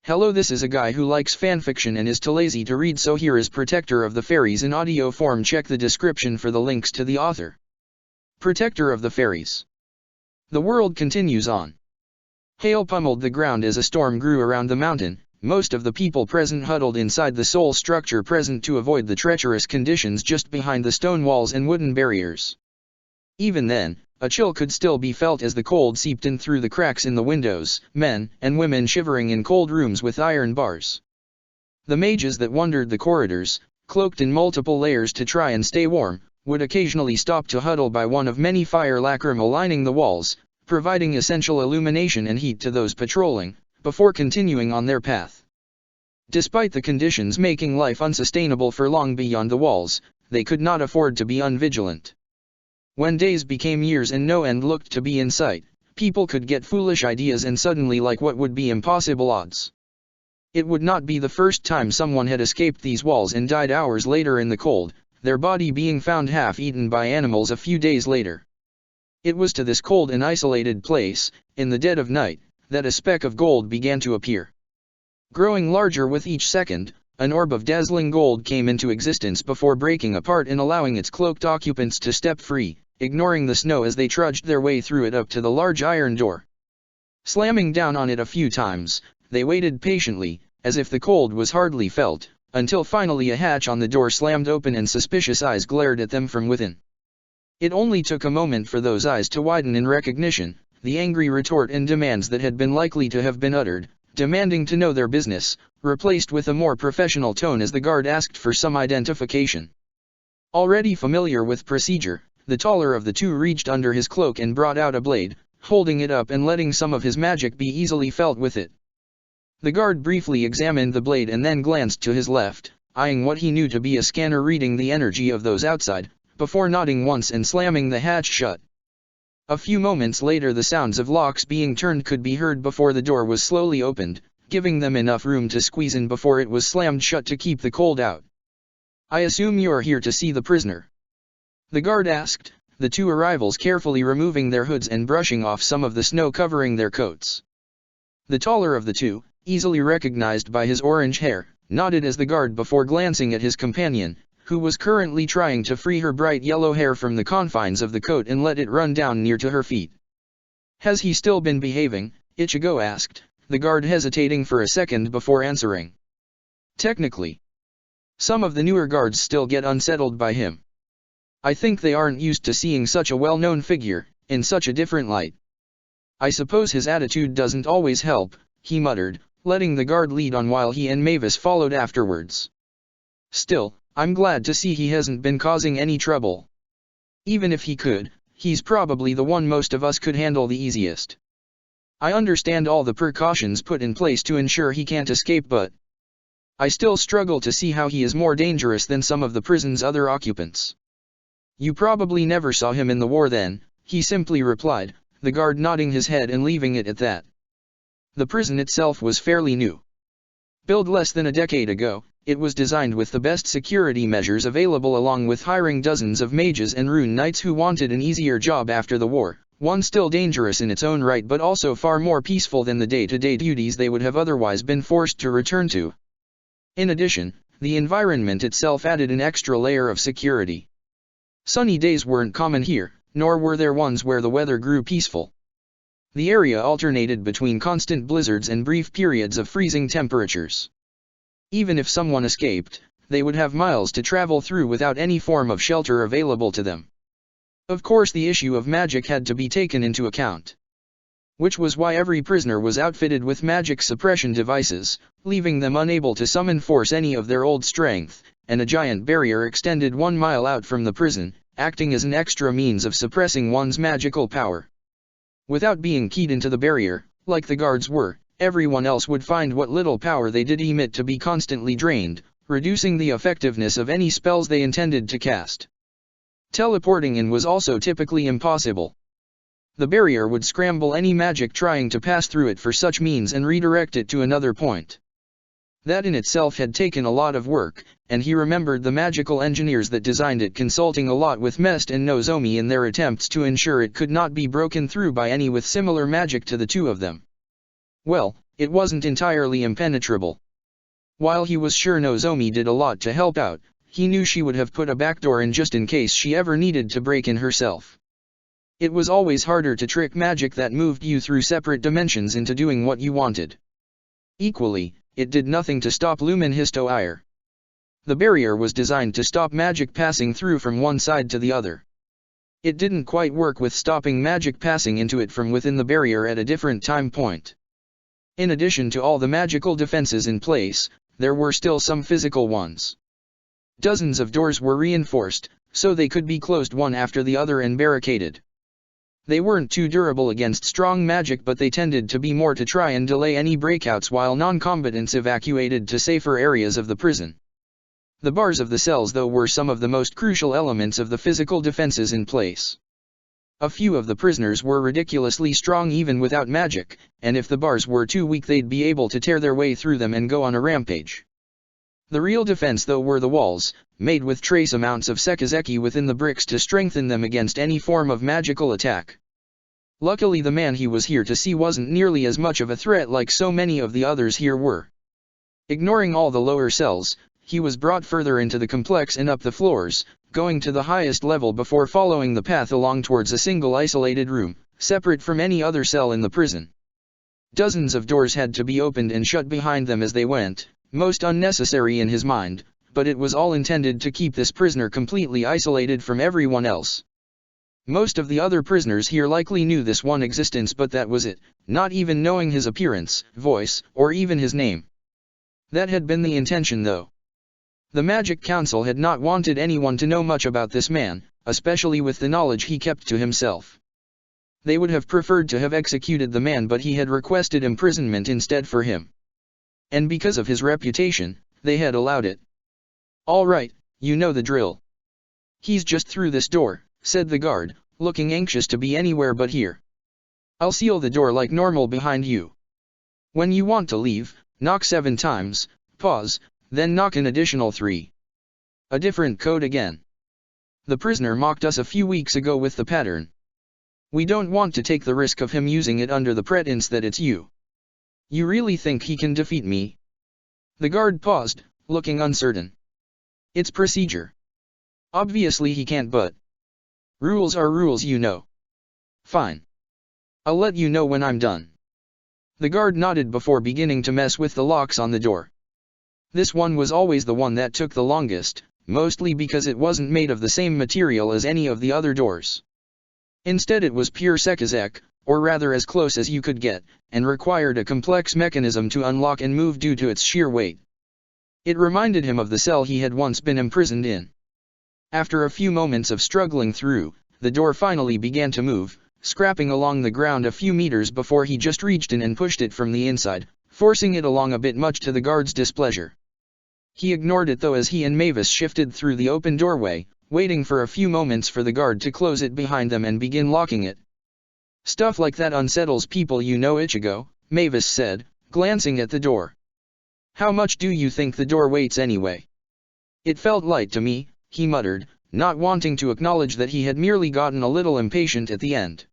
Hello, this is a guy who likes fanfiction and is too lazy to read, so here is Protector of the Fairies in audio form. Check the description for the links to the author. Protector of the Fairies. The world continues on. Hail pummeled the ground as a storm grew around the mountain, most of the people present huddled inside the sole structure present to avoid the treacherous conditions just behind the stone walls and wooden barriers. Even then, a chill could still be felt as the cold seeped in through the cracks in the windows, men and women shivering in cold rooms with iron bars. The mages that wandered the corridors, cloaked in multiple layers to try and stay warm, would occasionally stop to huddle by one of many fire lacrimal lining the walls, providing essential illumination and heat to those patrolling, before continuing on their path. Despite the conditions making life unsustainable for long beyond the walls, they could not afford to be unvigilant. When days became years and no end looked to be in sight, people could get foolish ideas and suddenly like what would be impossible odds. It would not be the first time someone had escaped these walls and died hours later in the cold, their body being found half-eaten by animals a few days later. It was to this cold and isolated place, in the dead of night, that a speck of gold began to appear. Growing larger with each second, an orb of dazzling gold came into existence before breaking apart and allowing its cloaked occupants to step free, ignoring the snow as they trudged their way through it up to the large iron door. Slamming down on it a few times, they waited patiently, as if the cold was hardly felt, until finally a hatch on the door slammed open and suspicious eyes glared at them from within. It only took a moment for those eyes to widen in recognition, the angry retort and demands that had been likely to have been uttered, demanding to know their business, replaced with a more professional tone as the guard asked for some identification. Already familiar with procedure, the taller of the two reached under his cloak and brought out a blade, holding it up and letting some of his magic be easily felt with it. The guard briefly examined the blade and then glanced to his left, eyeing what he knew to be a scanner reading the energy of those outside, before nodding once and slamming the hatch shut. A few moments later the sounds of locks being turned could be heard before the door was slowly opened, giving them enough room to squeeze in before it was slammed shut to keep the cold out. "I assume you're here to see the prisoner?" the guard asked, the two arrivals carefully removing their hoods and brushing off some of the snow covering their coats. The taller of the two, easily recognized by his orange hair, nodded as the guard before glancing at his companion, who was currently trying to free her bright yellow hair from the confines of the coat and let it run down near to her feet. "Has he still been behaving?" Ichigo asked, the guard hesitating for a second before answering. "Technically. Some of the newer guards still get unsettled by him. I think they aren't used to seeing such a well-known figure, in such a different light. I suppose his attitude doesn't always help," he muttered, letting the guard lead on while he and Mavis followed afterwards. "Still, I'm glad to see he hasn't been causing any trouble. Even if he could, he's probably the one most of us could handle the easiest. I understand all the precautions put in place to ensure he can't escape, but I still struggle to see how he is more dangerous than some of the prison's other occupants." "You probably never saw him in the war then," he simply replied, the guard nodding his head and leaving it at that. The prison itself was fairly new. Built less than a decade ago, it was designed with the best security measures available along with hiring dozens of mages and rune knights who wanted an easier job after the war, one still dangerous in its own right but also far more peaceful than the day-to-day duties they would have otherwise been forced to return to. In addition, the environment itself added an extra layer of security. Sunny days weren't common here, nor were there ones where the weather grew peaceful. The area alternated between constant blizzards and brief periods of freezing temperatures. Even if someone escaped, they would have miles to travel through without any form of shelter available to them. Of course, the issue of magic had to be taken into account. Which was why every prisoner was outfitted with magic suppression devices, leaving them unable to summon force any of their old strength, and a giant barrier extended 1 mile out from the prison, acting as an extra means of suppressing one's magical power. Without being keyed into the barrier, like the guards were, everyone else would find what little power they did emit to be constantly drained, reducing the effectiveness of any spells they intended to cast. Teleporting in was also typically impossible. The barrier would scramble any magic trying to pass through it for such means and redirect it to another point. That in itself had taken a lot of work, and he remembered the magical engineers that designed it consulting a lot with Mest and Nozomi in their attempts to ensure it could not be broken through by any with similar magic to the two of them. Well, it wasn't entirely impenetrable. While he was sure Nozomi did a lot to help out, he knew she would have put a backdoor in just in case she ever needed to break in herself. It was always harder to trick magic that moved you through separate dimensions into doing what you wanted. Equally, it did nothing to stop Lumen Histo Ire. The barrier was designed to stop magic passing through from one side to the other. It didn't quite work with stopping magic passing into it from within the barrier at a different time point. In addition to all the magical defenses in place, there were still some physical ones. Dozens of doors were reinforced, so they could be closed one after the other and barricaded. They weren't too durable against strong magic, but they tended to be more to try and delay any breakouts while non-combatants evacuated to safer areas of the prison. The bars of the cells though were some of the most crucial elements of the physical defenses in place. A few of the prisoners were ridiculously strong even without magic, and if the bars were too weak they'd be able to tear their way through them and go on a rampage. The real defense though were the walls, made with trace amounts of sekizeki within the bricks to strengthen them against any form of magical attack. Luckily the man he was here to see wasn't nearly as much of a threat like so many of the others here were. Ignoring all the lower cells, he was brought further into the complex and up the floors, going to the highest level before following the path along towards a single isolated room, separate from any other cell in the prison. Dozens of doors had to be opened and shut behind them as they went, most unnecessary in his mind, but it was all intended to keep this prisoner completely isolated from everyone else. Most of the other prisoners here likely knew this one existence, but that was it, not even knowing his appearance, voice, or even his name. That had been the intention though. The Magic Council had not wanted anyone to know much about this man, especially with the knowledge he kept to himself. They would have preferred to have executed the man, but he had requested imprisonment instead for him. And because of his reputation, they had allowed it. "All right, you know the drill. He's just through this door," said the guard, looking anxious to be anywhere but here. "I'll seal the door like normal behind you. When you want to leave, knock 7 times, pause, then knock an additional 3. A different code again. The prisoner mocked us a few weeks ago with the pattern. We don't want to take the risk of him using it under the pretense that it's you. You really think he can defeat me?" The guard paused, looking uncertain. "It's procedure. Obviously he can't, but rules are rules, you know." "Fine. I'll let you know when I'm done." The guard nodded before beginning to mess with the locks on the door. This one was always the one that took the longest, mostly because it wasn't made of the same material as any of the other doors. Instead it was pure sekizek, or rather as close as you could get, and required a complex mechanism to unlock and move due to its sheer weight. It reminded him of the cell he had once been imprisoned in. After a few moments of struggling through, the door finally began to move, scrapping along the ground a few meters before he just reached in and pushed it from the inside, forcing it along a bit, much to the guard's displeasure. He ignored it though as he and Mavis shifted through the open doorway, waiting for a few moments for the guard to close it behind them and begin locking it. "Stuff like that unsettles people, you know, Ichigo," Mavis said, glancing at the door. "How much do you think the door weighs anyway?" "It felt light to me," he muttered, not wanting to acknowledge that he had merely gotten a little impatient at the end.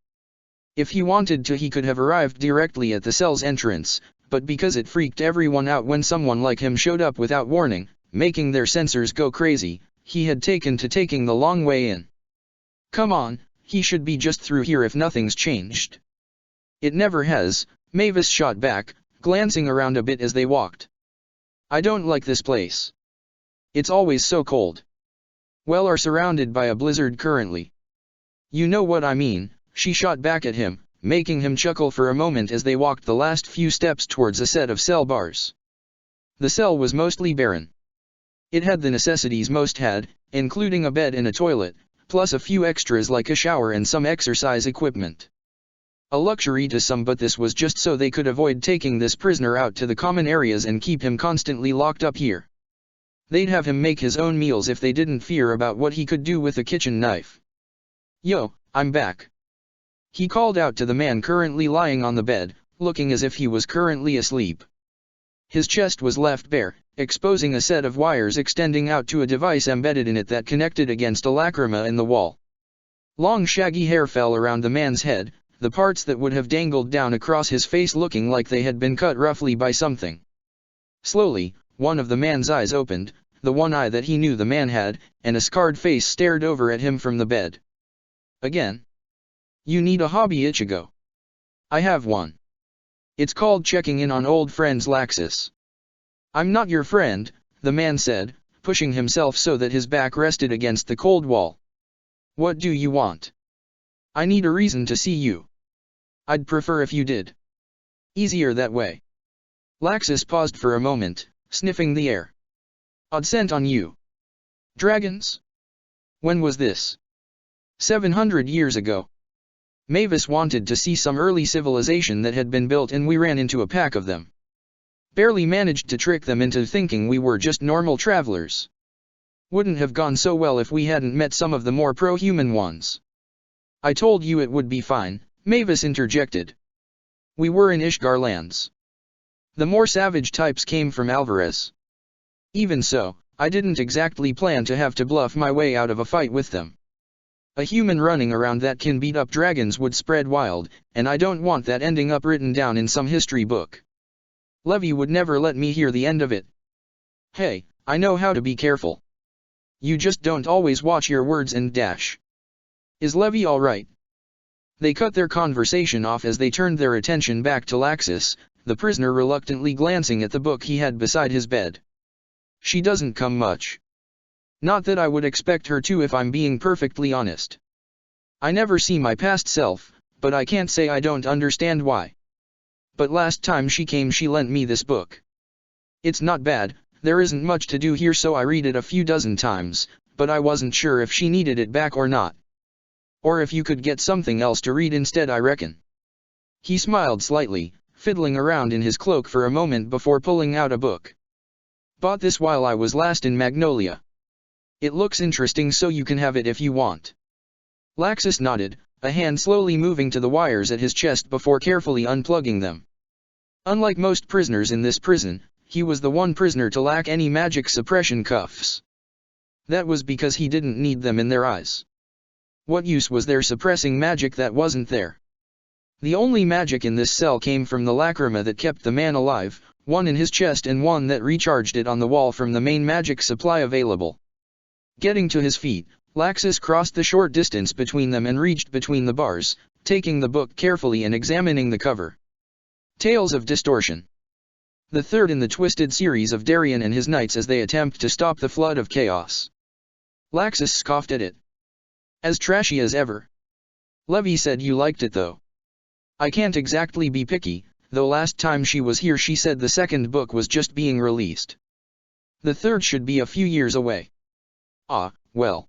If he wanted to he could have arrived directly at the cell's entrance, but because it freaked everyone out when someone like him showed up without warning, making their sensors go crazy, he had taken to taking the long way in. "Come on, he should be just through here if nothing's changed." "It never has," Mavis shot back, glancing around a bit as they walked. "I don't like this place. It's always so cold. Well, are surrounded by a blizzard currently." "You know what I mean," she shot back at him, making him chuckle for a moment as they walked the last few steps towards a set of cell bars. The cell was mostly barren. It had the necessities most had, including a bed and a toilet, plus a few extras like a shower and some exercise equipment. A luxury to some, but this was just so they could avoid taking this prisoner out to the common areas and keep him constantly locked up here. They'd have him make his own meals if they didn't fear about what he could do with a kitchen knife. "Yo, I'm back," he called out to the man currently lying on the bed, looking as if he was currently asleep. His chest was left bare, exposing a set of wires extending out to a device embedded in it that connected against a lacrima in the wall. Long shaggy hair fell around the man's head, the parts that would have dangled down across his face looking like they had been cut roughly by something. Slowly, one of the man's eyes opened, the one eye that he knew the man had, and a scarred face stared over at him from the bed. Again. You need a hobby, Ichigo. I have one. It's called checking in on old friends, Laxus. I'm not your friend, the man said, pushing himself so that his back rested against the cold wall. What do you want? I need a reason to see you. I'd prefer if you did. Easier that way. Laxus paused for a moment, sniffing the air. Odd scent on you. Dragons? When was this? 700 years ago. Mavis wanted to see some early civilization that had been built and we ran into a pack of them. Barely managed to trick them into thinking we were just normal travelers. Wouldn't have gone so well if we hadn't met some of the more pro-human ones. I told you it would be fine, Mavis interjected. We were in Ishgar lands. The more savage types came from Alvarez. Even so, I didn't exactly plan to have to bluff my way out of a fight with them. A human running around that can beat up dragons would spread wild, and I don't want that ending up written down in some history book. Levi would never let me hear the end of it. Hey, I know how to be careful. You just don't always watch your words and dash. Is Levi all right? They cut their conversation off as they turned their attention back to Laxus, the prisoner reluctantly glancing at the book he had beside his bed. She doesn't come much. Not that I would expect her to if I'm being perfectly honest. I never see my past self, but I can't say I don't understand why. But last time she came she lent me this book. It's not bad, there isn't much to do here so I read it a few dozen times, but I wasn't sure if she needed it back or not. Or if you could get something else to read instead, I reckon. He smiled slightly, fiddling around in his cloak for a moment before pulling out a book. Bought this while I was last in Magnolia. It looks interesting so you can have it if you want. Laxus nodded, a hand slowly moving to the wires at his chest before carefully unplugging them. Unlike most prisoners in this prison, he was the one prisoner to lack any magic suppression cuffs. That was because he didn't need them in their eyes. What use was there suppressing magic that wasn't there? The only magic in this cell came from the lacrima that kept the man alive, one in his chest and one that recharged it on the wall from the main magic supply available. Getting to his feet, Laxus crossed the short distance between them and reached between the bars, taking the book carefully and examining the cover. Tales of Distortion. The third in the twisted series of Darien and his knights as they attempt to stop the flood of chaos. Laxus scoffed at it. As trashy as ever. Levi said you liked it though. I can't exactly be picky, though last time she was here she said the second book was just being released. The third should be a few years away. Ah, well.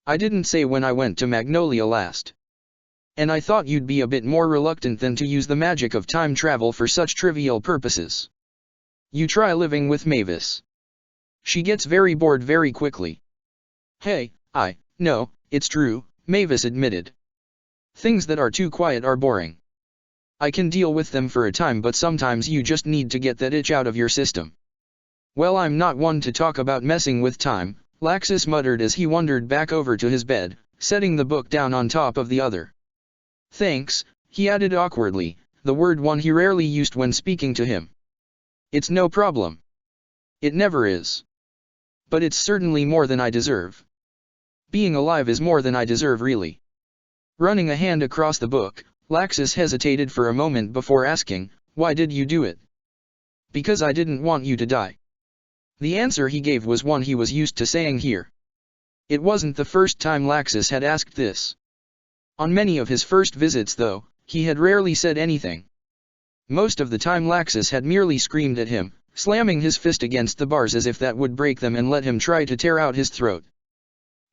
I didn't say when I went to Magnolia last. And I thought you'd be a bit more reluctant than to use the magic of time travel for such trivial purposes. You try living with Mavis. She gets very bored very quickly. Hey, no, it's true, Mavis admitted. Things that are too quiet are boring. I can deal with them for a time but sometimes you just need to get that itch out of your system. Well, I'm not one to talk about messing with time, Laxus muttered as he wandered back over to his bed, setting the book down on top of the other. Thanks, he added awkwardly, the word one he rarely used when speaking to him. It's no problem. It never is. But it's certainly more than I deserve. Being alive is more than I deserve really. Running a hand across the book, Laxus hesitated for a moment before asking, why did you do it? Because I didn't want you to die. The answer he gave was one he was used to saying here. It wasn't the first time Laxus had asked this. On many of his first visits though, he had rarely said anything. Most of the time Laxus had merely screamed at him, slamming his fist against the bars as if that would break them and let him try to tear out his throat.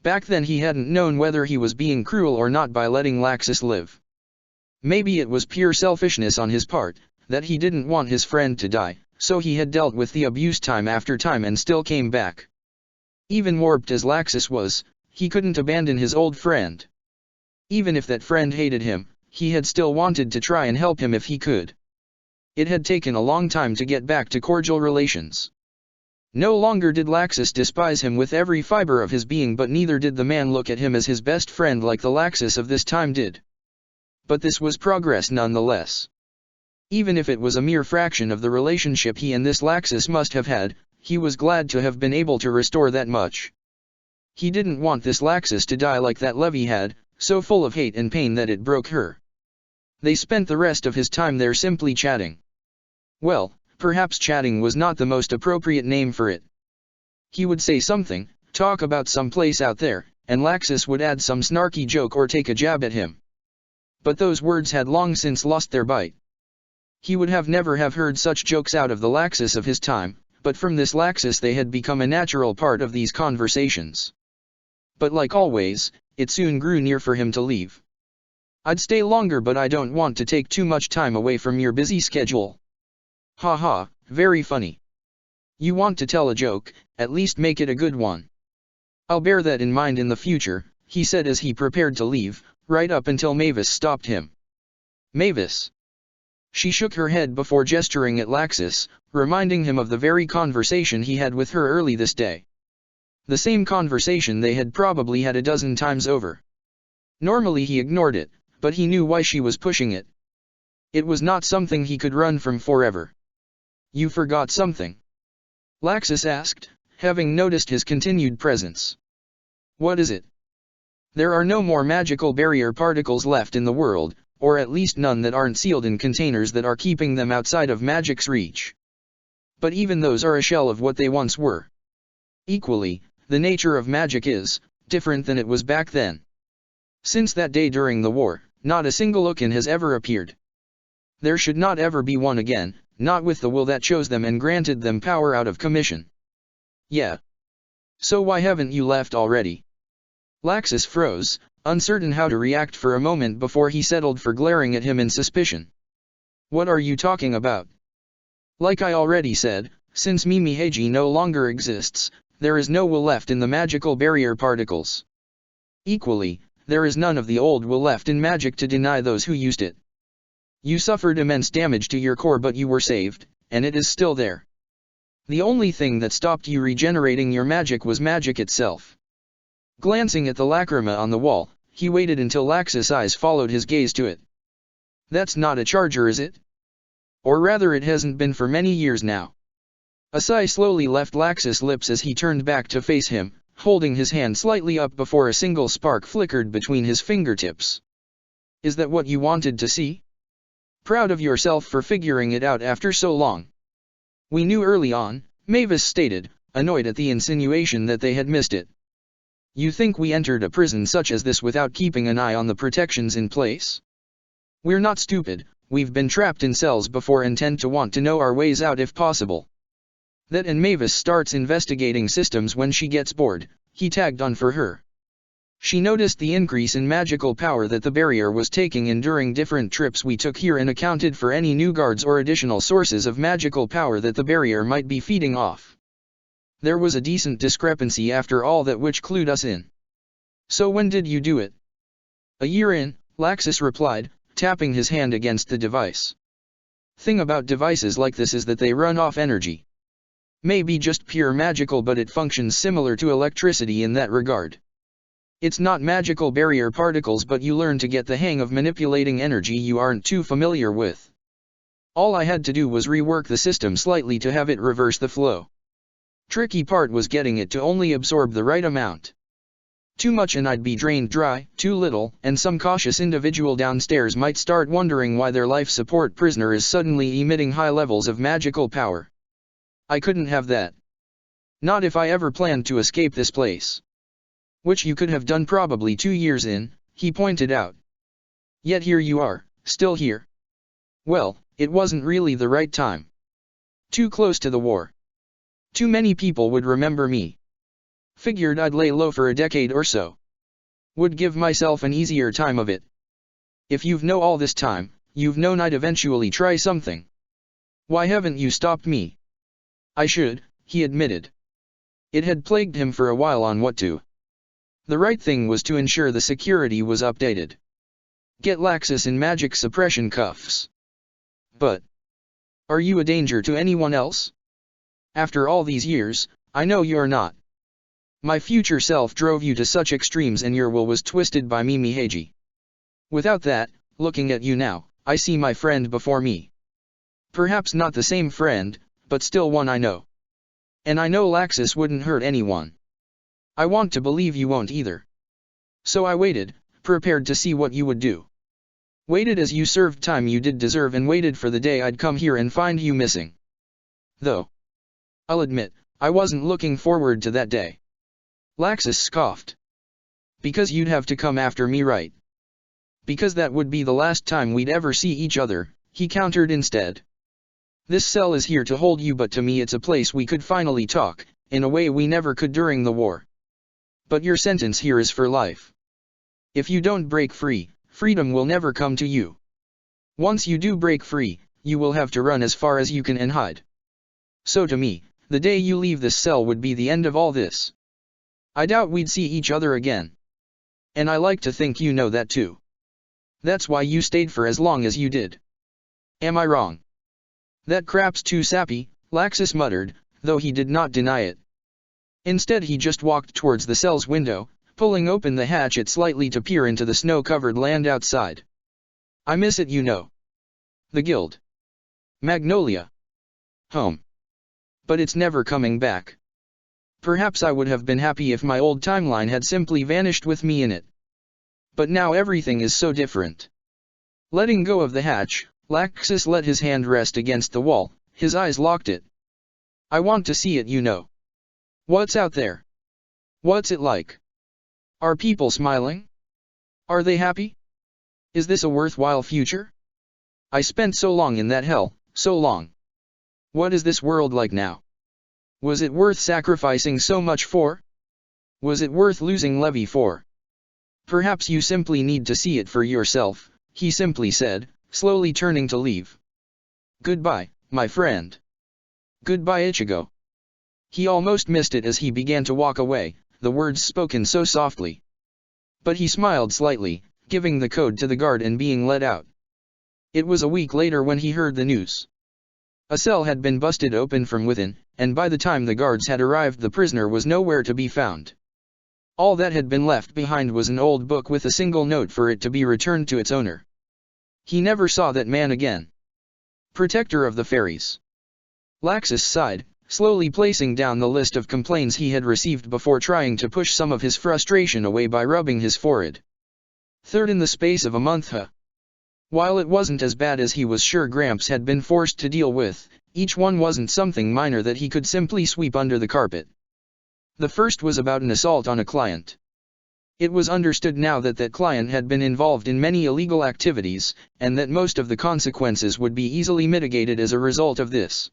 Back then he hadn't known whether he was being cruel or not by letting Laxus live. Maybe it was pure selfishness on his part, that he didn't want his friend to die, so he had dealt with the abuse time after time and still came back. Even warped as Laxus was, he couldn't abandon his old friend. Even if that friend hated him, he had still wanted to try and help him if he could. It had taken a long time to get back to cordial relations. No longer did Laxus despise him with every fiber of his being, but neither did the man look at him as his best friend like the Laxus of this time did. but this was progress nonetheless. Even if it was a mere fraction of the relationship he and this Laxus must have had, he was glad to have been able to restore that much. He didn't want this Laxus to die like that Levy had, so full of hate and pain that it broke her. They spent the rest of his time there simply chatting. Well, perhaps chatting was not the most appropriate name for it. He would say something, talk about some place out there, and Laxus would add some snarky joke or take a jab at him. But those words had long since lost their bite. He would have never have heard such jokes out of the Laxus of his time, but from this Laxus they had become a natural part of these conversations. But like always, it soon grew near for him to leave. I'd stay longer, but I don't want to take too much time away from your busy schedule. Ha ha, very funny. You want to tell a joke, at least make it a good one. I'll bear that in mind in the future, he said as he prepared to leave, right up until Mavis stopped him. Mavis. She shook her head before gesturing at Laxus, reminding him of the very conversation he had with her early this day. The same conversation they had probably had a dozen times over. Normally he ignored it, but he knew why she was pushing it. It was not something he could run from forever. You forgot something? Laxus asked, having noticed his continued presence. What is it? There are no more magical barrier particles left in the world, or at least none that aren't sealed in containers that are keeping them outside of magic's reach. But even those are a shell of what they once were. Equally, the nature of magic is different than it was back then. Since that day during the war, not a single Ukin has ever appeared. There should not ever be one again, not with the will that chose them and granted them power out of commission. Yeah. So why haven't you left already? Laxus froze, uncertain how to react for a moment before he settled for glaring at him in suspicion. What are you talking about? Like I already said, since Mimiheiji no longer exists, there is no will left in the magical barrier particles. Equally, there is none of the old will left in magic to deny those who used it. You suffered immense damage to your core, but you were saved, and it is still there. The only thing that stopped you regenerating your magic was magic itself. Glancing at the lacrima on the wall, he waited until Laxus' eyes followed his gaze to it. That's not a charger, is it? Or rather, it hasn't been for many years now. A sigh slowly left Laxus' lips as he turned back to face him, holding his hand slightly up before a single spark flickered between his fingertips. Is that what you wanted to see? Proud of yourself for figuring it out after so long. We knew early on, Mavis stated, annoyed at the insinuation that they had missed it. You think we entered a prison such as this without keeping an eye on the protections in place? We're not stupid, we've been trapped in cells before and tend to want to know our ways out if possible. That and Mavis starts investigating systems when she gets bored, he tagged on for her. She noticed the increase in magical power that the barrier was taking in during different trips we took here and accounted for any new guards or additional sources of magical power that the barrier might be feeding off. There was a decent discrepancy after all that, which clued us in. So when did you do it? A year in, Laxus replied, tapping his hand against the device. Thing about devices like this is that they run off energy. Maybe just pure magical, but it functions similar to electricity in that regard. It's not magical barrier particles, but you learn to get the hang of manipulating energy you aren't too familiar with. All I had to do was rework the system slightly to have it reverse the flow. Tricky part was getting it to only absorb the right amount. Too much and I'd be drained dry, too little, and some cautious individual downstairs might start wondering why their life support prisoner is suddenly emitting high levels of magical power. I couldn't have that. Not if I ever planned to escape this place. Which you could have done probably 2 years in, he pointed out. Yet here you are, still here. Well, it wasn't really the right time. Too close to the war. Too many people would remember me. Figured I'd lay low for a decade or so. Would give myself an easier time of it. If you've known all this time, you've known I'd eventually try something. Why haven't you stopped me? I should, he admitted. It had plagued him for a while on what to. The right thing was to ensure the security was updated. Get Laxus in magic suppression cuffs. But are you a danger to anyone else? After all these years, I know you're not. My future self drove you to such extremes and your will was twisted by Mimiheiji. Without that, looking at you now, I see my friend before me. Perhaps not the same friend, but still one I know. And I know Laxus wouldn't hurt anyone. I want to believe you won't either. So I waited, prepared to see what you would do. Waited as you served time you did deserve and waited for the day I'd come here and find you missing. Though, I'll admit, I wasn't looking forward to that day. Laxus scoffed. Because you'd have to come after me, right? Because that would be the last time we'd ever see each other, he countered instead. This cell is here to hold you, but to me it's a place we could finally talk, in a way we never could during the war. But your sentence here is for life. If you don't break free, freedom will never come to you. Once you do break free, you will have to run as far as you can and hide. So to me, the day you leave this cell would be the end of all this. I doubt we'd see each other again. And I like to think you know that too. That's why you stayed for as long as you did. Am I wrong? That crap's too sappy, Laxus muttered, though he did not deny it. Instead he just walked towards the cell's window, pulling open the hatchet slightly to peer into the snow-covered land outside. I miss it, you know. The guild. Magnolia. Home. But it's never coming back. Perhaps I would have been happy if my old timeline had simply vanished with me in it. But now everything is so different. Letting go of the hatch, Laxus let his hand rest against the wall, his eyes locked it. I want to see it, you know. What's out there? What's it like? Are people smiling? Are they happy? Is this a worthwhile future? I spent so long in that hell, so long. What is this world like now? Was it worth sacrificing so much for? Was it worth losing Levi for? Perhaps you simply need to see it for yourself, he simply said, slowly turning to leave. Goodbye, my friend. Goodbye, Ichigo. He almost missed it as he began to walk away, the words spoken so softly. But he smiled slightly, giving the code to the guard and being let out. It was a week later when he heard the news. A cell had been busted open from within, and by the time the guards had arrived the prisoner was nowhere to be found. All that had been left behind was an old book with a single note for it to be returned to its owner. He never saw that man again. Protector of the Fairies. Laxus sighed, slowly placing down the list of complaints he had received before trying to push some of his frustration away by rubbing his forehead. Third in the space of a month, huh? While it wasn't as bad as he was sure Gramps had been forced to deal with, each one wasn't something minor that he could simply sweep under the carpet. The first was about an assault on a client. It was understood now that that client had been involved in many illegal activities, and that most of the consequences would be easily mitigated as a result of this.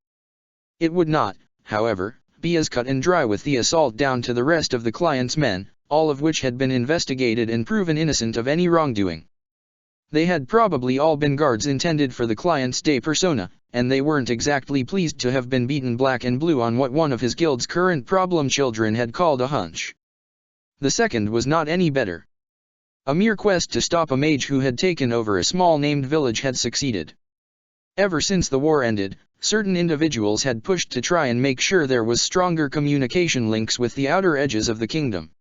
It would not, however, be as cut and dry with the assault down to the rest of the client's men, all of which had been investigated and proven innocent of any wrongdoing. They had probably all been guards intended for the client's day persona, and they weren't exactly pleased to have been beaten black and blue on what one of his guild's current problem children had called a hunch. The second was not any better. A mere quest to stop a mage who had taken over a small named village had succeeded. Ever since the war ended, certain individuals had pushed to try and make sure there was stronger communication links with the outer edges of the kingdom.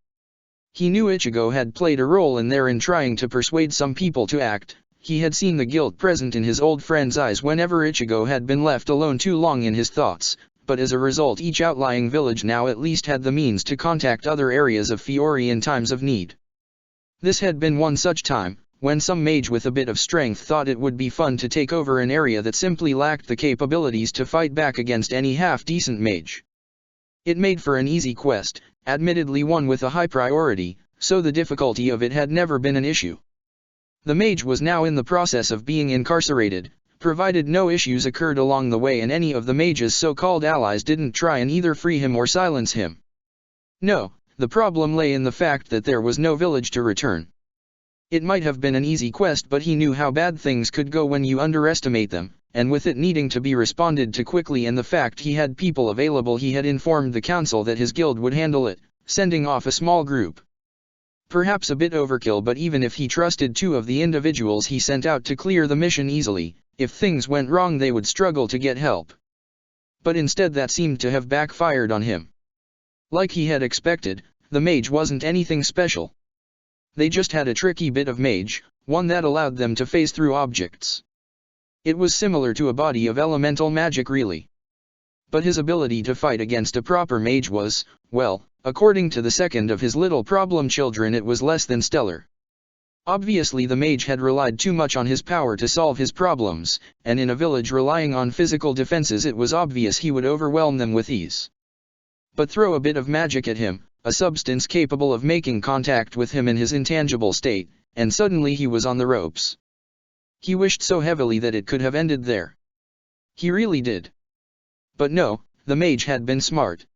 He knew Ichigo had played a role in there in trying to persuade some people to act. He had seen the guilt present in his old friend's eyes whenever Ichigo had been left alone too long in his thoughts, but as a result each outlying village now at least had the means to contact other areas of Fiori in times of need. This had been one such time, when some mage with a bit of strength thought it would be fun to take over an area that simply lacked the capabilities to fight back against any half-decent mage. It made for an easy quest, admittedly one with a high priority, so the difficulty of it had never been an issue. The mage was now in the process of being incarcerated, provided no issues occurred along the way and any of the mage's so-called allies didn't try and either free him or silence him. No, the problem lay in the fact that there was no village to return. It might have been an easy quest, but he knew how bad things could go when you underestimate them, and with it needing to be responded to quickly and the fact he had people available, he had informed the council that his guild would handle it, sending off a small group. Perhaps a bit overkill, but even if he trusted two of the individuals he sent out to clear the mission easily, if things went wrong they would struggle to get help. But instead that seemed to have backfired on him. Like he had expected, the mage wasn't anything special. They just had a tricky bit of mage, one that allowed them to phase through objects. It was similar to a body of elemental magic really. But his ability to fight against a proper mage was, well, according to the second of his little problem children, it was less than stellar. Obviously the mage had relied too much on his power to solve his problems, and in a village relying on physical defenses it was obvious he would overwhelm them with ease. But throw a bit of magic at him, a substance capable of making contact with him in his intangible state, and suddenly he was on the ropes. He wished so heavily that it could have ended there. He really did. But no, the mage had been smart.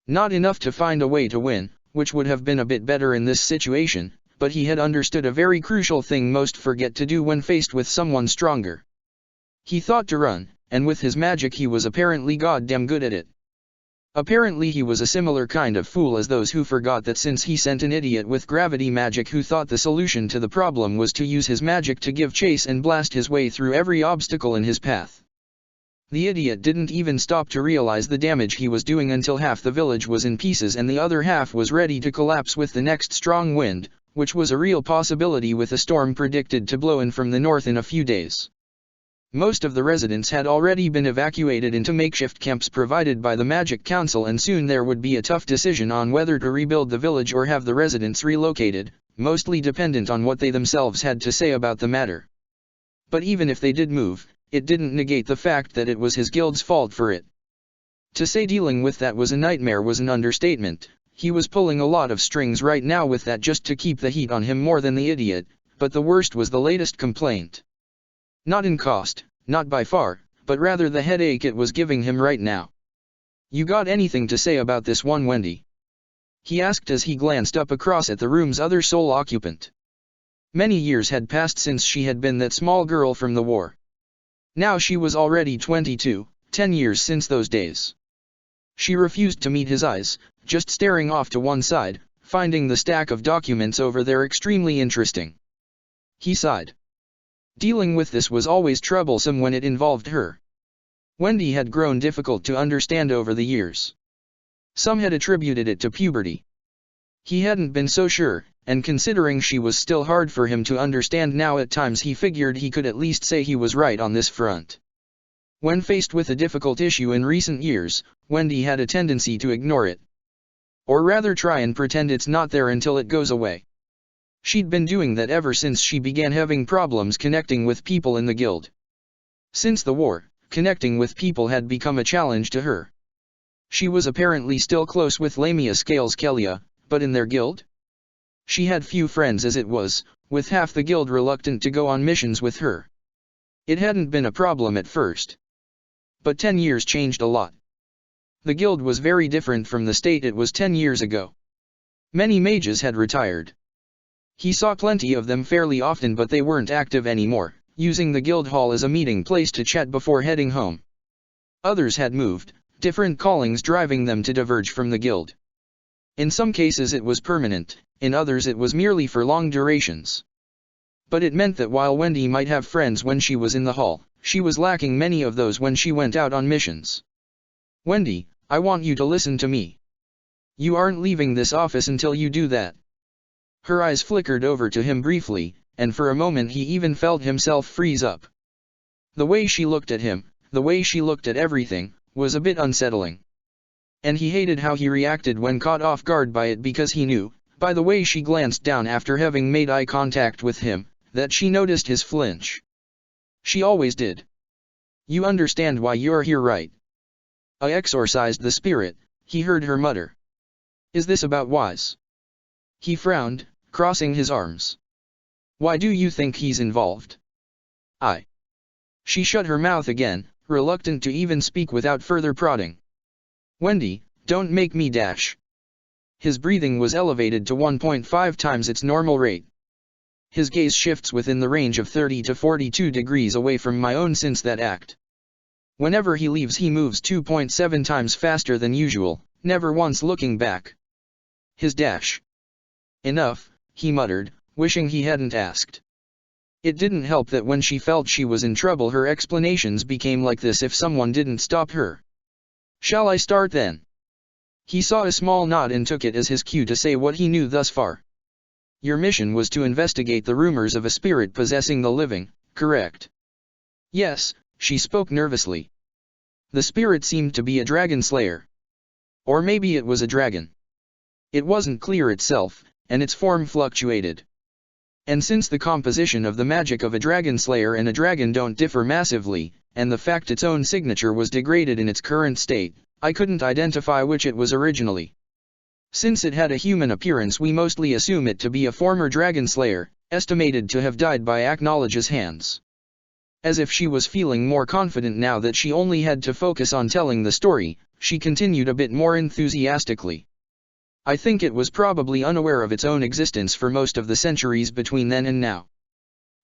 Not enough to find a way to win, which would have been a bit better in this situation, but he had understood a very crucial thing most forget to do when faced with someone stronger. He thought to run, and with his magic he was apparently goddamn good at it. Apparently he was a similar kind of fool as those who forgot that since he sent an idiot with gravity magic who thought the solution to the problem was to use his magic to give chase and blast his way through every obstacle in his path. The idiot didn't even stop to realize the damage he was doing until half the village was in pieces and the other half was ready to collapse with the next strong wind, which was a real possibility with a storm predicted to blow in from the north in a few days. Most of the residents had already been evacuated into makeshift camps provided by the Magic Council, and soon there would be a tough decision on whether to rebuild the village or have the residents relocated, mostly dependent on what they themselves had to say about the matter. But even if they did move, it didn't negate the fact that it was his guild's fault for it. To say dealing with that was a nightmare was an understatement. He was pulling a lot of strings right now with that just to keep the heat on him more than the idiot, but the worst was the latest complaint. Not in cost, not by far, but rather the headache it was giving him right now. "You got anything to say about this one, Wendy?" he asked as he glanced up across at the room's other sole occupant. Many years had passed since she had been that small girl from the war. Now she was already 22, 10 years since those days. She refused to meet his eyes, just staring off to one side, finding the stack of documents over there extremely interesting. He sighed. Dealing with this was always troublesome when it involved her. Wendy had grown difficult to understand over the years. Some had attributed it to puberty. He hadn't been so sure, and considering she was still hard for him to understand now at times, he figured he could at least say he was right on this front. When faced with a difficult issue in recent years, Wendy had a tendency to ignore it. Or rather try and pretend it's not there until it goes away. She'd been doing that ever since she began having problems connecting with people in the guild. Since the war, connecting with people had become a challenge to her. She was apparently still close with Lamia Scales Kellia, but in their guild? She had few friends as it was, with half the guild reluctant to go on missions with her. It hadn't been a problem at first. But 10 years changed a lot. The guild was very different from the state it was 10 years ago. Many mages had retired. He saw plenty of them fairly often, but they weren't active anymore, using the guild hall as a meeting place to chat before heading home. Others had moved, different callings driving them to diverge from the guild. In some cases it was permanent, in others it was merely for long durations. But it meant that while Wendy might have friends when she was in the hall, she was lacking many of those when she went out on missions. "Wendy, I want you to listen to me. You aren't leaving this office until you do that." Her eyes flickered over to him briefly, and for a moment he even felt himself freeze up. The way she looked at him, the way she looked at everything, was a bit unsettling. And he hated how he reacted when caught off guard by it, because he knew, by the way she glanced down after having made eye contact with him, that she noticed his flinch. She always did. "You understand why you're here, right?" "I exorcised the spirit," he heard her mutter. "Is this about Wise?" He frowned, crossing his arms. "Why do you think he's involved?" "I." She shut her mouth again, reluctant to even speak without further prodding. "Wendy, don't make me dash." His breathing was elevated to 1.5 times its normal rate. His gaze shifts within the range of 30 to 42 degrees away from my own since that act. Whenever he leaves he moves 2.7 times faster than usual, never once looking back. His dash. "Enough," he muttered, wishing he hadn't asked. It didn't help that when she felt she was in trouble her explanations became like this if someone didn't stop her. "Shall I start then?" He saw a small nod and took it as his cue to say what he knew thus far. Your mission was to investigate the rumors of a spirit possessing the living, correct? Yes, she spoke nervously. The spirit seemed to be a dragon slayer. Or maybe it was a dragon. It wasn't clear itself, and its form fluctuated. And since the composition of the magic of a dragon slayer and a dragon don't differ massively, and the fact its own signature was degraded in its current state, I couldn't identify which it was originally. Since it had a human appearance, we mostly assume it to be a former dragon slayer, estimated to have died by Acknowledge's hands. As if she was feeling more confident now that she only had to focus on telling the story, she continued a bit more enthusiastically. I think it was probably unaware of its own existence for most of the centuries between then and now.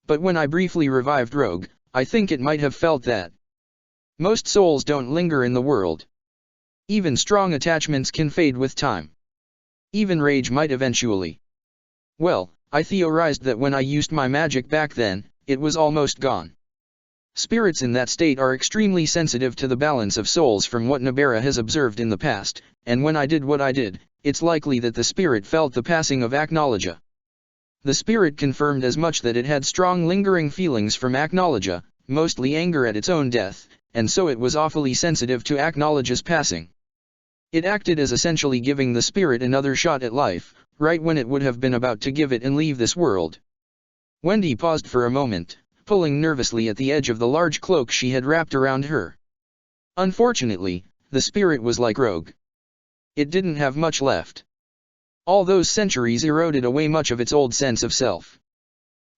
But when I briefly revived Rogue, I think it might have felt that. Most souls don't linger in the world. Even strong attachments can fade with time. Even rage might eventually. Well, I theorized that when I used my magic back then, it was almost gone. Spirits in that state are extremely sensitive to the balance of souls from what Nabera has observed in the past, and when I did what I did, it's likely that the spirit felt the passing of Acknowledge. The spirit confirmed as much, that it had strong lingering feelings from Acknowledge, mostly anger at its own death, and so it was awfully sensitive to Acknowledge's passing. It acted as essentially giving the spirit another shot at life, right when it would have been about to give it and leave this world. Wendy paused for a moment, pulling nervously at the edge of the large cloak she had wrapped around her. Unfortunately, the spirit was like Rogue. It didn't have much left. All those centuries eroded away much of its old sense of self.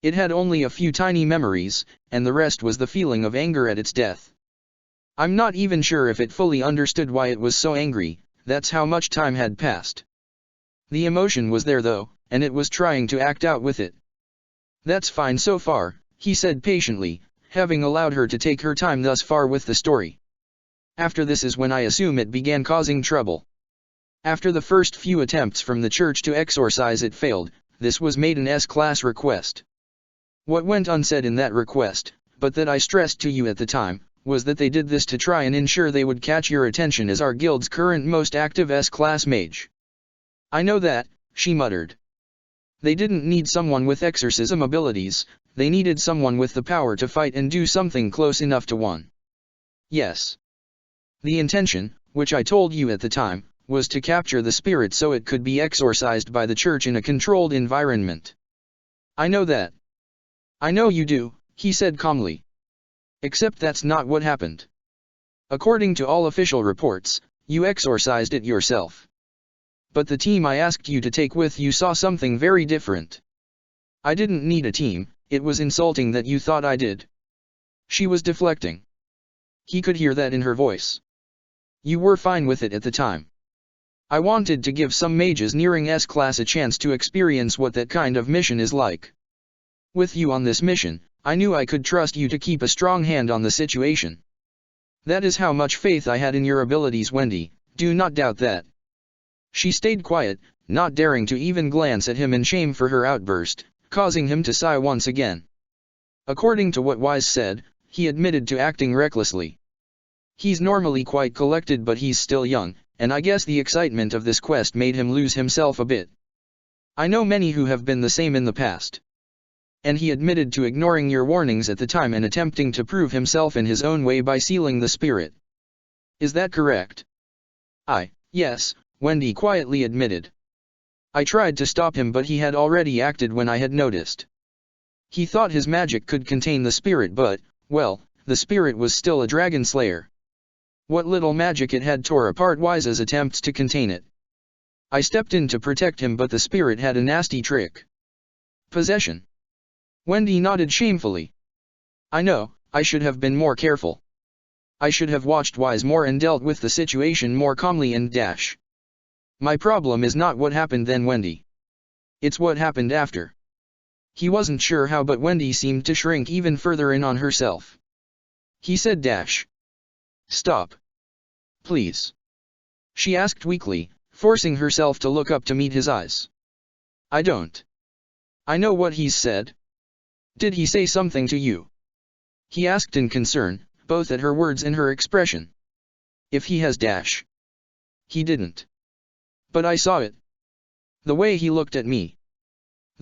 It had only a few tiny memories, and the rest was the feeling of anger at its death. I'm not even sure if it fully understood why it was so angry, that's how much time had passed. The emotion was there though, and it was trying to act out with it. That's fine so far, he said patiently, having allowed her to take her time thus far with the story. After this is when I assume it began causing trouble. After the first few attempts from the church to exorcise it failed, this was made an S-class request. What went unsaid in that request, but that I stressed to you at the time, was that they did this to try and ensure they would catch your attention as our guild's current most active S-class mage. I know that, she muttered. They didn't need someone with exorcism abilities, they needed someone with the power to fight and do something close enough to one. Yes. The intention, which I told you at the time, was to capture the spirit so it could be exorcised by the church in a controlled environment. I know that. I know you do, he said calmly. Except that's not what happened. According to all official reports, you exorcised it yourself. But the team I asked you to take with you saw something very different. I didn't need a team, it was insulting that you thought I did. She was deflecting. He could hear that in her voice. You were fine with it at the time. I wanted to give some mages nearing S-class a chance to experience what that kind of mission is like. With you on this mission, I knew I could trust you to keep a strong hand on the situation. That is how much faith I had in your abilities, Wendy, do not doubt that. She stayed quiet, not daring to even glance at him in shame for her outburst, causing him to sigh once again. According to what Wise said, he admitted to acting recklessly. He's normally quite collected, but he's still young, and I guess the excitement of this quest made him lose himself a bit. I know many who have been the same in the past. And he admitted to ignoring your warnings at the time and attempting to prove himself in his own way by sealing the spirit. Is that correct? Yes, Wendy quietly admitted. I tried to stop him, but he had already acted when I had noticed. He thought his magic could contain the spirit, but, well, the spirit was still a dragon slayer. What little magic it had tore apart Wise's attempts to contain it. I stepped in to protect him, but the spirit had a nasty trick. Possession. Wendy nodded shamefully. I know, I should have been more careful. I should have watched Wise more and dealt with the situation more calmly and dash. My problem is not what happened then, Wendy. It's what happened after. He wasn't sure how, but Wendy seemed to shrink even further in on herself. He said dash. Stop. Please. She asked weakly, forcing herself to look up to meet his eyes. I don't. I know what he's said. Did he say something to you? He asked in concern, both at her words and her expression. If he has dash. He didn't. But I saw it. The way he looked at me.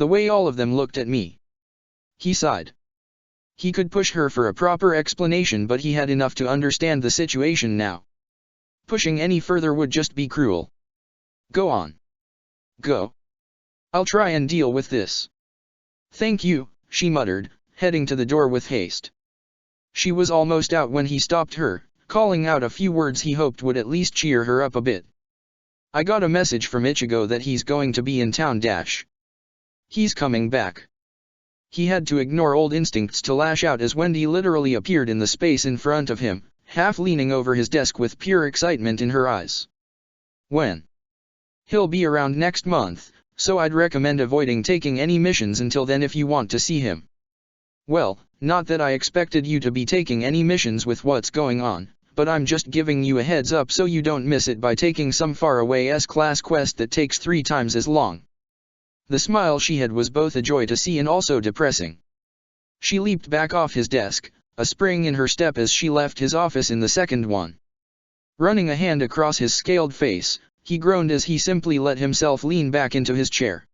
The way all of them looked at me. He sighed. He could push her for a proper explanation, but he had enough to understand the situation now. Pushing any further would just be cruel. Go on. Go. I'll try and deal with this. Thank you, she muttered, heading to the door with haste. She was almost out when he stopped her, calling out a few words he hoped would at least cheer her up a bit. I got a message from Ichigo that he's going to be in town. He's coming back. He had to ignore old instincts to lash out as Wendy literally appeared in the space in front of him, half leaning over his desk with pure excitement in her eyes. When? He'll be around next month, so I'd recommend avoiding taking any missions until then if you want to see him. Well, not that I expected you to be taking any missions with what's going on, but I'm just giving you a heads up so you don't miss it by taking some faraway S-class quest that takes 3 times as long. The smile she had was both a joy to see and also depressing. She leaped back off his desk, a spring in her step as she left his office in the second one. Running a hand across his scaled face, he groaned as he simply let himself lean back into his chair.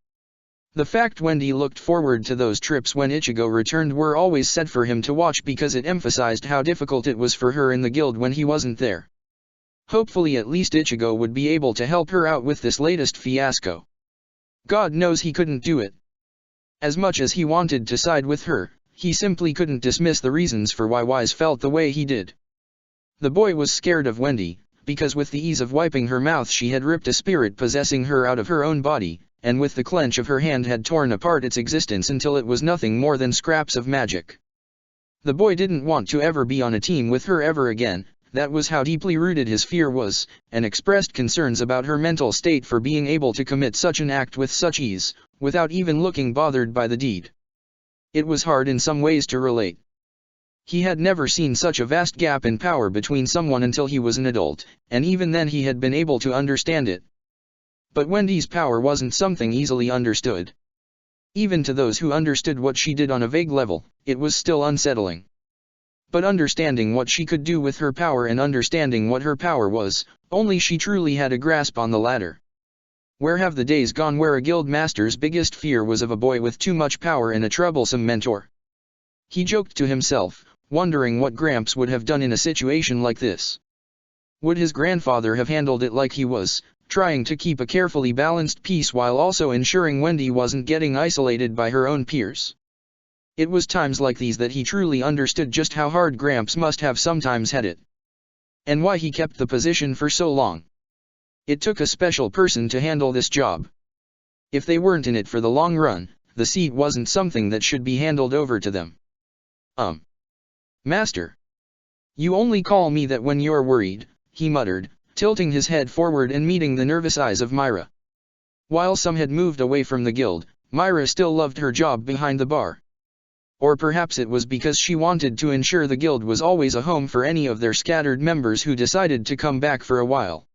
The fact Wendy looked forward to those trips when Ichigo returned were always set for him to watch because it emphasized how difficult it was for her in the guild when he wasn't there. Hopefully at least Ichigo would be able to help her out with this latest fiasco. God knows he couldn't do it. As much as he wanted to side with her, he simply couldn't dismiss the reasons for why Wise felt the way he did. The boy was scared of Wendy, because with the ease of wiping her mouth she had ripped a spirit possessing her out of her own body, and with the clench of her hand had torn apart its existence until it was nothing more than scraps of magic. The boy didn't want to ever be on a team with her ever again. That was how deeply rooted his fear was, and expressed concerns about her mental state for being able to commit such an act with such ease, without even looking bothered by the deed. It was hard in some ways to relate. He had never seen such a vast gap in power between someone until he was an adult, and even then he had been able to understand it. But Wendy's power wasn't something easily understood. Even to those who understood what she did on a vague level, it was still unsettling. But understanding what she could do with her power and understanding what her power was, only she truly had a grasp on the latter. Where have the days gone where a guild master's biggest fear was of a boy with too much power and a troublesome mentor? He joked to himself, wondering what Gramps would have done in a situation like this. Would his grandfather have handled it like he was, trying to keep a carefully balanced peace while also ensuring Wendy wasn't getting isolated by her own peers? It was times like these that he truly understood just how hard Gramps must have sometimes had it. And why he kept the position for so long. It took a special person to handle this job. If they weren't in it for the long run, the seat wasn't something that should be handed over to them. Master. You only call me that when you're worried, he muttered, tilting his head forward and meeting the nervous eyes of Myra. While some had moved away from the guild, Myra still loved her job behind the bar. Or perhaps it was because she wanted to ensure the guild was always a home for any of their scattered members who decided to come back for a while.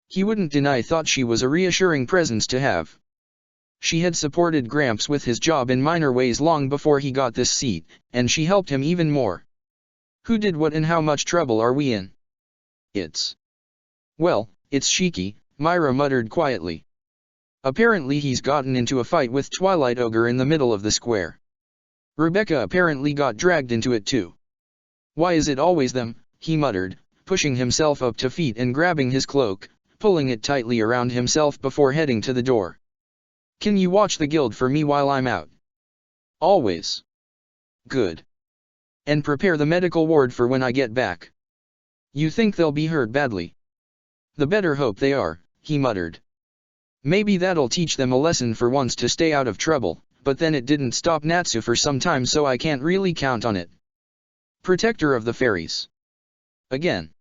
He wouldn't deny thought she was a reassuring presence to have. She had supported Gramps with his job in minor ways long before he got this seat, and she helped him even more. Who did what and how much trouble are we in? Well, it's Shiki, Myra muttered quietly. Apparently he's gotten into a fight with Twilight Ogre in the middle of the square. Rebecca apparently got dragged into it too. Why is it always them, he muttered, pushing himself up to feet and grabbing his cloak, pulling it tightly around himself before heading to the door. Can you watch the guild for me while I'm out? Always. Good. And prepare the medical ward for when I get back. You think they'll be hurt badly? The better hope they are, he muttered. Maybe that'll teach them a lesson for once to stay out of trouble. But then it didn't stop Natsu for some time, so I can't really count on it. Protector of the Fairies. Again.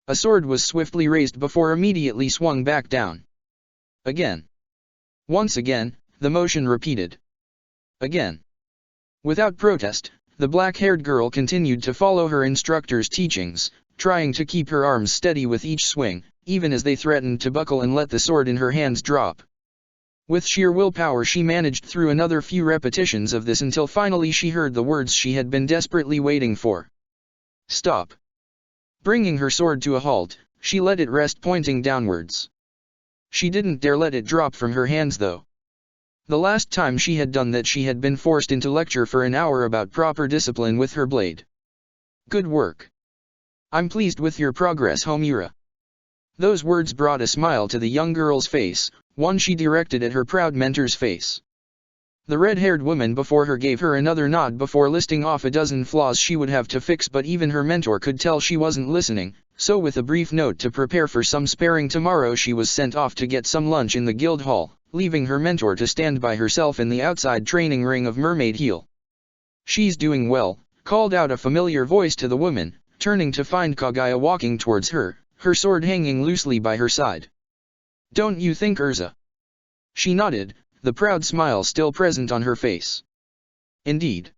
A sword was swiftly raised before immediately swung back down. Again. Once again, the motion repeated. Again. Without protest, the black-haired girl continued to follow her instructor's teachings, trying to keep her arms steady with each swing, even as they threatened to buckle and let the sword in her hands drop. With sheer willpower she managed through another few repetitions of this until finally she heard the words she had been desperately waiting for. Stop. Bringing her sword to a halt, she let it rest pointing downwards. She didn't dare let it drop from her hands though. The last time she had done that she had been forced into lecture for an hour about proper discipline with her blade. Good work. I'm pleased with your progress, Homura. Those words brought a smile to the young girl's face, one she directed at her proud mentor's face. The red-haired woman before her gave her another nod before listing off a dozen flaws she would have to fix, but even her mentor could tell she wasn't listening, so with a brief note to prepare for some sparring tomorrow she was sent off to get some lunch in the guild hall, leaving her mentor to stand by herself in the outside training ring of Mermaid Heel. "She's doing well," called out a familiar voice to the woman, turning to find Kaguya walking towards her, her sword hanging loosely by her side. "Don't you think, Urza?" She nodded, the proud smile still present on her face. Indeed.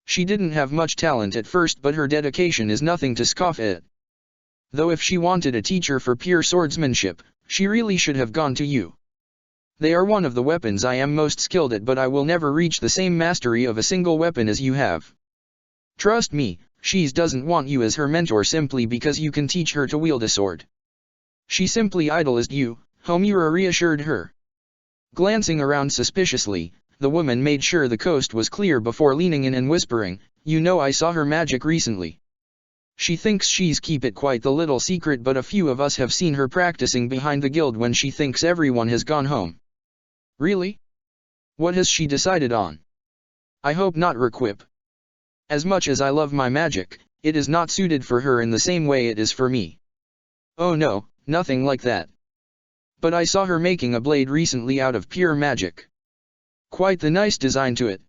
She didn't have much talent at first, but her dedication is nothing to scoff at. Though if she wanted a teacher for pure swordsmanship, she really should have gone to you. They are one of the weapons I am most skilled at, but I will never reach the same mastery of a single weapon as you have. Trust me, she doesn't want you as her mentor simply because you can teach her to wield a sword. She simply idolized you, Homura reassured her. Glancing around suspiciously, the woman made sure the coast was clear before leaning in and whispering, "You know, I saw her magic recently. She thinks she's keep it quite the little secret, but a few of us have seen her practicing behind the guild when she thinks everyone has gone home." Really? What has she decided on? I hope not requip. As much as I love my magic, it is not suited for her in the same way it is for me. Oh no, nothing like that. But I saw her making a blade recently out of pure magic. Quite the nice design to it.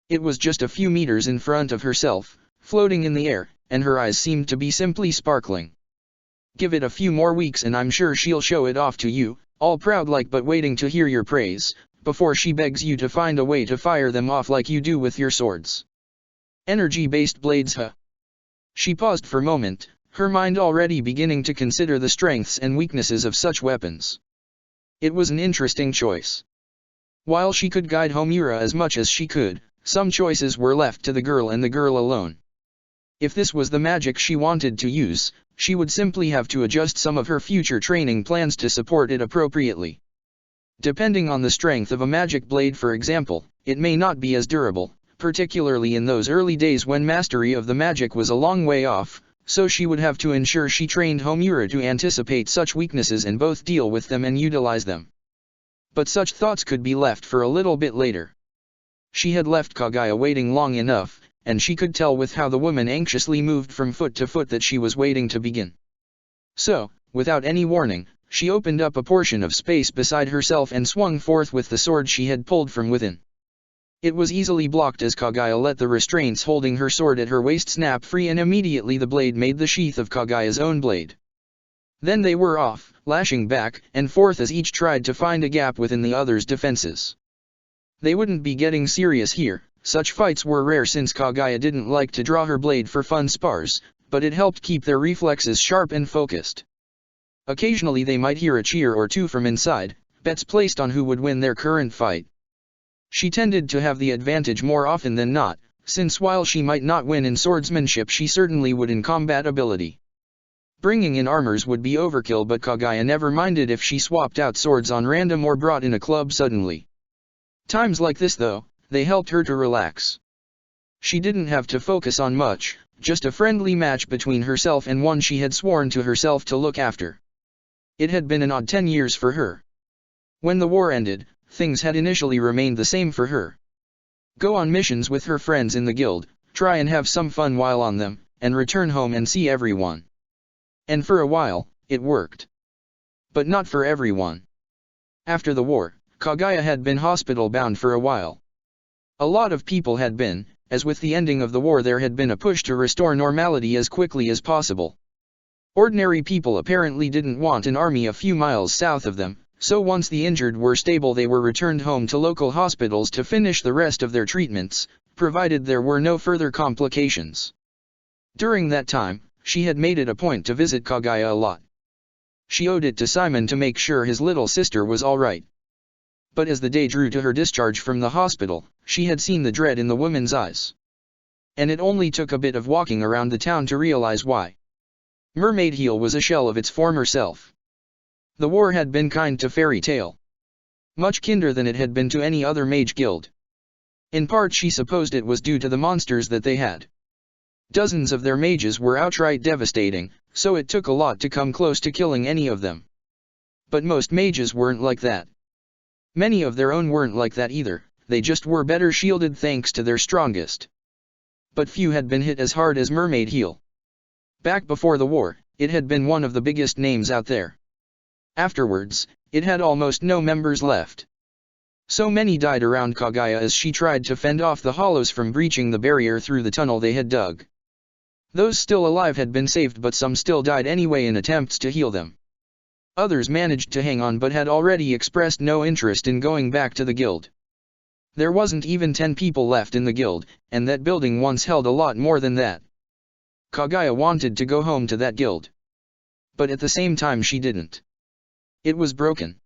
It was just a few meters in front of herself, floating in the air, and her eyes seemed to be simply sparkling. Give it a few more weeks and I'm sure she'll show it off to you, all proud like but waiting to hear your praise, before she begs you to find a way to fire them off like you do with your swords. Energy-based blades, huh? She paused for a moment, her mind already beginning to consider the strengths and weaknesses of such weapons. It was an interesting choice. While she could guide Homura as much as she could, some choices were left to the girl and the girl alone. If this was the magic she wanted to use, she would simply have to adjust some of her future training plans to support it appropriately. Depending on the strength of a magic blade, for example, it may not be as durable, particularly in those early days when mastery of the magic was a long way off, so she would have to ensure she trained Homura to anticipate such weaknesses and both deal with them and utilize them. But such thoughts could be left for a little bit later. She had left Kaguya waiting long enough, and she could tell with how the woman anxiously moved from foot to foot that she was waiting to begin. So, without any warning, she opened up a portion of space beside herself and swung forth with the sword she had pulled from within. It was easily blocked as Kaguya let the restraints holding her sword at her waist snap free, and immediately the blade made the sheath of Kaguya's own blade. Then they were off, lashing back and forth as each tried to find a gap within the other's defenses. They wouldn't be getting serious here. Such fights were rare since Kaguya didn't like to draw her blade for fun spars, but it helped keep their reflexes sharp and focused. Occasionally they might hear a cheer or two from inside, bets placed on who would win their current fight. She tended to have the advantage more often than not, since while she might not win in swordsmanship she certainly would in combat ability. Bringing in armors would be overkill, but Kaguya never minded if she swapped out swords on random or brought in a club suddenly. Times like this though, they helped her to relax. She didn't have to focus on much, just a friendly match between herself and one she had sworn to herself to look after. It had been an odd 10 years for her. When the war ended, things had initially remained the same for her. Go on missions with her friends in the guild, try and have some fun while on them, and return home and see everyone. And for a while, it worked. But not for everyone. After the war, Kaguya had been hospital-bound for a while. A lot of people had been, as with the ending of the war there had been a push to restore normality as quickly as possible. Ordinary people apparently didn't want an army a few miles south of them, so once the injured were stable they were returned home to local hospitals to finish the rest of their treatments, provided there were no further complications. During that time, she had made it a point to visit Kaguya a lot. She owed it to Simon to make sure his little sister was all right. But as the day drew to her discharge from the hospital, she had seen the dread in the woman's eyes. And it only took a bit of walking around the town to realize why. Mermaid Heel was a shell of its former self. The war had been kind to Fairy Tale. much kinder than it had been to any other mage guild. In part she supposed it was due to the monsters that they had. Dozens of their mages were outright devastating, so it took a lot to come close to killing any of them. But most mages weren't like that. Many of their own weren't like that either, they just were better shielded thanks to their strongest. But few had been hit as hard as Mermaid Heel. Back before the war, it had been one of the biggest names out there. Afterwards, it had almost no members left. So many died around Kaguya as she tried to fend off the hollows from breaching the barrier through the tunnel they had dug. Those still alive had been saved, but some still died anyway in attempts to heal them. Others managed to hang on but had already expressed no interest in going back to the guild. There wasn't even 10 people left in the guild, and that building once held a lot more than that. Kaguya wanted to go home to that guild. But at the same time she didn't. It was broken.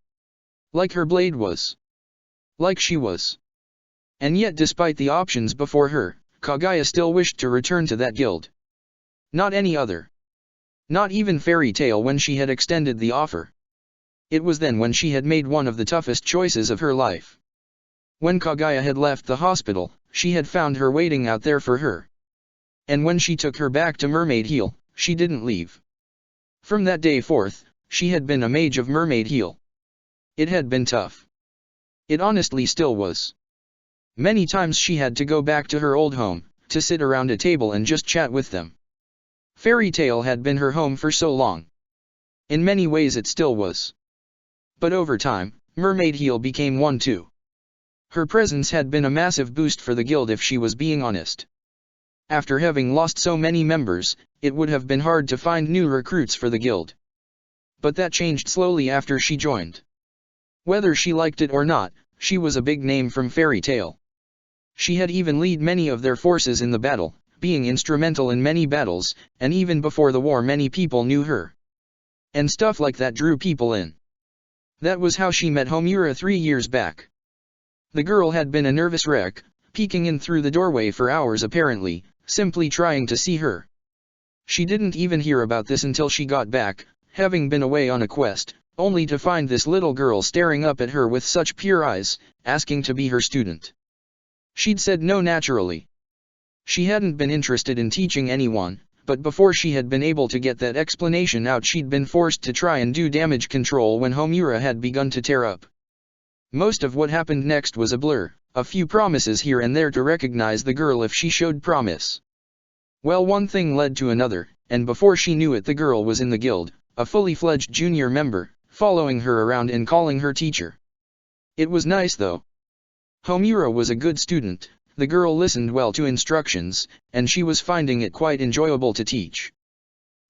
Like her blade was. Like she was. And yet despite the options before her, Kaguya still wished to return to that guild. Not any other. Not even Fairy Tail when she had extended the offer. It was then when she had made one of the toughest choices of her life. When Kaguya had left the hospital, she had found her waiting out there for her. And when she took her back to Mermaid Heel, she didn't leave. From that day forth, she had been a mage of Mermaid Heel. It had been tough. It honestly still was. Many times she had to go back to her old home, to sit around a table and just chat with them. Fairy Tail had been her home for so long. In many ways it still was. But over time, Mermaid Heel became one too. Her presence had been a massive boost for the guild if she was being honest. After having lost so many members, it would have been hard to find new recruits for the guild. But that changed slowly after she joined. Whether she liked it or not, she was a big name from Fairy Tail. She had even led many of their forces in the battle, being instrumental in many battles, and even before the war many people knew her. And stuff like that drew people in. That was how she met Homura 3 years back. The girl had been a nervous wreck, peeking in through the doorway for hours apparently, simply trying to see her. She didn't even hear about this until she got back, having been away on a quest, only to find this little girl staring up at her with such pure eyes, asking to be her student. She'd said no naturally. She hadn't been interested in teaching anyone, but before she had been able to get that explanation out she'd been forced to try and do damage control when Homura had begun to tear up. Most of what happened next was a blur, a few promises here and there to recognize the girl if she showed promise. Well, one thing led to another, and before she knew it the girl was in the guild, a fully fledged junior member, following her around and calling her teacher. It was nice though. Homura was a good student, the girl listened well to instructions, and she was finding it quite enjoyable to teach.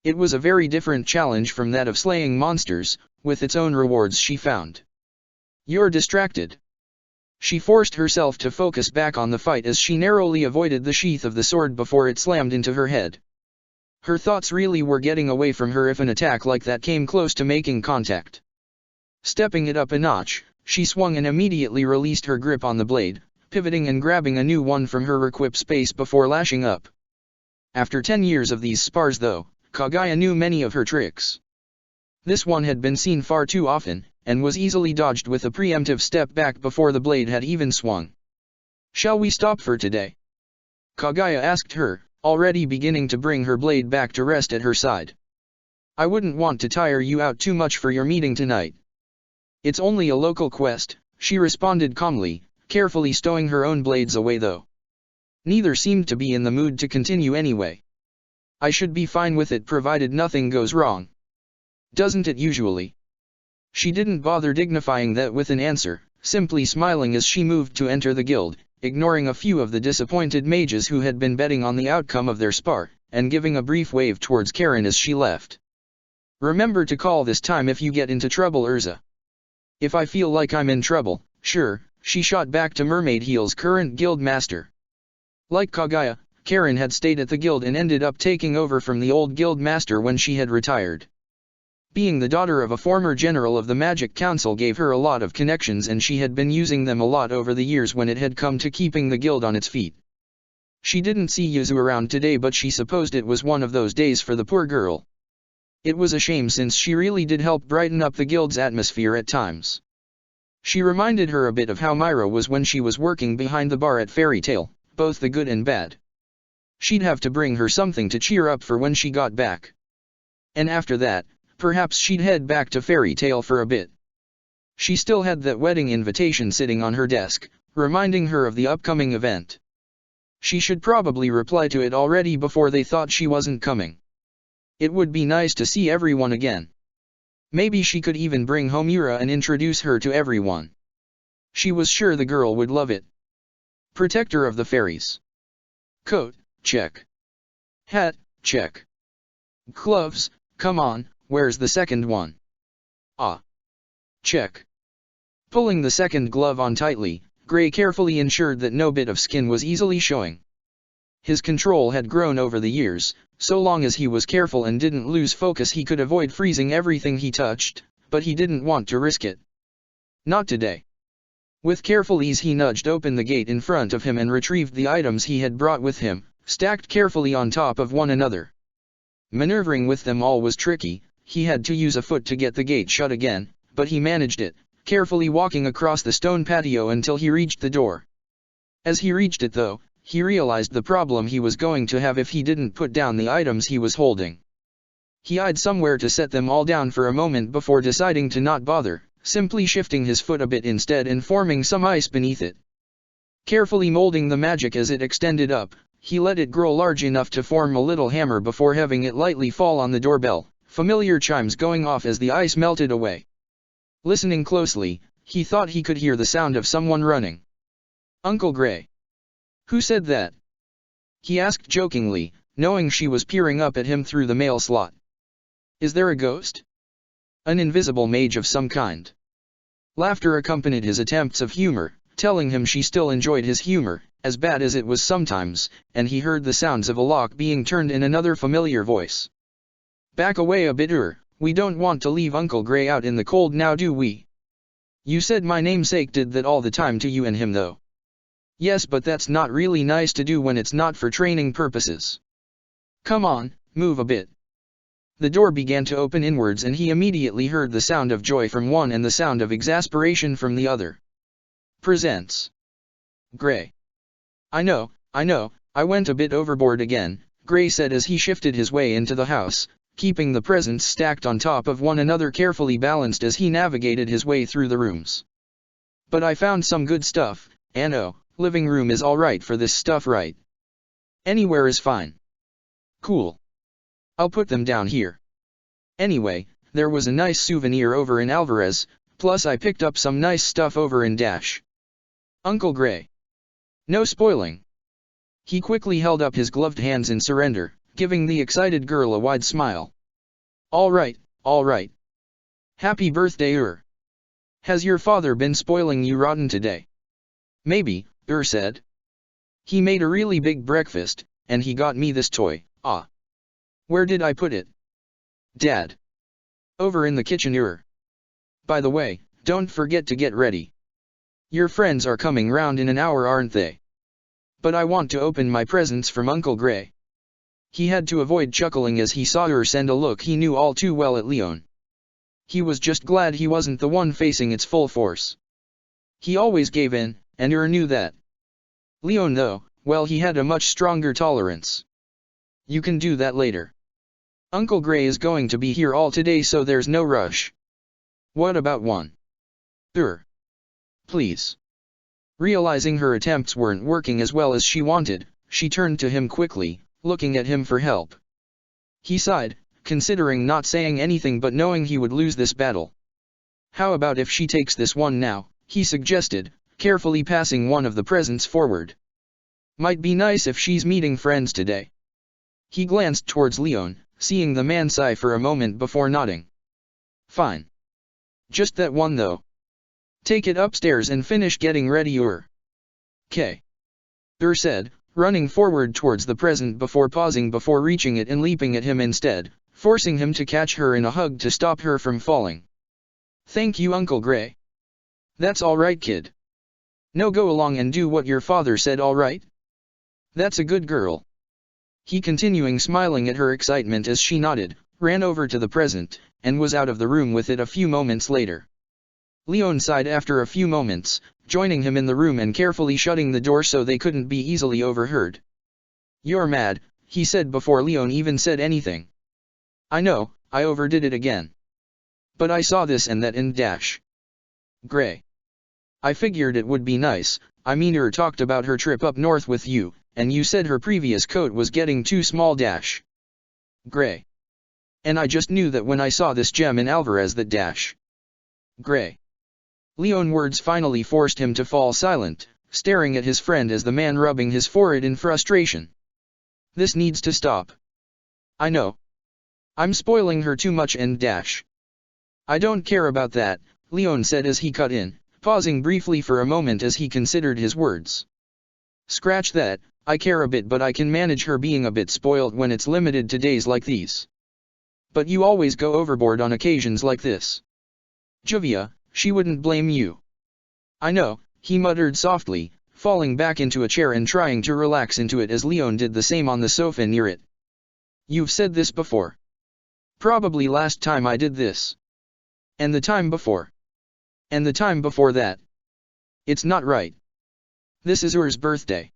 It was a very different challenge from that of slaying monsters, with its own rewards she found. You're distracted. She forced herself to focus back on the fight as she narrowly avoided the sheath of the sword before it slammed into her head. Her thoughts really were getting away from her if an attack like that came close to making contact. Stepping it up a notch, she swung and immediately released her grip on the blade, pivoting and grabbing a new one from her equip space before lashing up. After 10 years of these spars though, Kaguya knew many of her tricks. This one had been seen far too often, and was easily dodged with a preemptive step back before the blade had even swung. "Shall we stop for today?" Kaguya asked her, already beginning to bring her blade back to rest at her side. "I wouldn't want to tire you out too much for your meeting tonight." "It's only a local quest," she responded calmly, carefully stowing her own blades away though. Neither seemed to be in the mood to continue anyway. "I should be fine with it provided nothing goes wrong. Doesn't it usually?" She didn't bother dignifying that with an answer, simply smiling as she moved to enter the guild, ignoring a few of the disappointed mages who had been betting on the outcome of their spar, and giving a brief wave towards Karen as she left. "Remember to call this time if you get into trouble, Urza." "If I feel like I'm in trouble, sure," she shot back to Mermaid Heel's current guild master. Like Kaguya, Karen had stayed at the guild and ended up taking over from the old guild master when she had retired. Being the daughter of a former general of the Magic Council gave her a lot of connections, and she had been using them a lot over the years when it had come to keeping the guild on its feet. She didn't see Yuzu around today, but she supposed it was one of those days for the poor girl. It was a shame since she really did help brighten up the guild's atmosphere at times. She reminded her a bit of how Myra was when she was working behind the bar at Fairy Tale, both the good and bad. She'd have to bring her something to cheer up for when she got back. And after that, perhaps she'd head back to Fairy Tale for a bit. She still had that wedding invitation sitting on her desk, reminding her of the upcoming event. She should probably reply to it already before they thought she wasn't coming. It would be nice to see everyone again. Maybe she could even bring home Yura and introduce her to everyone. She was sure the girl would love it. Protector of the Fairies. Coat, check. Hat, check. Gloves, come on, where's the second one? Ah. Check. Pulling the second glove on tightly, Gray carefully ensured that no bit of skin was easily showing. His control had grown over the years. So long as he was careful and didn't lose focus, he could avoid freezing everything he touched, but he didn't want to risk it. Not today. With careful ease he nudged open the gate in front of him and retrieved the items he had brought with him, stacked carefully on top of one another. Maneuvering with them all was tricky. He had to use a foot to get the gate shut again, but he managed it, carefully walking across the stone patio until he reached the door. As he reached it though, he realized the problem he was going to have if he didn't put down the items he was holding. He eyed somewhere to set them all down for a moment before deciding to not bother, simply shifting his foot a bit instead and forming some ice beneath it. Carefully molding the magic as it extended up, he let it grow large enough to form a little hammer before having it lightly fall on the doorbell, familiar chimes going off as the ice melted away. Listening closely, he thought he could hear the sound of someone running. Uncle Gray. Who said that? He asked jokingly, knowing she was peering up at him through the mail slot. Is there a ghost? An invisible mage of some kind. Laughter accompanied his attempts of humor, telling him she still enjoyed his humor, as bad as it was sometimes, and he heard the sounds of a lock being turned in another familiar voice. Back away a bit, we don't want to leave Uncle Gray out in the cold now, do we? You said my namesake did that all the time to you and him though. Yes, but that's not really nice to do when it's not for training purposes. Come on, move a bit. The door began to open inwards and he immediately heard the sound of joy from one and the sound of exasperation from the other. Presents. Gray. I know, I went a bit overboard again, Gray said as he shifted his way into the house, keeping the presents stacked on top of one another carefully balanced as he navigated his way through the rooms. But I found some good stuff, and oh, living room is alright for this stuff, right? Anywhere is fine. Cool. I'll put them down here. Anyway, there was a nice souvenir over in Alvarez, plus I picked up some nice stuff over in Dash. Uncle Gray. No spoiling. He quickly held up his gloved hands in surrender, giving the excited girl a wide smile. All right. Happy birthday, Has your father been spoiling you rotten today? Maybe, said. He made a really big breakfast, and he got me this toy. Ah. Where did I put it? Dad. Over in the kitchen. By the way, don't forget to get ready. Your friends are coming round in an hour, aren't they? But I want to open my presents from Uncle Gray. He had to avoid chuckling as he saw her send a look he knew all too well at Leon. He was just glad he wasn't the one facing its full force. He always gave in, and knew that. Leon though, well, he had a much stronger tolerance. You can do that later. Uncle Gray is going to be here all today, so there's no rush. What about one? Please. Realizing her attempts weren't working as well as she wanted, she turned to him quickly, looking at him for help. He sighed, considering not saying anything but knowing he would lose this battle. How about if she takes this one now, he suggested, carefully passing one of the presents forward. Might be nice if she's meeting friends today. He glanced towards Leon, seeing the man sigh for a moment before nodding. Fine. Just that one though. Take it upstairs and finish getting ready. K. Said, running forward towards the present before pausing before reaching it and leaping at him instead, forcing him to catch her in a hug to stop her from falling. Thank you, Uncle Gray. That's all right, kid. No, go along and do what your father said, all right? That's a good girl. He, continuing smiling at her excitement as she nodded, ran over to the present, and was out of the room with it a few moments later. Leon sighed after a few moments, joining him in the room and carefully shutting the door so they couldn't be easily overheard. "You're mad," he said before Leon even said anything. "I know, I overdid it again. But I saw this and that and dash. Gray. I figured it would be nice. I mean, her talked about her trip up north with you, and you said her previous coat was getting too small dash. Gray. And I just knew that when I saw this gem in Alvarez that dash. Gray." Leon's words finally forced him to fall silent, staring at his friend as the man rubbing his forehead in frustration. "This needs to stop. I know. I'm spoiling her too much and dash." "I don't care about that," Leon said as he cut in, pausing briefly for a moment as he considered his words. "Scratch that, I care a bit, but I can manage her being a bit spoiled when it's limited to days like these. But you always go overboard on occasions like this. Juvia, she wouldn't blame you." "I know," he muttered softly, falling back into a chair and trying to relax into it as Leon did the same on the sofa near it. "You've said this before. Probably last time I did this. And the time before. And the time before that. It's not right. This is hers birthday.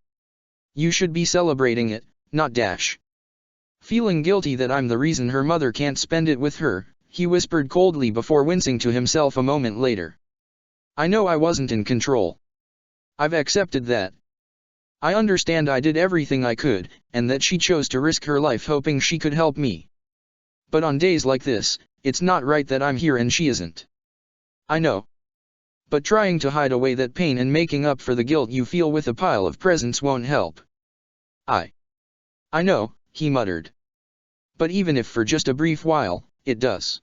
You should be celebrating it, not dash." Feeling guilty that I'm the reason her mother can't spend it with her, he whispered coldly before wincing to himself a moment later. "I know I wasn't in control. I've accepted that. I understand I did everything I could, and that she chose to risk her life hoping she could help me. But on days like this, it's not right that I'm here and she isn't. I know. But trying to hide away that pain and making up for the guilt you feel with a pile of presents won't help." I know," he muttered. "But even if for just a brief while, it does.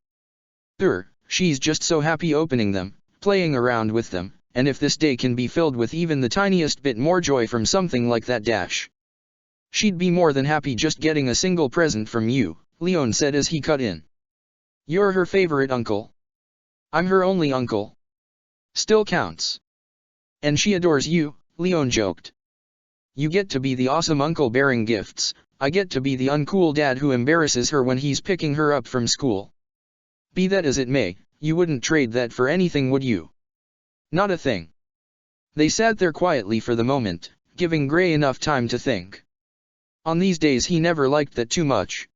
She's just so happy opening them, playing around with them, and if this day can be filled with even the tiniest bit more joy from something like that dash. She'd be more than happy just getting a single present from you," Leon said as he cut in. "You're her favorite uncle. I'm her only uncle. Still counts. And she adores you," Leon joked. "You get to be the awesome uncle bearing gifts, I get to be the uncool dad who embarrasses her when he's picking her up from school. Be that as it may, you wouldn't trade that for anything, would you?" "Not a thing." They sat there quietly for the moment, giving Gray enough time to think. On these days he never liked that too much.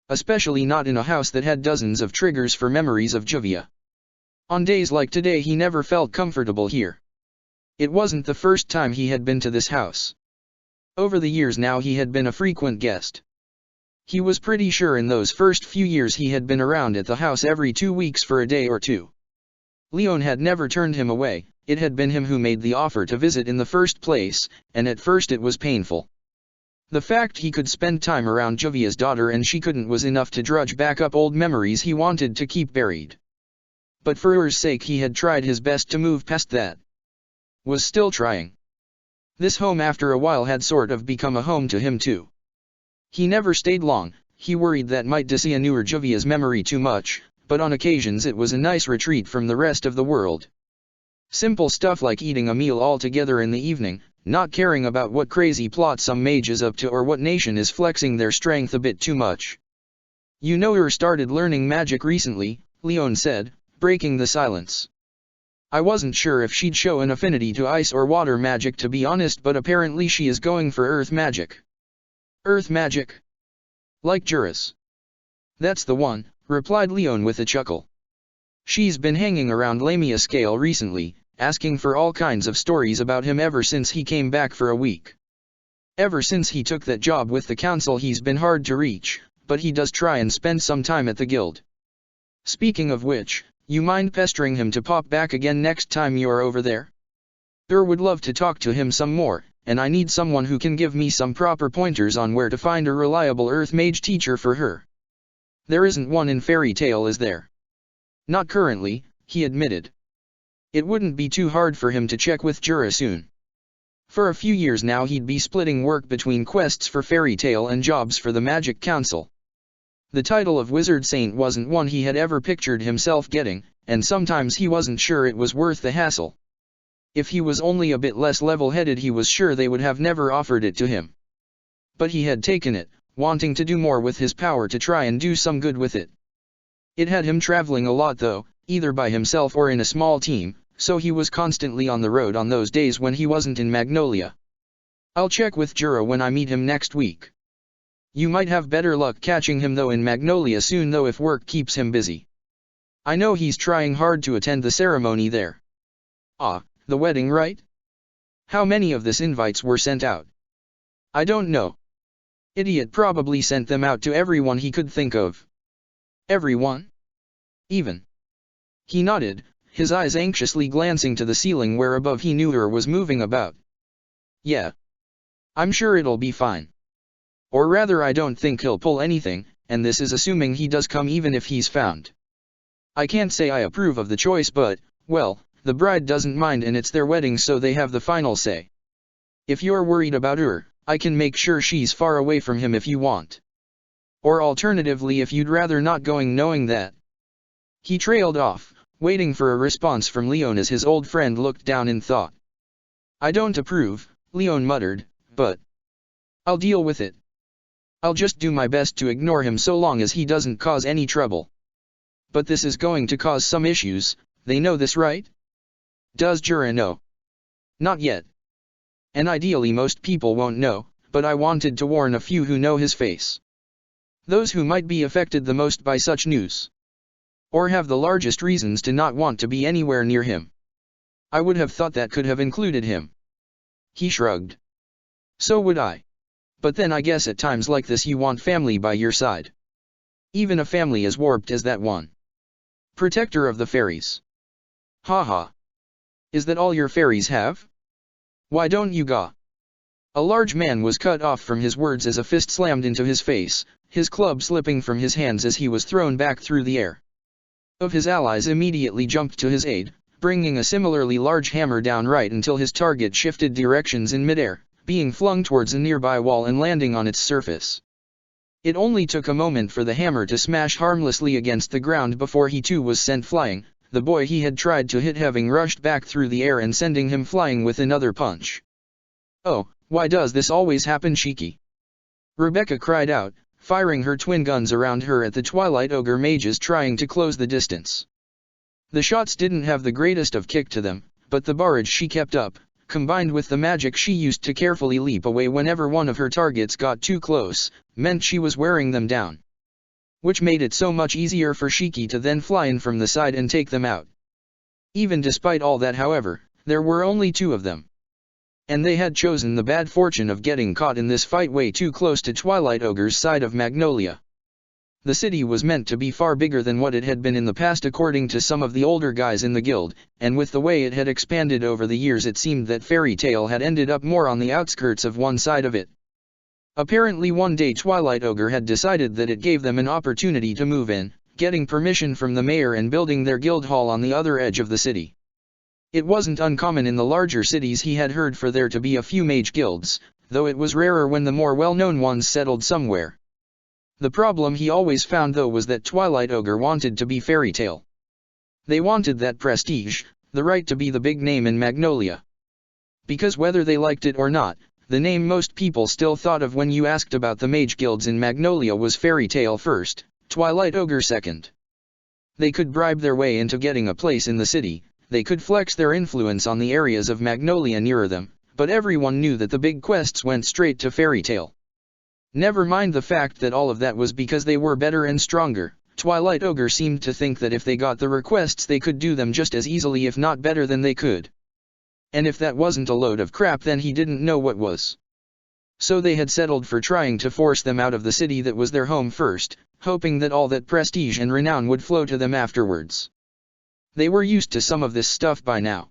Especially not in a house that had dozens of triggers for memories of Juvia. On days like today he never felt comfortable here. It wasn't the first time he had been to this house. Over the years now he had been a frequent guest. He was pretty sure in those first few years he had been around at the house every 2 weeks for a day or two. Leon had never turned him away, it had been him who made the offer to visit in the first place, and at first it was painful. The fact he could spend time around Juvia's daughter and she couldn't was enough to drudge back up old memories he wanted to keep buried. But for her sake he had tried his best to move past that. Was still trying. This home after a while had sort of become a home to him too. He never stayed long, he worried that might disannul Juvia's memory too much, but on occasions it was a nice retreat from the rest of the world. Simple stuff like eating a meal all together in the evening, not caring about what crazy plot some mage is up to or what nation is flexing their strength a bit too much. "You know her started learning magic recently," Leon said, breaking the silence. "I wasn't sure if she'd show an affinity to ice or water magic to be honest, but apparently she is going for earth magic." "Earth magic? Like Juris?" "That's the one," replied Leon with a chuckle. "She's been hanging around Lamia Scale recently, asking for all kinds of stories about him ever since he came back for a week. Ever since he took that job with the council he's been hard to reach, but he does try and spend some time at the guild. Speaking of which, you mind pestering him to pop back again next time you're over there? Would love to talk to him some more, and I need someone who can give me some proper pointers on where to find a reliable earth mage teacher for her. There isn't one in Fairy Tale, is there?" "Not currently," he admitted. It wouldn't be too hard for him to check with Jura soon. For a few years now he'd be splitting work between quests for Fairy Tale and jobs for the Magic Council. The title of Wizard Saint wasn't one he had ever pictured himself getting, and sometimes he wasn't sure it was worth the hassle. If he was only a bit less level-headed he was sure they would have never offered it to him. But he had taken it, wanting to do more with his power to try and do some good with it. It had him traveling a lot though, either by himself or in a small team, so he was constantly on the road on those days when he wasn't in Magnolia. I'll check with Jura when I meet him next week. You might have better luck catching him though in Magnolia soon though if work keeps him busy. I know he's trying hard to attend the ceremony there. Ah, the wedding, right? How many of this invites were sent out? I don't know. Idiot probably sent them out to everyone he could think of. Everyone? Even. He nodded, his eyes anxiously glancing to the ceiling where above he knew her was moving about. Yeah. I'm sure it'll be fine. Or rather I don't think he'll pull anything, and this is assuming he does come even if he's found. I can't say I approve of the choice but, well, the bride doesn't mind and it's their wedding so they have the final say. If you're worried about her, I can make sure she's far away from him if you want. Or alternatively if you'd rather not going knowing that. He trailed off, waiting for a response from Leon as his old friend looked down in thought. I don't approve, Leon muttered, but I'll deal with it. I'll just do my best to ignore him so long as he doesn't cause any trouble. But this is going to cause some issues, they know this, right? Does Jura know? Not yet. And ideally most people won't know, but I wanted to warn a few who know his face. Those who might be affected the most by such news. Or have the largest reasons to not want to be anywhere near him. I would have thought that could have included him. He shrugged. So would I. But then I guess at times like this you want family by your side. Even a family as warped as that one. Protector of the fairies. Haha. Is that all your fairies have? Why don't you go? A large man was cut off from his words as a fist slammed into his face, his club slipping from his hands as he was thrown back through the air. Of his allies immediately jumped to his aid, bringing a similarly large hammer down right until his target shifted directions in midair, being flung towards a nearby wall and landing on its surface. It only took a moment for the hammer to smash harmlessly against the ground before he too was sent flying, the boy he had tried to hit having rushed back through the air and sending him flying with another punch. Oh, why does this always happen, Shiki? Rebecca cried out, firing her twin guns around her at the Twilight Ogre mages trying to close the distance. The shots didn't have the greatest of kick to them, but the barrage she kept up, combined with the magic she used to carefully leap away whenever one of her targets got too close, meant she was wearing them down. Which made it so much easier for Shiki to then fly in from the side and take them out. Even despite all that, however, there were only two of them. And they had chosen the bad fortune of getting caught in this fight way too close to Twilight Ogre's side of Magnolia. The city was meant to be far bigger than what it had been in the past according to some of the older guys in the guild, and with the way it had expanded over the years it seemed that Fairy Tail had ended up more on the outskirts of one side of it. Apparently one day Twilight Ogre had decided that it gave them an opportunity to move in, getting permission from the mayor and building their guild hall on the other edge of the city. It wasn't uncommon in the larger cities he had heard for there to be a few mage guilds, though it was rarer when the more well-known ones settled somewhere. The problem he always found though was that Twilight Ogre wanted to be Fairy Tail. They wanted that prestige, the right to be the big name in Magnolia. Because whether they liked it or not, the name most people still thought of when you asked about the mage guilds in Magnolia was Fairy Tail first, Twilight Ogre second. They could bribe their way into getting a place in the city, they could flex their influence on the areas of Magnolia nearer them, but everyone knew that the big quests went straight to Fairy Tail. Never mind the fact that all of that was because they were better and stronger, Twilight Ogre seemed to think that if they got the requests they could do them just as easily if not better than they could. And if that wasn't a load of crap then he didn't know what was. So they had settled for trying to force them out of the city that was their home first, hoping that all that prestige and renown would flow to them afterwards. They were used to some of this stuff by now.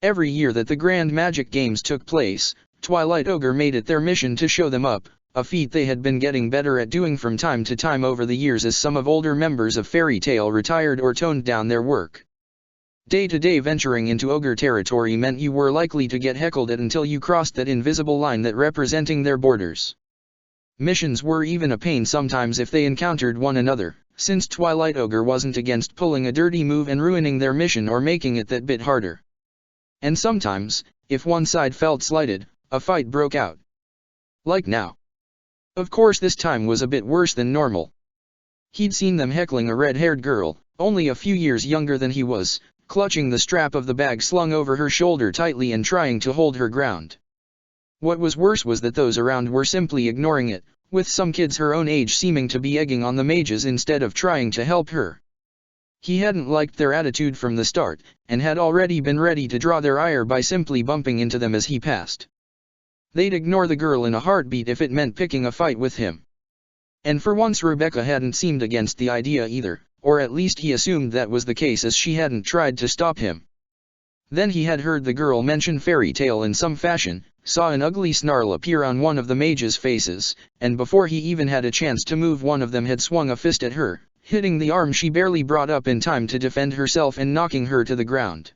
Every year that the Grand Magic Games took place, Twilight Ogre made it their mission to show them up, a feat they had been getting better at doing from time to time over the years as some of older members of Fairy Tail retired or toned down their work. Day-to-day venturing into ogre territory meant you were likely to get heckled at until you crossed that invisible line that representing their borders. Missions were even a pain sometimes if they encountered one another, since Twilight Ogre wasn't against pulling a dirty move and ruining their mission or making it that bit harder. And sometimes, if one side felt slighted, a fight broke out. Like now. Of course this time was a bit worse than normal. He'd seen them heckling a red-haired girl, only a few years younger than he was, clutching the strap of the bag slung over her shoulder tightly and trying to hold her ground. What was worse was that those around were simply ignoring it, with some kids her own age seeming to be egging on the mages instead of trying to help her. He hadn't liked their attitude from the start, and had already been ready to draw their ire by simply bumping into them as he passed. They'd ignore the girl in a heartbeat if it meant picking a fight with him. And for once Rebecca hadn't seemed against the idea either, or at least he assumed that was the case as she hadn't tried to stop him. Then he had heard the girl mention fairy tale in some fashion, saw an ugly snarl appear on one of the mages' faces, and before he even had a chance to move one of them had swung a fist at her, hitting the arm she barely brought up in time to defend herself and knocking her to the ground.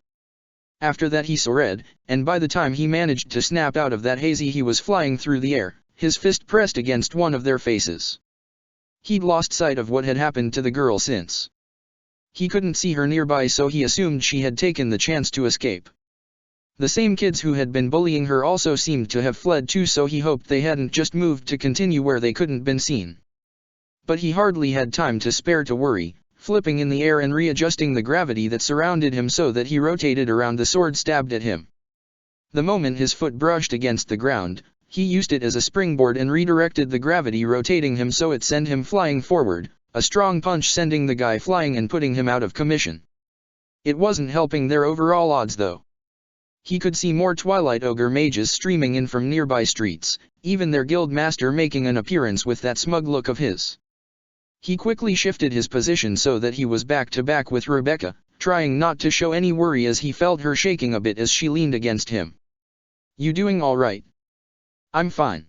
After that he saw red, and by the time he managed to snap out of that haze he was flying through the air, his fist pressed against one of their faces. He'd lost sight of what had happened to the girl since. He couldn't see her nearby, so he assumed she had taken the chance to escape. The same kids who had been bullying her also seemed to have fled too, so he hoped they hadn't just moved to continue where they couldn't been seen. But he hardly had time to spare to worry, flipping in the air and readjusting the gravity that surrounded him so that he rotated around the sword stabbed at him. The moment his foot brushed against the ground, he used it as a springboard and redirected the gravity, rotating him so it sent him flying forward, a strong punch sending the guy flying and putting him out of commission. It wasn't helping their overall odds though. He could see more Twilight Ogre mages streaming in from nearby streets, even their guild master making an appearance with that smug look of his. He quickly shifted his position so that he was back to back with Rebecca, trying not to show any worry as he felt her shaking a bit as she leaned against him. "You doing all right?" "I'm fine.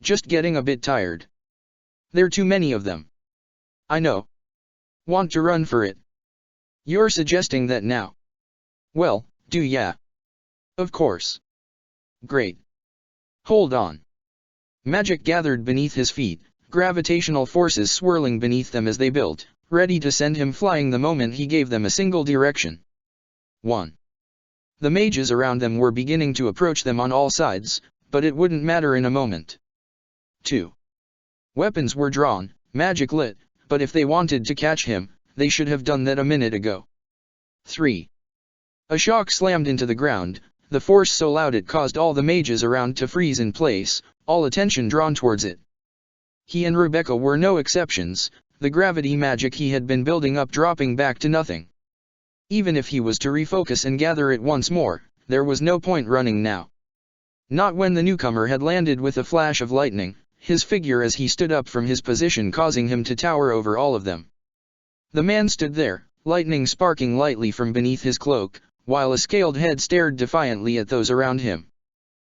Just getting a bit tired. There are too many of them." "I know. Want to run for it?" "You're suggesting that now?" "Well, do ya?" "Of course." "Great. Hold on." Magic gathered beneath his feet, gravitational forces swirling beneath them as they built, ready to send him flying the moment he gave them a single direction. 1. The mages around them were beginning to approach them on all sides, but it wouldn't matter in a moment. 2. Weapons were drawn, magic lit, but if they wanted to catch him, they should have done that a minute ago. 3. A shock slammed into the ground, the force so loud it caused all the mages around to freeze in place, all attention drawn towards it. He and Rebecca were no exceptions, the gravity magic he had been building up dropping back to nothing. Even if he was to refocus and gather it once more, there was no point running now. Not when the newcomer had landed with a flash of lightning, his figure as he stood up from his position causing him to tower over all of them. The man stood there, lightning sparking lightly from beneath his cloak, while a scaled head stared defiantly at those around him.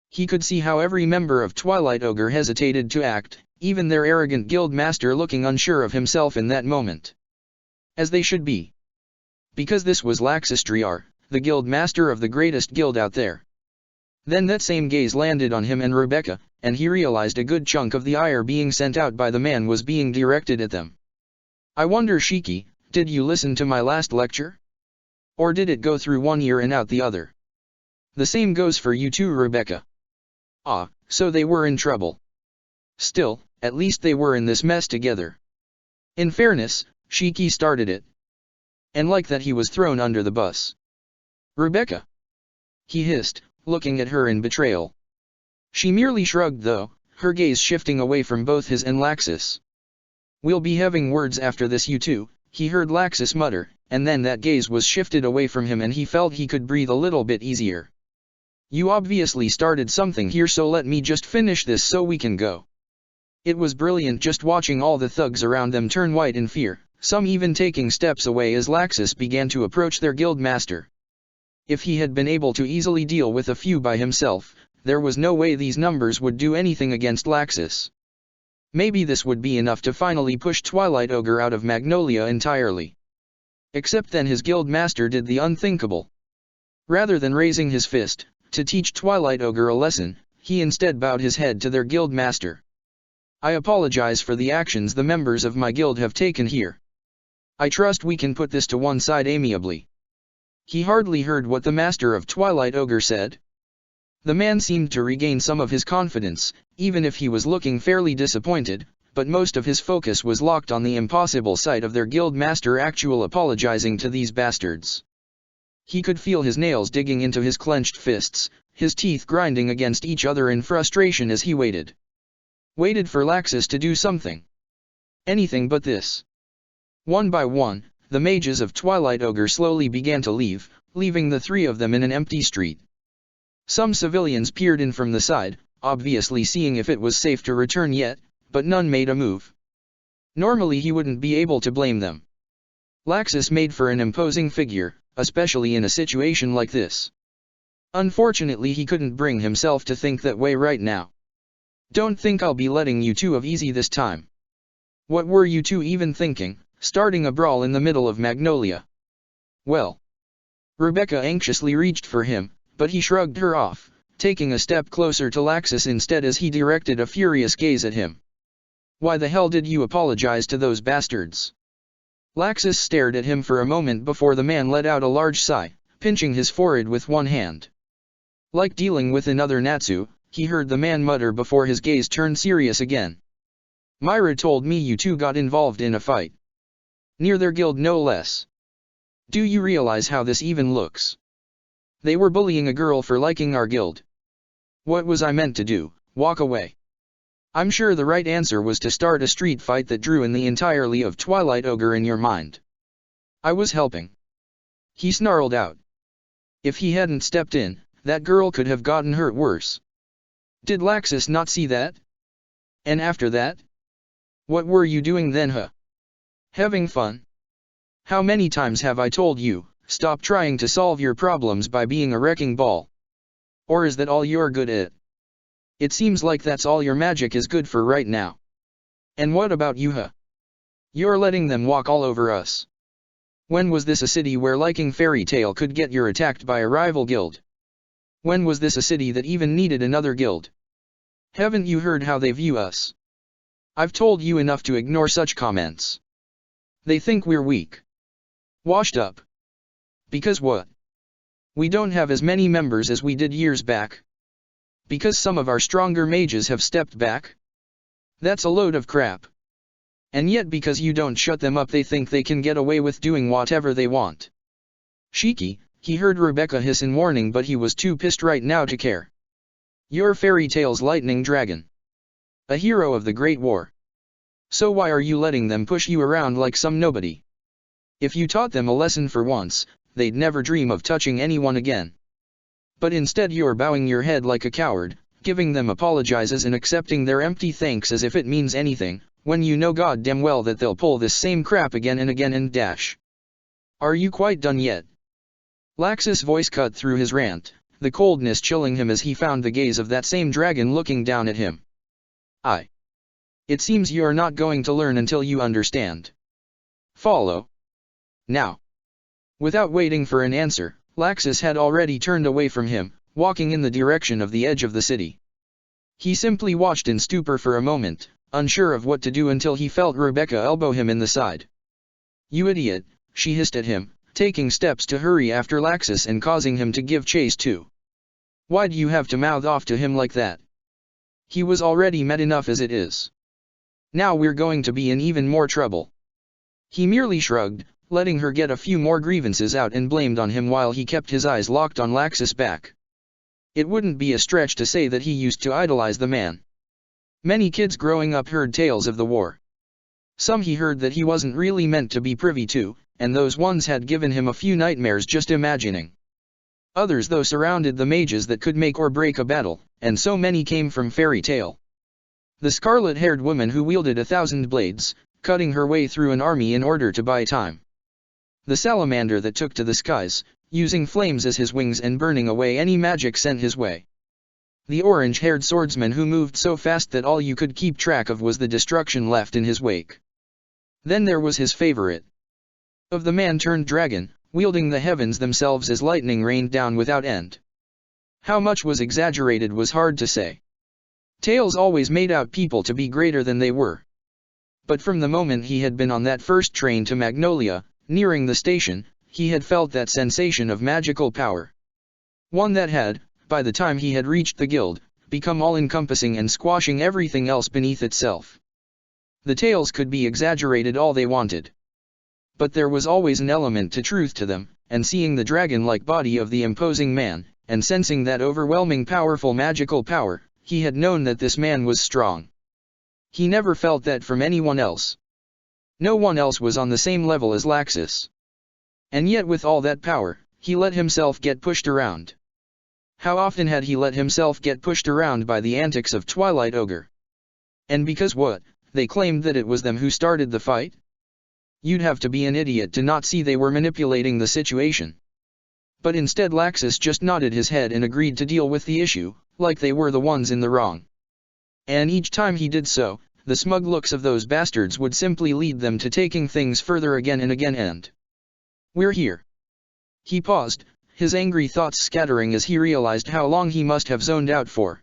He could see how every member of Twilight Ogre hesitated to act, even their arrogant guild master looking unsure of himself in that moment. As they should be. Because this was Laxistriar, the guild master of the greatest guild out there. Then that same gaze landed on him and Rebecca, and he realized a good chunk of the ire being sent out by the man was being directed at them. "I wonder, Shiki, did you listen to my last lecture? Or did it go through one ear and out the other? The same goes for you too, Rebecca." Ah, so they were in trouble. Still, at least they were in this mess together. In fairness, Shiki started it. And like that he was thrown under the bus. "Rebecca!" he hissed, looking at her in betrayal. She merely shrugged though, her gaze shifting away from both his and Laxus. "We'll be having words after this, you two," he heard Laxus mutter, and then that gaze was shifted away from him and he felt he could breathe a little bit easier. "You obviously started something here, so let me just finish this so we can go." It was brilliant just watching all the thugs around them turn white in fear, some even taking steps away as Laxus began to approach their guild master. If he had been able to easily deal with a few by himself, there was no way these numbers would do anything against Laxus. Maybe this would be enough to finally push Twilight Ogre out of Magnolia entirely. Except then his guild master did the unthinkable. Rather than raising his fist, to teach Twilight Ogre a lesson, he instead bowed his head to their guild master. "I apologize for the actions the members of my guild have taken here. I trust we can put this to one side amiably." He hardly heard what the master of Twilight Ogre said. The man seemed to regain some of his confidence, even if he was looking fairly disappointed, but most of his focus was locked on the impossible sight of their guild master actual apologizing to these bastards. He could feel his nails digging into his clenched fists, his teeth grinding against each other in frustration as he waited. Waited for Laxus to do something. Anything but this. One by one, the mages of Twilight Ogre slowly began to leave, leaving the three of them in an empty street. Some civilians peered in from the side, obviously seeing if it was safe to return yet, but none made a move. Normally he wouldn't be able to blame them. Laxus made for an imposing figure, especially in a situation like this. Unfortunately he couldn't bring himself to think that way right now. Don't think I'll be letting you two off easy this time. What were you two even thinking, starting a brawl in the middle of Magnolia? Well. Rebecca anxiously reached for him, but he shrugged her off, taking a step closer to Laxus instead as he directed a furious gaze at him. Why the hell did you apologize to those bastards? Laxus stared at him for a moment before the man let out a large sigh, pinching his forehead with one hand. Like dealing with another Natsu, he heard the man mutter before his gaze turned serious again. Myra told me you two got involved in a fight. Near their guild no less. Do you realize how this even looks? They were bullying a girl for liking our guild. What was I meant to do, walk away? I'm sure the right answer was to start a street fight that drew in the entirety of Twilight Ogre in your mind. I was helping. He snarled out. If he hadn't stepped in, that girl could have gotten hurt worse. Did Laxus not see that? And after that? What were you doing then, huh? Having fun? How many times have I told you, stop trying to solve your problems by being a wrecking ball? Or is that all you're good at? It seems like that's all your magic is good for right now. And what about you, huh? You're letting them walk all over us. When was this a city where liking fairy tale could get you attacked by a rival guild? When was this a city that even needed another guild? Haven't you heard how they view us? I've told you enough to ignore such comments. They think we're weak. Washed up. Because what? We don't have as many members as we did years back. Because some of our stronger mages have stepped back? That's a load of crap. And yet because you don't shut them up they think they can get away with doing whatever they want. Shiki, he heard Rebecca hiss in warning but he was too pissed right now to care. You're Fairy Tale's lightning dragon. A hero of the Great War. So why are you letting them push you around like some nobody? If you taught them a lesson for once, they'd never dream of touching anyone again. But instead you're bowing your head like a coward, giving them apologizes and accepting their empty thanks as if it means anything, when you know goddamn well that they'll pull this same crap again and again and dash. Are you quite done yet? Laxus' voice cut through his rant, the coldness chilling him as he found the gaze of that same dragon looking down at him. It seems you're not going to learn until you understand. Follow. Now. Without waiting for an answer, Laxus had already turned away from him, walking in the direction of the edge of the city. He simply watched in stupor for a moment, unsure of what to do until he felt Rebecca elbow him in the side. You idiot, she hissed at him, taking steps to hurry after Laxus and causing him to give chase too. Why'd you have to mouth off to him like that? He was already mad enough as it is. Now we're going to be in even more trouble. He merely shrugged, letting her get a few more grievances out and blamed on him while he kept his eyes locked on Laxus' back. It wouldn't be a stretch to say that he used to idolize the man. Many kids growing up heard tales of the war. Some he heard that he wasn't really meant to be privy to, and those ones had given him a few nightmares just imagining. Others though surrounded the mages that could make or break a battle, and so many came from fairy tale. The scarlet-haired woman who wielded 1,000 blades, cutting her way through an army in order to buy time. The salamander that took to the skies, using flames as his wings and burning away any magic sent his way. The orange-haired swordsman who moved so fast that all you could keep track of was the destruction left in his wake. Then there was his favorite. Of the man-turned-dragon, wielding the heavens themselves as lightning rained down without end. How much was exaggerated was hard to say. Tales always made out people to be greater than they were. But from the moment he had been on that first train to Magnolia, nearing the station, he had felt that sensation of magical power. One that had, by the time he had reached the guild, become all-encompassing and squashing everything else beneath itself. The tales could be exaggerated all they wanted. But there was always an element to truth to them, and seeing the dragon-like body of the imposing man, and sensing that overwhelming powerful magical power, he had known that this man was strong. He never felt that from anyone else. No one else was on the same level as Laxus. And yet with all that power, he let himself get pushed around. How often had he let himself get pushed around by the antics of Twilight Ogre? And because what? They claimed that it was them who started the fight? You'd have to be an idiot to not see they were manipulating the situation. But instead Laxus just nodded his head and agreed to deal with the issue, like they were the ones in the wrong. And each time he did so, the smug looks of those bastards would simply lead them to taking things further again and again and... We're here. He paused, his angry thoughts scattering as he realized how long he must have zoned out for.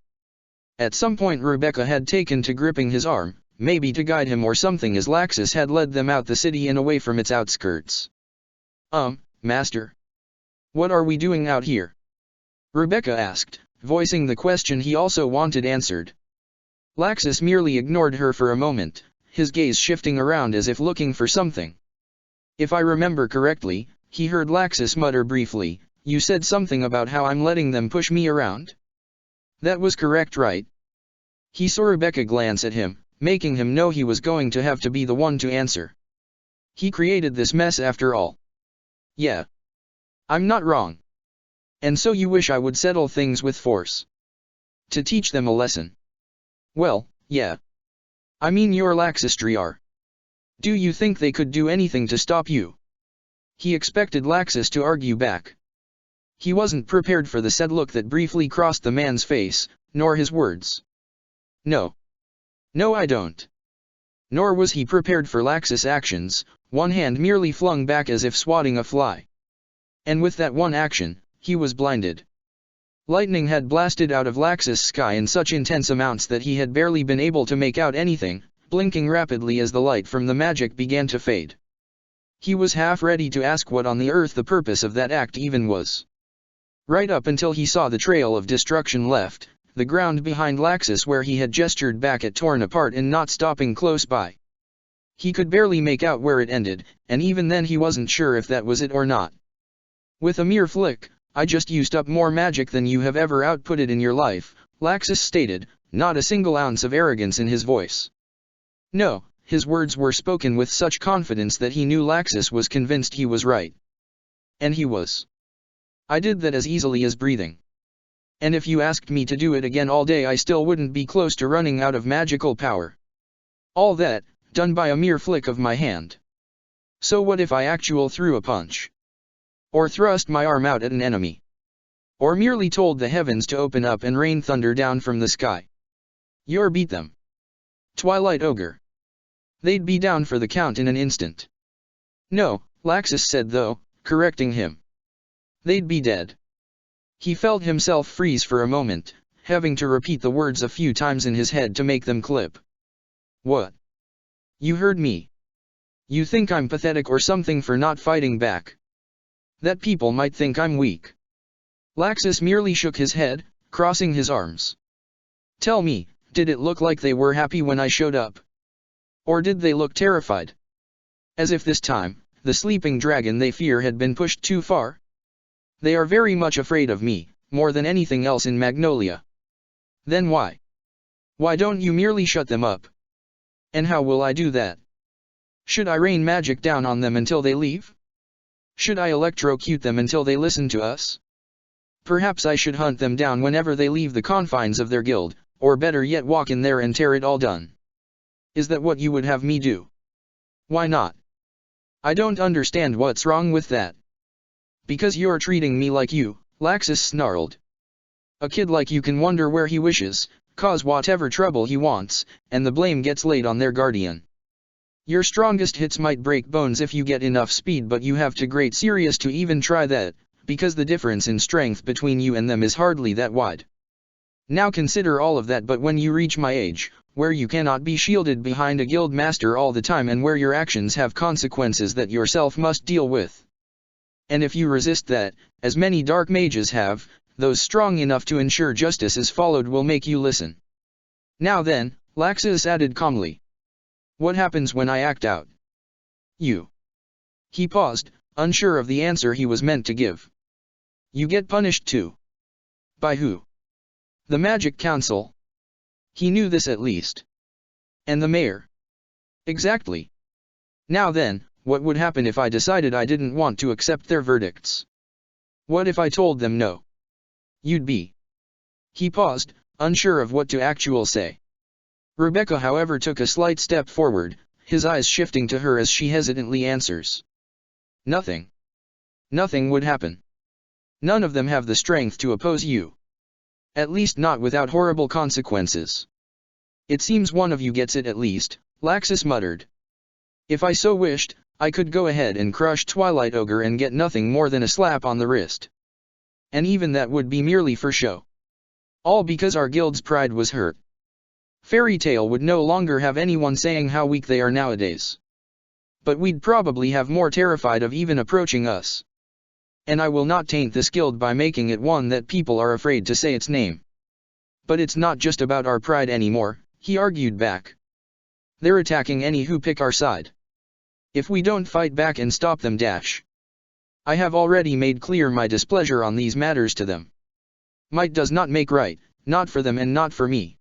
At some point Rebecca had taken to gripping his arm, maybe to guide him or something, as Laxus had led them out the city and away from its outskirts. Master? What are we doing out here? Rebecca asked, voicing the question he also wanted answered. Laxus merely ignored her for a moment, his gaze shifting around as if looking for something. If I remember correctly, he heard Laxus mutter briefly, you said something about how I'm letting them push me around? That was correct, right? He saw Rebecca glance at him, making him know he was going to have to be the one to answer. He created this mess after all. Yeah. I'm not wrong. And so you wish I would settle things with force? To teach them a lesson? Well, yeah. I mean, you're Laxus Driar. Do you think they could do anything to stop you? He expected Laxus to argue back. He wasn't prepared for the sad look that briefly crossed the man's face, nor his words. No. No, I don't. Nor was he prepared for Laxus' actions, one hand merely flung back as if swatting a fly. And with that one action, he was blinded. Lightning had blasted out of Laxus' sky in such intense amounts that he had barely been able to make out anything, blinking rapidly as the light from the magic began to fade. He was half ready to ask what on the earth the purpose of that act even was. Right up until he saw the trail of destruction left, the ground behind Laxus where he had gestured back at torn apart and not stopping close by. He could barely make out where it ended, and even then he wasn't sure if that was it or not. With a mere flick, I just used up more magic than you have ever outputted in your life, Laxus stated, not a single ounce of arrogance in his voice. No, his words were spoken with such confidence that he knew Laxus was convinced he was right. And he was. I did that as easily as breathing. And if you asked me to do it again all day, I still wouldn't be close to running out of magical power. All that, done by a mere flick of my hand. So what if I actually threw a punch? Or thrust my arm out at an enemy? Or merely told the heavens to open up and rain thunder down from the sky? You're beat them. Twilight Ogre. They'd be down for the count in an instant. No, Laxus said though, correcting him. They'd be dead. He felt himself freeze for a moment, having to repeat the words a few times in his head to make them clip. What? You heard me. You think I'm pathetic or something for not fighting back? That people might think I'm weak. Laxus merely shook his head, crossing his arms. Tell me, did it look like they were happy when I showed up? Or did they look terrified? As if this time, the sleeping dragon they fear had been pushed too far? They are very much afraid of me, more than anything else in Magnolia. Then why? Why don't you merely shut them up? And how will I do that? Should I rain magic down on them until they leave? Should I electrocute them until they listen to us? Perhaps I should hunt them down whenever they leave the confines of their guild, or better yet walk in there and tear it all down. Is that what you would have me do? Why not? I don't understand what's wrong with that. Because you're treating me like you, Laxus snarled. A kid like you can wonder where he wishes, cause whatever trouble he wants, and the blame gets laid on their guardian. Your strongest hits might break bones if you get enough speed, but you have to great serious to even try that, because the difference in strength between you and them is hardly that wide. Now consider all of that, but when you reach my age, where you cannot be shielded behind a guild master all the time and where your actions have consequences that yourself must deal with. And if you resist that, as many dark mages have, those strong enough to ensure justice is followed will make you listen. Now then, Laxus added calmly. What happens when I act out? You. He paused, unsure of the answer he was meant to give. You get punished too. By who? The Magic Council. He knew this at least. And the mayor. Exactly. Now then, what would happen if I decided I didn't want to accept their verdicts? What if I told them no? You'd be. He paused, unsure of what to actually say. Rebecca, however, took a slight step forward, his eyes shifting to her as she hesitantly answers. Nothing. Nothing would happen. None of them have the strength to oppose you. At least not without horrible consequences. It seems one of you gets it at least, Laxus muttered. If I so wished, I could go ahead and crush Twilight Ogre and get nothing more than a slap on the wrist. And even that would be merely for show. All because our guild's pride was hurt. Fairy Tale would no longer have anyone saying how weak they are nowadays. But we'd probably have more terrified of even approaching us. And I will not taint this guild by making it one that people are afraid to say its name. But it's not just about our pride anymore, he argued back. They're attacking any who pick our side. If we don't fight back and stop them I have already made clear my displeasure on these matters to them. Might does not make right, not for them and not for me.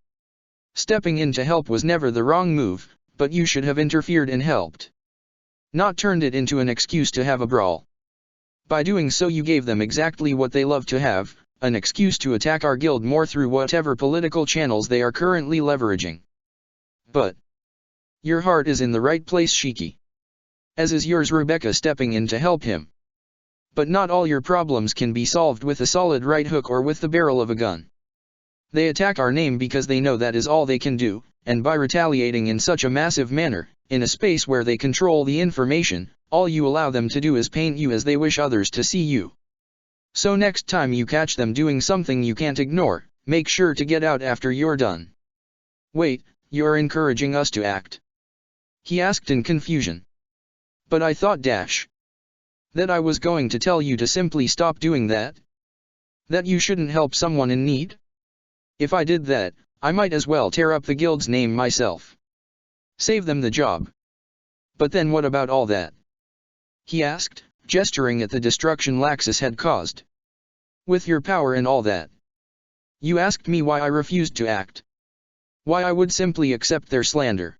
Stepping in to help was never the wrong move, but you should have interfered and helped. Not turned it into an excuse to have a brawl. By doing so you gave them exactly what they love to have, an excuse to attack our guild more through whatever political channels they are currently leveraging. But your heart is in the right place, Shiki. As is yours, Rebecca, stepping in to help him. But not all your problems can be solved with a solid right hook or with the barrel of a gun. They attack our name because they know that is all they can do, and by retaliating in such a massive manner, in a space where they control the information, all you allow them to do is paint you as they wish others to see you. So next time you catch them doing something you can't ignore, make sure to get out after you're done. Wait, you're encouraging us to act? He asked in confusion. But I thought that I was going to tell you to simply stop doing that? That you shouldn't help someone in need? If I did that, I might as well tear up the guild's name myself. Save them the job. But then what about all that? He asked, gesturing at the destruction Laxus had caused. With your power and all that. You asked me why I refused to act. Why I would simply accept their slander.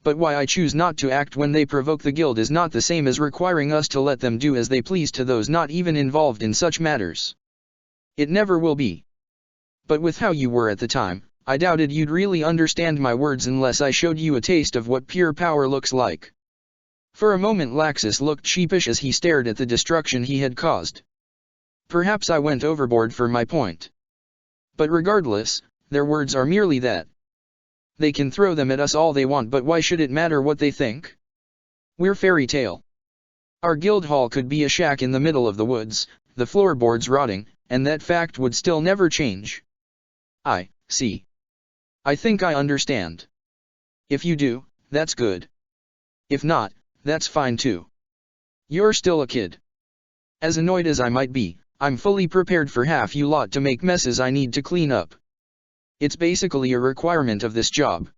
But why I choose not to act when they provoke the guild is not the same as requiring us to let them do as they please to those not even involved in such matters. It never will be. But with how you were at the time, I doubted you'd really understand my words unless I showed you a taste of what pure power looks like. For a moment Laxus looked sheepish as he stared at the destruction he had caused. Perhaps I went overboard for my point. But regardless, their words are merely that. They can throw them at us all they want, but why should it matter what they think? We're Fairy Tale. Our guild hall could be a shack in the middle of the woods, the floorboards rotting, and that fact would still never change. I see. I think I understand. If you do, that's good. If not, that's fine too. You're still a kid. As annoyed as I might be, I'm fully prepared for half you lot to make messes I need to clean up. It's basically a requirement of this job.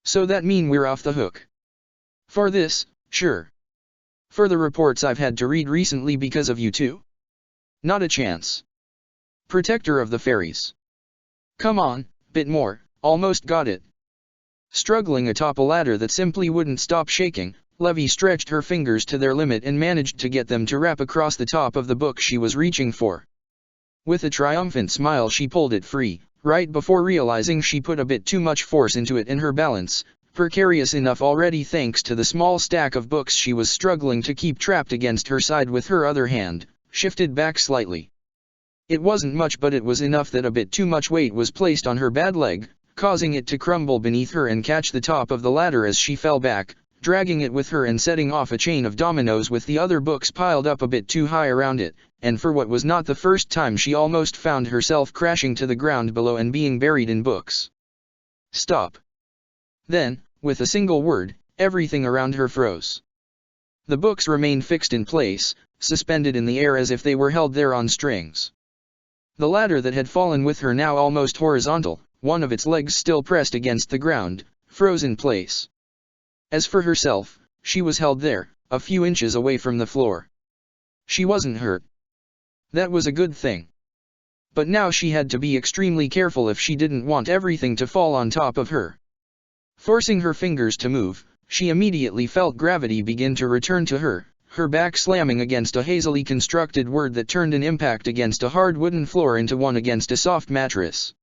So that mean we're off the hook. For this, sure. For the reports I've had to read recently because of you too? Not a chance. Protector of the Fairies. Come on, bit more, almost got it. Struggling atop a ladder that simply wouldn't stop shaking, Levy stretched her fingers to their limit and managed to get them to wrap across the top of the book she was reaching for. With a triumphant smile she pulled it free, right before realizing she put a bit too much force into it and her balance, precarious enough already thanks to the small stack of books she was struggling to keep trapped against her side with her other hand, shifted back slightly. It wasn't much, but it was enough that a bit too much weight was placed on her bad leg, causing it to crumble beneath her and catch the top of the ladder as she fell back, dragging it with her and setting off a chain of dominoes with the other books piled up a bit too high around it, and for what was not the first time she almost found herself crashing to the ground below and being buried in books. Stop. Then, with a single word, everything around her froze. The books remained fixed in place, suspended in the air as if they were held there on strings. The ladder that had fallen with her now almost horizontal, one of its legs still pressed against the ground, froze in place. As for herself, she was held there, a few inches away from the floor. She wasn't hurt. That was a good thing. But now she had to be extremely careful if she didn't want everything to fall on top of her. Forcing her fingers to move, she immediately felt gravity begin to return to her, her back slamming against a hazily constructed word that turned an impact against a hard wooden floor into one against a soft mattress.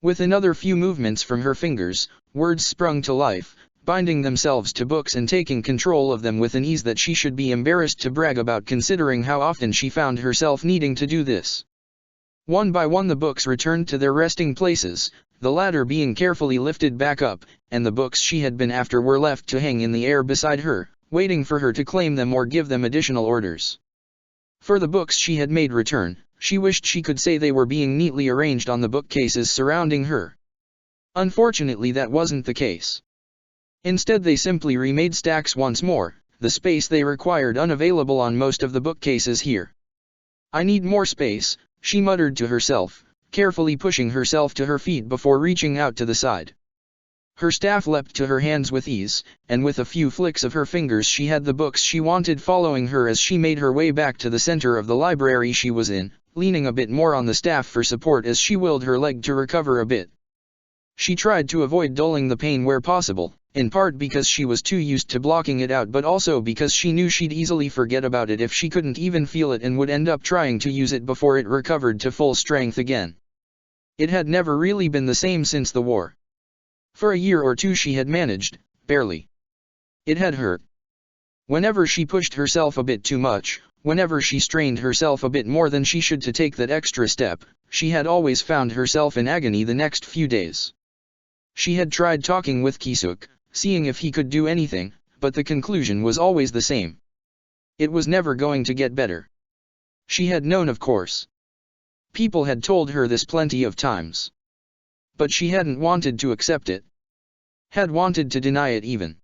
With another few movements from her fingers, words sprung to life, binding themselves to books and taking control of them with an ease that she should be embarrassed to brag about considering how often she found herself needing to do this. One by one the books returned to their resting places, the ladder being carefully lifted back up, and the books she had been after were left to hang in the air beside her, waiting for her to claim them or give them additional orders. For the books she had made return, she wished she could say they were being neatly arranged on the bookcases surrounding her. Unfortunately that wasn't the case. Instead they simply remade stacks once more, the space they required unavailable on most of the bookcases here. "I need more space," she muttered to herself, carefully pushing herself to her feet before reaching out to the side. Her staff leapt to her hands with ease, and with a few flicks of her fingers she had the books she wanted following her as she made her way back to the center of the library she was in, leaning a bit more on the staff for support as she willed her leg to recover a bit. She tried to avoid dulling the pain where possible, in part because she was too used to blocking it out but also because she knew she'd easily forget about it if she couldn't even feel it and would end up trying to use it before it recovered to full strength again. It had never really been the same since the war. For a year or two she had managed, barely. It had hurt. Whenever she pushed herself a bit too much, whenever she strained herself a bit more than she should to take that extra step, she had always found herself in agony the next few days. She had tried talking with Kisuk, seeing if he could do anything, but the conclusion was always the same. It was never going to get better. She had known, of course. People had told her this plenty of times. But she hadn't wanted to accept it. Had wanted to deny it even.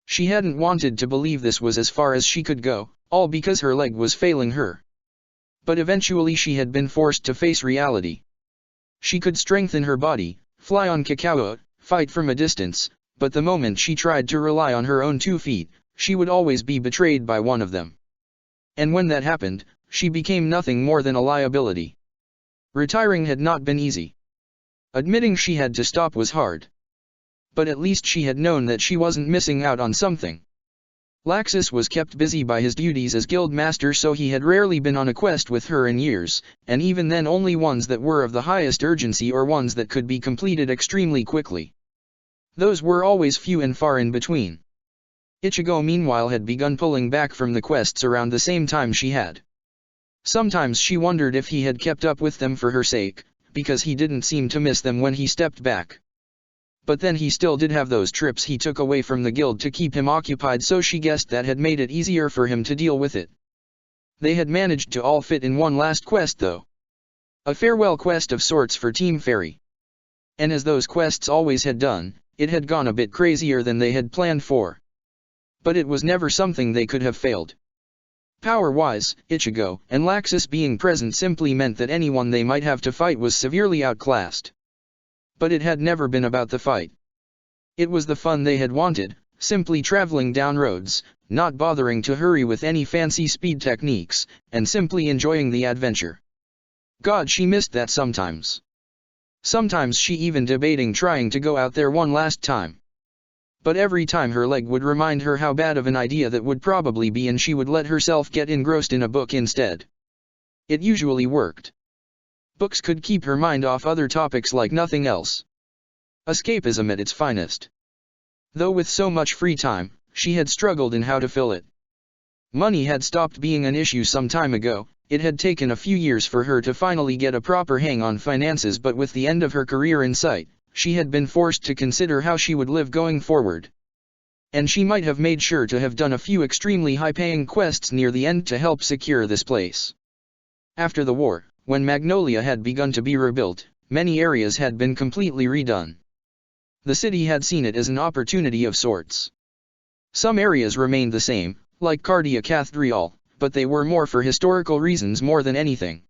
She hadn't wanted to believe this was as far as she could go, all because her leg was failing her. But eventually she had been forced to face reality. She could strengthen her body, fly on Kakao, fight from a distance, but the moment she tried to rely on her own 2 feet, she would always be betrayed by one of them. And when that happened, she became nothing more than a liability. Retiring had not been easy. Admitting she had to stop was hard. But at least she had known that she wasn't missing out on something. Laxus was kept busy by his duties as guild master, so he had rarely been on a quest with her in years, and even then only ones that were of the highest urgency or ones that could be completed extremely quickly. Those were always few and far in between. Ichigo meanwhile had begun pulling back from the quests around the same time she had. Sometimes she wondered if he had kept up with them for her sake, because he didn't seem to miss them when he stepped back. But then he still did have those trips he took away from the guild to keep him occupied, so she guessed that had made it easier for him to deal with it. They had managed to all fit in one last quest though. A farewell quest of sorts for Team Fairy. And as those quests always had done, it had gone a bit crazier than they had planned for. But it was never something they could have failed. Power-wise, Ichigo and Laxus being present simply meant that anyone they might have to fight was severely outclassed. But it had never been about the fight. It was the fun they had wanted, simply traveling down roads, not bothering to hurry with any fancy speed techniques, and simply enjoying the adventure. God, she missed that sometimes. Sometimes she even debating trying to go out there one last time. But every time her leg would remind her how bad of an idea that would probably be, and she would let herself get engrossed in a book instead. It usually worked. Books could keep her mind off other topics like nothing else. Escapism at its finest. Though with so much free time, she had struggled in how to fill it. Money had stopped being an issue some time ago. It had taken a few years for her to finally get a proper hang on finances, but with the end of her career in sight, she had been forced to consider how she would live going forward. And she might have made sure to have done a few extremely high-paying quests near the end to help secure this place. After the war, when Magnolia had begun to be rebuilt, many areas had been completely redone. The city had seen it as an opportunity of sorts. Some areas remained the same, like Cardia Cathedral, but they were more for historical reasons more than anything.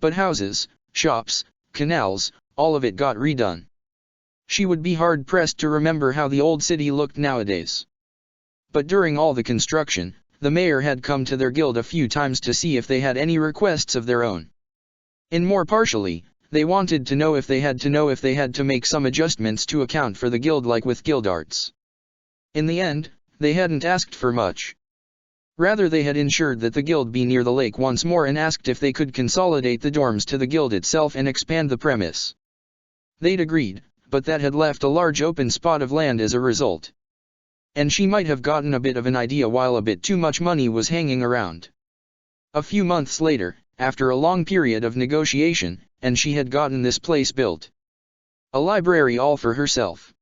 But houses, shops, canals, all of it got redone. She would be hard-pressed to remember how the old city looked nowadays. But during all the construction, the mayor had come to their guild a few times to see if they had any requests of their own. And more partially, they wanted to know if they had to make some adjustments to account for the guild, like with guild arts. In the end, they hadn't asked for much. Rather, they had ensured that the guild be near the lake once more and asked if they could consolidate the dorms to the guild itself and expand the premise. They'd agreed, but that had left a large open spot of land as a result. And she might have gotten a bit of an idea while a bit too much money was hanging around. A few months later, after a long period of negotiation, and she had gotten this place built. A library all for herself.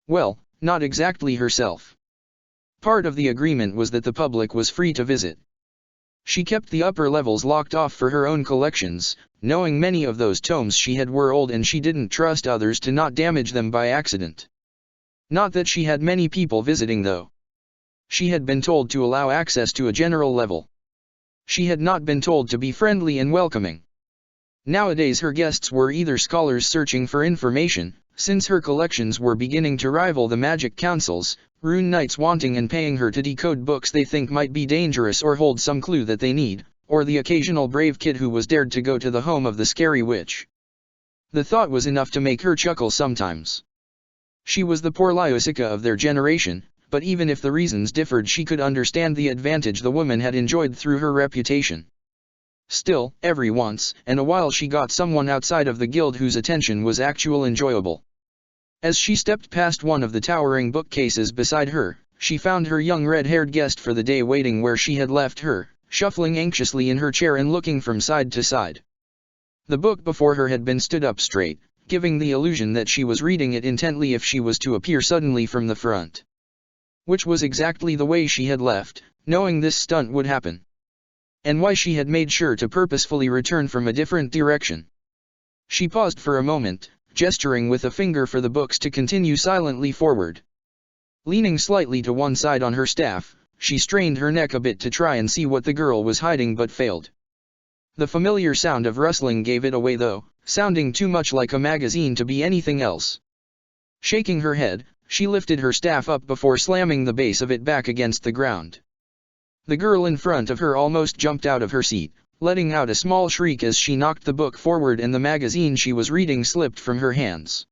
Well, not exactly herself. Part of the agreement was that the public was free to visit. She kept the upper levels locked off for her own collections, knowing many of those tomes she had were old and she didn't trust others to not damage them by accident. Not that she had many people visiting though. She had been told to allow access to a general level. She had not been told to be friendly and welcoming. Nowadays her guests were either scholars searching for information, since her collections were beginning to rival the magic councils, rune knights wanting and paying her to decode books they think might be dangerous or hold some clue that they need, or the occasional brave kid who was dared to go to the home of the scary witch. The thought was enough to make her chuckle sometimes. She was the poor Lyusica of their generation, but even if the reasons differed, she could understand the advantage the woman had enjoyed through her reputation. Still, every once in a while she got someone outside of the guild whose attention was actually enjoyable. As she stepped past one of the towering bookcases beside her, she found her young red-haired guest for the day waiting where she had left her, shuffling anxiously in her chair and looking from side to side. The book before her had been stood up straight, giving the illusion that she was reading it intently if she was to appear suddenly from the front. Which was exactly the way she had left, knowing this stunt would happen. And why she had made sure to purposefully return from a different direction. She paused for a moment, gesturing with a finger for the books to continue silently forward. Leaning slightly to one side on her staff, she strained her neck a bit to try and see what the girl was hiding but failed. The familiar sound of rustling gave it away though, sounding too much like a magazine to be anything else. Shaking her head, she lifted her staff up before slamming the base of it back against the ground. The girl in front of her almost jumped out of her seat, letting out a small shriek as she knocked the book forward and the magazine she was reading slipped from her hands.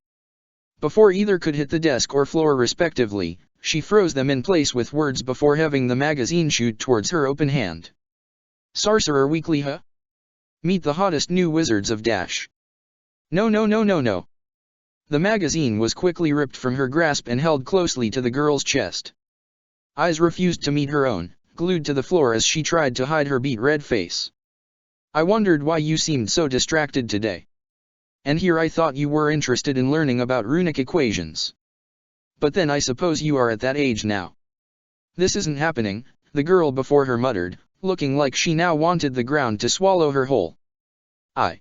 Before either could hit the desk or floor respectively, she froze them in place with words before having the magazine shoot towards her open hand. Sorcerer Weekly, huh? Meet the hottest new wizards of Dash. No no no no no. The magazine was quickly ripped from her grasp and held closely to the girl's chest. Eyes refused to meet her own, glued to the floor as she tried to hide her beet red face. I wondered why you seemed so distracted today. And here I thought you were interested in learning about runic equations. But then I suppose you are at that age now. This isn't happening, the girl before her muttered, looking like she now wanted the ground to swallow her whole. I.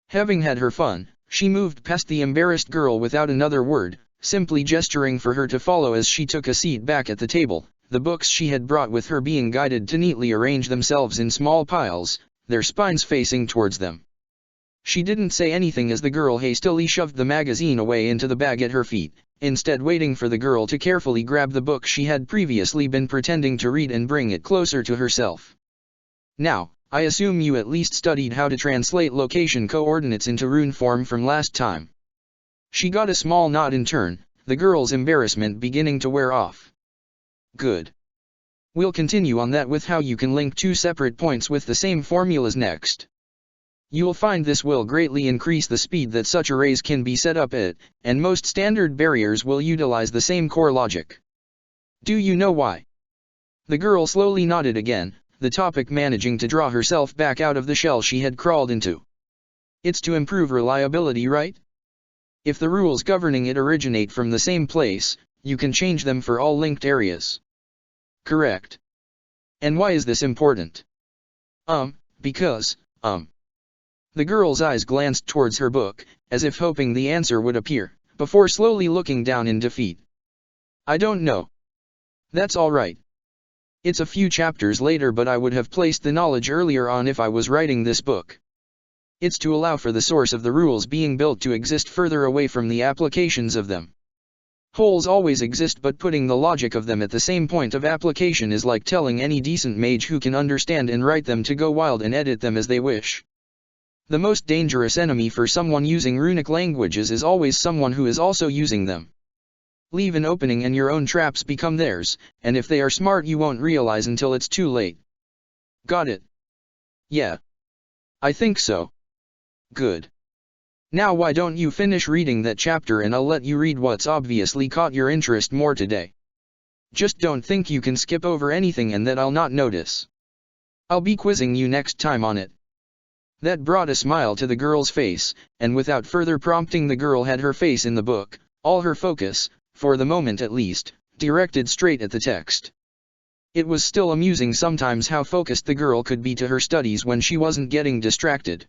Having had her fun, she moved past the embarrassed girl without another word, simply gesturing for her to follow as she took a seat back at the table, the books she had brought with her being guided to neatly arrange themselves in small piles, their spines facing towards them. She didn't say anything as the girl hastily shoved the magazine away into the bag at her feet, instead waiting for the girl to carefully grab the book she had previously been pretending to read and bring it closer to herself. Now, I assume you at least studied how to translate location coordinates into rune form from last time. She got a small nod in turn, the girl's embarrassment beginning to wear off. Good. We'll continue on that with how you can link two separate points with the same formulas next. You'll find this will greatly increase the speed that such arrays can be set up at, and most standard barriers will utilize the same core logic. Do you know why? The girl slowly nodded again, the topic managing to draw herself back out of the shell she had crawled into. It's to improve reliability, right? If the rules governing it originate from the same place, you can change them for all linked areas. Correct. And why is this important? Because. The girl's eyes glanced towards her book, as if hoping the answer would appear, before slowly looking down in defeat. I don't know. That's all right. It's a few chapters later, but I would have placed the knowledge earlier on if I was writing this book. It's to allow for the source of the rules being built to exist further away from the applications of them. Holes always exist, but putting the logic of them at the same point of application is like telling any decent mage who can understand and write them to go wild and edit them as they wish. The most dangerous enemy for someone using runic languages is always someone who is also using them. Leave an opening and your own traps become theirs, and if they are smart you won't realize until it's too late. Got it? Yeah. I think so. Good. Now why don't you finish reading that chapter and I'll let you read what's obviously caught your interest more today. Just don't think you can skip over anything and that I'll not notice. I'll be quizzing you next time on it. That brought a smile to the girl's face, and without further prompting the girl had her face in the book, all her focus, for the moment at least, directed straight at the text. It was still amusing sometimes how focused the girl could be to her studies when she wasn't getting distracted.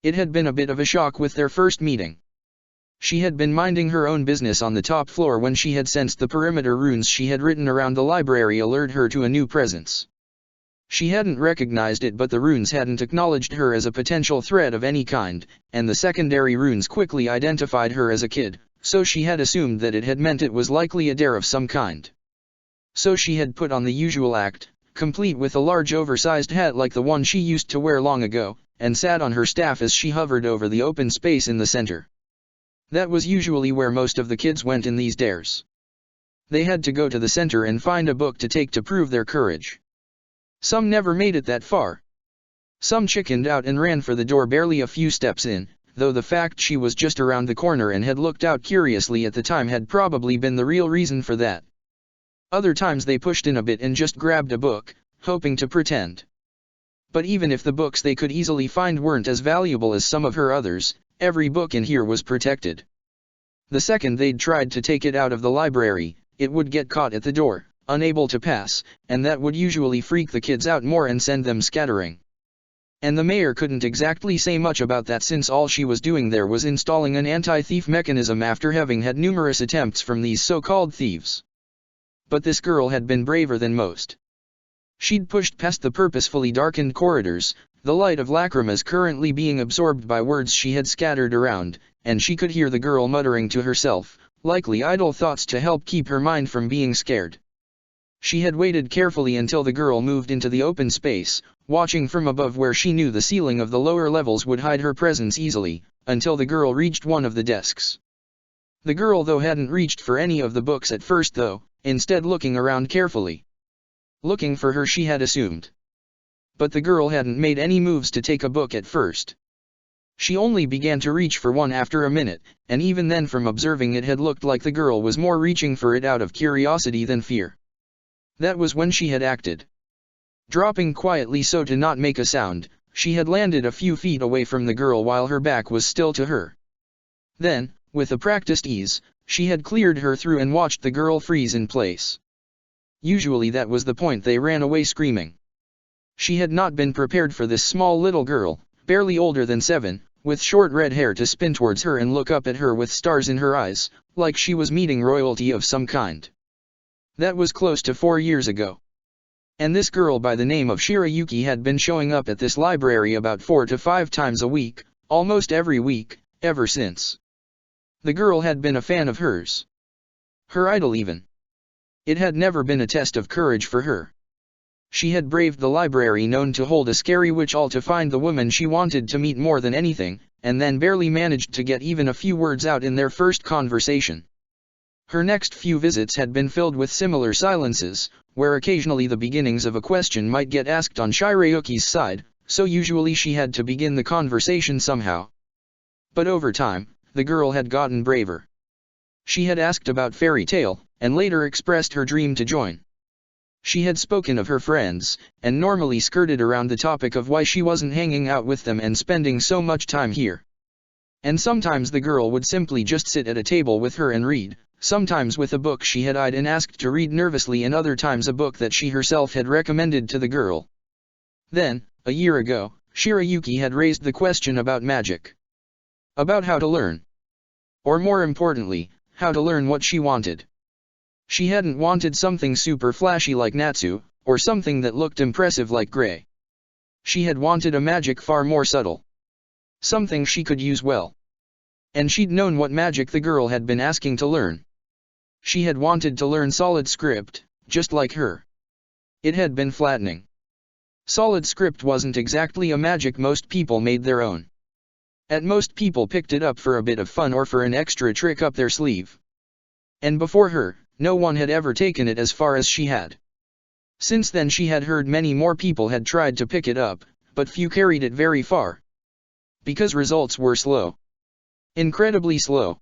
It had been a bit of a shock with their first meeting. She had been minding her own business on the top floor when she had sensed the perimeter runes she had written around the library alert her to a new presence. She hadn't recognized it, but the runes hadn't acknowledged her as a potential threat of any kind, and the secondary runes quickly identified her as a kid, so she had assumed that it had meant it was likely a dare of some kind. So she had put on the usual act, complete with a large oversized hat like the one she used to wear long ago, and sat on her staff as she hovered over the open space in the center. That was usually where most of the kids went in these dares. They had to go to the center and find a book to take to prove their courage. Some never made it that far. Some chickened out and ran for the door barely a few steps in, though the fact she was just around the corner and had looked out curiously at the time had probably been the real reason for that. Other times they pushed in a bit and just grabbed a book, hoping to pretend. But even if the books they could easily find weren't as valuable as some of her others, every book in here was protected. The second they'd tried to take it out of the library, it would get caught at the door, unable to pass, and that would usually freak the kids out more and send them scattering. And the mayor couldn't exactly say much about that, since all she was doing there was installing an anti-thief mechanism after having had numerous attempts from these so-called thieves. But this girl had been braver than most. She'd pushed past the purposefully darkened corridors, the light of lacrimas currently being absorbed by words she had scattered around, and she could hear the girl muttering to herself, likely idle thoughts to help keep her mind from being scared. She had waited carefully until the girl moved into the open space, watching from above where she knew the ceiling of the lower levels would hide her presence easily, until the girl reached one of the desks. The girl though hadn't reached for any of the books at first though, instead looking around carefully. Looking for her she had assumed. But the girl hadn't made any moves to take a book at first. She only began to reach for one after a minute, and even then from observing it had looked like the girl was more reaching for it out of curiosity than fear. That was when she had acted. Dropping quietly so to not make a sound, she had landed a few feet away from the girl while her back was still to her. Then, with a practiced ease, she had cleared her through and watched the girl freeze in place. Usually that was the point they ran away screaming. She had not been prepared for this small little girl, barely older than 7, with short red hair to spin towards her and look up at her with stars in her eyes, like she was meeting royalty of some kind. That was close to 4 years ago. And this girl by the name of Shirayuki had been showing up at this library about 4 to 5 times a week, almost every week, ever since. The girl had been a fan of hers. Her idol even. It had never been a test of courage for her. She had braved the library known to hold a scary witch all to find the woman she wanted to meet more than anything, and then barely managed to get even a few words out in their first conversation. Her next few visits had been filled with similar silences, where occasionally the beginnings of a question might get asked on Shirayuki's side, so usually she had to begin the conversation somehow. But over time, the girl had gotten braver. She had asked about Fairy Tale, and later expressed her dream to join. She had spoken of her friends, and normally skirted around the topic of why she wasn't hanging out with them and spending so much time here. And sometimes the girl would simply just sit at a table with her and read, sometimes with a book she had eyed and asked to read nervously, and other times a book that she herself had recommended to the girl. Then, a year ago, Shirayuki had raised the question about magic. About how to learn. Or more importantly, how to learn what she wanted. She hadn't wanted something super flashy like Natsu, or something that looked impressive like Grey. She had wanted a magic far more subtle. Something she could use well. And she'd known what magic the girl had been asking to learn. She had wanted to learn solid script, just like her. It had been flattening. Solid script wasn't exactly a magic most people made their own. At most people picked it up for a bit of fun or for an extra trick up their sleeve. And before her, no one had ever taken it as far as she had. Since then she had heard many more people had tried to pick it up, but few carried it very far. Because results were slow. Incredibly slow.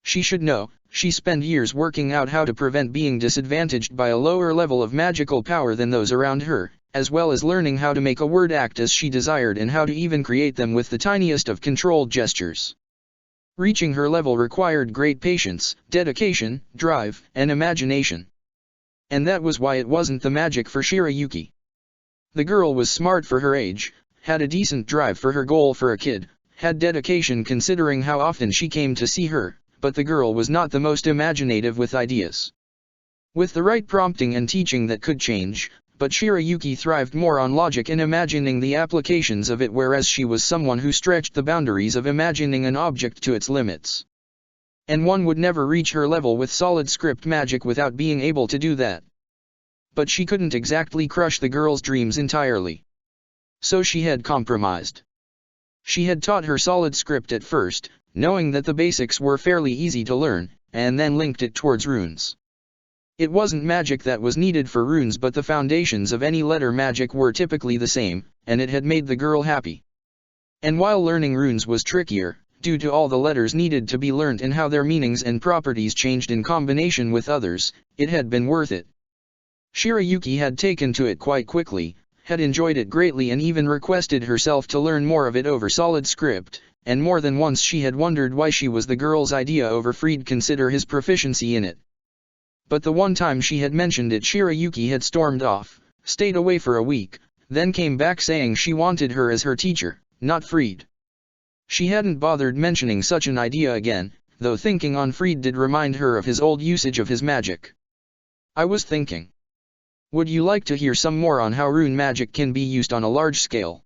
She should know, she spent years working out how to prevent being disadvantaged by a lower level of magical power than those around her, as well as learning how to make a word act as she desired and how to even create them with the tiniest of controlled gestures. Reaching her level required great patience, dedication, drive, and imagination. And that was why it wasn't the magic for Shirayuki. The girl was smart for her age, had a decent drive for her goal for a kid, had dedication considering how often she came to see her, but the girl was not the most imaginative with ideas. With the right prompting and teaching that could change, but Shirayuki thrived more on logic and imagining the applications of it, whereas she was someone who stretched the boundaries of imagining an object to its limits. And one would never reach her level with solid script magic without being able to do that. But she couldn't exactly crush the girl's dreams entirely. So she had compromised. She had taught her solid script at first, knowing that the basics were fairly easy to learn, and then linked it towards runes. It wasn't magic that was needed for runes, but the foundations of any letter magic were typically the same, and it had made the girl happy. And while learning runes was trickier, due to all the letters needed to be learned and how their meanings and properties changed in combination with others, it had been worth it. Shirayuki had taken to it quite quickly, had enjoyed it greatly and even requested herself to learn more of it over solid script, and more than once she had wondered why she was the girl's idea over Fried consider his proficiency in it. But the one time she had mentioned it, Shirayuki had stormed off, stayed away for a week, then came back saying she wanted her as her teacher, not Fried. She hadn't bothered mentioning such an idea again, though thinking on Fried did remind her of his old usage of his magic. I was thinking. Would you like to hear some more on how rune magic can be used on a large scale?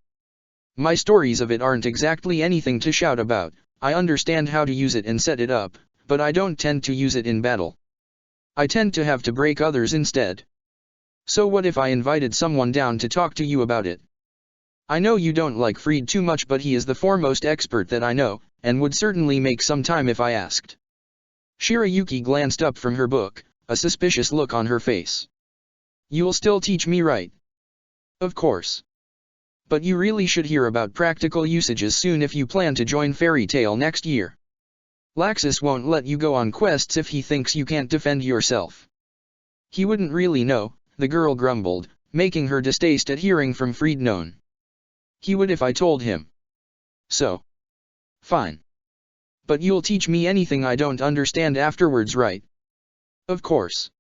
My stories of it aren't exactly anything to shout about. I understand how to use it and set it up, but I don't tend to use it in battle. I tend to have to break others instead. So what if I invited someone down to talk to you about it? I know you don't like Fried too much, but he is the foremost expert that I know, and would certainly make some time if I asked. Shirayuki glanced up from her book, a suspicious look on her face. You'll still teach me, right? Of course. But you really should hear about practical usages soon if you plan to join Fairy Tail next year. Laxus won't let you go on quests if he thinks you can't defend yourself. He wouldn't really know, the girl grumbled, making her distaste at hearing from Fried known. He would if I told him. So. Fine. But you'll teach me anything I don't understand afterwards, right? Of course.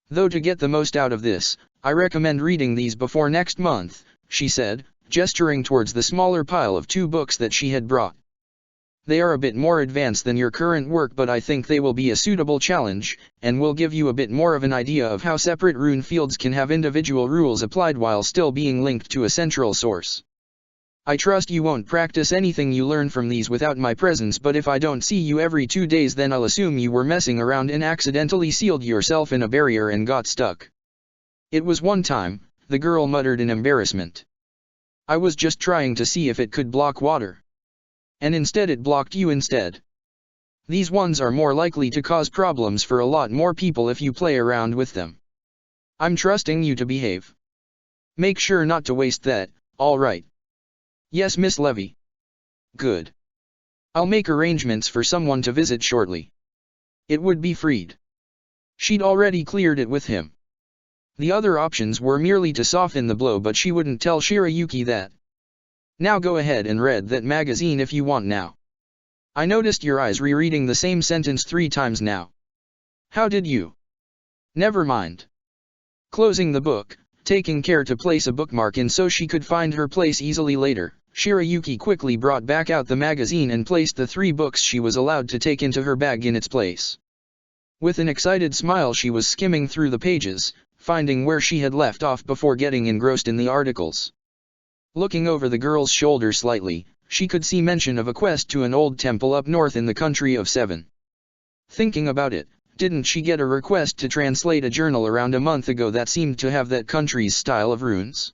Though to get the most out of this, I recommend reading these before next month, she said, gesturing towards the smaller pile of 2 books that she had brought. They are a bit more advanced than your current work, but I think they will be a suitable challenge, and will give you a bit more of an idea of how separate rune fields can have individual rules applied while still being linked to a central source. I trust you won't practice anything you learn from these without my presence, but if I don't see you every 2 days, then I'll assume you were messing around and accidentally sealed yourself in a barrier and got stuck. It was one time, the girl muttered in embarrassment. I was just trying to see if it could block water. And instead it blocked you instead. These ones are more likely to cause problems for a lot more people if you play around with them. I'm trusting you to behave. Make sure not to waste that, alright? Yes, Miss Levy. Good. I'll make arrangements for someone to visit shortly. It would be Fried. She'd already cleared it with him. The other options were merely to soften the blow, but she wouldn't tell Shirayuki that. Now go ahead and read that magazine if you want now. I noticed your eyes rereading the same sentence 3 times now. How did you? Never mind. Closing the book, taking care to place a bookmark in so she could find her place easily later, Shirayuki quickly brought back out the magazine and placed the 3 books she was allowed to take into her bag in its place. With an excited smile she was skimming through the pages, finding where she had left off before getting engrossed in the articles. Looking over the girl's shoulder slightly, she could see mention of a quest to an old temple up north in the country of Seven. Thinking about it, didn't she get a request to translate a journal around a month ago that seemed to have that country's style of runes?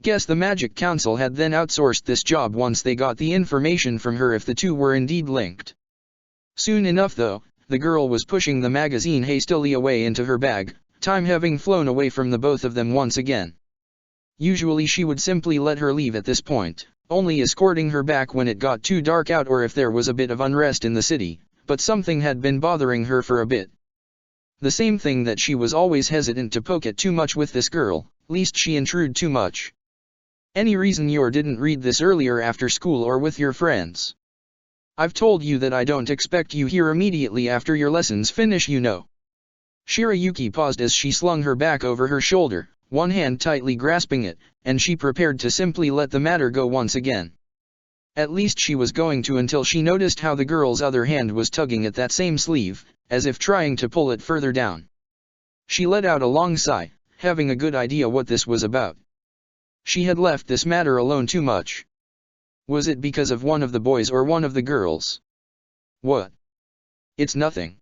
Guess the Magic Council had then outsourced this job once they got the information from her if the two were indeed linked. Soon enough though, the girl was pushing the magazine hastily away into her bag, time having flown away from the both of them once again. Usually she would simply let her leave at this point, only escorting her back when it got too dark out or if there was a bit of unrest in the city, but something had been bothering her for a bit. The same thing that she was always hesitant to poke at too much with this girl, lest she intrude too much. Any reason you didn't read this earlier after school or with your friends? I've told you that I don't expect you here immediately after your lessons finish, you know. Shirayuki paused as she slung her back over her shoulder, one hand tightly grasping it, and she prepared to simply let the matter go once again. At least she was going to until she noticed how the girl's other hand was tugging at that same sleeve, as if trying to pull it further down. She let out a long sigh, having a good idea what this was about. She had left this matter alone too much. Was it because of one of the boys or one of the girls? What? It's nothing.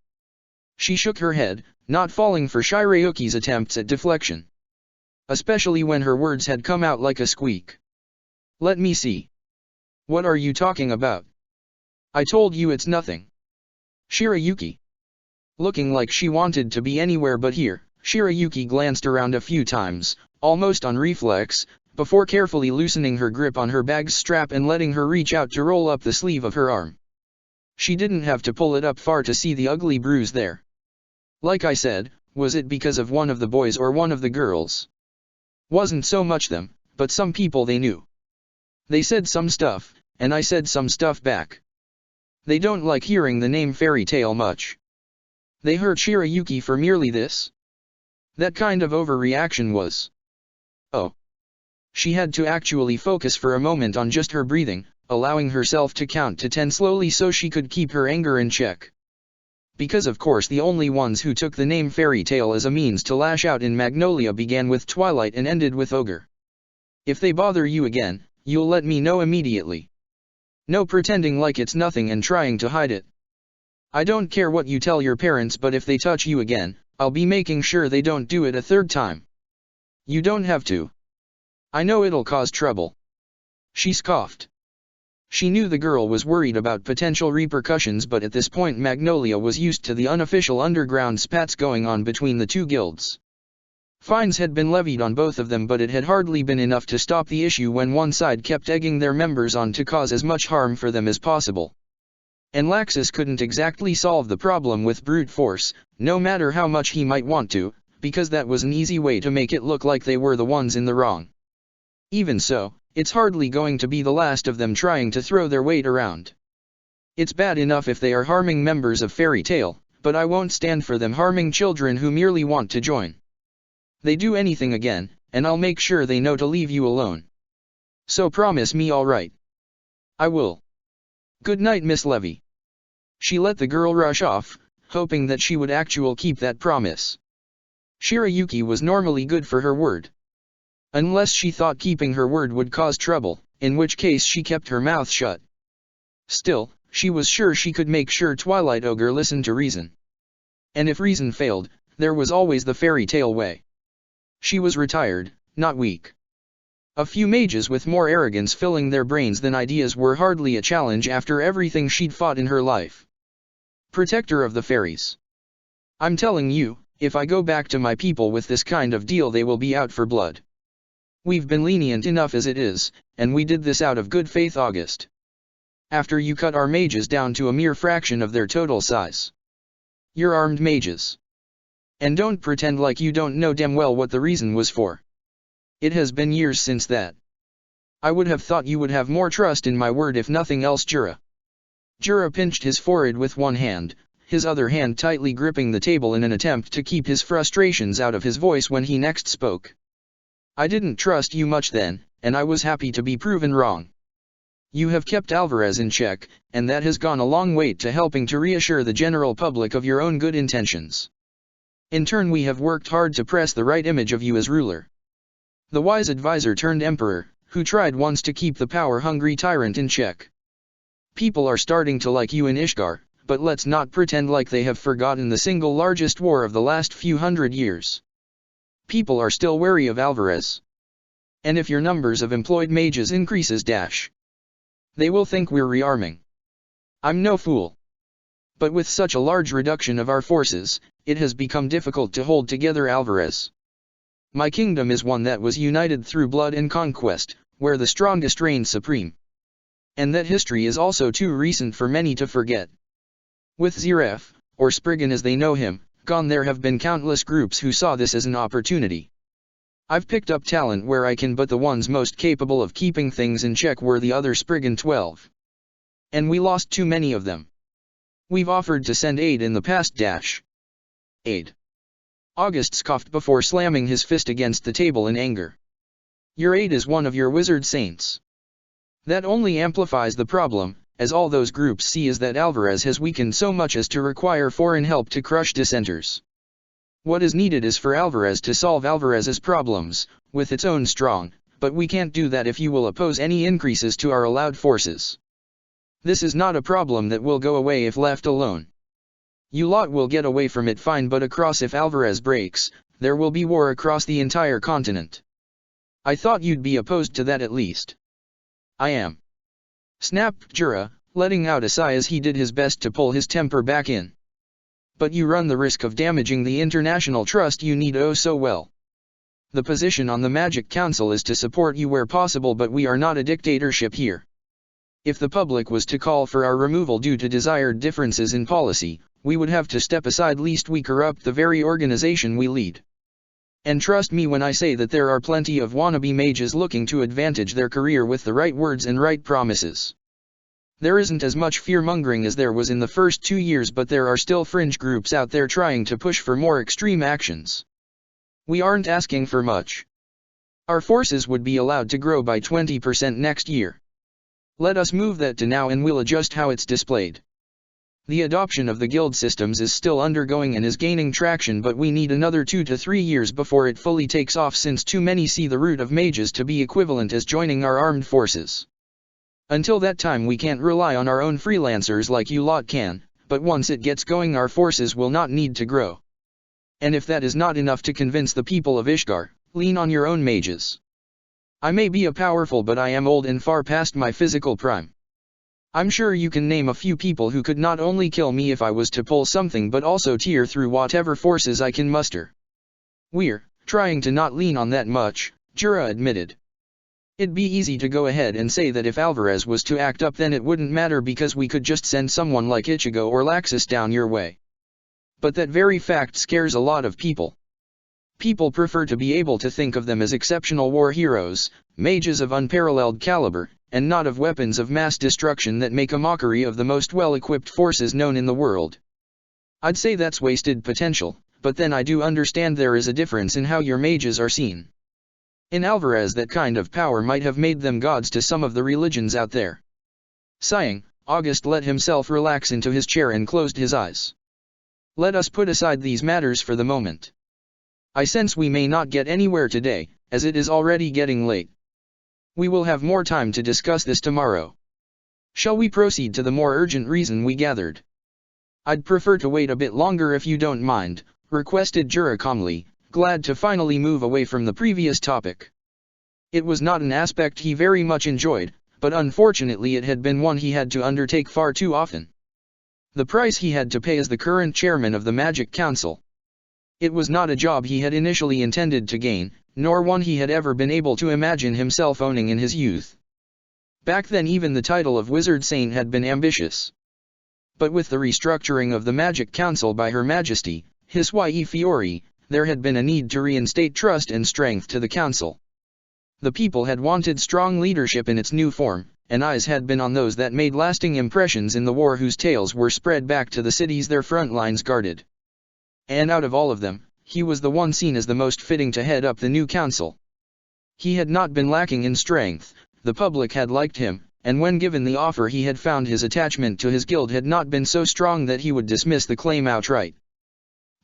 She shook her head, not falling for Shirayuki's attempts at deflection. Especially when her words had come out like a squeak. Let me see. What are you talking about? I told you it's nothing. Shirayuki. Looking like she wanted to be anywhere but here, Shirayuki glanced around a few times, almost on reflex, before carefully loosening her grip on her bag's strap and letting her reach out to roll up the sleeve of her arm. She didn't have to pull it up far to see the ugly bruise there. Like I said, was it because of one of the boys or one of the girls? Wasn't so much them, but some people they knew. They said some stuff, and I said some stuff back. They don't like hearing the name fairy tale much. They hurt Shirayuki for merely this? That kind of overreaction was. Oh. She had to actually focus for a moment on just her breathing, allowing herself to count to 10 slowly so she could keep her anger in check. Because of course the only ones who took the name fairy tale as a means to lash out in Magnolia began with Twilight and ended with Ogre. If they bother you again, you'll let me know immediately. No pretending like it's nothing and trying to hide it. I don't care what you tell your parents, but if they touch you again, I'll be making sure they don't do it a third time. You don't have to. I know it'll cause trouble. She scoffed. She knew the girl was worried about potential repercussions, but at this point Magnolia was used to the unofficial underground spats going on between the two guilds. Fines had been levied on both of them, but it had hardly been enough to stop the issue when one side kept egging their members on to cause as much harm for them as possible. And Laxus couldn't exactly solve the problem with brute force, no matter how much he might want to, because that was an easy way to make it look like they were the ones in the wrong. Even so, it's hardly going to be the last of them trying to throw their weight around. It's bad enough if they are harming members of Fairy Tale, but I won't stand for them harming children who merely want to join. They do anything again, and I'll make sure they know to leave you alone. So promise me, all right? I will. Good night, Miss Levy. She let the girl rush off, hoping that she would actually keep that promise. Shirayuki was normally good for her word. Unless she thought keeping her word would cause trouble, in which case she kept her mouth shut. Still, she was sure she could make sure Twilight Ogre listened to reason. And if reason failed, there was always the fairy tale way. She was retired, not weak. A few mages with more arrogance filling their brains than ideas were hardly a challenge after everything she'd fought in her life. Protector of the fairies. I'm telling you, if I go back to my people with this kind of deal, they will be out for blood. We've been lenient enough as it is, and we did this out of good faith, August. After you cut our mages down to a mere fraction of their total size. You're armed mages. And don't pretend like you don't know damn well what the reason was for. It has been years since that. I would have thought you would have more trust in my word if nothing else, Jura. Jura pinched his forehead with one hand, his other hand tightly gripping the table in an attempt to keep his frustrations out of his voice when he next spoke. I didn't trust you much then, and I was happy to be proven wrong. You have kept Alvarez in check, and that has gone a long way to helping to reassure the general public of your own good intentions. In turn, we have worked hard to press the right image of you as ruler. The wise advisor turned emperor, who tried once to keep the power-hungry tyrant in check. People are starting to like you in Ishgard, but let's not pretend like they have forgotten the single largest war of the last few hundred years. People are still wary of Alvarez. And if your numbers of employed mages increases they will think we're rearming. I'm no fool. But with such a large reduction of our forces, it has become difficult to hold together Alvarez. My kingdom is one that was united through blood and conquest, where the strongest reigned supreme. And that history is also too recent for many to forget. With Zeref, or Spriggan as they know him, gone, there have been countless groups who saw this as an opportunity. I've picked up talent where I can, but the ones most capable of keeping things in check were the other Spriggan 12. And we lost too many of them. We've offered to send aid in the past Aid. August scoffed before slamming his fist against the table in anger. Your aid is one of your wizard saints. That only amplifies the problem, as all those groups see is that Alvarez has weakened so much as to require foreign help to crush dissenters. What is needed is for Alvarez to solve Alvarez's problems, with its own strong, but we can't do that if you will oppose any increases to our allowed forces. This is not a problem that will go away if left alone. You lot will get away from it fine, but across, if Alvarez breaks, there will be war across the entire continent. I thought you'd be opposed to that at least. I am. Snapped Jura, letting out a sigh as he did his best to pull his temper back in. But you run the risk of damaging the international trust you need oh so well. The position on the Magic Council is to support you where possible, but we are not a dictatorship here. If the public was to call for our removal due to desired differences in policy, we would have to step aside lest we corrupt the very organization we lead. And trust me when I say that there are plenty of wannabe mages looking to advantage their career with the right words and right promises. There isn't as much fear-mongering as there was in the first 2 years, but there are still fringe groups out there trying to push for more extreme actions. We aren't asking for much. Our forces would be allowed to grow by 20% next year. Let us move that to now and we'll adjust how it's displayed. The adoption of the guild systems is still undergoing and is gaining traction, but we need another 2 to 3 years before it fully takes off, since too many see the route of mages to be equivalent as joining our armed forces. Until that time we can't rely on our own freelancers like you lot can, but once it gets going our forces will not need to grow. And if that is not enough to convince the people of Ishgard, lean on your own mages. I may be a powerful, but I am old and far past my physical prime. I'm sure you can name a few people who could not only kill me if I was to pull something but also tear through whatever forces I can muster. We're trying to not lean on that much, Jura admitted. It'd be easy to go ahead and say that if Alvarez was to act up then it wouldn't matter because we could just send someone like Ichigo or Laxus down your way. But that very fact scares a lot of people. People prefer to be able to think of them as exceptional war heroes, mages of unparalleled caliber, and not of weapons of mass destruction that make a mockery of the most well-equipped forces known in the world. I'd say that's wasted potential, but then I do understand there is a difference in how your mages are seen. In Alvarez that kind of power might have made them gods to some of the religions out there. Sighing, August let himself relax into his chair and closed his eyes. Let us put aside these matters for the moment. I sense we may not get anywhere today, as it is already getting late. We will have more time to discuss this tomorrow. Shall we proceed to the more urgent reason we gathered? I'd prefer to wait a bit longer if you don't mind, requested Jura calmly, glad to finally move away from the previous topic. It was not an aspect he very much enjoyed, but unfortunately it had been one he had to undertake far too often. The price he had to pay as the current chairman of the Magic Council. It was not a job he had initially intended to gain, nor one he had ever been able to imagine himself owning in his youth. Back then even the title of Wizard Saint had been ambitious. But with the restructuring of the Magic Council by Her Majesty, His Ye Fiori, there had been a need to reinstate trust and strength to the council. The people had wanted strong leadership in its new form, and eyes had been on those that made lasting impressions in the war whose tales were spread back to the cities their front lines guarded. And out of all of them, he was the one seen as the most fitting to head up the new council. He had not been lacking in strength, the public had liked him, and when given the offer he had found his attachment to his guild had not been so strong that he would dismiss the claim outright.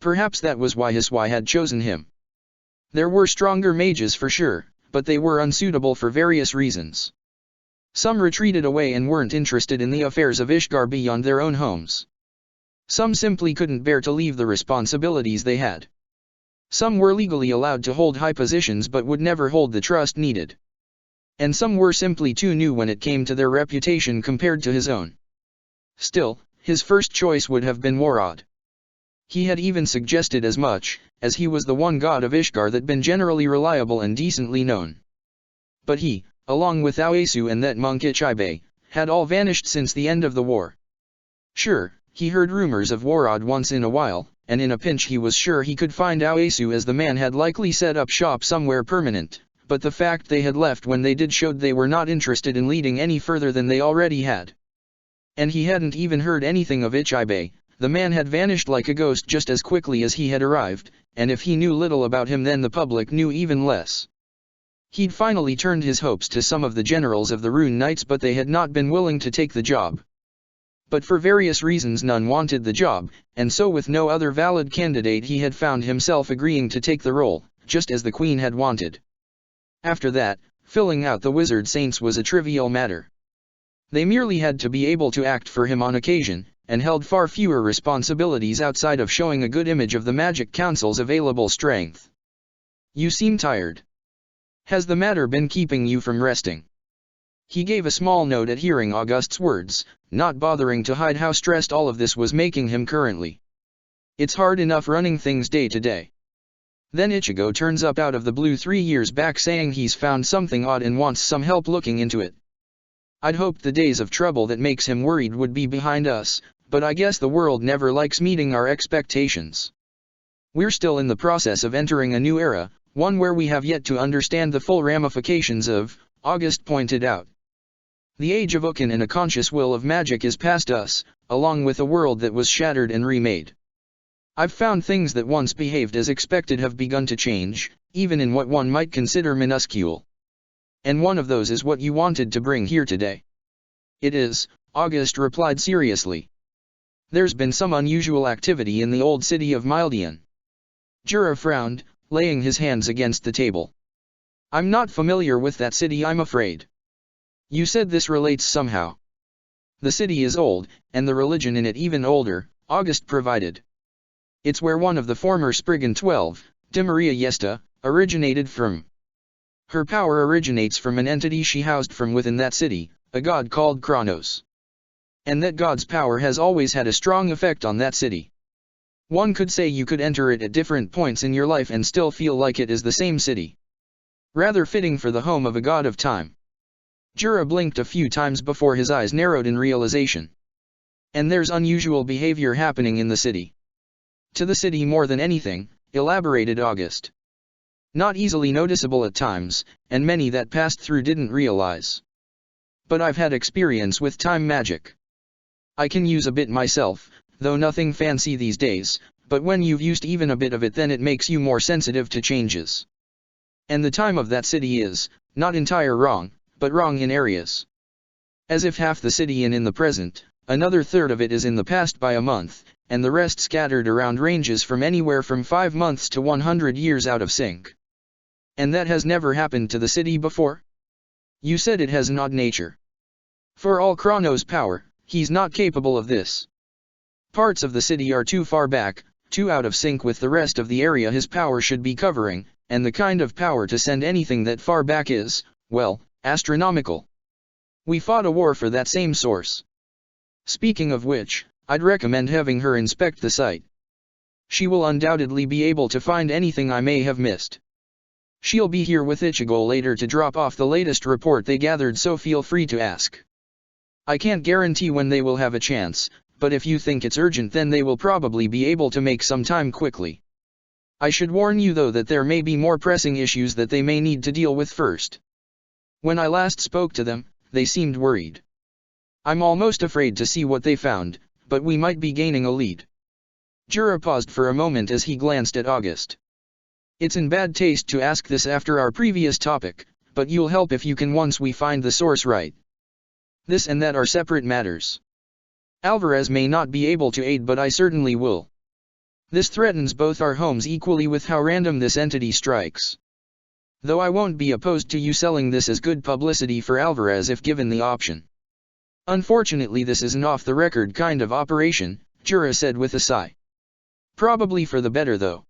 Perhaps that was why His Y had chosen him. There were stronger mages for sure, but they were unsuitable for various reasons. Some retreated away and weren't interested in the affairs of Ishgar beyond their own homes. Some simply couldn't bear to leave the responsibilities they had. Some were legally allowed to hold high positions but would never hold the trust needed. And some were simply too new when it came to their reputation compared to his own. Still, his first choice would have been Warad. He had even suggested as much, as he was the one god of Ishgar that been generally reliable and decently known. But he, along with Aoesu and that monk Ichibe, had all vanished since the end of the war. Sure, he heard rumors of Warad once in a while, and in a pinch he was sure he could find Aoesu as the man had likely set up shop somewhere permanent, but the fact they had left when they did showed they were not interested in leading any further than they already had. And he hadn't even heard anything of Ichibe. The man had vanished like a ghost just as quickly as he had arrived, and if he knew little about him then the public knew even less. He'd finally turned his hopes to some of the generals of the Rune Knights but they had not been willing to take the job. But for various reasons none wanted the job, and so with no other valid candidate he had found himself agreeing to take the role, just as the Queen had wanted. After that, filling out the Wizard Saints was a trivial matter. They merely had to be able to act for him on occasion, and held far fewer responsibilities outside of showing a good image of the Magic Council's available strength. You seem tired. Has the matter been keeping you from resting? He gave a small note at hearing August's words, not bothering to hide how stressed all of this was making him currently. It's hard enough running things day to day. Then Ichigo turns up out of the blue 3 years back saying he's found something odd and wants some help looking into it. I'd hoped the days of trouble that makes him worried would be behind us, but I guess the world never likes meeting our expectations. We're still in the process of entering a new era, one where we have yet to understand the full ramifications of, August pointed out. The age of Ukin and a conscious will of magic is past us, along with a world that was shattered and remade. I've found things that once behaved as expected have begun to change, even in what one might consider minuscule. And one of those is what you wanted to bring here today. It is, August replied seriously. There's been some unusual activity in the old city of Mildian. Jura frowned, laying his hands against the table. I'm not familiar with that city, I'm afraid. You said this relates somehow. The city is old, and the religion in it even older, August provided. It's where one of the former Spriggan 12, Dimaria Yesta, originated from. Her power originates from an entity she housed from within that city, a god called Kronos. And that god's power has always had a strong effect on that city. One could say you could enter it at different points in your life and still feel like it is the same city. Rather fitting for the home of a god of time. Jura blinked a few times before his eyes narrowed in realization. And there's unusual behavior happening in the city. To the city more than anything, elaborated August. Not easily noticeable at times, and many that passed through didn't realize. But I've had experience with time magic. I can use a bit myself, though nothing fancy these days, but when you've used even a bit of it then it makes you more sensitive to changes. And the time of that city is, not entire wrong, but wrong in areas. As if half the city in the present, another third of it is in the past by a month, and the rest scattered around ranges from anywhere from 5 months to 100 years out of sync. And that has never happened to the city before? You said it has an odd nature. For all Kronos' power, he's not capable of this. Parts of the city are too far back, too out of sync with the rest of the area his power should be covering, and the kind of power to send anything that far back is, well, astronomical. We fought a war for that same source. Speaking of which, I'd recommend having her inspect the site. She will undoubtedly be able to find anything I may have missed. She'll be here with Ichigo later to drop off the latest report they gathered, so feel free to ask. I can't guarantee when they will have a chance, but if you think it's urgent then they will probably be able to make some time quickly. I should warn you though that there may be more pressing issues that they may need to deal with first. When I last spoke to them, they seemed worried. I'm almost afraid to see what they found, but we might be gaining a lead. Jura paused for a moment as he glanced at August. It's in bad taste to ask this after our previous topic, but you'll help if you can once we find the source right. This and that are separate matters. Alvarez may not be able to aid, but I certainly will. This threatens both our homes equally with how random this entity strikes. Though I won't be opposed to you selling this as good publicity for Alvarez if given the option. Unfortunately this is an off-the-record kind of operation, Jura said with a sigh. Probably for the better though.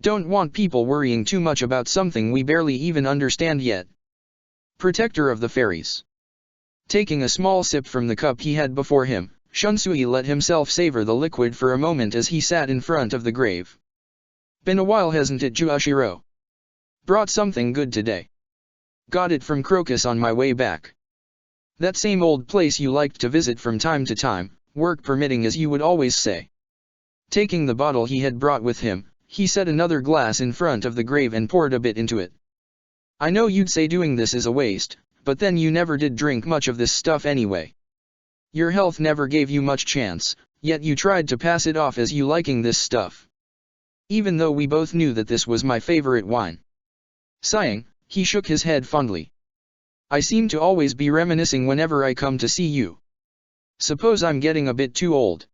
Don't want people worrying too much about something we barely even understand yet. Protector of the Fairies. Taking a small sip from the cup he had before him, Shunsui let himself savor the liquid for a moment as he sat in front of the grave. Been a while hasn't it, Juashiro? Brought something good today. Got it from Crocus on my way back. That same old place you liked to visit from time to time, work permitting as you would always say. Taking the bottle he had brought with him, he set another glass in front of the grave and poured a bit into it. I know you'd say doing this is a waste, but then you never did drink much of this stuff anyway. Your health never gave you much chance, yet you tried to pass it off as you liking this stuff. Even though we both knew that this was my favorite wine. Sighing, he shook his head fondly. I seem to always be reminiscing whenever I come to see you. Suppose I'm getting a bit too old.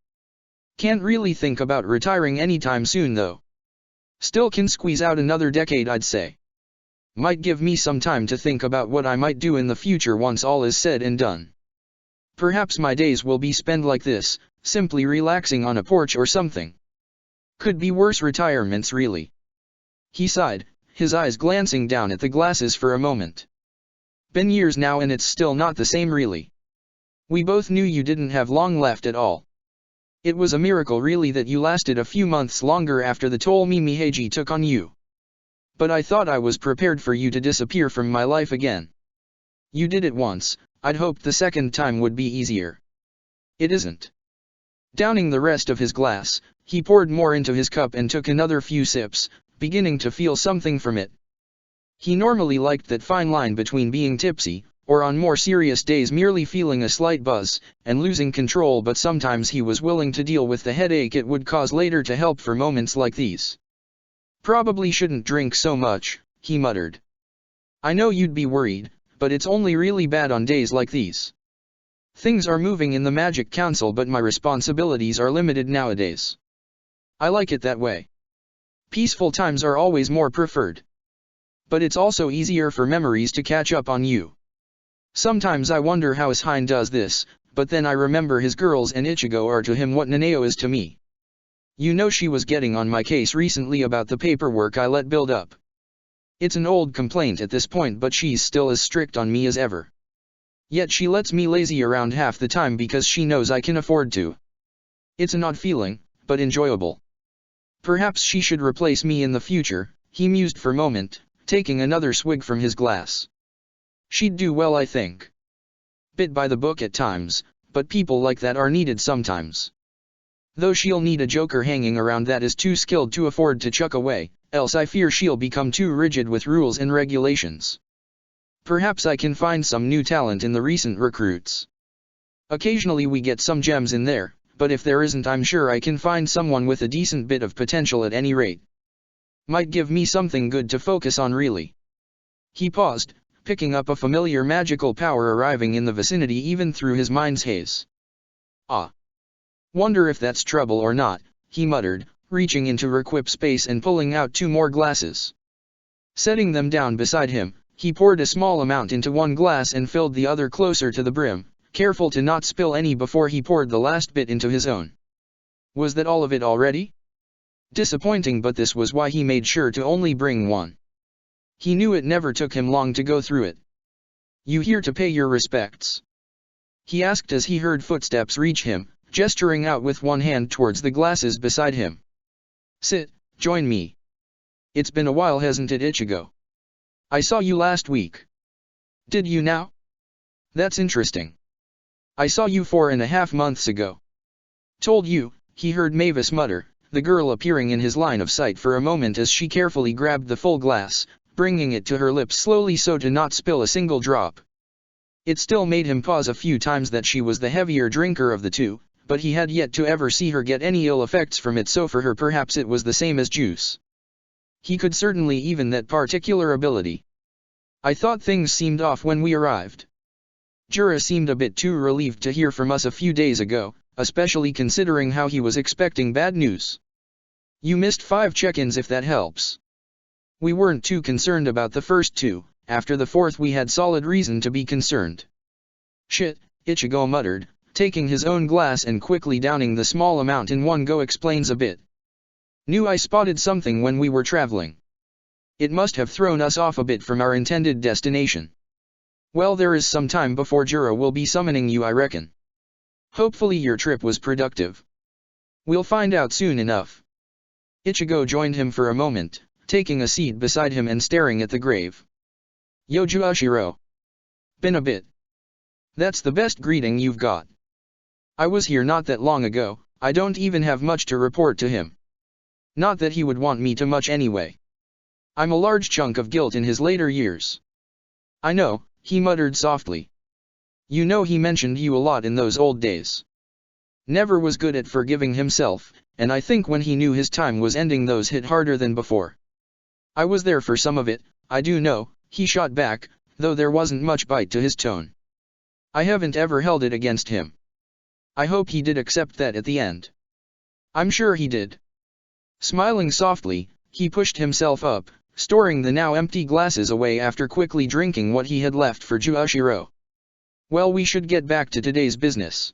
Can't really think about retiring anytime soon though. Still can squeeze out another decade I'd say. Might give me some time to think about what I might do in the future once all is said and done. Perhaps my days will be spent like this, simply relaxing on a porch or something. Could be worse retirements really. He sighed, his eyes glancing down at the glasses for a moment. Been years now and it's still not the same really. We both knew you didn't have long left at all. It was a miracle really that you lasted a few months longer after the toll Mimiheiji took on you. But I thought I was prepared for you to disappear from my life again. You did it once, I'd hoped the second time would be easier. It isn't. Downing the rest of his glass, he poured more into his cup and took another few sips, beginning to feel something from it. He normally liked that fine line between being tipsy, or on more serious days merely feeling a slight buzz, and losing control, but sometimes he was willing to deal with the headache it would cause later to help for moments like these. Probably shouldn't drink so much, he muttered. I know you'd be worried, but it's only really bad on days like these. Things are moving in the Magic Council but my responsibilities are limited nowadays. I like it that way. Peaceful times are always more preferred. But it's also easier for memories to catch up on you. Sometimes I wonder how Ashine does this, but then I remember his girls and Ichigo are to him what Naneo is to me. You know she was getting on my case recently about the paperwork I let build up. It's an old complaint at this point but she's still as strict on me as ever. Yet she lets me lazy around half the time because she knows I can afford to. It's an odd feeling, but enjoyable. Perhaps she should replace me in the future, he mused for a moment, taking another swig from his glass. She'd do well I think. Bit by the book at times, but people like that are needed sometimes. Though she'll need a joker hanging around that is too skilled to afford to chuck away, else I fear she'll become too rigid with rules and regulations. Perhaps I can find some new talent in the recent recruits. Occasionally we get some gems in there, but if there isn't I'm sure I can find someone with a decent bit of potential at any rate. Might give me something good to focus on really. He paused, picking up a familiar magical power arriving in the vicinity even through his mind's haze. Ah. Wonder if that's trouble or not, he muttered, reaching into requip space and pulling out 2 more glasses. Setting them down beside him, he poured a small amount into one glass and filled the other closer to the brim, careful to not spill any before he poured the last bit into his own. Was that all of it already? Disappointing, but this was why he made sure to only bring one. He knew it never took him long to go through it. You here to pay your respects? He asked as he heard footsteps reach him, gesturing out with one hand towards the glasses beside him. Sit, join me. It's been a while hasn't it, Ichigo? I saw you last week. Did you now? That's interesting. I saw you 4.5 months ago. Told you, he heard Mavis mutter, the girl appearing in his line of sight for a moment as she carefully grabbed the full glass, bringing it to her lips slowly so to not spill a single drop. It still made him pause a few times that she was the heavier drinker of the two, but he had yet to ever see her get any ill effects from it, so for her perhaps it was the same as juice. He could certainly even that particular ability. I thought things seemed off when we arrived. Jura seemed a bit too relieved to hear from us a few days ago, especially considering how he was expecting bad news. You missed 5 check-ins if that helps. We weren't too concerned about the first two, after the fourth we had solid reason to be concerned. Shit, Ichigo muttered, taking his own glass and quickly downing the small amount in one go. Explains a bit. Knew I spotted something when we were traveling. It must have thrown us off a bit from our intended destination. Well, there is some time before Juro will be summoning you, I reckon. Hopefully your trip was productive. We'll find out soon enough. Ichigo joined him for a moment, taking a seat beside him and staring at the grave. Yo Juashiro. Been a bit. That's the best greeting you've got. I was here not that long ago, I don't even have much to report to him. Not that he would want me to much anyway. I'm a large chunk of guilt in his later years. I know, he muttered softly. You know he mentioned you a lot in those old days. Never was good at forgiving himself, and I think when he knew his time was ending those hit harder than before. I was there for some of it, I do know, he shot back, though there wasn't much bite to his tone. I haven't ever held it against him. I hope he did accept that at the end. I'm sure he did. Smiling softly, he pushed himself up, storing the now empty glasses away after quickly drinking what he had left for Juashiro. Well, we should get back to today's business.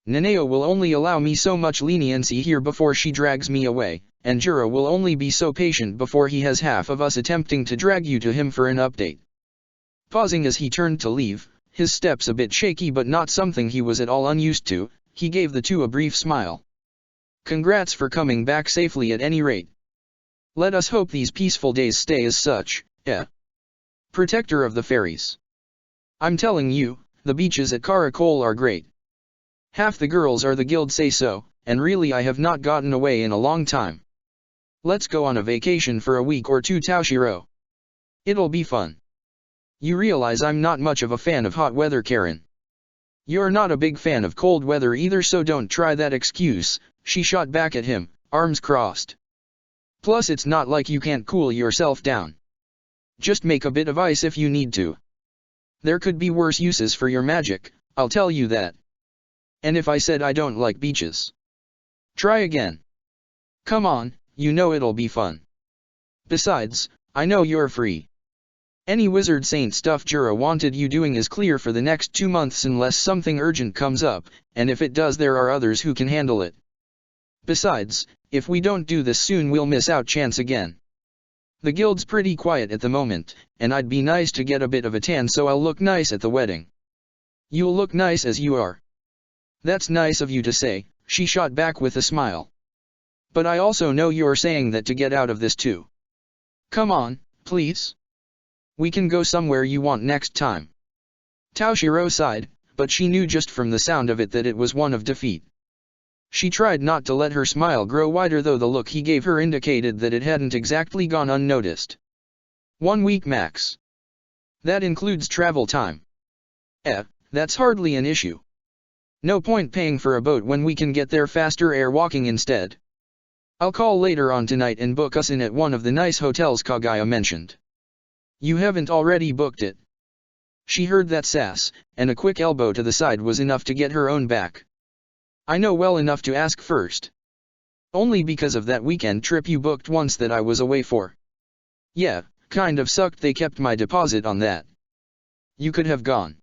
Naneo will only allow me so much leniency here before she drags me away, and Juro will only be so patient before he has half of us attempting to drag you to him for an update. Pausing as he turned to leave, his steps a bit shaky but not something he was at all unused to, he gave the two a brief smile. Congrats for coming back safely at any rate. Let us hope these peaceful days stay as such, Protector of the Fairies. I'm telling you, the beaches at Caracol are great. Half the girls are the guild say so, and really I have not gotten away in a long time. Let's go on a vacation for a week or two, Toshiro. It'll be fun. You realize I'm not much of a fan of hot weather, Karen. You're not a big fan of cold weather either, so don't try that excuse, she shot back at him, arms crossed. Plus it's not like you can't cool yourself down. Just make a bit of ice if you need to. There could be worse uses for your magic, I'll tell you that. And if I said I don't like beaches? Try again. Come on, you know it'll be fun. Besides, I know you're free. Any wizard saint stuff Juro wanted you doing is clear for the next 2 months unless something urgent comes up, and if it does there are others who can handle it. Besides, if we don't do this soon we'll miss out chance again. The guild's pretty quiet at the moment, and I'd be nice to get a bit of a tan so I'll look nice at the wedding. You'll look nice as you are. That's nice of you to say, she shot back with a smile. But I also know you're saying that to get out of this too. Come on, please. We can go somewhere you want next time. Toshiro sighed, but she knew just from the sound of it that it was one of defeat. She tried not to let her smile grow wider, though the look he gave her indicated that it hadn't exactly gone unnoticed. 1 week max. That includes travel time. That's hardly an issue. No point paying for a boat when we can get there faster air walking instead. I'll call later on tonight and book us in at one of the nice hotels Kagaya mentioned. You haven't already booked it? She heard that sass, and a quick elbow to the side was enough to get her own back. I know well enough to ask first. Only because of that weekend trip you booked once that I was away for. Yeah, kind of sucked they kept my deposit on that. You could have gone.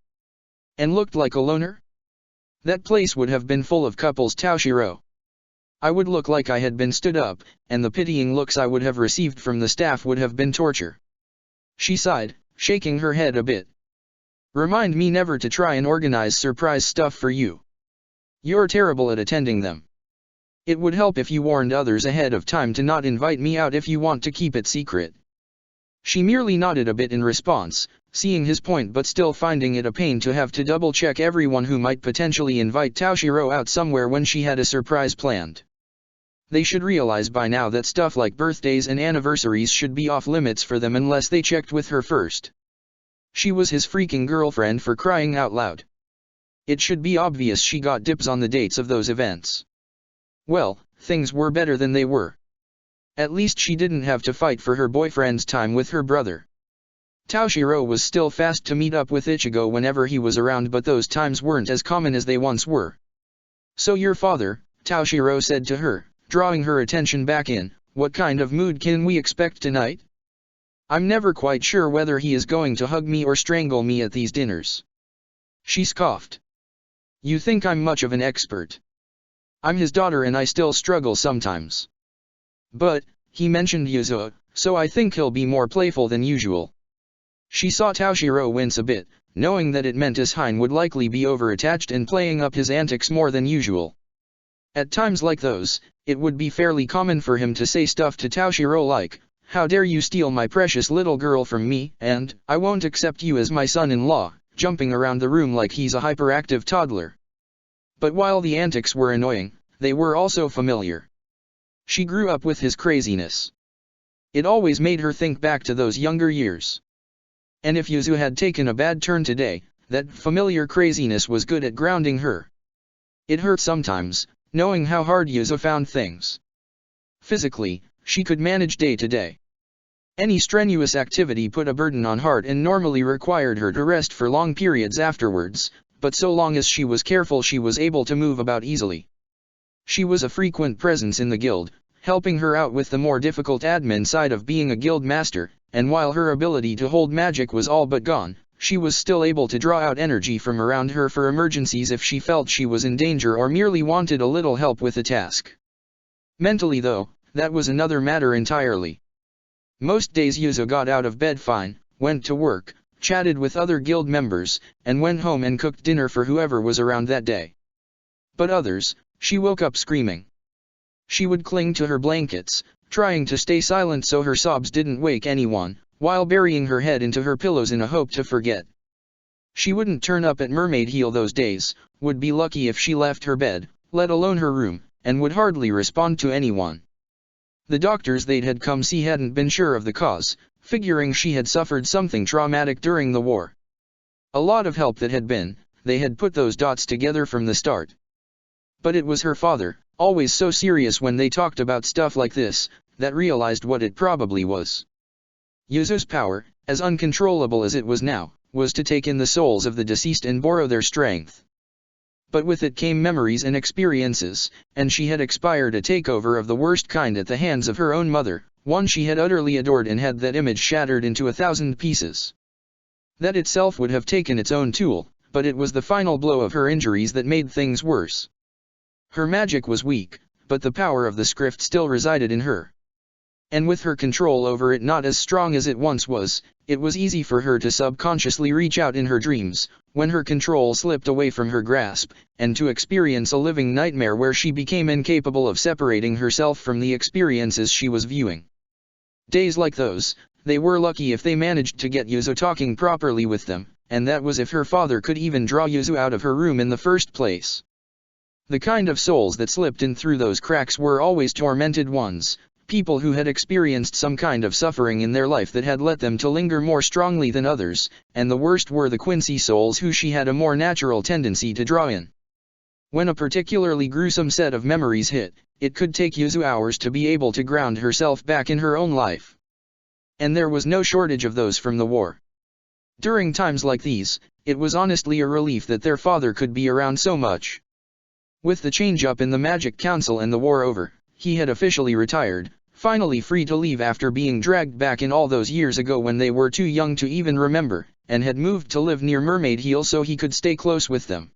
And looked like a loner? That place would have been full of couples, Toshiro. I would look like I had been stood up, and the pitying looks I would have received from the staff would have been torture. She sighed, shaking her head a bit. Remind me never to try and organize surprise stuff for you. You're terrible at attending them. It would help if you warned others ahead of time to not invite me out if you want to keep it secret. She merely nodded a bit in response, seeing his point but still finding it a pain to have to double-check everyone who might potentially invite Toshiro out somewhere when she had a surprise planned. They should realize by now that stuff like birthdays and anniversaries should be off limits for them unless they checked with her first. She was his freaking girlfriend, for crying out loud. It should be obvious she got dibs on the dates of those events. Well, things were better than they were. At least she didn't have to fight for her boyfriend's time with her brother. Toshiro was still fast to meet up with Ichigo whenever he was around, but those times weren't as common as they once were. So your father, Toshiro said to her, drawing her attention back in, what kind of mood can we expect tonight? I'm never quite sure whether he is going to hug me or strangle me at these dinners. She scoffed. You think I'm much of an expert? I'm his daughter and I still struggle sometimes. But, he mentioned Yuzo, so I think he'll be more playful than usual. She saw Toshiro wince a bit, knowing that it meant his Hein would likely be overattached and playing up his antics more than usual. At times like those, it would be fairly common for him to say stuff to Toshiro like, "How dare you steal my precious little girl from me," and, "I won't accept you as my son-in-law," jumping around the room like he's a hyperactive toddler. But while the antics were annoying, they were also familiar. She grew up with his craziness. It always made her think back to those younger years. And if Yuzu had taken a bad turn today, that familiar craziness was good at grounding her. It hurt sometimes, knowing how hard Yuzu found things. Physically, she could manage day to day. Any strenuous activity put a burden on heart and normally required her to rest for long periods afterwards, but so long as she was careful she was able to move about easily. She was a frequent presence in the guild, helping her out with the more difficult admin side of being a guild master, and while her ability to hold magic was all but gone, she was still able to draw out energy from around her for emergencies if she felt she was in danger or merely wanted a little help with a task. Mentally though, that was another matter entirely. Most days Yuzo got out of bed fine, went to work, chatted with other guild members, and went home and cooked dinner for whoever was around that day. But others, she woke up screaming. She would cling to her blankets, trying to stay silent so her sobs didn't wake anyone, while burying her head into her pillows in a hope to forget. She wouldn't turn up at Mermaid Heel those days, would be lucky if she left her bed, let alone her room, and would hardly respond to anyone. The doctors they'd had come see hadn't been sure of the cause, figuring she had suffered something traumatic during the war. A lot of help that had been, they had put those dots together from the start. But it was her father, always so serious when they talked about stuff like this, that realized what it probably was. Yuzu's power, as uncontrollable as it was now, was to take in the souls of the deceased and borrow their strength. But with it came memories and experiences, and she had expired a takeover of the worst kind at the hands of her own mother, one she had utterly adored and had that image shattered into 1,000 pieces. That itself would have taken its own toll, but it was the final blow of her injuries that made things worse. Her magic was weak, but the power of the script still resided in her. And with her control over it not as strong as it once was, it was easy for her to subconsciously reach out in her dreams, when her control slipped away from her grasp, and to experience a living nightmare where she became incapable of separating herself from the experiences she was viewing. Days like those, they were lucky if they managed to get Yuzu talking properly with them, and that was if her father could even draw Yuzu out of her room in the first place. The kind of souls that slipped in through those cracks were always tormented ones, people who had experienced some kind of suffering in their life that had led them to linger more strongly than others, and the worst were the Quincy souls who she had a more natural tendency to draw in. When a particularly gruesome set of memories hit, it could take Yuzu hours to be able to ground herself back in her own life. And there was no shortage of those from the war. During times like these, it was honestly a relief that their father could be around so much. With the change-up in the Magic Council and the war over, he had officially retired, finally free to leave after being dragged back in all those years ago when they were too young to even remember, and had moved to live near Mermaid Heel so he could stay close with them.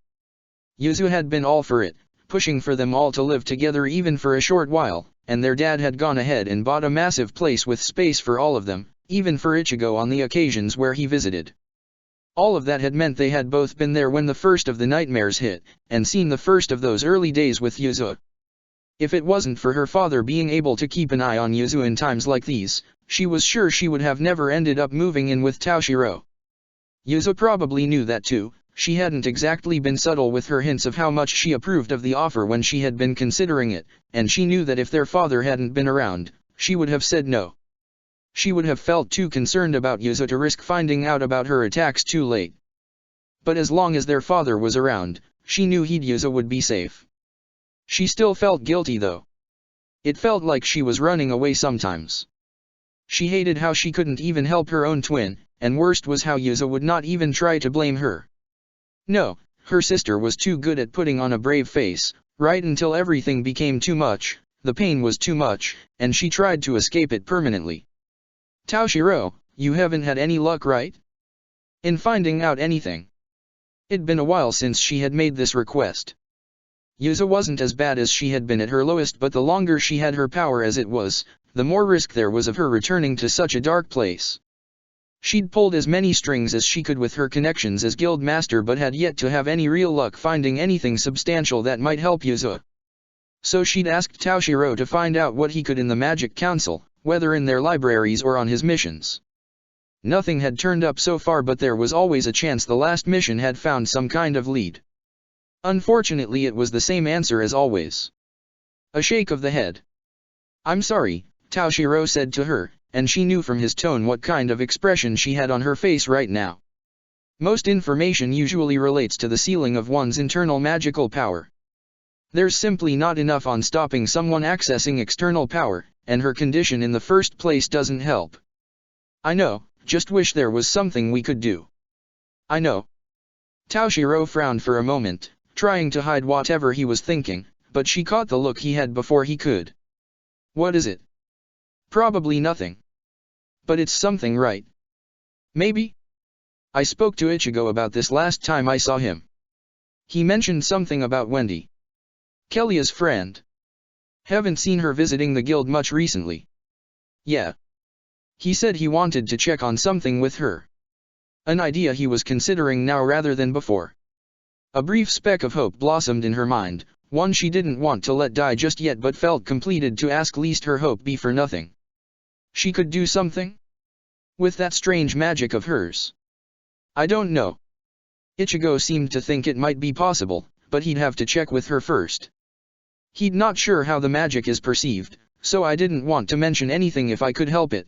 Yuzu had been all for it, pushing for them all to live together even for a short while, and their dad had gone ahead and bought a massive place with space for all of them, even for Ichigo on the occasions where he visited. All of that had meant they had both been there when the first of the nightmares hit, and seen the first of those early days with Yuzu. If it wasn't for her father being able to keep an eye on Yuzu in times like these, she was sure she would have never ended up moving in with Toshiro. Yuzu probably knew that too. She hadn't exactly been subtle with her hints of how much she approved of the offer when she had been considering it, and she knew that if their father hadn't been around, she would have said no. She would have felt too concerned about Yuzu to risk finding out about her attacks too late. But as long as their father was around, she knew Yuzu would be safe. She still felt guilty though. It felt like she was running away sometimes. She hated how she couldn't even help her own twin, and worst was how Yuzu would not even try to blame her. No, her sister was too good at putting on a brave face, right until everything became too much, the pain was too much, and she tried to escape it permanently. Toshiro, you haven't had any luck, right? In finding out anything. It'd been a while since she had made this request. Yuzo wasn't as bad as she had been at her lowest, but the longer she had her power as it was, the more risk there was of her returning to such a dark place. She'd pulled as many strings as she could with her connections as guild master, but had yet to have any real luck finding anything substantial that might help Yuzo. So she'd asked Toshiro to find out what he could in the Magic Council, whether in their libraries or on his missions. Nothing had turned up so far, but there was always a chance the last mission had found some kind of lead. Unfortunately, it was the same answer as always. A shake of the head. "I'm sorry," Toshiro said to her, and she knew from his tone what kind of expression she had on her face right now. Most information usually relates to the ceiling of one's internal magical power. There's simply not enough on stopping someone accessing external power, and her condition in the first place doesn't help. "I know, just wish there was something we could do." "I know." Toshiro frowned for a moment, trying to hide whatever he was thinking, but she caught the look he had before he could. "What is it?" "Probably nothing. But it's something, right?" "Maybe? I spoke to Ichigo about this last time I saw him. He mentioned something about Wendy. Kelly's friend. Haven't seen her visiting the guild much recently." "Yeah. He said he wanted to check on something with her. An idea he was considering now rather than before." A brief speck of hope blossomed in her mind, one she didn't want to let die just yet but felt completed to ask lest her hope be for nothing. She could do something? With that strange magic of hers? "I don't know." Ichigo seemed to think it might be possible, but he'd have to check with her first. "He'd not sure how the magic is perceived, so I didn't want to mention anything if I could help it.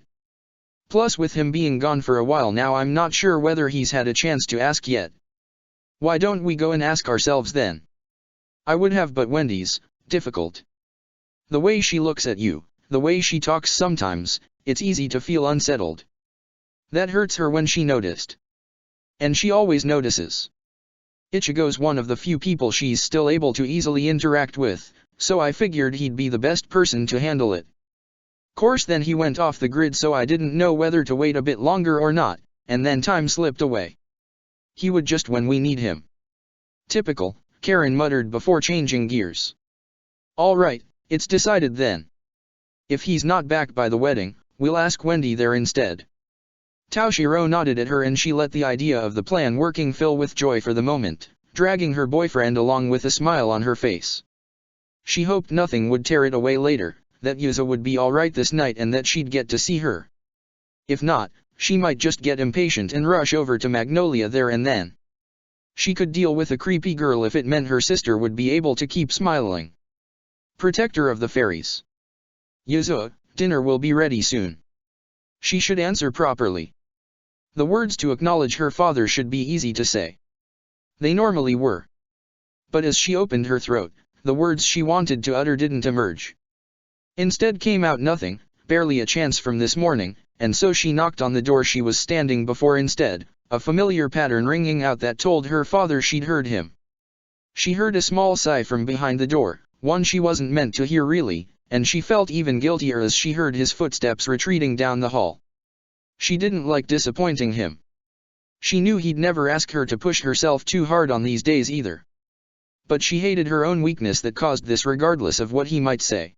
Plus with him being gone for a while now, I'm not sure whether he's had a chance to ask yet." "Why don't we go and ask ourselves then?" "I would have, but Wendy's difficult. The way she looks at you, the way she talks sometimes, it's easy to feel unsettled. That hurts her when she noticed. And she always notices. Ichigo's one of the few people she's still able to easily interact with, so I figured he'd be the best person to handle it. Course then he went off the grid, so I didn't know whether to wait a bit longer or not, and then time slipped away. He would just when we need him." "Typical," Karen muttered before changing gears. "All right, it's decided then. If he's not back by the wedding, we'll ask Wendy there instead." Toshiro nodded at her and she let the idea of the plan working fill with joy for the moment, dragging her boyfriend along with a smile on her face. She hoped nothing would tear it away later, that Yuzo would be alright this night and that she'd get to see her. If not, she might just get impatient and rush over to Magnolia there and then. She could deal with a creepy girl if it meant her sister would be able to keep smiling. Protector of the fairies. "Yuzo, dinner will be ready soon." She should answer properly. The words to acknowledge her father should be easy to say. They normally were. But as she opened her throat, the words she wanted to utter didn't emerge. Instead came out nothing, barely a chance from this morning, and so she knocked on the door she was standing before instead, a familiar pattern ringing out that told her father she'd heard him. She heard a small sigh from behind the door, one she wasn't meant to hear really, and she felt even guiltier as she heard his footsteps retreating down the hall. She didn't like disappointing him. She knew he'd never ask her to push herself too hard on these days either. But she hated her own weakness that caused this regardless of what he might say.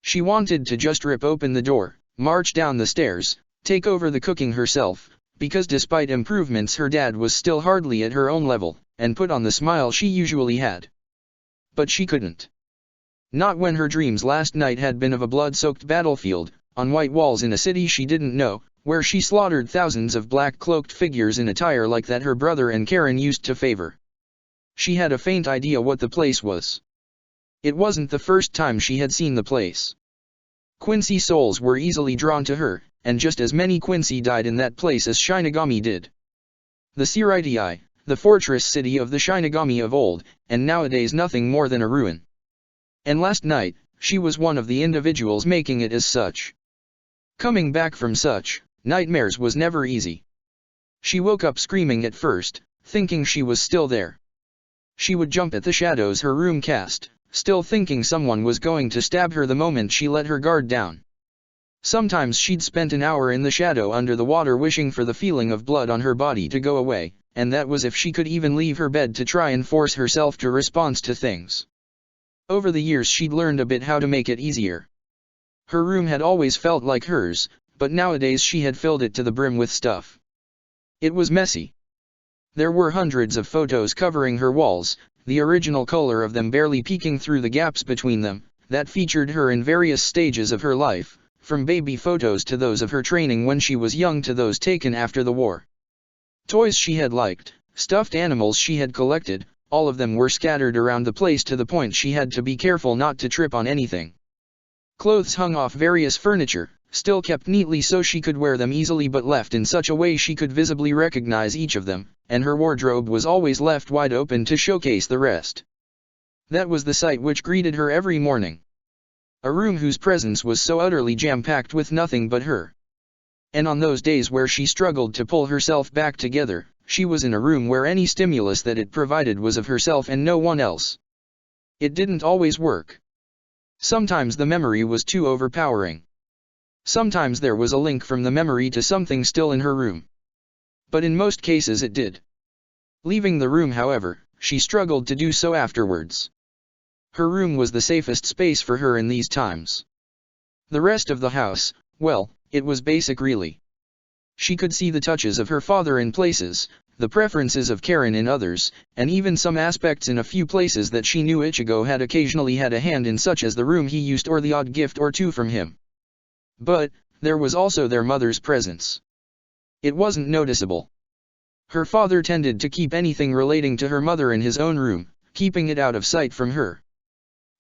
She wanted to just rip open the door, march down the stairs, take over the cooking herself, because despite improvements her dad was still hardly at her own level, and put on the smile she usually had. But she couldn't. Not when her dreams last night had been of a blood-soaked battlefield, on white walls in a city she didn't know, where she slaughtered thousands of black-cloaked figures in attire like that her brother and Karen used to favor. She had a faint idea what the place was. It wasn't the first time she had seen the place. Quincy souls were easily drawn to her, and just as many Quincy died in that place as Shinigami did. The Siritii, the fortress city of the Shinigami of old, and nowadays nothing more than a ruin. And last night, she was one of the individuals making it as such. Coming back from such nightmares was never easy. She woke up screaming at first, thinking she was still there. She would jump at the shadows her room cast, still thinking someone was going to stab her the moment she let her guard down. Sometimes she'd spent an hour in the shadow under the water wishing for the feeling of blood on her body to go away, and that was if she could even leave her bed to try and force herself to respond to things. Over the years she'd learned a bit how to make it easier. Her room had always felt like hers, but nowadays she had filled it to the brim with stuff. It was messy. There were hundreds of photos covering her walls, the original color of them barely peeking through the gaps between them, that featured her in various stages of her life, from baby photos to those of her training when she was young to those taken after the war. Toys she had liked, stuffed animals she had collected, all of them were scattered around the place to the point she had to be careful not to trip on anything. Clothes hung off various furniture, still kept neatly so she could wear them easily but left in such a way she could visibly recognize each of them, and her wardrobe was always left wide open to showcase the rest. That was the sight which greeted her every morning. A room whose presence was so utterly jam-packed with nothing but her. And on those days where she struggled to pull herself back together, she was in a room where any stimulus that it provided was of herself and no one else. It didn't always work. Sometimes the memory was too overpowering. Sometimes there was a link from the memory to something still in her room. But in most cases it did. Leaving the room, however, she struggled to do so afterwards. Her room was the safest space for her in these times. The rest of the house, well, it was basic really. She could see the touches of her father in places, the preferences of Karen in others, and even some aspects in a few places that she knew Ichigo had occasionally had a hand in, such as the room he used or the odd gift or two from him. But, there was also their mother's presence. It wasn't noticeable. Her father tended to keep anything relating to her mother in his own room, keeping it out of sight from her.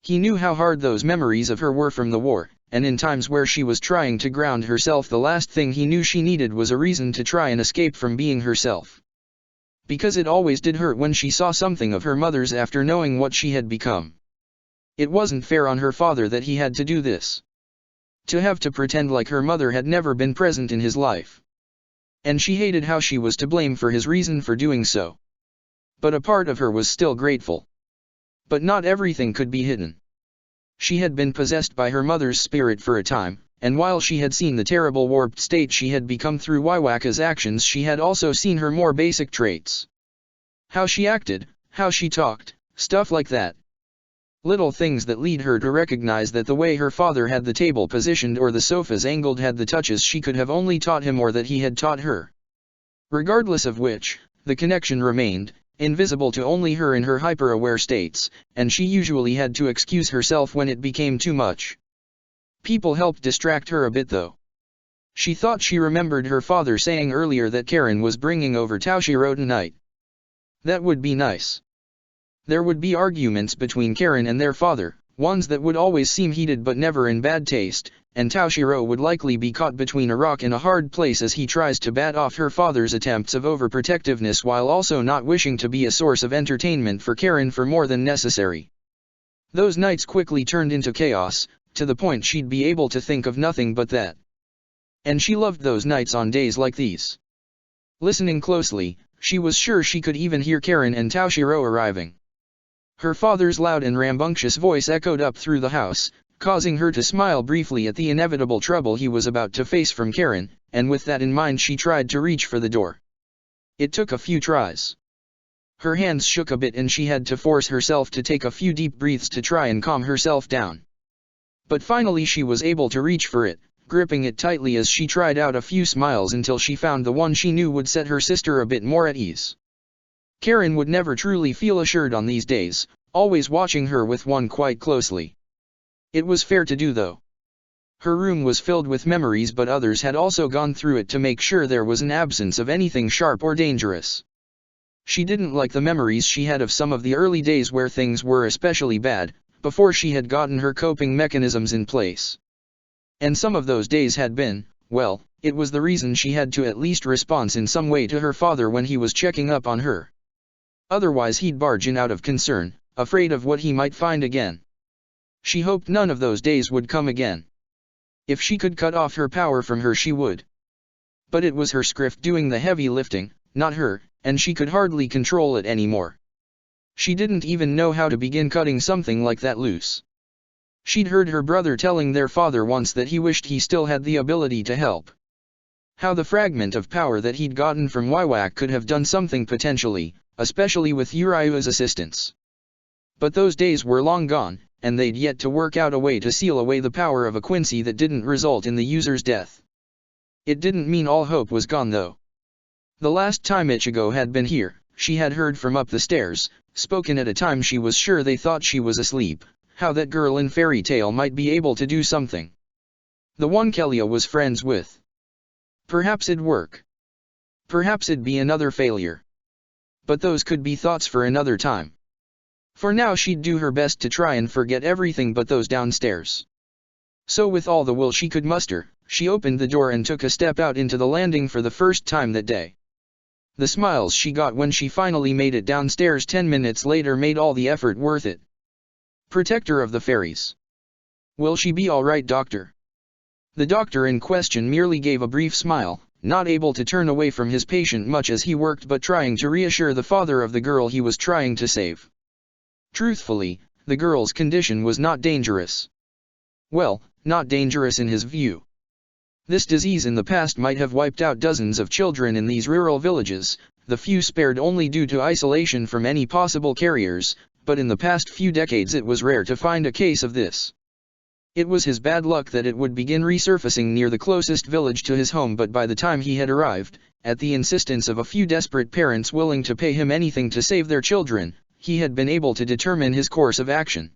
He knew how hard those memories of her were from the war, and in times where she was trying to ground herself, the last thing he knew she needed was a reason to try and escape from being herself. Because it always did hurt when she saw something of her mother's after knowing what she had become. It wasn't fair on her father that he had to do this. To have to pretend like her mother had never been present in his life. And she hated how she was to blame for his reason for doing so. But a part of her was still grateful. But not everything could be hidden. She had been possessed by her mother's spirit for a time, and while she had seen the terrible warped state she had become through Waiwaka's actions, she had also seen her more basic traits. How she acted, how she talked, stuff like that. Little things that lead her to recognize that the way her father had the table positioned or the sofas angled had the touches she could have only taught him or that he had taught her. Regardless of which, the connection remained, invisible to only her in her hyper-aware states, and she usually had to excuse herself when it became too much. People helped distract her a bit though. She thought she remembered her father saying earlier that Karen was bringing over Toshiro tonight. That would be nice. There would be arguments between Karen and their father, ones that would always seem heated but never in bad taste, and Toshiro would likely be caught between a rock and a hard place as he tries to bat off her father's attempts of overprotectiveness while also not wishing to be a source of entertainment for Karen for more than necessary. Those nights quickly turned into chaos, to the point she'd be able to think of nothing but that. And she loved those nights on days like these. Listening closely, she was sure she could even hear Karen and Toshiro arriving. Her father's loud and rambunctious voice echoed up through the house, causing her to smile briefly at the inevitable trouble he was about to face from Karen, and with that in mind she tried to reach for the door. It took a few tries. Her hands shook a bit and she had to force herself to take a few deep breaths to try and calm herself down. But finally she was able to reach for it, gripping it tightly as she tried out a few smiles until she found the one she knew would set her sister a bit more at ease. Karen would never truly feel assured on these days, always watching her with one quite closely. It was fair to do though. Her room was filled with memories but others had also gone through it to make sure there was an absence of anything sharp or dangerous. She didn't like the memories she had of some of the early days where things were especially bad, before she had gotten her coping mechanisms in place. And some of those days had been, well, it was the reason she had to at least respond in some way to her father when he was checking up on her. Otherwise he'd barge in out of concern, afraid of what he might find again. She hoped none of those days would come again. If she could cut off her power from her she would. But it was her script doing the heavy lifting, not her, and she could hardly control it anymore. She didn't even know how to begin cutting something like that loose. She'd heard her brother telling their father once that he wished he still had the ability to help. How the fragment of power that he'd gotten from Wywak could have done something potentially, especially with Uriah's assistance. But those days were long gone, and they'd yet to work out a way to seal away the power of a Quincy that didn't result in the user's death. It didn't mean all hope was gone though. The last time Ichigo had been here, she had heard from up the stairs, spoken at a time she was sure they thought she was asleep, how that girl in Fairy Tale might be able to do something. The one Kelia was friends with. Perhaps it'd work. Perhaps it'd be another failure. But those could be thoughts for another time. For now she'd do her best to try and forget everything but those downstairs. So with all the will she could muster, she opened the door and took a step out into the landing for the first time that day. The smiles she got when she finally made it downstairs 10 minutes later made all the effort worth it. Protector of the fairies. Will she be alright, doctor? The doctor in question merely gave a brief smile, not able to turn away from his patient much as he worked but trying to reassure the father of the girl he was trying to save. Truthfully, the girl's condition was not dangerous. Well, not dangerous in his view. This disease in the past might have wiped out dozens of children in these rural villages, the few spared only due to isolation from any possible carriers, but in the past few decades it was rare to find a case of this. It was his bad luck that it would begin resurfacing near the closest village to his home, but by the time he had arrived, at the insistence of a few desperate parents willing to pay him anything to save their children, he had been able to determine his course of action.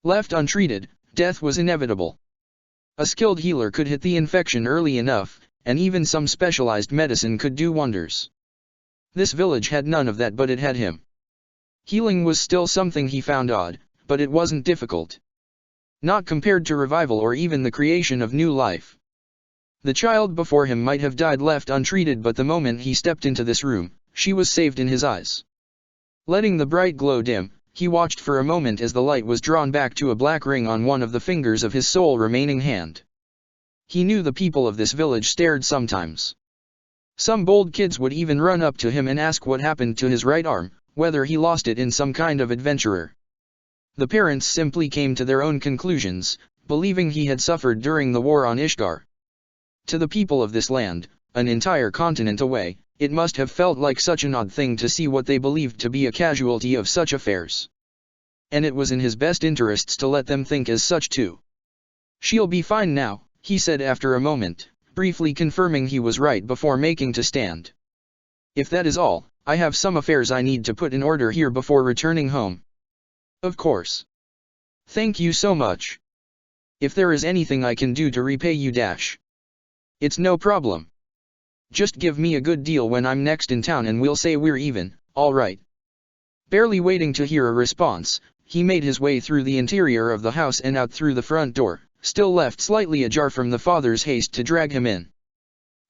Left untreated, death was inevitable. A skilled healer could hit the infection early enough, and even some specialized medicine could do wonders. This village had none of that, but it had him. Healing was still something he found odd, but it wasn't difficult. Not compared to revival or even the creation of new life. The child before him might have died left untreated, but the moment he stepped into this room, she was saved in his eyes. Letting the bright glow dim, he watched for a moment as the light was drawn back to a black ring on one of the fingers of his sole remaining hand. He knew the people of this village stared sometimes. Some bold kids would even run up to him and ask what happened to his right arm, whether he lost it in some kind of adventurer. The parents simply came to their own conclusions, believing he had suffered during the war on Ishgar. To the people of this land, an entire continent away, it must have felt like such an odd thing to see what they believed to be a casualty of such affairs. And it was in his best interests to let them think as such too. "She'll be fine now," he said after a moment, briefly confirming he was right before making to stand. "If that is all, I have some affairs I need to put in order here before returning home." "Of course. Thank you so much. If there is anything I can do to repay you, it's no problem. Just give me a good deal when I'm next in town and we'll say we're even, all right." Barely waiting to hear a response, he made his way through the interior of the house and out through the front door, still left slightly ajar from the father's haste to drag him in.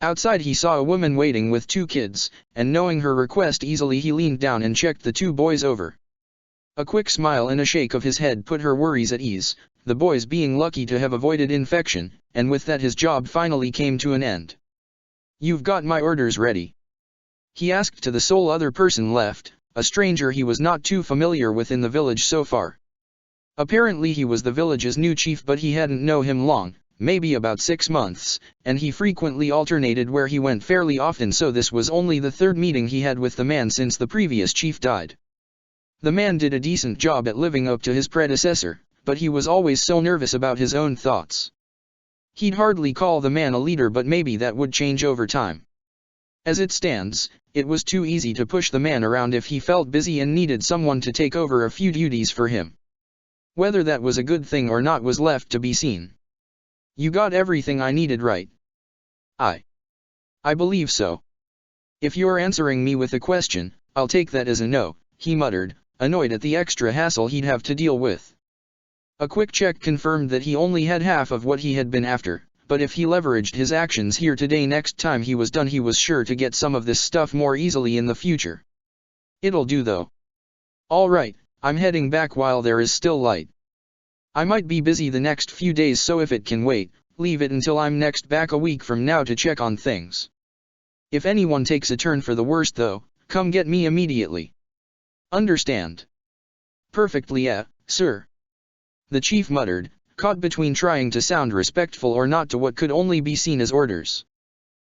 Outside he saw a woman waiting with 2 kids, and knowing her request easily he leaned down and checked the 2 boys over. A quick smile and a shake of his head put her worries at ease, the boys being lucky to have avoided infection, and with that his job finally came to an end. "You've got my orders ready?" he asked to the sole other person left, a stranger he was not too familiar with in the village so far. Apparently he was the village's new chief, but he hadn't known him long, maybe about 6 months, and he frequently alternated where he went fairly often, so this was only the 3rd meeting he had with the man since the previous chief died. The man did a decent job at living up to his predecessor, but he was always so nervous about his own thoughts. He'd hardly call the man a leader, but maybe that would change over time. As it stands, it was too easy to push the man around if he felt busy and needed someone to take over a few duties for him. Whether that was a good thing or not was left to be seen. "You got everything I needed, right?" I believe so. If you're answering me with a question, I'll take that as a no," he muttered, annoyed at the extra hassle he'd have to deal with. A quick check confirmed that he only had half of what he had been after, but if he leveraged his actions here today, next time he was done he was sure to get some of this stuff more easily in the future. "It'll do though. All right, I'm heading back while there is still light. I might be busy the next few days, so if it can wait, leave it until I'm next back a week from now to check on things. If anyone takes a turn for the worst though, come get me immediately. Understand?" "Perfectly, sir." The chief muttered, caught between trying to sound respectful or not to what could only be seen as orders.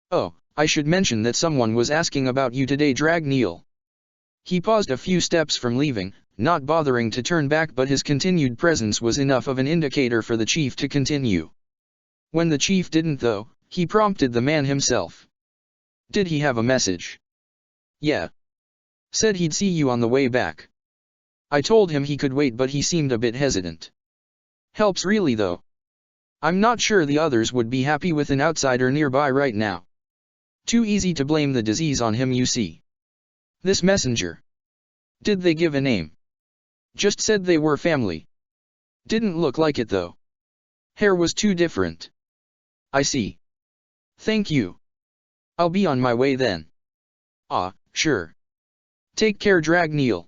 "Oh, I should mention that someone was asking about you today, Dragneel." He paused a few steps from leaving, not bothering to turn back, but his continued presence was enough of an indicator for the chief to continue. When the chief didn't though, he prompted the man himself. "Did he have a message?" "Yeah. Said he'd see you on the way back." I told him he could wait, but he seemed a bit hesitant. "Helps really though. I'm not sure the others would be happy with an outsider nearby right now. Too easy to blame the disease on him, you see." "This messenger. Did they give a name?" "Just said they were family. Didn't look like it though. Hair was too different." "I see. Thank you. I'll be on my way then." "Ah, sure. Take care, Dragneel."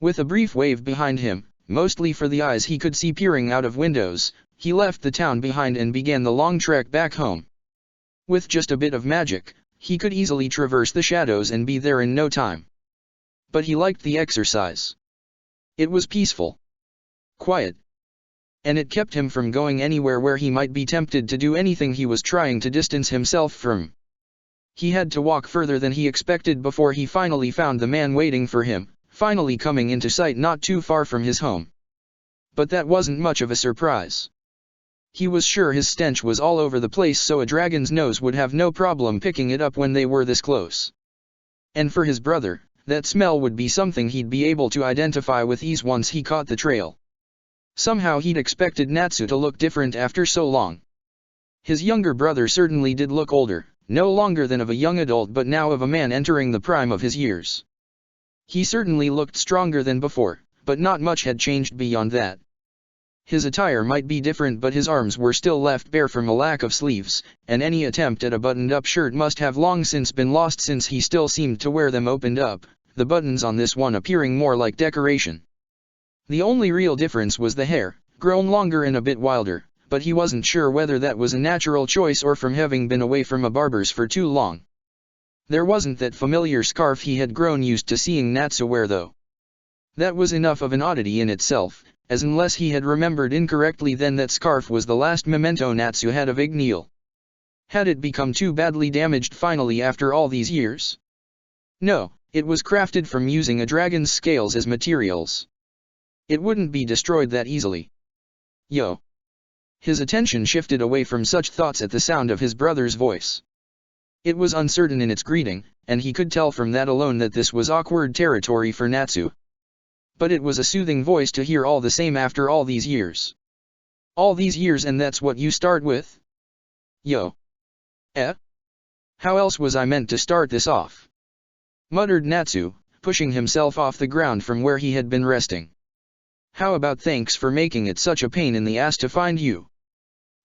With a brief wave behind him, mostly for the eyes he could see peering out of windows, he left the town behind and began the long trek back home. With just a bit of magic, he could easily traverse the shadows and be there in no time. But he liked the exercise. It was peaceful, quiet, and it kept him from going anywhere where he might be tempted to do anything he was trying to distance himself from. He had to walk further than he expected before he finally found the man waiting for him, finally coming into sight not too far from his home. But that wasn't much of a surprise. He was sure his stench was all over the place, so a dragon's nose would have no problem picking it up when they were this close. And for his brother, that smell would be something he'd be able to identify with ease once he caught the trail. Somehow he'd expected Natsu to look different after so long. His younger brother certainly did look older, no longer than of a young adult but now of a man entering the prime of his years. He certainly looked stronger than before, but not much had changed beyond that. His attire might be different, but his arms were still left bare from a lack of sleeves, and any attempt at a buttoned-up shirt must have long since been lost since he still seemed to wear them opened up, the buttons on this one appearing more like decoration. The only real difference was the hair, grown longer and a bit wilder, but he wasn't sure whether that was a natural choice or from having been away from a barber's for too long. There wasn't that familiar scarf he had grown used to seeing Natsu wear though. That was enough of an oddity in itself, as unless he had remembered incorrectly then that scarf was the last memento Natsu had of Igneal. Had it become too badly damaged finally after all these years? No, it was crafted from using a dragon's scales as materials. It wouldn't be destroyed that easily. Yo. His attention shifted away from such thoughts at the sound of his brother's voice. It was uncertain in its greeting, and he could tell from that alone that this was awkward territory for Natsu. But it was a soothing voice to hear all the same after all these years. All these years, and that's what you start with? Yo. Eh? How else was I meant to start this off? Muttered Natsu, pushing himself off the ground from where he had been resting. How about thanks for making it such a pain in the ass to find you?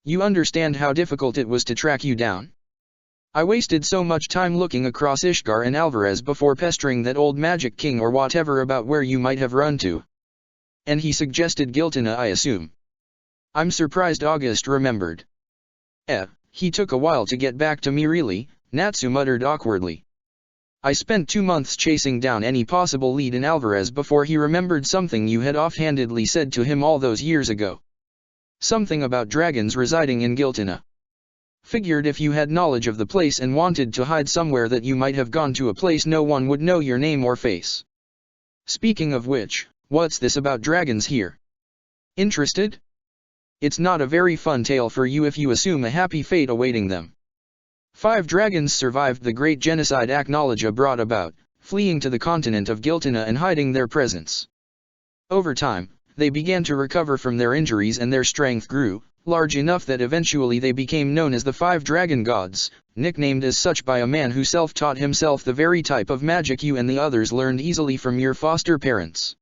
You understand how difficult it was to track you down? I wasted so much time looking across Ishgar and Alvarez before pestering that old Magic King or whatever about where you might have run to. And he suggested Giltina, I assume. I'm surprised August remembered. He took a while to get back to me really, Natsu muttered awkwardly. I spent 2 months chasing down any possible lead in Alvarez before he remembered something you had offhandedly said to him all those years ago. Something about dragons residing in Giltina. Figured if you had knowledge of the place and wanted to hide somewhere that you might have gone to a place no one would know your name or face. Speaking of which, what's this about dragons here? Interested? It's not a very fun tale for you if you assume a happy fate awaiting them. 5 dragons survived the great genocide Aknologia brought about, fleeing to the continent of Giltina and hiding their presence. Over time, they began to recover from their injuries and their strength grew, large enough that eventually they became known as the 5 Dragon Gods, nicknamed as such by a man who self-taught himself the very type of magic you and the others learned easily from your foster parents.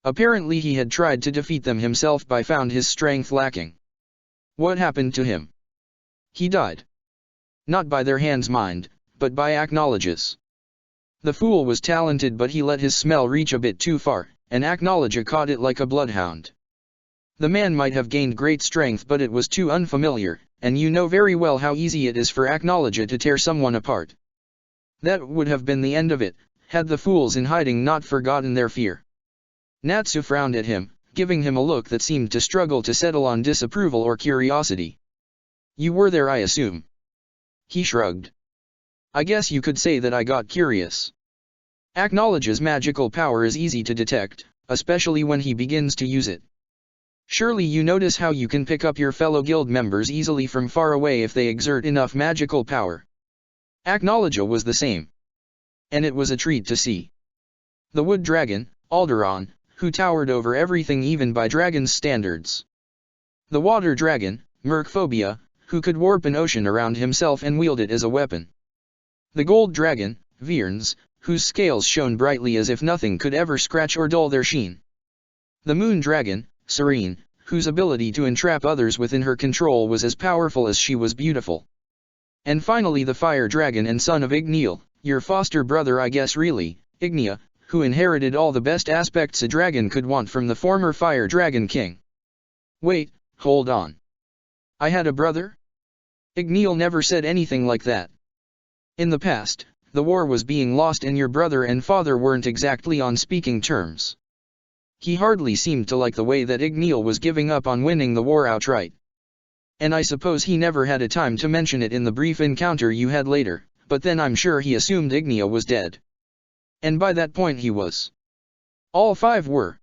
Apparently he had tried to defeat them himself but found his strength lacking. What happened to him? He died. Not by their hands mind, but by Aknologia's. The fool was talented but he let his smell reach a bit too far, and Aknologia caught it like a bloodhound. The man might have gained great strength but it was too unfamiliar, and you know very well how easy it is for Aknologia to tear someone apart. That would have been the end of it, had the fools in hiding not forgotten their fear. Natsu frowned at him, giving him a look that seemed to struggle to settle on disapproval or curiosity. "You were there, I assume?" He shrugged. "I guess you could say that I got curious." Acknowledge's magical power is easy to detect, especially when he begins to use it. Surely you notice how you can pick up your fellow guild members easily from far away if they exert enough magical power. Acknowledge was the same. And it was a treat to see. The wood dragon, Alderon, who towered over everything even by dragon's standards. The water dragon, Merkphobia, who could warp an ocean around himself and wield it as a weapon. The gold dragon, Vierns, whose scales shone brightly as if nothing could ever scratch or dull their sheen. The moon dragon, Serene, whose ability to entrap others within her control was as powerful as she was beautiful. And finally the fire dragon and son of Igneal, your foster brother I guess really, Ignea, who inherited all the best aspects a dragon could want from the former fire dragon king. Wait, hold on. I had a brother? Igneal never said anything like that. In the past, the war was being lost and your brother and father weren't exactly on speaking terms. He hardly seemed to like the way that Igneal was giving up on winning the war outright. And I suppose he never had a time to mention it in the brief encounter you had later, but then I'm sure he assumed Ignea was dead. And by that point he was. All five were.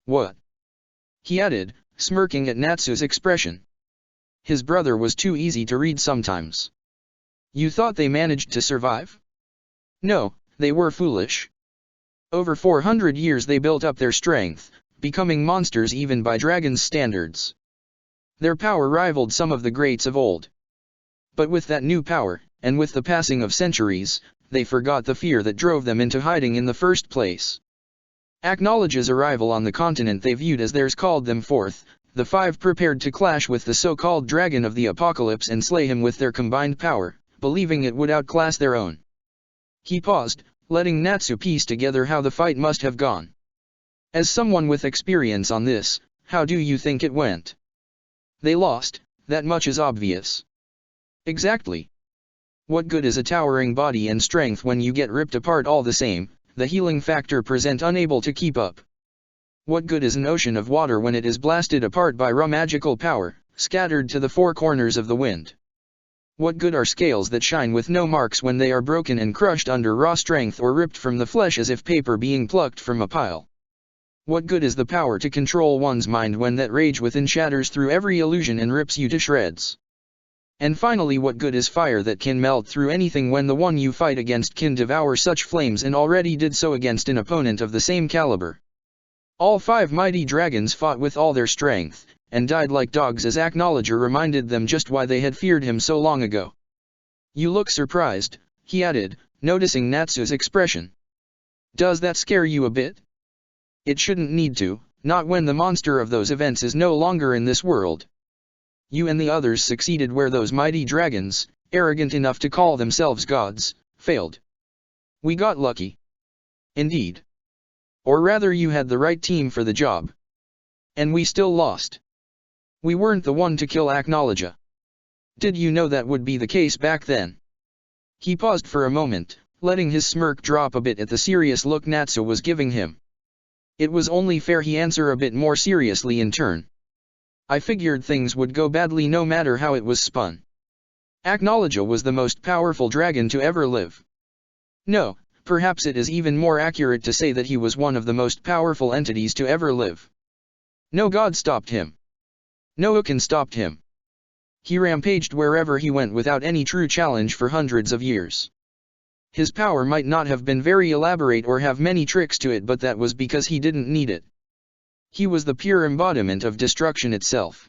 What? He added, smirking at Natsu's expression. His brother was too easy to read sometimes. You thought they managed to survive? No, they were foolish. Over 400 years they built up their strength, becoming monsters even by dragon's standards. Their power rivaled some of the greats of old. But with that new power, and with the passing of centuries, they forgot the fear that drove them into hiding in the first place. Acknowledge's arrival on the continent they viewed as theirs called them forth, the five prepared to clash with the so-called dragon of the apocalypse and slay him with their combined power, believing it would outclass their own. He paused, letting Natsu piece together how the fight must have gone. As someone with experience on this, how do you think it went? They lost, that much is obvious. Exactly. What good is a towering body and strength when you get ripped apart all the same, the healing factor present unable to keep up? What good is an ocean of water when it is blasted apart by raw magical power, scattered to the four corners of the wind? What good are scales that shine with no marks when they are broken and crushed under raw strength or ripped from the flesh as if paper being plucked from a pile? What good is the power to control one's mind when that rage within shatters through every illusion and rips you to shreds? And finally, what good is fire that can melt through anything when the one you fight against can devour such flames and already did so against an opponent of the same caliber? All five mighty dragons fought with all their strength, and died like dogs as Acknowledger reminded them just why they had feared him so long ago. You look surprised, he added, noticing Natsu's expression. Does that scare you a bit? It shouldn't need to, not when the monster of those events is no longer in this world. You and the others succeeded where those mighty dragons, arrogant enough to call themselves gods, failed. We got lucky. Indeed. Or rather you had the right team for the job. And we still lost. We weren't the one to kill Acknowledge. Did you know that would be the case back then? He paused for a moment, letting his smirk drop a bit at the serious look Natsu was giving him. It was only fair he answer a bit more seriously in turn. I figured things would go badly no matter how it was spun. Acknowledge was the most powerful dragon to ever live. No, perhaps it is even more accurate to say that he was one of the most powerful entities to ever live. No god stopped him. No Ukin stopped him. He rampaged wherever he went without any true challenge for hundreds of years. His power might not have been very elaborate or have many tricks to it, but that was because he didn't need it. He was the pure embodiment of destruction itself.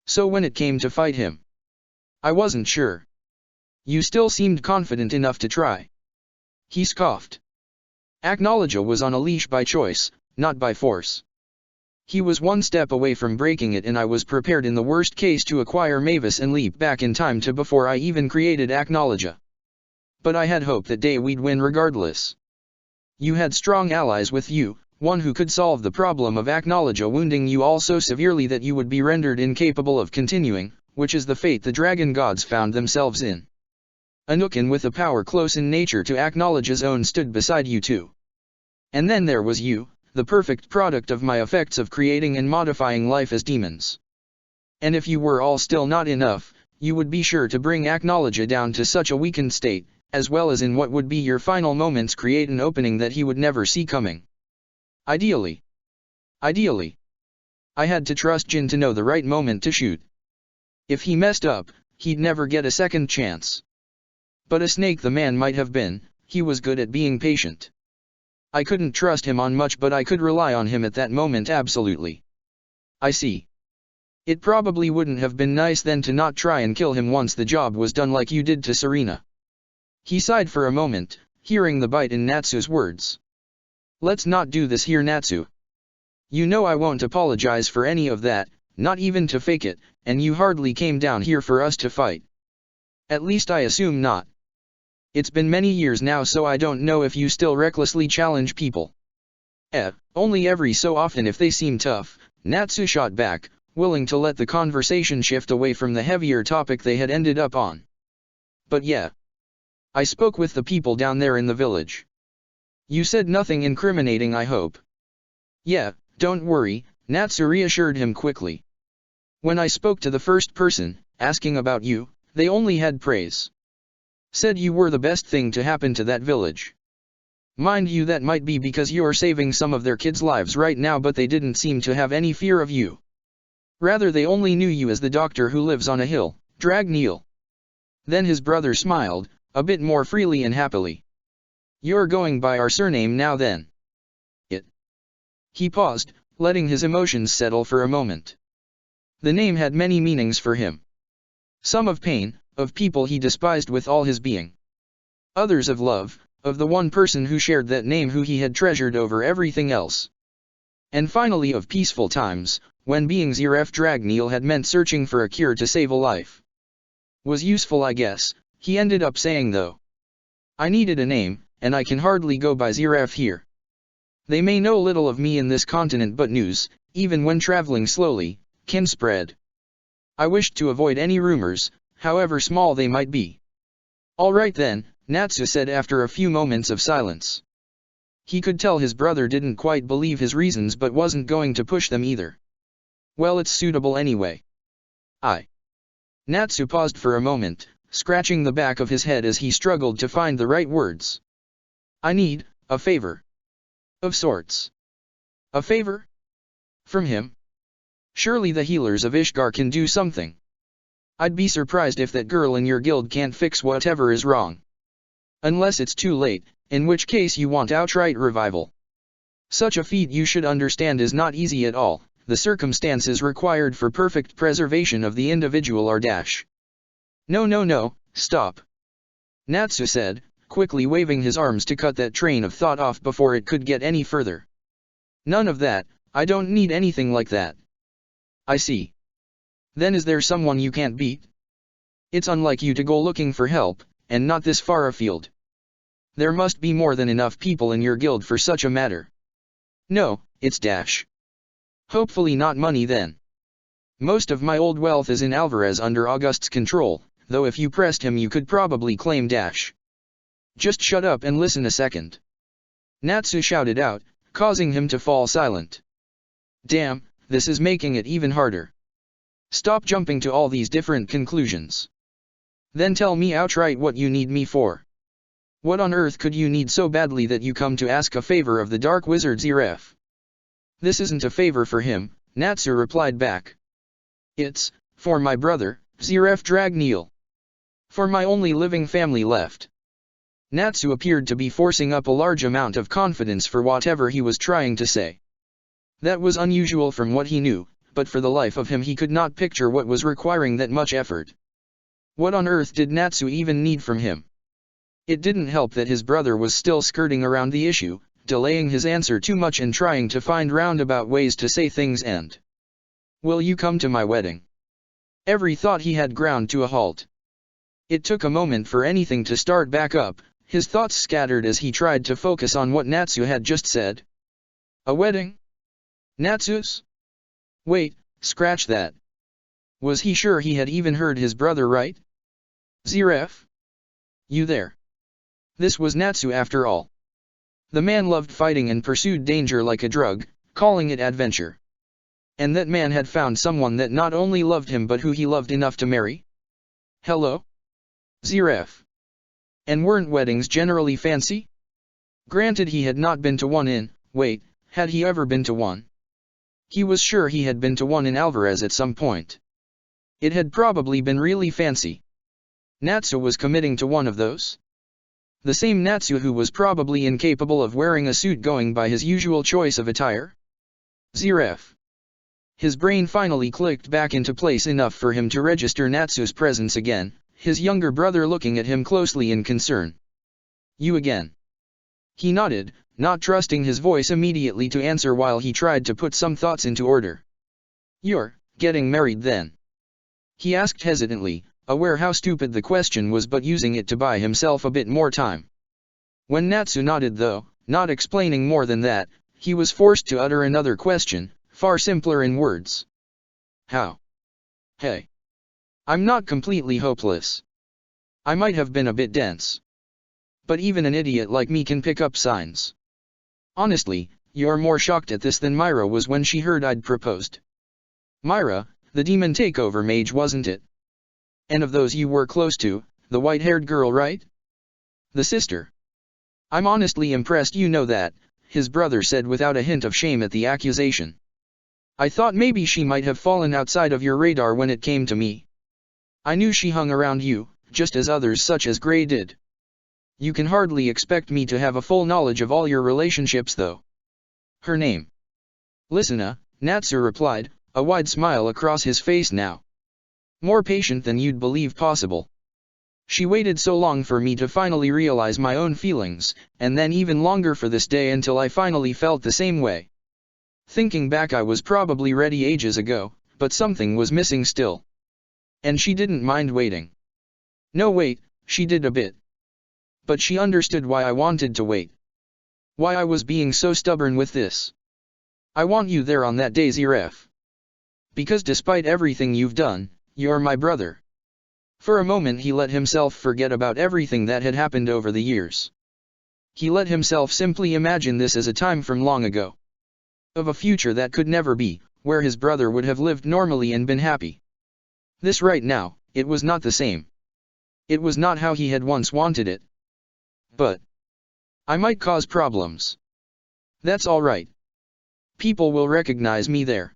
So when it came to fight him, I wasn't sure. You still seemed confident enough to try. He scoffed. Acknowledge was on a leash by choice, not by force. He was one step away from breaking it, and I was prepared in the worst case to acquire Mavis and leap back in time to before I even created Acknowledge. But I had hoped that day we'd win regardless. You had strong allies with you, one who could solve the problem of Acknowledge wounding you all so severely that you would be rendered incapable of continuing, which is the fate the dragon gods found themselves in. Anukin with a power close in nature to Acknowledge's own stood beside you too. And then there was you, the perfect product of my effects of creating and modifying life as demons. And if you were all still not enough, you would be sure to bring Acknowledge down to such a weakened state, as well as in what would be your final moments create an opening that he would never see coming. Ideally. I had to trust Jin to know the right moment to shoot. If he messed up, he'd never get a second chance. But a snake the man might have been, he was good at being patient. I couldn't trust him on much, but I could rely on him at that moment absolutely. I see. It probably wouldn't have been nice then to not try and kill him once the job was done like you did to Serena. He sighed for a moment, hearing the bite in Natsu's words. Let's not do this here, Natsu. You know I won't apologize for any of that, not even to fake it, and you hardly came down here for us to fight. At least I assume not. It's been many years now, so I don't know if you still recklessly challenge people. Only every so often if they seem tough, Natsu shot back, willing to let the conversation shift away from the heavier topic they had ended up on. But yeah. I spoke with the people down there in the village. You said nothing incriminating, I hope. Yeah, don't worry, Natsu reassured him quickly. When I spoke to the first person, asking about you, they only had praise. Said you were the best thing to happen to that village. Mind you, that might be because you're saving some of their kids' lives right now, but they didn't seem to have any fear of you. Rather, they only knew you as the doctor who lives on a hill, Dragneel. Then his brother smiled, a bit more freely and happily. You're going by our surname now then? He paused, letting his emotions settle for a moment. The name had many meanings for him. Some of pain, of people he despised with all his being. Others of love, of the one person who shared that name who he had treasured over everything else. And finally of peaceful times, when being Ziref Dragneel had meant searching for a cure to save a life. Was useful, I guess, he ended up saying though. I needed a name, and I can hardly go by Ziref here. They may know little of me in this continent, but news, even when traveling slowly, can spread. I wished to avoid any rumors, however small they might be. All right then, Natsu said after a few moments of silence. He could tell his brother didn't quite believe his reasons but wasn't going to push them either. Well, it's suitable anyway. Natsu paused for a moment, scratching the back of his head as he struggled to find the right words. I need a favor. Of sorts. A favor? From him? Surely the healers of Ishgar can do something. I'd be surprised if that girl in your guild can't fix whatever is wrong. Unless it's too late, in which case you want outright revival. Such a feat, you should understand, is not easy at all. The circumstances required for perfect preservation of the individual are dash. No, stop. Natsu said, quickly waving his arms to cut that train of thought off before it could get any further. None of that, I don't need anything like that. I see. Then is there someone you can't beat? It's unlike you to go looking for help, and not this far afield. There must be more than enough people in your guild for such a matter. No, it's dash. Hopefully not money then. Most of my old wealth is in Alvarez under August's control, though if you pressed him you could probably claim dash. Just shut up and listen a second. Natsu shouted out, causing him to fall silent. Damn, this is making it even harder. Stop jumping to all these different conclusions. Then tell me outright what you need me for. What on earth could you need so badly that you come to ask a favor of the Dark Wizard Ziref? This isn't a favor for him, Natsu replied back. It's for my brother, Ziref Dragneel. For my only living family left. Natsu appeared to be forcing up a large amount of confidence for whatever he was trying to say. That was unusual from what he knew, but for the life of him he could not picture what was requiring that much effort. What on earth did Natsu even need from him? It didn't help that his brother was still skirting around the issue, delaying his answer too much and trying to find roundabout ways to say things and... Will you come to my wedding? Every thought he had ground to a halt. It took a moment for anything to start back up, his thoughts scattered as he tried to focus on what Natsu had just said. A wedding? Natsu's? Wait, scratch that. Was he sure he had even heard his brother right? Ziref? You there? This was Natsu after all. The man loved fighting and pursued danger like a drug, calling it adventure. And that man had found someone that not only loved him but who he loved enough to marry? Hello? Zref. And weren't weddings generally fancy? Granted he had not been to one in, wait, had he ever been to one? He was sure he had been to one in Alvarez at some point. It had probably been really fancy. Natsu was committing to one of those? The same Natsu who was probably incapable of wearing a suit going by his usual choice of attire? Zref. His brain finally clicked back into place enough for him to register Natsu's presence again, his younger brother looking at him closely in concern. You again. He nodded, not trusting his voice immediately to answer while he tried to put some thoughts into order. You're getting married then? He asked hesitantly, aware how stupid the question was but using it to buy himself a bit more time. When Natsu nodded though, not explaining more than that, he was forced to utter another question, far simpler in words. How? Hey. I'm not completely hopeless. I might have been a bit dense. But even an idiot like me can pick up signs. Honestly, you're more shocked at this than Myra was when she heard I'd proposed. Myra, the demon takeover mage, wasn't it? And of those you were close to, the white-haired girl, right? The sister. I'm honestly impressed you know that, his brother said without a hint of shame at the accusation. I thought maybe she might have fallen outside of your radar when it came to me. I knew she hung around you, just as others such as Gray did. You can hardly expect me to have a full knowledge of all your relationships though. Her name? Lysina, Natsu replied, a wide smile across his face now. More patient than you'd believe possible. She waited so long for me to finally realize my own feelings, and then even longer for this day until I finally felt the same way. Thinking back, I was probably ready ages ago, but something was missing still. And she didn't mind waiting. No, wait, she did a bit. But she understood why I wanted to wait. Why I was being so stubborn with this. I want you there on that day, Zref. Because despite everything you've done, you're my brother. For a moment he let himself forget about everything that had happened over the years. He let himself simply imagine this as a time from long ago. Of a future that could never be, where his brother would have lived normally and been happy. This right now, it was not the same. It was not how he had once wanted it. But I might cause problems. That's all right. People will recognize me there.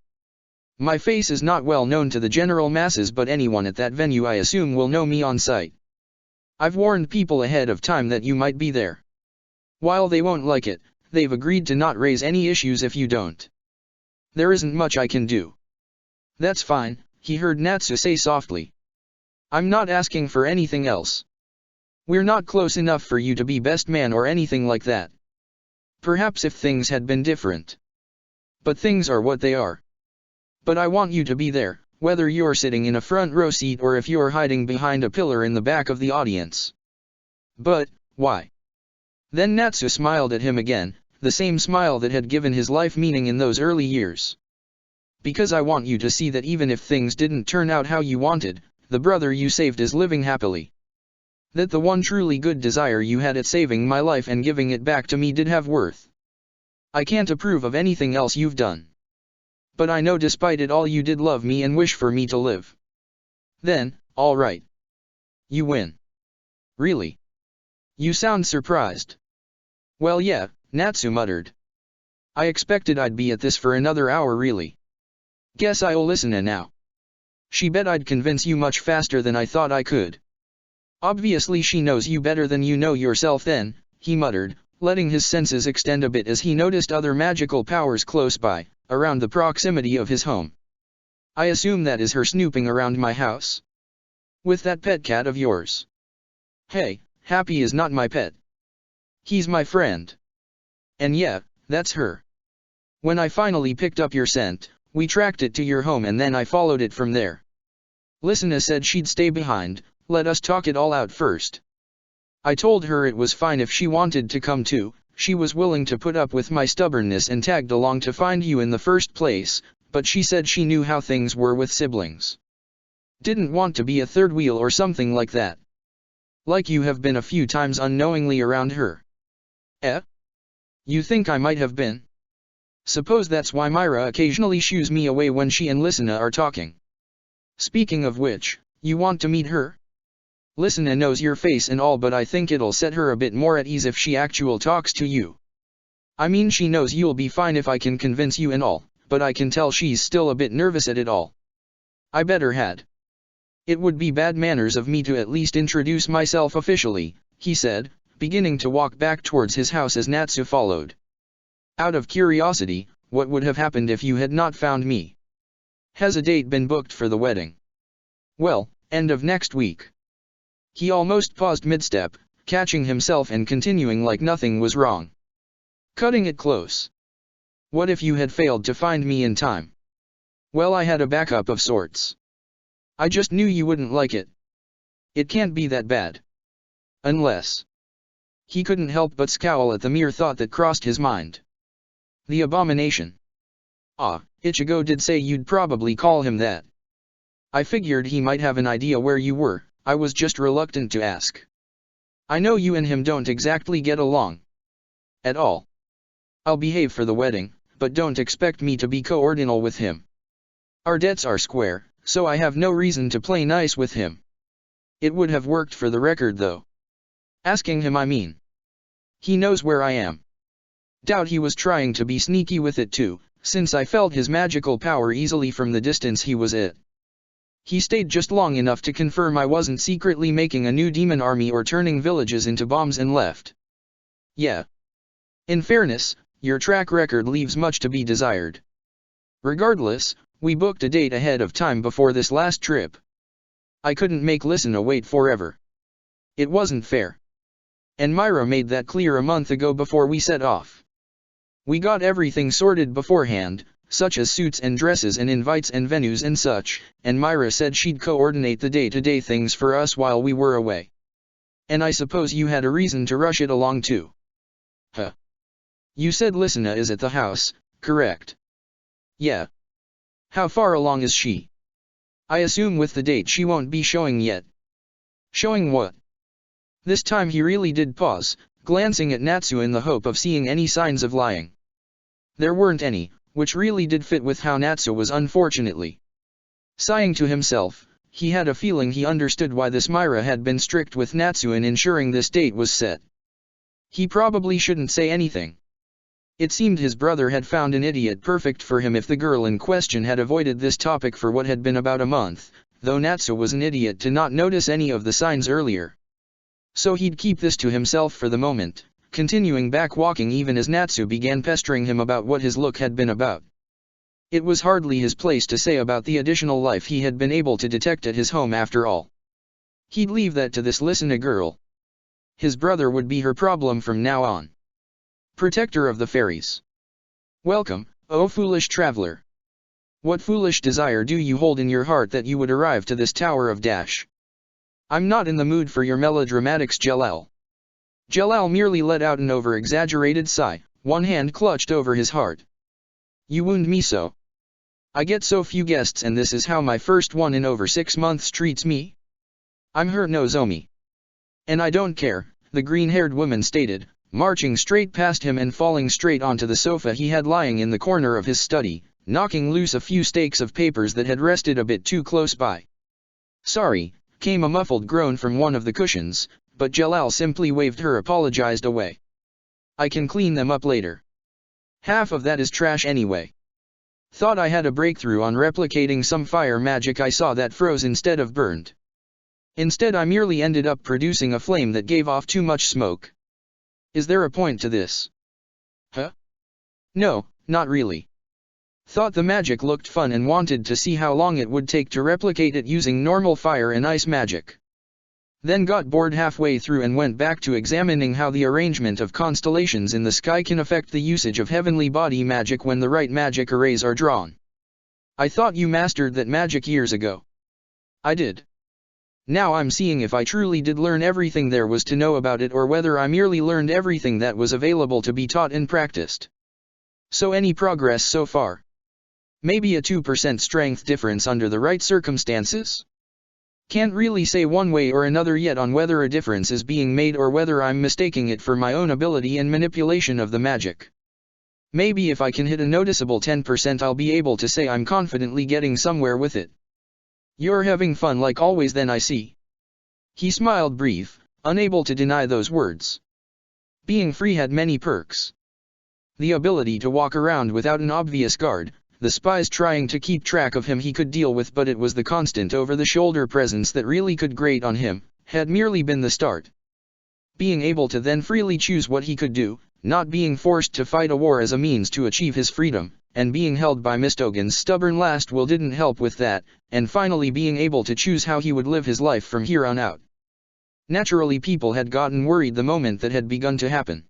My face is not well known to the general masses, but anyone at that venue I assume will know me on sight. I've warned people ahead of time that you might be there. While they won't like it, they've agreed to not raise any issues if you don't. There isn't much I can do. That's fine, he heard Natsu say softly. I'm not asking for anything else. We're not close enough for you to be best man or anything like that. Perhaps if things had been different. But things are what they are. But I want you to be there, whether you're sitting in a front row seat or if you're hiding behind a pillar in the back of the audience. But, why? Then Natsu smiled at him again, the same smile that had given his life meaning in those early years. Because I want you to see that even if things didn't turn out how you wanted, the brother you saved is living happily. That the one truly good desire you had at saving my life and giving it back to me did have worth. I can't approve of anything else you've done. But I know despite it all you did love me and wish for me to live. Then, all right. You win. Really? You sound surprised. Well yeah, Natsu muttered. I expected I'd be at this for another hour really. Guess I'll listen now. She bet I'd convince you much faster than I thought I could. Obviously she knows you better than you know yourself then, he muttered, letting his senses extend a bit as he noticed other magical powers close by, around the proximity of his home. I assume that is her snooping around my house. With that pet cat of yours. Hey, Happy is not my pet. He's my friend. And yeah, that's her. When I finally picked up your scent, we tracked it to your home and then I followed it from there. Lysina said she'd stay behind, let us talk it all out first. I told her it was fine if she wanted to come too, she was willing to put up with my stubbornness and tagged along to find you in the first place, but she said she knew how things were with siblings. Didn't want to be a third wheel or something like that. Like you have been a few times unknowingly around her. Eh? You think I might have been? Suppose that's why Myra occasionally shoos me away when she and Lysina are talking. Speaking of which, you want to meet her? Lysina knows your face and all, but I think it'll set her a bit more at ease if she actual talks to you. I mean, she knows you'll be fine if I can convince you and all, but I can tell she's still a bit nervous at it all. I better had. It would be bad manners of me to at least introduce myself officially, he said, beginning to walk back towards his house as Natsu followed. Out of curiosity, what would have happened if you had not found me? Has a date been booked for the wedding? Well, end of next week. He almost paused mid-step, catching himself and continuing like nothing was wrong. Cutting it close. What if you had failed to find me in time? Well, I had a backup of sorts. I just knew you wouldn't like it. It can't be that bad. Unless. He couldn't help but scowl at the mere thought that crossed his mind. The abomination. Ah, Ichigo did say you'd probably call him that. I figured he might have an idea where you were, I was just reluctant to ask. I know you and him don't exactly get along. At all. I'll behave for the wedding, but don't expect me to be coordinal with him. Our debts are square, so I have no reason to play nice with him. It would have worked for the record though. Asking him, I mean. He knows where I am. Doubt he was trying to be sneaky with it too, since I felt his magical power easily from the distance he was at. He stayed just long enough to confirm I wasn't secretly making a new demon army or turning villages into bombs and left. Yeah. In fairness, your track record leaves much to be desired. Regardless, we booked a date ahead of time before this last trip. I couldn't make Lysina wait forever. It wasn't fair. And Myra made that clear a month ago before we set off. We got everything sorted beforehand, such as suits and dresses and invites and venues and such, and Myra said she'd coordinate the day-to-day things for us while we were away. And I suppose you had a reason to rush it along too. Huh. You said Lysina is at the house, correct? Yeah. How far along is she? I assume with the date she won't be showing yet. Showing what? This time he really did pause, glancing at Natsu in the hope of seeing any signs of lying. There weren't any, which really did fit with how Natsu was, unfortunately. Sighing to himself, he had a feeling he understood why this Myra had been strict with Natsu in ensuring this date was set. He probably shouldn't say anything. It seemed his brother had found an idiot perfect for him if the girl in question had avoided this topic for what had been about a month, though Natsu was an idiot to not notice any of the signs earlier. So he'd keep this to himself for the moment, continuing back walking even as Natsu began pestering him about what his look had been about. It was hardly his place to say about the additional life he had been able to detect at his home after all. He'd leave that to this Lysina girl. His brother would be her problem from now on. Protector of the Fairies. Welcome, O foolish traveler. What foolish desire do you hold in your heart that you would arrive to this Tower of Dash? I'm not in the mood for your melodramatics, Jalal. Jalal merely let out an over-exaggerated sigh, one hand clutched over his heart. You wound me so. I get so few guests and this is how my first one in over 6 months treats me? I'm hurt, Nozomi. And I don't care, the green-haired woman stated, marching straight past him and falling straight onto the sofa he had lying in the corner of his study, knocking loose a few stakes of papers that had rested a bit too close by. Sorry, came a muffled groan from one of the cushions, but Jalal simply waved her apologized away. I can clean them up later. Half of that is trash anyway. Thought I had a breakthrough on replicating some fire magic I saw that froze instead of burned. Instead I merely ended up producing a flame that gave off too much smoke. Is there a point to this? Huh? No, not really. Thought the magic looked fun and wanted to see how long it would take to replicate it using normal fire and ice magic. Then got bored halfway through and went back to examining how the arrangement of constellations in the sky can affect the usage of heavenly body magic when the right magic arrays are drawn. I thought you mastered that magic years ago. I did. Now I'm seeing if I truly did learn everything there was to know about it or whether I merely learned everything that was available to be taught and practiced. So any progress so far? Maybe a 2% strength difference under the right circumstances? Can't really say one way or another yet on whether a difference is being made or whether I'm mistaking it for my own ability and manipulation of the magic. Maybe if I can hit a noticeable 10% I'll be able to say I'm confidently getting somewhere with it. You're having fun like always then, I see. He smiled brief, unable to deny those words. Being free had many perks. The ability to walk around without an obvious guard, the spies trying to keep track of him he could deal with, but it was the constant over-the-shoulder presence that really could grate on him, had merely been the start. Being able to then freely choose what he could do, not being forced to fight a war as a means to achieve his freedom, and being held by Mistogan's stubborn last will didn't help with that, and finally being able to choose how he would live his life from here on out. Naturally people had gotten worried the moment that had begun to happen.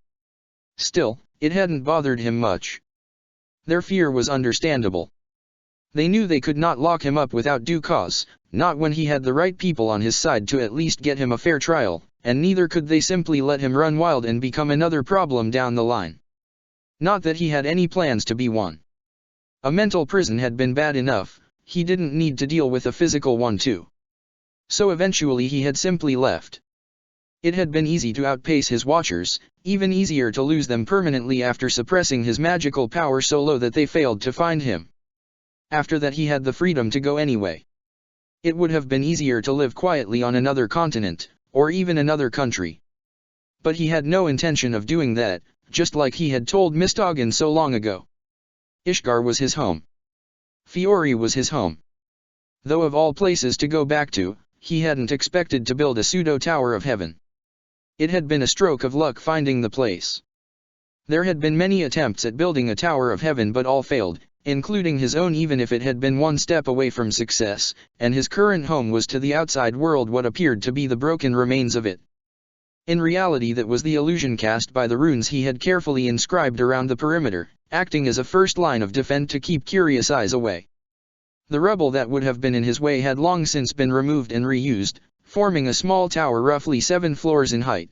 Still, it hadn't bothered him much. Their fear was understandable. They knew they could not lock him up without due cause, not when he had the right people on his side to at least get him a fair trial, and neither could they simply let him run wild and become another problem down the line. Not that he had any plans to be one. A mental prison had been bad enough, he didn't need to deal with a physical one too. So eventually he had simply left. It had been easy to outpace his watchers, even easier to lose them permanently after suppressing his magical power so low that they failed to find him. After that he had the freedom to go anyway. It would have been easier to live quietly on another continent, or even another country. But he had no intention of doing that, just like he had told Mistogan so long ago. Ishgar was his home. Fiori was his home. Though of all places to go back to, he hadn't expected to build a pseudo-tower of heaven. It had been a stroke of luck finding the place. There had been many attempts at building a tower of heaven but all failed, including his own even if it had been one step away from success, and his current home was to the outside world what appeared to be the broken remains of it. In reality that was the illusion cast by the runes he had carefully inscribed around the perimeter, acting as a first line of defense to keep curious eyes away. The rubble that would have been in his way had long since been removed and reused, forming a small tower roughly 7 floors in height.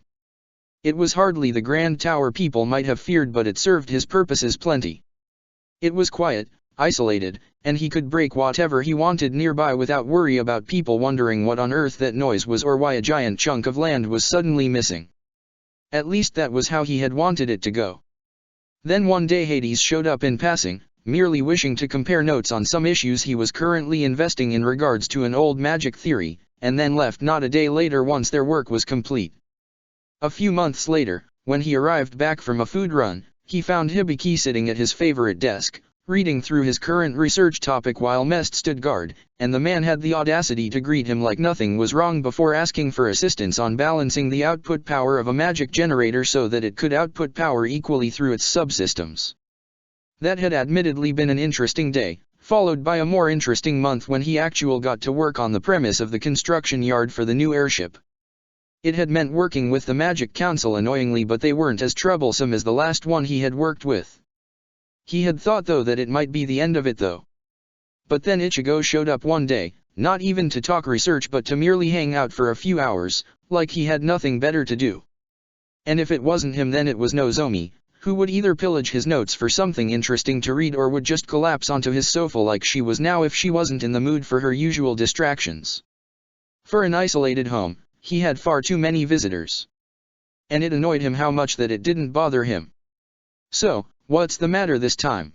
It was hardly the grand tower people might have feared, but it served his purposes plenty. It was quiet, isolated, and he could break whatever he wanted nearby without worry about people wondering what on earth that noise was or why a giant chunk of land was suddenly missing. At least that was how he had wanted it to go. Then one day Hades showed up in passing, merely wishing to compare notes on some issues he was currently investing in regards to an old magic theory, and then left not a day later once their work was complete. A few months later, when he arrived back from a food run, he found Hibiki sitting at his favorite desk, reading through his current research topic while Mest stood guard, and the man had the audacity to greet him like nothing was wrong before asking for assistance on balancing the output power of a magic generator so that it could output power equally through its subsystems. That had admittedly been an interesting day, followed by a more interesting month when he actually got to work on the premise of the construction yard for the new airship. It had meant working with the Magic Council annoyingly, but they weren't as troublesome as the last one he had worked with. He had thought though that it might be the end of it though. But then Ichigo showed up one day, not even to talk research but to merely hang out for a few hours, like he had nothing better to do. And if it wasn't him then it was Nozomi, who would either pillage his notes for something interesting to read or would just collapse onto his sofa like she was now if she wasn't in the mood for her usual distractions. For an isolated home, he had far too many visitors. And it annoyed him how much that it didn't bother him. "So, what's the matter this time?"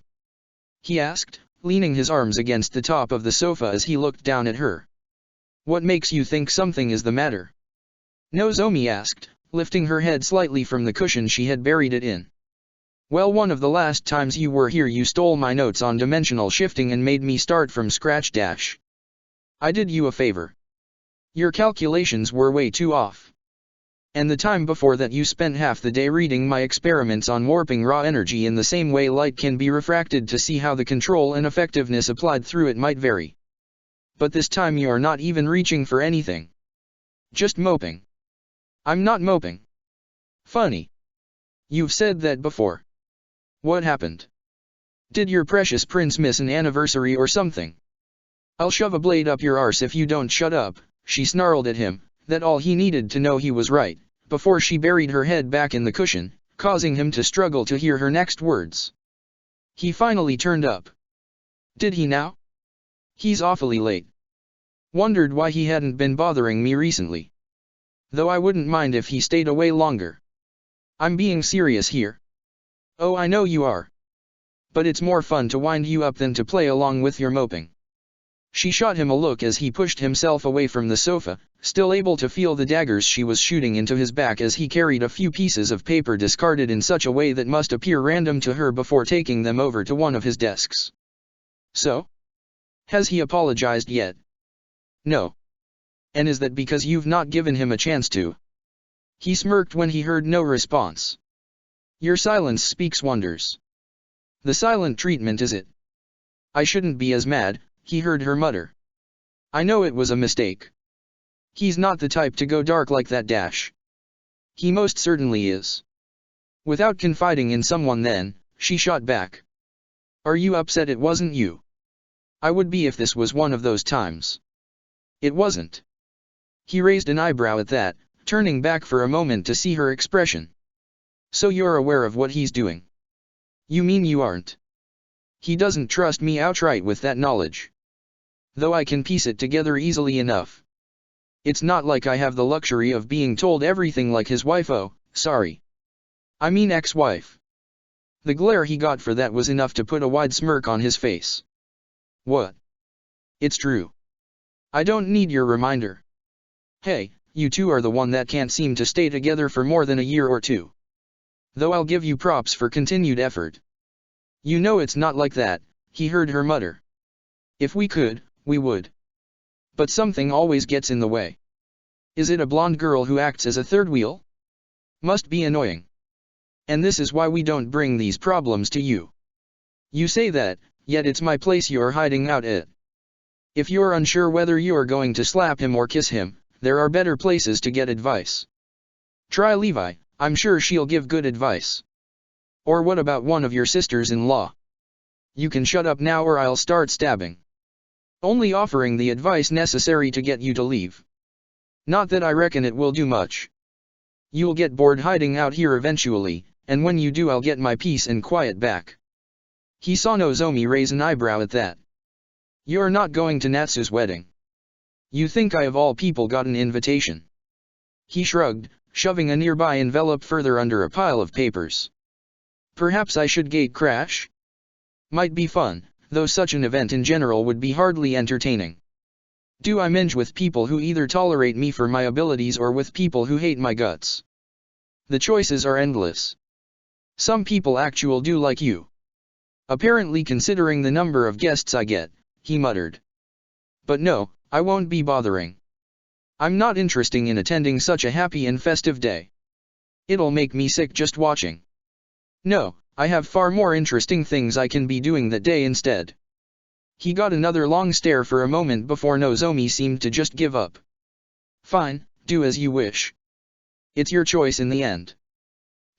he asked, leaning his arms against the top of the sofa as he looked down at her. "What makes you think something is the matter?" Nozomi asked, lifting her head slightly from the cushion she had buried it in. "Well, one of the last times you were here you stole my notes on dimensional shifting and made me start from scratch. I did you a favor. Your calculations were way too off. And the time before that you spent half the day reading my experiments on warping raw energy in the same way light can be refracted to see how the control and effectiveness applied through it might vary. But this time you're not even reaching for anything. Just moping." "I'm not moping." "Funny. You've said that before. What happened? Did your precious prince miss an anniversary or something?" "I'll shove a blade up your arse if you don't shut up," she snarled at him, that all he needed to know he was right, before she buried her head back in the cushion, causing him to struggle to hear her next words. He finally turned up. "Did he now? He's awfully late." Wondered why he hadn't been bothering me recently. Though I wouldn't mind if he stayed away longer. I'm being serious here. Oh, I know you are. But it's more fun to wind you up than to play along with your moping. She shot him a look as he pushed himself away from the sofa, still able to feel the daggers she was shooting into his back as he carried a few pieces of paper discarded in such a way that must appear random to her before taking them over to one of his desks. So? Has he apologized yet? No. And is that because you've not given him a chance to? He smirked when he heard no response. Your silence speaks wonders. The silent treatment is it? I shouldn't be as mad, he heard her mutter. I know it was a mistake. He's not the type to go dark like that dash. He most certainly is. Without confiding in someone then, she shot back. Are you upset it wasn't you? I would be if this was one of those times. It wasn't. He raised an eyebrow at that, turning back for a moment to see her expression. So you're aware of what he's doing? You mean you aren't? He doesn't trust me outright with that knowledge. Though I can piece it together easily enough. It's not like I have the luxury of being told everything like his wife. Oh, sorry. I mean ex-wife. The glare he got for that was enough to put a wide smirk on his face. What? It's true. I don't need your reminder. Hey, you two are the one that can't seem to stay together for more than a year or two. Though I'll give you props for continued effort. You know it's not like that, he heard her mutter. If we could, we would. But something always gets in the way. Is it a blonde girl who acts as a third wheel? Must be annoying. And this is why we don't bring these problems to you. You say that, yet it's my place you're hiding out at. If you're unsure whether you're going to slap him or kiss him, there are better places to get advice. Try Levi, I'm sure she'll give good advice. Or what about one of your sisters-in-law? You can shut up now or I'll start stabbing. Only offering the advice necessary to get you to leave. Not that I reckon it will do much. You'll get bored hiding out here eventually, and when you do I'll get my peace and quiet back. He saw Nozomi raise an eyebrow at that. You're not going to Natsu's wedding. You think I of all people got an invitation? He shrugged, shoving a nearby envelope further under a pile of papers. Perhaps I should gate crash? Might be fun, though such an event in general would be hardly entertaining. Do I mingle with people who either tolerate me for my abilities or with people who hate my guts? The choices are endless. Some people actually do like you. Apparently considering the number of guests I get, he muttered. But no, I won't be bothering. I'm not interested in attending such a happy and festive day. It'll make me sick just watching. No, I have far more interesting things I can be doing that day instead. He got another long stare for a moment before Nozomi seemed to just give up. Fine, do as you wish. It's your choice in the end.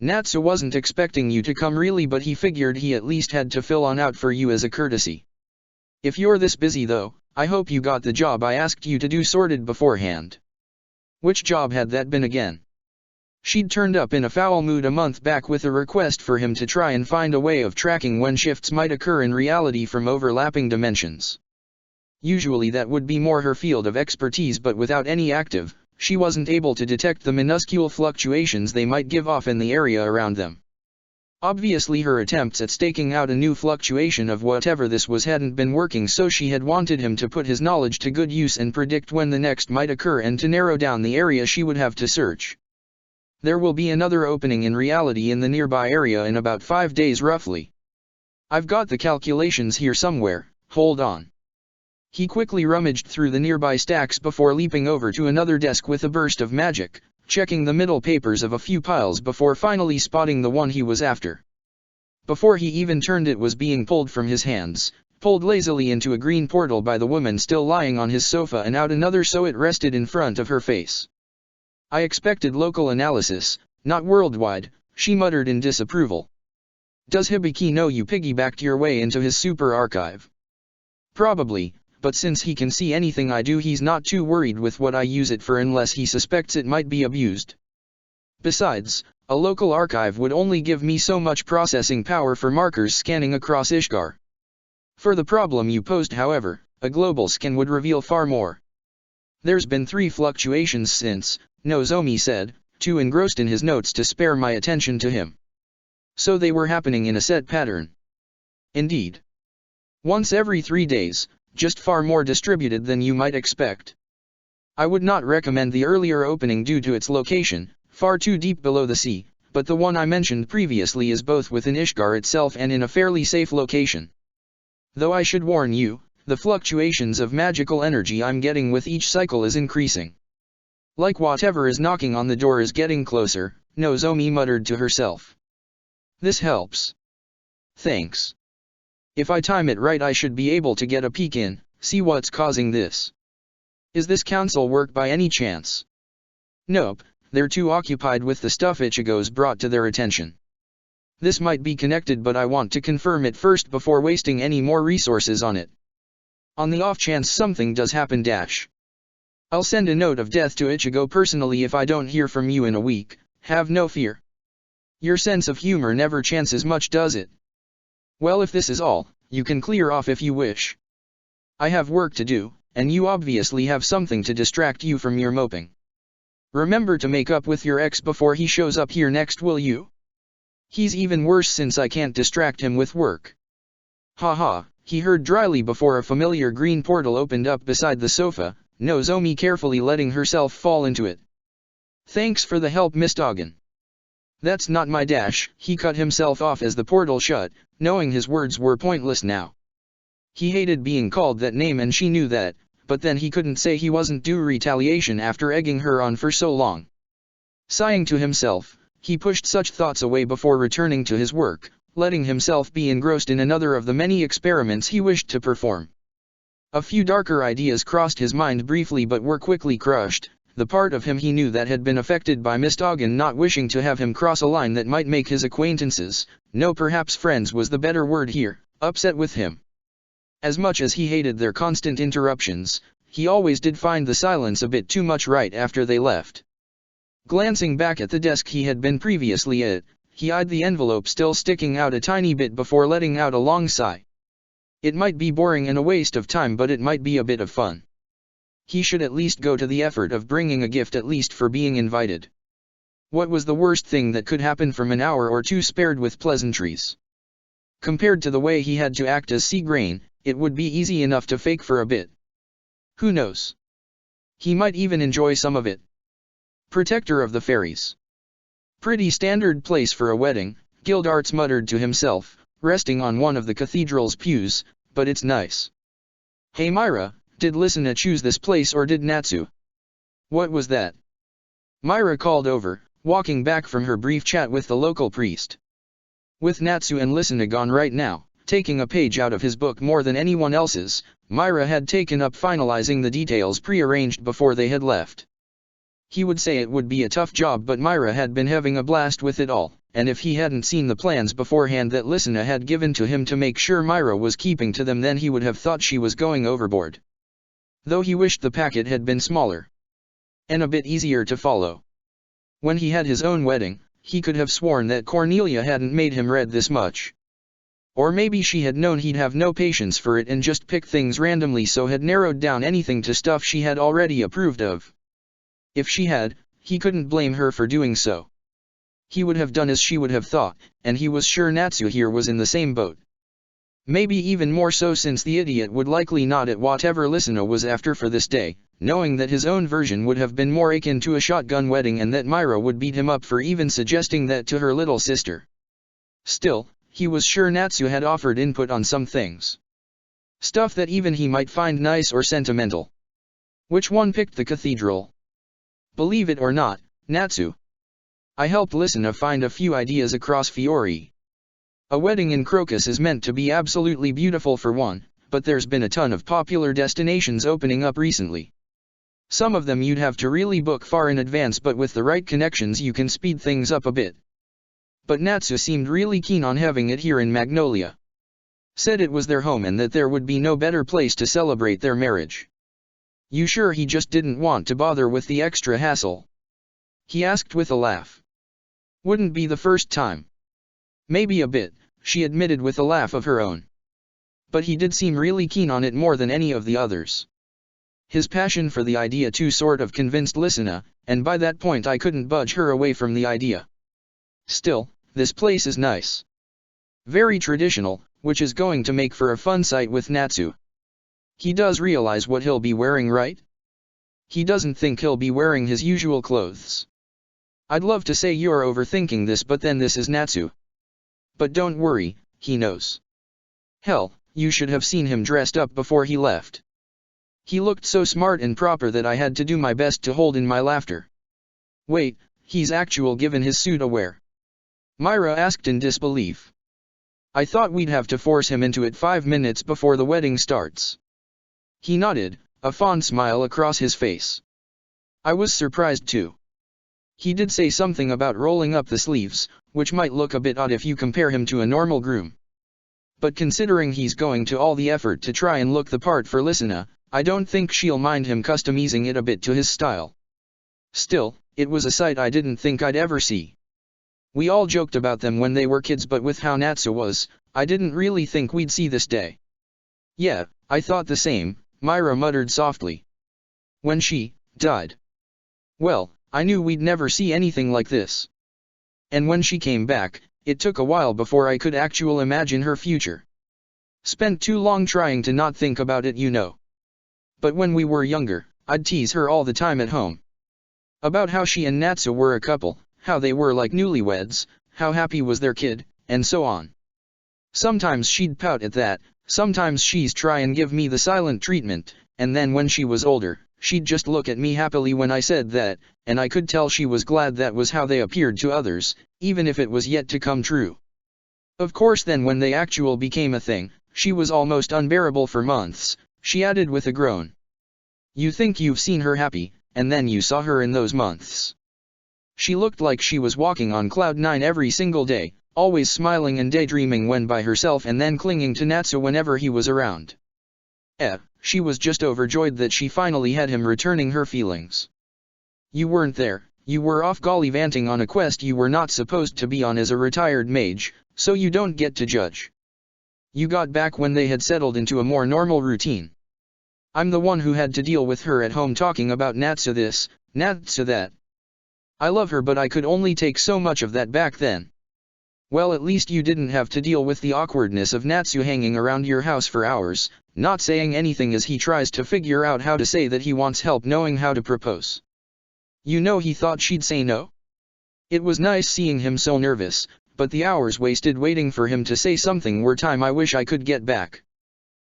Natsu wasn't expecting you to come really, but he figured he at least had to fill on out for you as a courtesy. If you're this busy though, I hope you got the job I asked you to do sorted beforehand. Which job had that been again? She'd turned up in a foul mood a month back with a request for him to try and find a way of tracking when shifts might occur in reality from overlapping dimensions. Usually that would be more her field of expertise, but without any active, she wasn't able to detect the minuscule fluctuations they might give off in the area around them. Obviously her attempts at staking out a new fluctuation of whatever this was hadn't been working, so she had wanted him to put his knowledge to good use and predict when the next might occur and to narrow down the area she would have to search. There will be another opening in reality in the nearby area in about 5 days roughly. I've got the calculations here somewhere, hold on. He quickly rummaged through the nearby stacks before leaping over to another desk with a burst of magic, checking the middle papers of a few piles before finally spotting the one he was after. Before he even turned, it was being pulled from his hands, pulled lazily into a green portal by the woman still lying on his sofa, and out another so it rested in front of her face. I expected local analysis, not worldwide, she muttered in disapproval. Does Hibiki know you piggybacked your way into his super archive? Probably, but since he can see anything I do, he's not too worried with what I use it for unless he suspects it might be abused. Besides, a local archive would only give me so much processing power for markers scanning across Ishgar. For the problem you posed, however, a global scan would reveal far more. There's been 3 fluctuations since, Nozomi said, too engrossed in his notes to spare my attention to him. So they were happening in a set pattern. Indeed. Once every 3 days, just far more distributed than you might expect. I would not recommend the earlier opening due to its location, far too deep below the sea, but the one I mentioned previously is both within Ishgar itself and in a fairly safe location. Though I should warn you, the fluctuations of magical energy I'm getting with each cycle is increasing. Like whatever is knocking on the door is getting closer, Nozomi muttered to herself. This helps. Thanks. If I time it right I should be able to get a peek in, see what's causing this. Is this council work by any chance? Nope, they're too occupied with the stuff Ichigo's brought to their attention. This might be connected but I want to confirm it first before wasting any more resources on it. On the off chance something does happen I'll send a note of death to Ichigo personally if I don't hear from you in a week, have no fear. Your sense of humor never chances much, does it? Well, if this is all, you can clear off if you wish. I have work to do, and you obviously have something to distract you from your moping. Remember to make up with your ex before he shows up here next, will you? He's even worse since I can't distract him with work. Ha, he heard dryly before a familiar green portal opened up beside the sofa, Nozomi carefully letting herself fall into it. Thanks for the help, Miss Doggin. That's not my . He cut himself off as the portal shut, knowing his words were pointless now. He hated being called that name and she knew that, but then he couldn't say he wasn't due retaliation after egging her on for so long. Sighing to himself, he pushed such thoughts away before returning to his work, letting himself be engrossed in another of the many experiments he wished to perform. A few darker ideas crossed his mind briefly but were quickly crushed. The part of him he knew that had been affected by Miss Doggin not wishing to have him cross a line that might make his acquaintances, no, perhaps friends was the better word here, upset with him. As much as he hated their constant interruptions, he always did find the silence a bit too much right after they left. Glancing back at the desk he had been previously at, he eyed the envelope still sticking out a tiny bit before letting out a long sigh. It might be boring and a waste of time, but it might be a bit of fun. He should at least go to the effort of bringing a gift, at least for being invited. What was the worst thing that could happen from an hour or two spared with pleasantries? Compared to the way he had to act as sea grain, it would be easy enough to fake for a bit. Who knows? He might even enjoy some of it. Protector of the Fairies. Pretty standard place for a wedding, Gildarts muttered to himself, resting on one of the cathedral's pews, but it's nice. Hey Myra, did Lysina choose this place or did Natsu? What was that? Myra called over, walking back from her brief chat with the local priest. With Natsu and Lysina gone right now, taking a page out of his book more than anyone else's, Myra had taken up finalizing the details pre-arranged before they had left. He would say it would be a tough job, but Myra had been having a blast with it all, and if he hadn't seen the plans beforehand that Lysina had given to him to make sure Myra was keeping to them, then he would have thought she was going overboard. Though he wished the packet had been smaller and a bit easier to follow. When he had his own wedding, he could have sworn that Cornelia hadn't made him read this much. Or maybe she had known he'd have no patience for it and just picked things randomly, so had narrowed down anything to stuff she had already approved of. If she had, he couldn't blame her for doing so. He would have done as she would have thought, and he was sure Natsu here was in the same boat. Maybe even more so, since the idiot would likely nod at whatever Lysina was after for this day, knowing that his own version would have been more akin to a shotgun wedding and that Myra would beat him up for even suggesting that to her little sister. Still, he was sure Natsu had offered input on some things. Stuff that even he might find nice or sentimental. Which one picked the cathedral? Believe it or not, Natsu. I helped Lysina find a few ideas across Fiori. A wedding in Crocus is meant to be absolutely beautiful for one, but there's been a ton of popular destinations opening up recently. Some of them you'd have to really book far in advance, but with the right connections you can speed things up a bit. But Natsu seemed really keen on having it here in Magnolia. Said it was their home and that there would be no better place to celebrate their marriage. You sure he just didn't want to bother with the extra hassle? He asked with a laugh. Wouldn't be the first time. Maybe a bit, she admitted with a laugh of her own. But he did seem really keen on it more than any of the others. His passion for the idea too sort of convinced Listener, and by that point I couldn't budge her away from the idea. Still, this place is nice. Very traditional, which is going to make for a fun sight with Natsu. He does realize what he'll be wearing, right? He doesn't think he'll be wearing his usual clothes. I'd love to say you're overthinking this, but then this is Natsu. But don't worry, he knows. Hell, you should have seen him dressed up before he left. He looked so smart and proper that I had to do my best to hold in my laughter. Wait, he's actual given his suit a wear? Myra asked in disbelief. I thought we'd have to force him into it 5 minutes before the wedding starts. He nodded, a fond smile across his face. I was surprised too. He did say something about rolling up the sleeves, which might look a bit odd if you compare him to a normal groom. But considering he's going to all the effort to try and look the part for Listener, I don't think she'll mind him customizing it a bit to his style. Still, it was a sight I didn't think I'd ever see. We all joked about them when they were kids, but with how Natsu was, I didn't really think we'd see this day. Yeah, I thought the same, Myra muttered softly. When she died. Well, I knew we'd never see anything like this. And when she came back, it took a while before I could actually imagine her future. Spent too long trying to not think about it, you know. But when we were younger, I'd tease her all the time at home. About how she and Natsu were a couple, how they were like newlyweds, how happy was their kid, and so on. Sometimes she'd pout at that, sometimes she'd try and give me the silent treatment, and then when she was older, she'd just look at me happily when I said that, and I could tell she was glad that was how they appeared to others, even if it was yet to come true. Of course then when they actually became a thing, she was almost unbearable for months, she added with a groan. You think you've seen her happy, and then you saw her in those months. She looked like she was walking on cloud 9 every single day, always smiling and daydreaming when by herself and then clinging to Natsu whenever he was around. She was just overjoyed that she finally had him returning her feelings. You weren't there, you were off gallivanting on a quest you were not supposed to be on as a retired mage, so you don't get to judge. You got back when they had settled into a more normal routine. I'm the one who had to deal with her at home talking about Natsu this, Natsu that. I love her, but I could only take so much of that back then. Well, at least you didn't have to deal with the awkwardness of Natsu hanging around your house for hours, not saying anything as he tries to figure out how to say that he wants help knowing how to propose. You know, he thought she'd say no? It was nice seeing him so nervous, but the hours wasted waiting for him to say something were time I wish I could get back.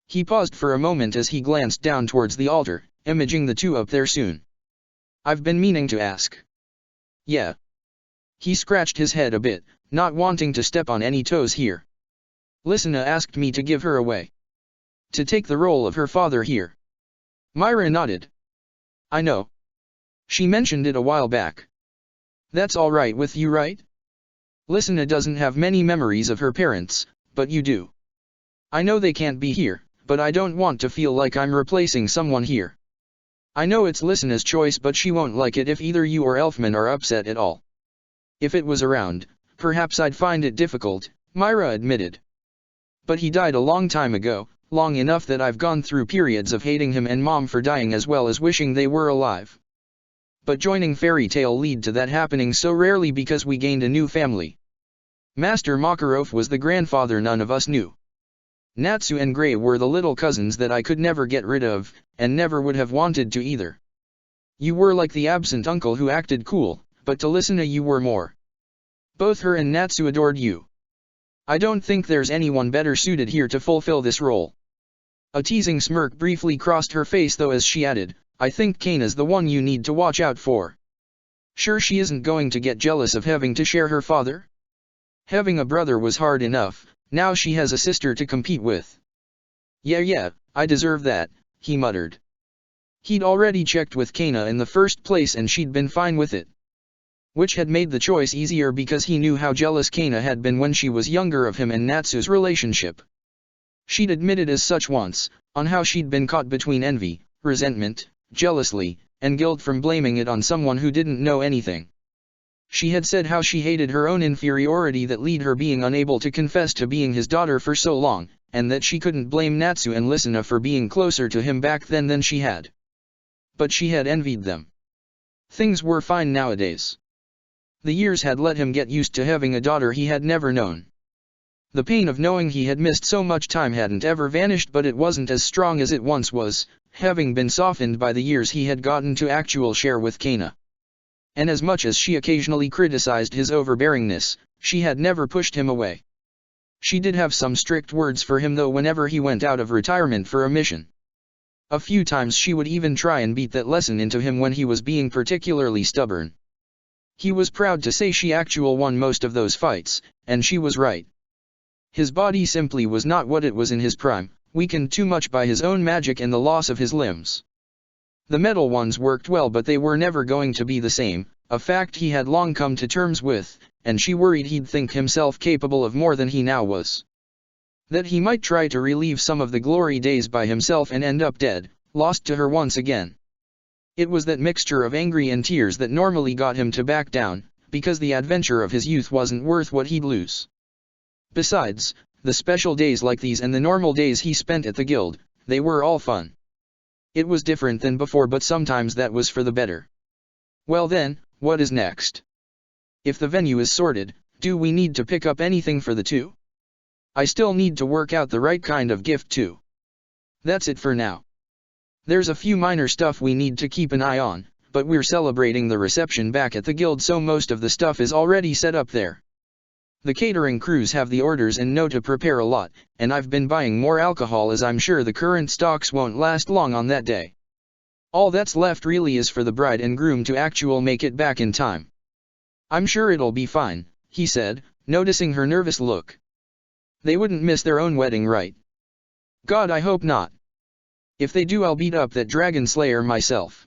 He paused for a moment as he glanced down towards the altar, imaging the two up there soon. I've been meaning to ask. Yeah. He scratched his head a bit, not wanting to step on any toes here. Listener asked me to give her away. To take the role of her father here. Myra nodded. I know. She mentioned it a while back. That's all right with you, right? Listener doesn't have many memories of her parents, but you do. I know they can't be here, but I don't want to feel like I'm replacing someone here. I know it's Listener's choice, but she won't like it if either you or Elfman are upset at all. If it was around, perhaps I'd find it difficult, Myra admitted. But he died a long time ago, long enough that I've gone through periods of hating him and Mom for dying as well as wishing they were alive. But joining Fairy Tail lead to that happening so rarely because we gained a new family. Master Makarov was the grandfather none of us knew. Natsu and Gray were the little cousins that I could never get rid of, and never would have wanted to either. You were like the absent uncle who acted cool, but to Listener you were more. Both her and Natsu adored you. I don't think there's anyone better suited here to fulfill this role. A teasing smirk briefly crossed her face though as she added, I think Kaina's the one you need to watch out for. Sure she isn't going to get jealous of having to share her father? Having a brother was hard enough, now she has a sister to compete with. Yeah, I deserve that, he muttered. He'd already checked with Kaina in the first place and she'd been fine with it. Which had made the choice easier because he knew how jealous Kaina had been when she was younger of him and Natsu's relationship. She'd admitted as such once, on how she'd been caught between envy, resentment, jealousy, and guilt from blaming it on someone who didn't know anything. She had said how she hated her own inferiority that led her being unable to confess to being his daughter for so long, and that she couldn't blame Natsu and Listener for being closer to him back then than she had. But she had envied them. Things were fine nowadays. The years had let him get used to having a daughter he had never known. The pain of knowing he had missed so much time hadn't ever vanished, but it wasn't as strong as it once was, having been softened by the years he had gotten to actual share with Kana. And as much as she occasionally criticized his overbearingness, she had never pushed him away. She did have some strict words for him though whenever he went out of retirement for a mission. A few times she would even try and beat that lesson into him when he was being particularly stubborn. He was proud to say she actually won most of those fights, and she was right. His body simply was not what it was in his prime, weakened too much by his own magic and the loss of his limbs. The metal ones worked well, but they were never going to be the same, a fact he had long come to terms with, and she worried he'd think himself capable of more than he now was. That he might try to relive some of the glory days by himself and end up dead, lost to her once again. It was that mixture of anger and tears that normally got him to back down, because the adventure of his youth wasn't worth what he'd lose. Besides, the special days like these and the normal days he spent at the guild, they were all fun. It was different than before, but sometimes that was for the better. Well then, what is next? If the venue is sorted, do we need to pick up anything for the two? I still need to work out the right kind of gift too. That's it for now. There's a few minor stuff we need to keep an eye on, but we're celebrating the reception back at the guild, so most of the stuff is already set up there. The catering crews have the orders and know to prepare a lot, and I've been buying more alcohol as I'm sure the current stocks won't last long on that day. All that's left really is for the bride and groom to actually make it back in time. I'm sure it'll be fine, he said, noticing her nervous look. They wouldn't miss their own wedding, right? God, I hope not. If they do, I'll beat up that dragon slayer myself.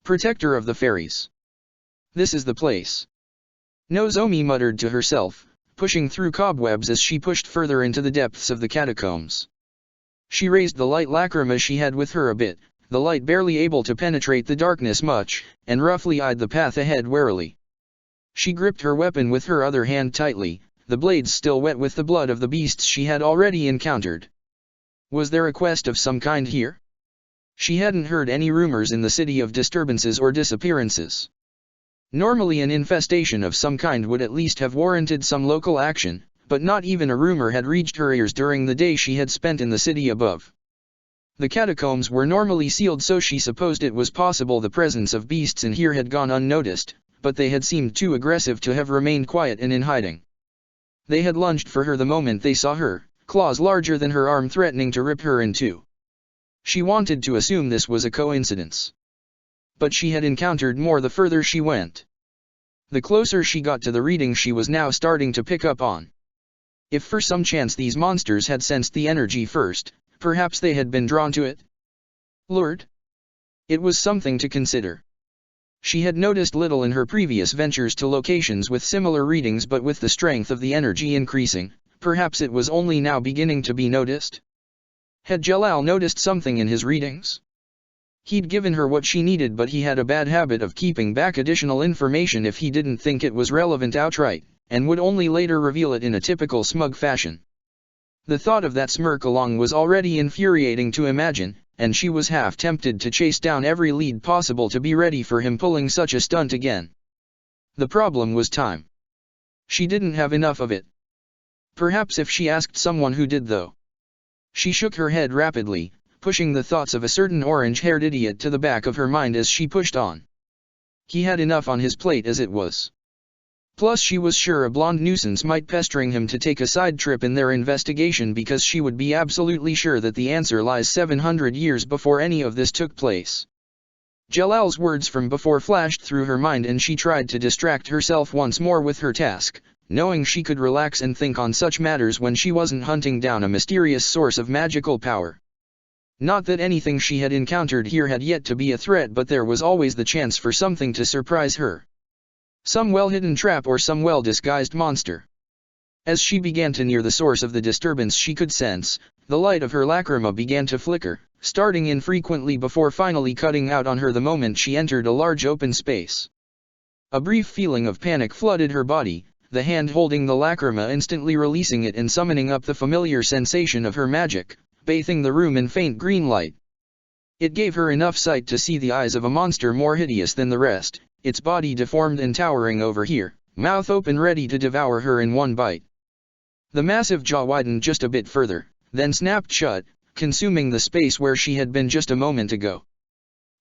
Protector of the fairies. This is the place. Nozomi muttered to herself, pushing through cobwebs as she pushed further into the depths of the catacombs. She raised the light lacrima she had with her a bit, the light barely able to penetrate the darkness much, and roughly eyed the path ahead warily. She gripped her weapon with her other hand tightly, the blades still wet with the blood of the beasts she had already encountered. Was there a quest of some kind here? She hadn't heard any rumors in the city of disturbances or disappearances. Normally an infestation of some kind would at least have warranted some local action, but not even a rumor had reached her ears during the day she had spent in the city above. The catacombs were normally sealed, so she supposed it was possible the presence of beasts in here had gone unnoticed, but they had seemed too aggressive to have remained quiet and in hiding. They had lunged for her the moment they saw her, claws larger than her arm threatening to rip her in two. She wanted to assume this was a coincidence. But she had encountered more the further she went. The closer she got to the reading she was now starting to pick up on. If for some chance these monsters had sensed the energy first, perhaps they had been drawn to it. Lured? It was something to consider. She had noticed little in her previous ventures to locations with similar readings, but with the strength of the energy increasing, perhaps it was only now beginning to be noticed. Had Jalal noticed something in his readings? He'd given her what she needed, but he had a bad habit of keeping back additional information if he didn't think it was relevant outright, and would only later reveal it in a typical smug fashion. The thought of that smirk along was already infuriating to imagine, and she was half tempted to chase down every lead possible to be ready for him pulling such a stunt again. The problem was time. She didn't have enough of it. Perhaps if she asked someone who did, though. She shook her head rapidly, pushing the thoughts of a certain orange-haired idiot to the back of her mind as she pushed on. He had enough on his plate as it was. Plus she was sure a blonde nuisance might pestering him to take a side trip in their investigation, because she would be absolutely sure that the answer lies 700 years before any of this took place. Jalal's words from before flashed through her mind, and she tried to distract herself once more with her task, knowing she could relax and think on such matters when she wasn't hunting down a mysterious source of magical power. Not that anything she had encountered here had yet to be a threat, but there was always the chance for something to surprise her. Some well-hidden trap or some well-disguised monster. As she began to near the source of the disturbance she could sense, the light of her lacrima began to flicker, starting infrequently before finally cutting out on her the moment she entered a large open space. A brief feeling of panic flooded her body, the hand holding the lacrima instantly releasing it and summoning up the familiar sensation of her magic, bathing the room in faint green light. It gave her enough sight to see the eyes of a monster more hideous than the rest, its body deformed and towering over here, mouth open ready to devour her in one bite. The massive jaw widened just a bit further, then snapped shut, consuming the space where she had been just a moment ago.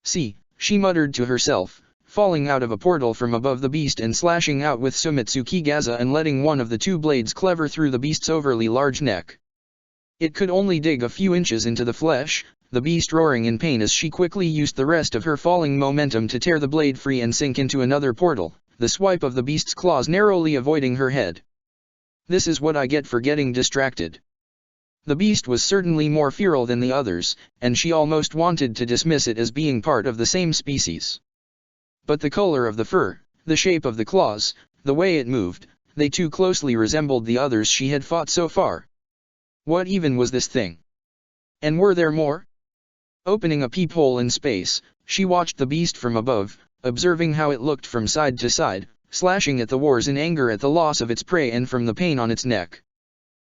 "See," she muttered to herself, falling out of a portal from above the beast and slashing out with Sumitsuki Gaza and letting one of the two blades cleave through the beast's overly large neck. It could only dig a few inches into the flesh, the beast roaring in pain as she quickly used the rest of her falling momentum to tear the blade free and sink into another portal, the swipe of the beast's claws narrowly avoiding her head. This is what I get for getting distracted. The beast was certainly more feral than the others, and she almost wanted to dismiss it as being part of the same species. But the color of the fur, the shape of the claws, the way it moved, they too closely resembled the others she had fought so far. What even was this thing? And were there more? Opening a peephole in space, she watched the beast from above, observing how it looked from side to side, slashing at the wars in anger at the loss of its prey and from the pain on its neck.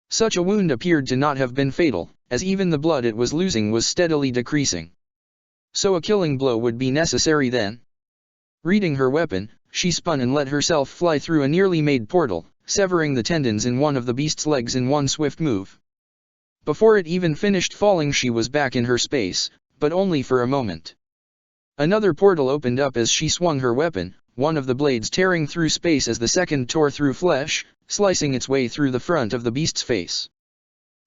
Such a wound appeared to not have been fatal, as even the blood it was losing was steadily decreasing. So a killing blow would be necessary then? Reading her weapon, she spun and let herself fly through a nearly made portal, severing the tendons in one of the beast's legs in one swift move. Before it even finished falling she was back in her space, but only for a moment. Another portal opened up as she swung her weapon, one of the blades tearing through space as the second tore through flesh, slicing its way through the front of the beast's face.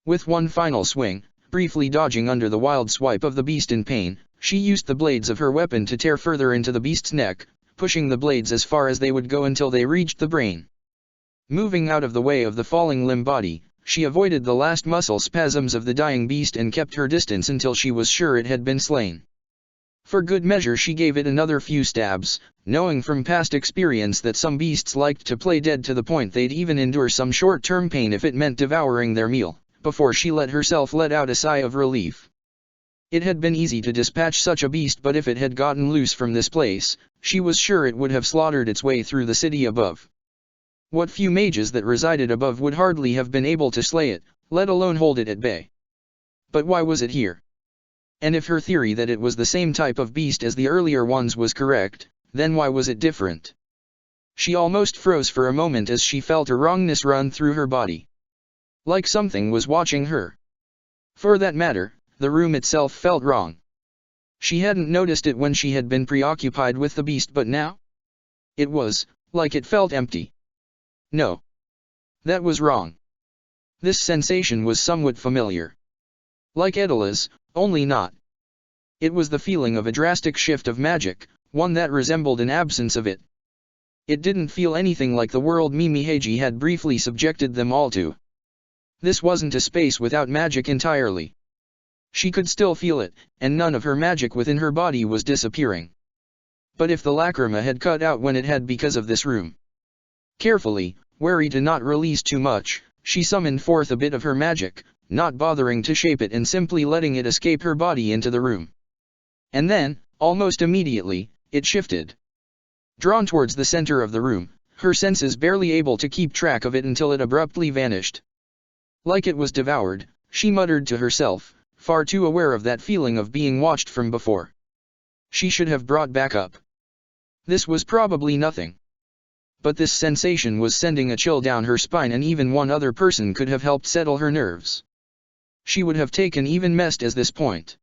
With one final swing, briefly dodging under the wild swipe of the beast in pain, she used the blades of her weapon to tear further into the beast's neck, pushing the blades as far as they would go until they reached the brain. Moving out of the way of the falling limb body, she avoided the last muscle spasms of the dying beast and kept her distance until she was sure it had been slain. For good measure she gave it another few stabs, knowing from past experience that some beasts liked to play dead to the point they'd even endure some short-term pain if it meant devouring their meal, before she let herself let out a sigh of relief. It had been easy to dispatch such a beast, but if it had gotten loose from this place, she was sure it would have slaughtered its way through the city above. What few mages that resided above would hardly have been able to slay it, let alone hold it at bay. But why was it here? And if her theory that it was the same type of beast as the earlier ones was correct, then why was it different? She almost froze for a moment as she felt a wrongness run through her body. Like something was watching her. For that matter, the room itself felt wrong. She hadn't noticed it when she had been preoccupied with the beast, but now? It was, like it felt empty. No. That was wrong. This sensation was somewhat familiar. Like Edila's, only not. It was the feeling of a drastic shift of magic, one that resembled an absence of it. It didn't feel anything like the world Mimiheiji had briefly subjected them all to. This wasn't a space without magic entirely. She could still feel it, and none of her magic within her body was disappearing. But if the lacrima had cut out when it had because of this room. Carefully, wary to not release too much, she summoned forth a bit of her magic, not bothering to shape it and simply letting it escape her body into the room. And then, almost immediately, it shifted. Drawn towards the center of the room, her senses barely able to keep track of it until it abruptly vanished. Like it was devoured, she muttered to herself, far too aware of that feeling of being watched from before. She should have brought back up. This was probably nothing. But this sensation was sending a chill down her spine, and even one other person could have helped settle her nerves. She would have taken even Mest as this point.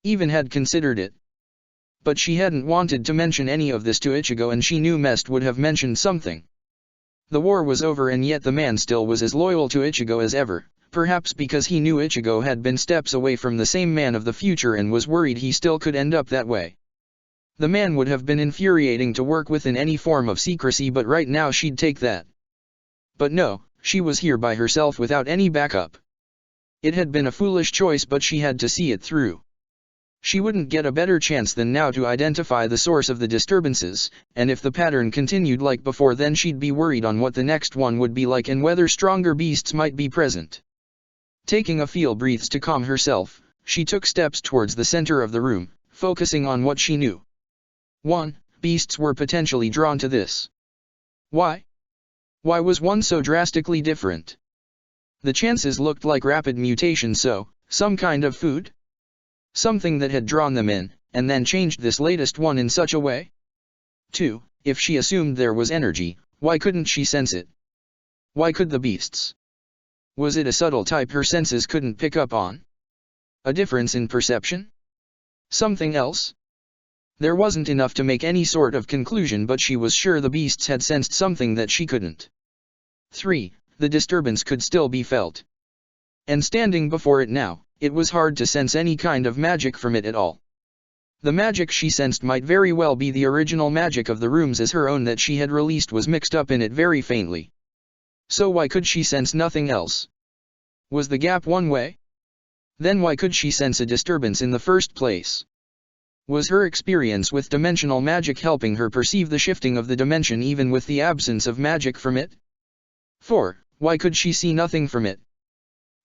Even had considered it. But she hadn't wanted to mention any of this to Ichigo, and she knew Mest would have mentioned something. The war was over, and yet the man still was as loyal to Ichigo as ever, perhaps because he knew Ichigo had been steps away from the same man of the future and was worried he still could end up that way. The man would have been infuriating to work with in any form of secrecy, but right now she'd take that. But no, she was here by herself without any backup. It had been a foolish choice, but she had to see it through. She wouldn't get a better chance than now to identify the source of the disturbances, and if the pattern continued like before, then she'd be worried on what the next one would be like and whether stronger beasts might be present. Taking a few breaths to calm herself, she took steps towards the center of the room, focusing on what she knew. 1. Beasts were potentially drawn to this. Why? Why was one so drastically different? The chances looked like rapid mutation, so, some kind of food? Something that had drawn them in, and then changed this latest one in such a way? 2. If she assumed there was energy, why couldn't she sense it? Why could the beasts? Was it a subtle type her senses couldn't pick up on? A difference in perception? Something else? There wasn't enough to make any sort of conclusion, but she was sure the beasts had sensed something that she couldn't. 3. The disturbance could still be felt. And standing before it now, it was hard to sense any kind of magic from it at all. The magic she sensed might very well be the original magic of the rooms, as her own that she had released was mixed up in it very faintly. So why could she sense nothing else? Was the gap one way? Then why could she sense a disturbance in the first place? Was her experience with dimensional magic helping her perceive the shifting of the dimension even with the absence of magic from it? 4. Why could she see nothing from it?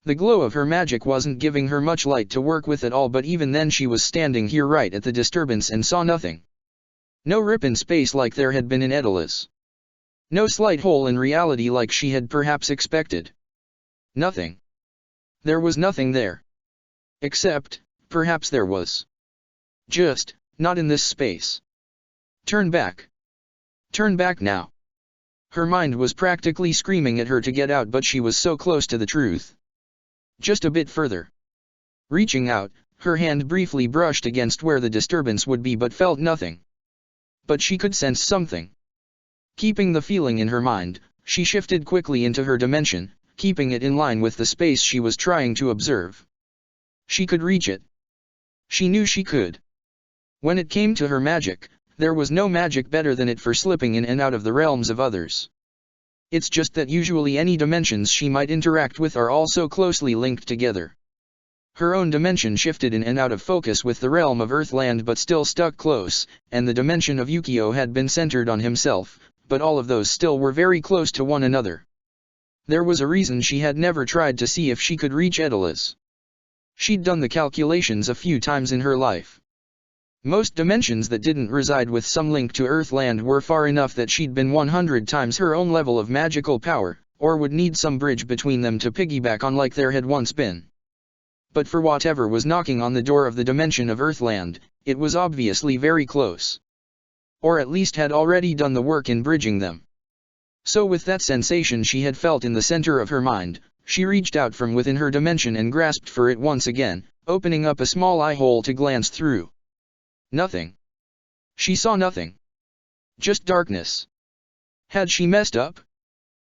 The glow of her magic wasn't giving her much light to work with at all, but even then she was standing here right at the disturbance and saw nothing. No rip in space like there had been in Edela's. No slight hole in reality like she had perhaps expected. Nothing. There was nothing there. Except, perhaps there was. Just, not in this space. Turn back. Turn back now. Her mind was practically screaming at her to get out, but she was so close to the truth. Just a bit further. Reaching out, her hand briefly brushed against where the disturbance would be but felt nothing. But she could sense something. Keeping the feeling in her mind, she shifted quickly into her dimension, keeping it in line with the space she was trying to observe. She could reach it. She knew she could. When it came to her magic, there was no magic better than it for slipping in and out of the realms of others. It's just that usually any dimensions she might interact with are all so closely linked together. Her own dimension shifted in and out of focus with the realm of Earthland but still stuck close, and the dimension of Yukio had been centered on himself, but all of those still were very close to one another. There was a reason she had never tried to see if she could reach Edela's. She'd done the calculations a few times in her life. Most dimensions that didn't reside with some link to Earthland were far enough that she'd been 100 times her own level of magical power, or would need some bridge between them to piggyback on like there had once been. But for whatever was knocking on the door of the dimension of Earthland, it was obviously very close. Or at least had already done the work in bridging them. So with that sensation she had felt in the center of her mind, she reached out from within her dimension and grasped for it once again, opening up a small eye hole to glance through. Nothing. She saw nothing. Just darkness. Had she messed up?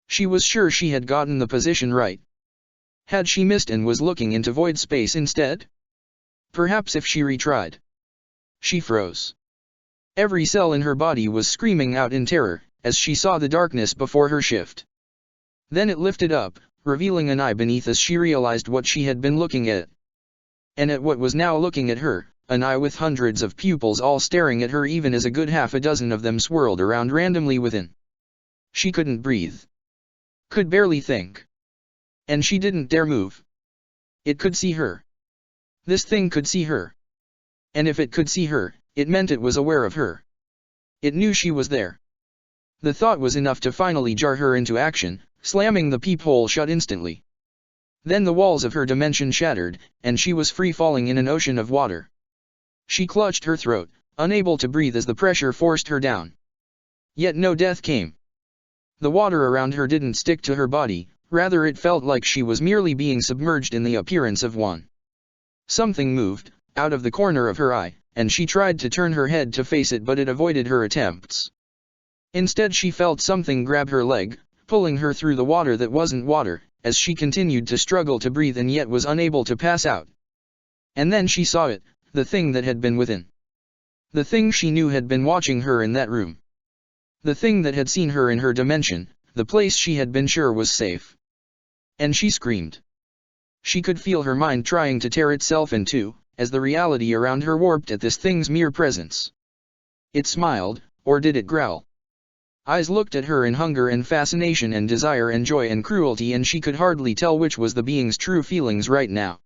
She was sure she had gotten the position right. Had she missed and was looking into void space instead? Perhaps if she retried. She froze. Every cell in her body was screaming out in terror, as she saw the darkness before her shift. Then it lifted up, revealing an eye beneath as she realized what she had been looking at. And at what was now looking at her, an eye with hundreds of pupils all staring at her even as a good half a dozen of them swirled around randomly within. She couldn't breathe. Could barely think. And she didn't dare move. It could see her. This thing could see her. And if it could see her, it meant it was aware of her. It knew she was there. The thought was enough to finally jar her into action, slamming the peephole shut instantly. Then the walls of her dimension shattered, and she was free falling in an ocean of water. She clutched her throat, unable to breathe as the pressure forced her down. Yet no death came. The water around her didn't stick to her body, rather it felt like she was merely being submerged in the appearance of one. Something moved, out of the corner of her eye, and she tried to turn her head to face it, but it avoided her attempts. Instead she felt something grab her leg, pulling her through the water that wasn't water, as she continued to struggle to breathe and yet was unable to pass out. And then she saw it, the thing that had been within. The thing she knew had been watching her in that room. The thing that had seen her in her dimension, the place she had been sure was safe. And she screamed. She could feel her mind trying to tear itself in two, as the reality around her warped at this thing's mere presence. It smiled, or did it growl? Eyes looked at her in hunger and fascination and desire and joy and cruelty, and she could hardly tell which was the being's true feelings right now.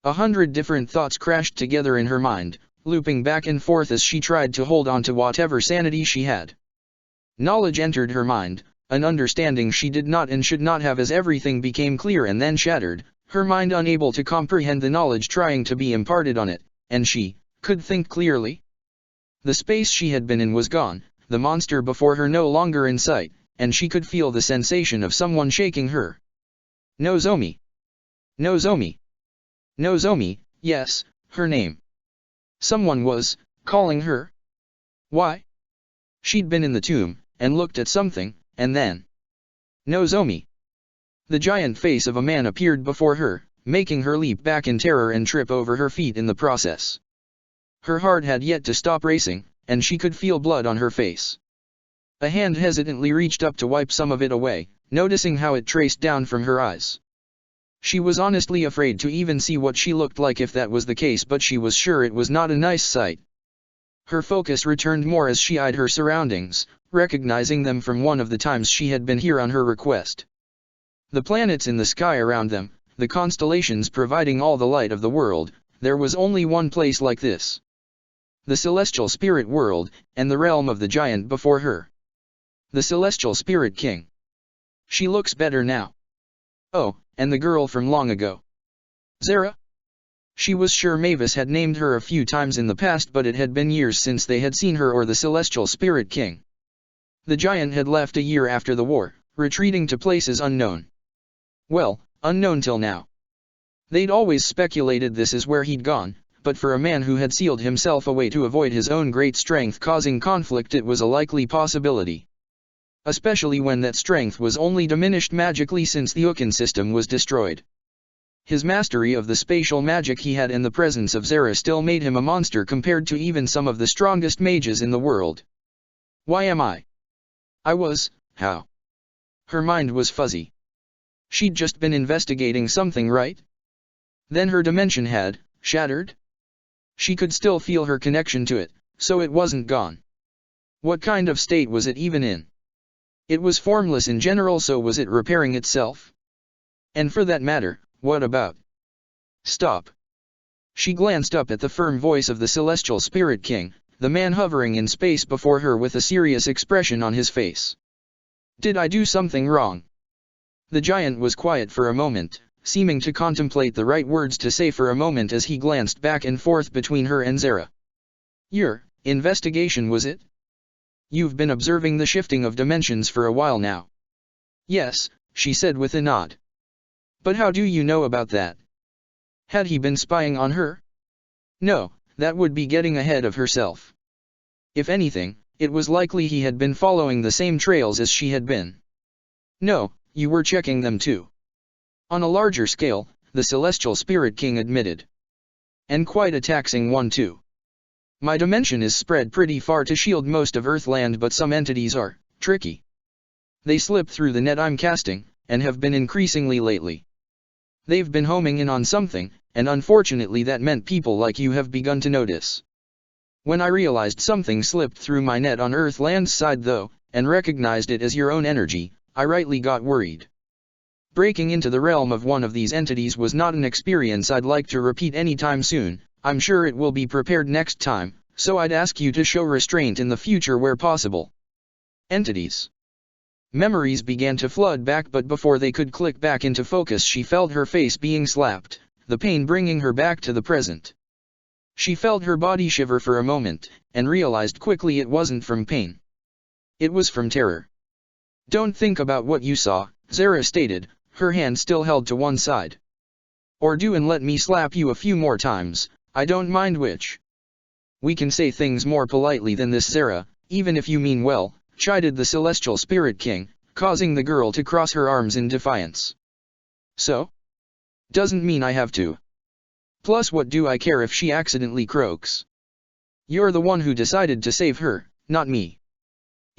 100 different thoughts crashed together in her mind, looping back and forth as she tried to hold on to whatever sanity she had. Knowledge entered her mind, an understanding she did not and should not have, as everything became clear and then shattered, her mind unable to comprehend the knowledge trying to be imparted on it, and she could think clearly. The space she had been in was gone, the monster before her no longer in sight, and she could feel the sensation of someone shaking her. Nozomi. Nozomi. Nozomi, yes, her name. Someone was calling her. Why? She'd been in the tomb, and looked at something, and then... Nozomi. The giant face of a man appeared before her, making her leap back in terror and trip over her feet in the process. Her heart had yet to stop racing, and she could feel blood on her face. A hand hesitantly reached up to wipe some of it away, noticing how it traced down from her eyes. She was honestly afraid to even see what she looked like if that was the case, but she was sure it was not a nice sight. Her focus returned more as she eyed her surroundings, recognizing them from one of the times she had been here on her request. The planets in the sky around them, the constellations providing all the light of the world, there was only one place like this. The celestial spirit world, and the realm of the giant before her. The celestial spirit king. She looks better now. Oh, and the girl from long ago. Zara? She was sure Mavis had named her a few times in the past, but it had been years since they had seen her or the celestial spirit king. The giant had left a year after the war, retreating to places unknown. Well, unknown till now. They'd always speculated this is where he'd gone, but for a man who had sealed himself away to avoid his own great strength causing conflict, it was a likely possibility. Especially when that strength was only diminished magically since the Ukin system was destroyed. His mastery of the spatial magic he had and the presence of Zara still made him a monster compared to even some of the strongest mages in the world. Why am I? I was, how? Her mind was fuzzy. She'd just been investigating something, right? Then her dimension had shattered? She could still feel her connection to it, so it wasn't gone. What kind of state was it even in? It was formless in general, so was it repairing itself? And for that matter, what about? Stop. She glanced up at the firm voice of the celestial spirit king, the man hovering in space before her with a serious expression on his face. Did I do something wrong? The giant was quiet for a moment, seeming to contemplate the right words to say for a moment as he glanced back and forth between her and Zara. Your investigation, was it? You've been observing the shifting of dimensions for a while now. Yes, she said with a nod. But how do you know about that? Had he been spying on her? No, that would be getting ahead of herself. If anything, it was likely he had been following the same trails as she had been. No, you were checking them too. On a larger scale, the celestial spirit king admitted. And quite a taxing one too. My dimension is spread pretty far to shield most of Earthland, but some entities are tricky. They slip through the net I'm casting, and have been increasingly lately. They've been homing in on something, and unfortunately that meant people like you have begun to notice. When I realized something slipped through my net on Earthland's side though, and recognized it as your own energy, I rightly got worried. Breaking into the realm of one of these entities was not an experience I'd like to repeat anytime soon. I'm sure it will be prepared next time, so I'd ask you to show restraint in the future where possible. Entities. Memories began to flood back, but before they could click back into focus she felt her face being slapped, the pain bringing her back to the present. She felt her body shiver for a moment, and realized quickly it wasn't from pain. It was from terror. Don't think about what you saw, Zara stated, her hand still held to one side. Or do and let me slap you a few more times, I don't mind which. We can say things more politely than this, Zara, even if you mean well, chided the celestial spirit king, causing the girl to cross her arms in defiance. So? Doesn't mean I have to. Plus what do I care if she accidentally croaks? You're the one who decided to save her, not me.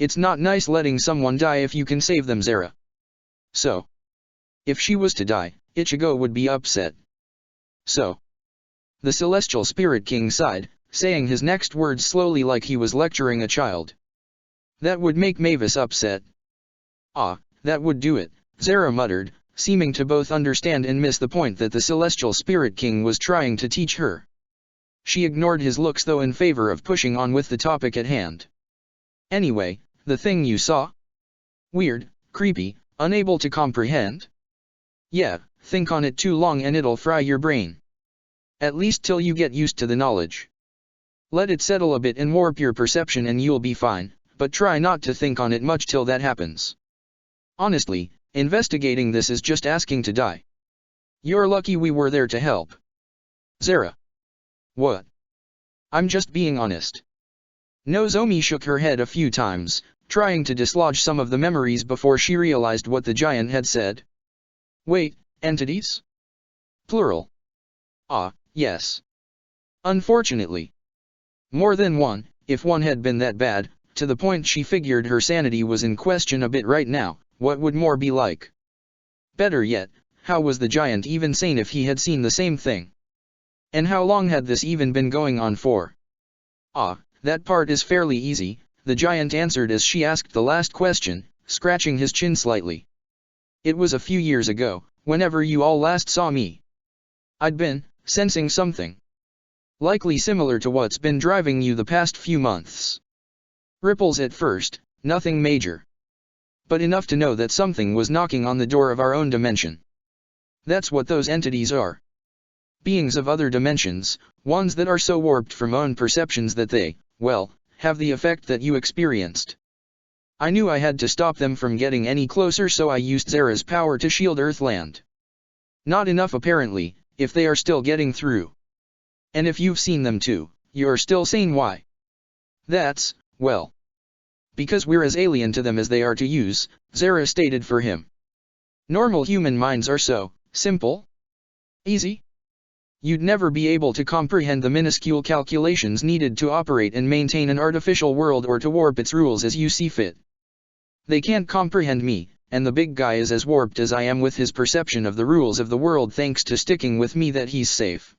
It's not nice letting someone die if you can save them, Zara. So? If she was to die, Ichigo would be upset. So? The celestial spirit king sighed, saying his next words slowly like he was lecturing a child. That would make Mavis upset. Ah, that would do it, Zara muttered, seeming to both understand and miss the point that the celestial spirit king was trying to teach her. She ignored his looks though in favor of pushing on with the topic at hand. Anyway, the thing you saw? Weird, creepy, unable to comprehend? Yeah, think on it too long and it'll fry your brain. At least till you get used to the knowledge. Let it settle a bit and warp your perception and you'll be fine, but try not to think on it much till that happens. Honestly, investigating this is just asking to die. You're lucky we were there to help. Zara. What? I'm just being honest. Nozomi shook her head a few times, trying to dislodge some of the memories before she realized what the giant had said. Wait, entities? Plural. Ah, yes. Unfortunately. More than one, if one had been that bad, to the point she figured her sanity was in question a bit right now, what would more be like? Better yet, how was the giant even sane if he had seen the same thing? And how long had this even been going on for? Ah, that part is fairly easy, the giant answered as she asked the last question, scratching his chin slightly. It was a few years ago, whenever you all last saw me. I'd been sensing something. Likely similar to what's been driving you the past few months. Ripples at first, nothing major. But enough to know that something was knocking on the door of our own dimension. That's what those entities are. Beings of other dimensions, ones that are so warped from own perceptions that they, well, have the effect that you experienced. I knew I had to stop them from getting any closer, so I used Zara's power to shield Earthland. Not enough apparently, if they are still getting through. And if you've seen them too, you're still sane. Why? That's, well, because we're as alien to them as they are to use, Zara stated for him. Normal human minds are so simple, easy. You'd never be able to comprehend the minuscule calculations needed to operate and maintain an artificial world or to warp its rules as you see fit. They can't comprehend me, and the big guy is as warped as I am with his perception of the rules of the world thanks to sticking with me that he's safe.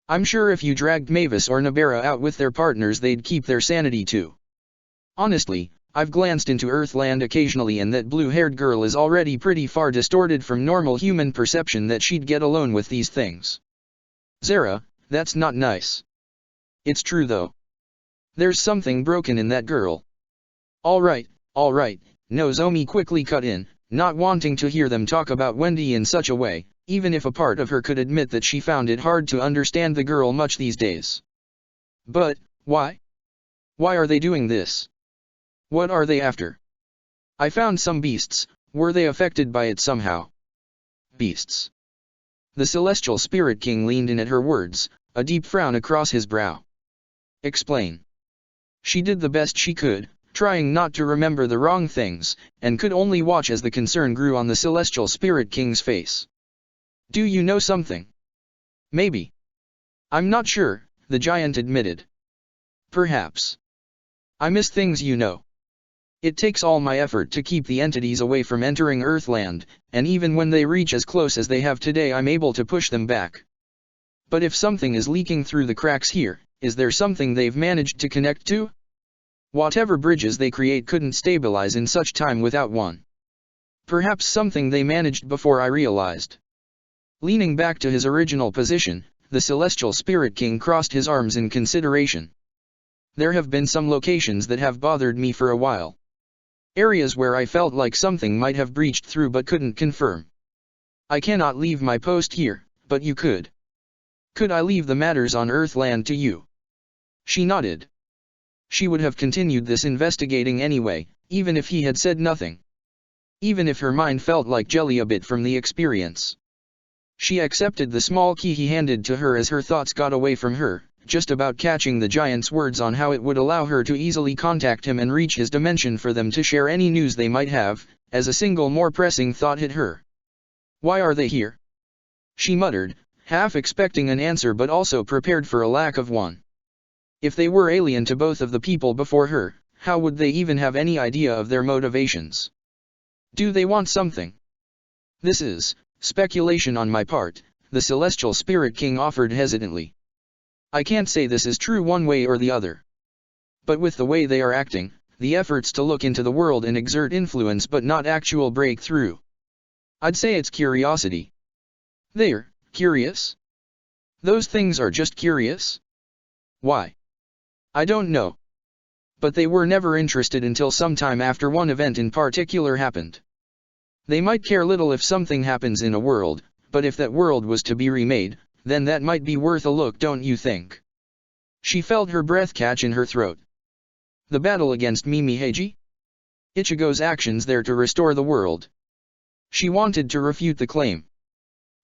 I'm sure if you dragged Mavis or Nabara out with their partners they'd keep their sanity too. Honestly, I've glanced into Earthland occasionally and that blue-haired girl is already pretty far distorted from normal human perception that she'd get alone with these things. Zara, that's not nice. It's true though. There's something broken in that girl. Alright, Nozomi quickly cut in, not wanting to hear them talk about Wendy in such a way, even if a part of her could admit that she found it hard to understand the girl much these days. But, why? Why are they doing this? What are they after? I found some beasts, were they affected by it somehow? Beasts. The Celestial Spirit King leaned in at her words, a deep frown across his brow. Explain. She did the best she could, trying not to remember the wrong things, and could only watch as the concern grew on the Celestial Spirit King's face. Do you know something? Maybe. I'm not sure, the giant admitted. Perhaps. I miss things you know. It takes all my effort to keep the entities away from entering Earthland, and even when they reach as close as they have today I'm able to push them back. But if something is leaking through the cracks here, is there something they've managed to connect to? Whatever bridges they create couldn't stabilize in such time without one. Perhaps something they managed before I realized. Leaning back to his original position, the Celestial Spirit King crossed his arms in consideration. There have been some locations that have bothered me for a while. Areas where I felt like something might have breached through but couldn't confirm. I cannot leave my post here, but you could. Could I leave the matters on Earthland to you? She nodded. She would have continued this investigating anyway, even if he had said nothing. Even if her mind felt like jelly a bit from the experience. She accepted the small key he handed to her as her thoughts got away from her, just about catching the giant's words on how it would allow her to easily contact him and reach his dimension for them to share any news they might have, as a single more pressing thought hit her. Why are they here? She muttered, half expecting an answer but also prepared for a lack of one. If they were alien to both of the people before her, how would they even have any idea of their motivations? Do they want something? This is speculation on my part, the Celestial Spirit King offered hesitantly. I can't say this is true one way or the other. But with the way they are acting, the efforts to look into the world and exert influence but not actual breakthrough. I'd say it's curiosity. They're curious? Those things are just curious? Why? I don't know. But they were never interested until sometime after one event in particular happened. They might care little if something happens in a world, but if that world was to be remade, then that might be worth a look, don't you think? She felt her breath catch in her throat. The battle against Mimi Heiji? Ichigo's actions there to restore the world. She wanted to refute the claim.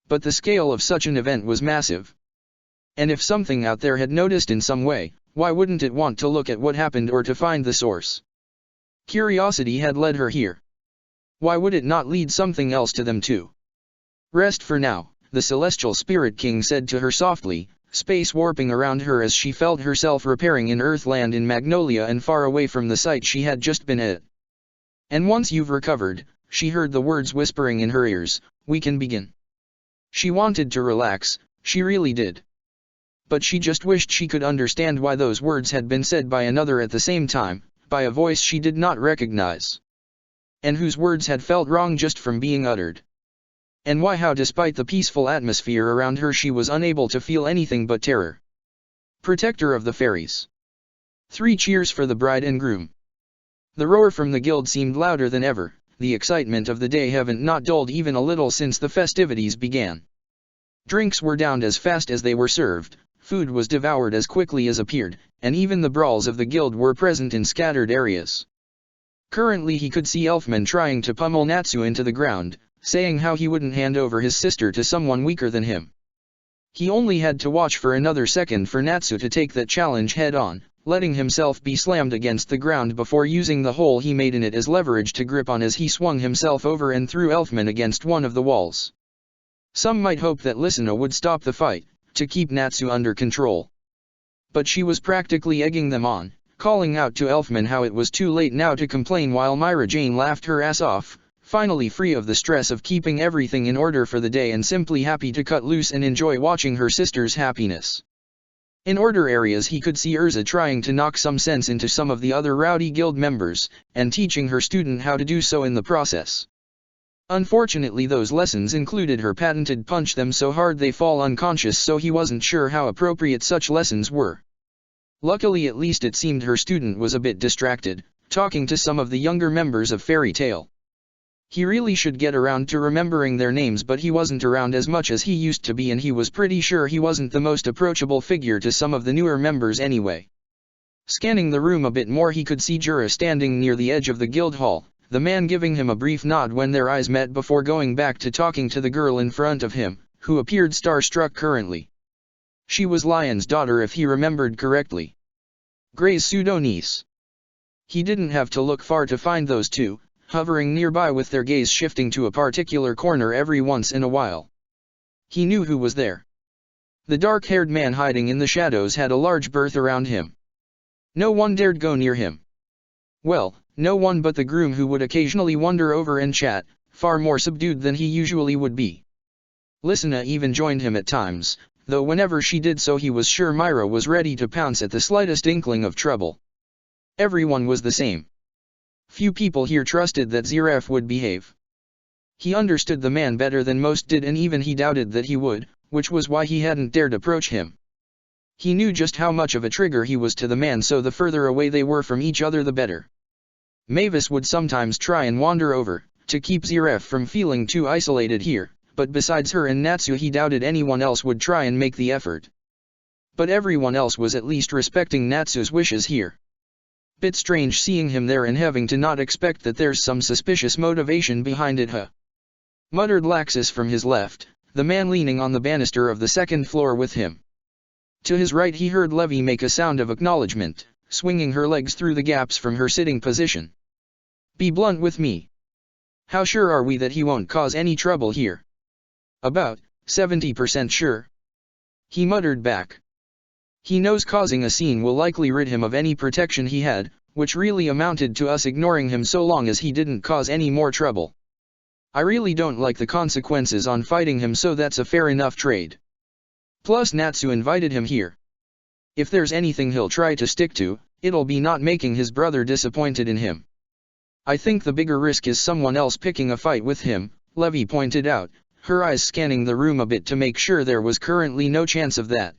But the scale of such an event was massive. And if something out there had noticed in some way, why wouldn't it want to look at what happened or to find the source? Curiosity had led her here. Why would it not lead something else to them too? Rest for now, the Celestial Spirit King said to her softly, space warping around her as she felt herself repairing in Earthland in Magnolia and far away from the site she had just been at. And once you've recovered, she heard the words whispering in her ears, we can begin. She wanted to relax, she really did. But she just wished she could understand why those words had been said by another at the same time, by a voice she did not recognize. And whose words had felt wrong just from being uttered. And why how despite the peaceful atmosphere around her she was unable to feel anything but terror. Protector of the Fairies. 3 cheers for the bride and groom. The roar from the guild seemed louder than ever, the excitement of the day haven't not dulled even a little since the festivities began. Drinks were downed as fast as they were served, food was devoured as quickly as appeared, and even the brawls of the guild were present in scattered areas. Currently he could see Elfman trying to pummel Natsu into the ground, saying how he wouldn't hand over his sister to someone weaker than him. He only had to watch for another second for Natsu to take that challenge head-on, letting himself be slammed against the ground before using the hole he made in it as leverage to grip on as he swung himself over and threw Elfman against one of the walls. Some might hope that Lysina would stop the fight, to keep Natsu under control. But she was practically egging them on, calling out to Elfman how it was too late now to complain while Myra Jane laughed her ass off, finally free of the stress of keeping everything in order for the day and simply happy to cut loose and enjoy watching her sister's happiness. In order areas he could see Urza trying to knock some sense into some of the other rowdy guild members, and teaching her student how to do so in the process. Unfortunately those lessons included her patented punch them so hard they fall unconscious, so he wasn't sure how appropriate such lessons were. Luckily at least it seemed her student was a bit distracted, talking to some of the younger members of Fairy Tail. He really should get around to remembering their names, but he wasn't around as much as he used to be, and he was pretty sure he wasn't the most approachable figure to some of the newer members anyway. Scanning the room a bit more he could see Jura standing near the edge of the guild hall, the man giving him a brief nod when their eyes met before going back to talking to the girl in front of him, who appeared starstruck currently. She was Lion's daughter if he remembered correctly. Gray's pseudo-niece. He didn't have to look far to find those two, hovering nearby with their gaze shifting to a particular corner every once in a while. He knew who was there. The dark-haired man hiding in the shadows had a large berth around him. No one dared go near him. Well, no one but the groom, who would occasionally wander over and chat, far more subdued than he usually would be. Lysina even joined him at times, though whenever she did so he was sure Myra was ready to pounce at the slightest inkling of trouble. Everyone was the same. Few people here trusted that Ziraf would behave. He understood the man better than most did, and even he doubted that he would, which was why he hadn't dared approach him. He knew just how much of a trigger he was to the man, so the further away they were from each other the better. Mavis would sometimes try and wander over, to keep Ziraf from feeling too isolated here, but besides her and Natsu he doubted anyone else would try and make the effort. But everyone else was at least respecting Natsu's wishes here. Bit strange seeing him there and having to not expect that there's some suspicious motivation behind it, huh? Muttered Laxus from his left, the man leaning on the banister of the second floor with him. To his right he heard Levi make a sound of acknowledgement, swinging her legs through the gaps from her sitting position. Be blunt with me. How sure are we that he won't cause any trouble here? About 70% sure. He muttered back. He knows causing a scene will likely rid him of any protection he had, which really amounted to us ignoring him so long as he didn't cause any more trouble. I really don't like the consequences on fighting him, so that's a fair enough trade. Plus Natsu invited him here. If there's anything he'll try to stick to, it'll be not making his brother disappointed in him. I think the bigger risk is someone else picking a fight with him, Levi pointed out, her eyes scanning the room a bit to make sure there was currently no chance of that.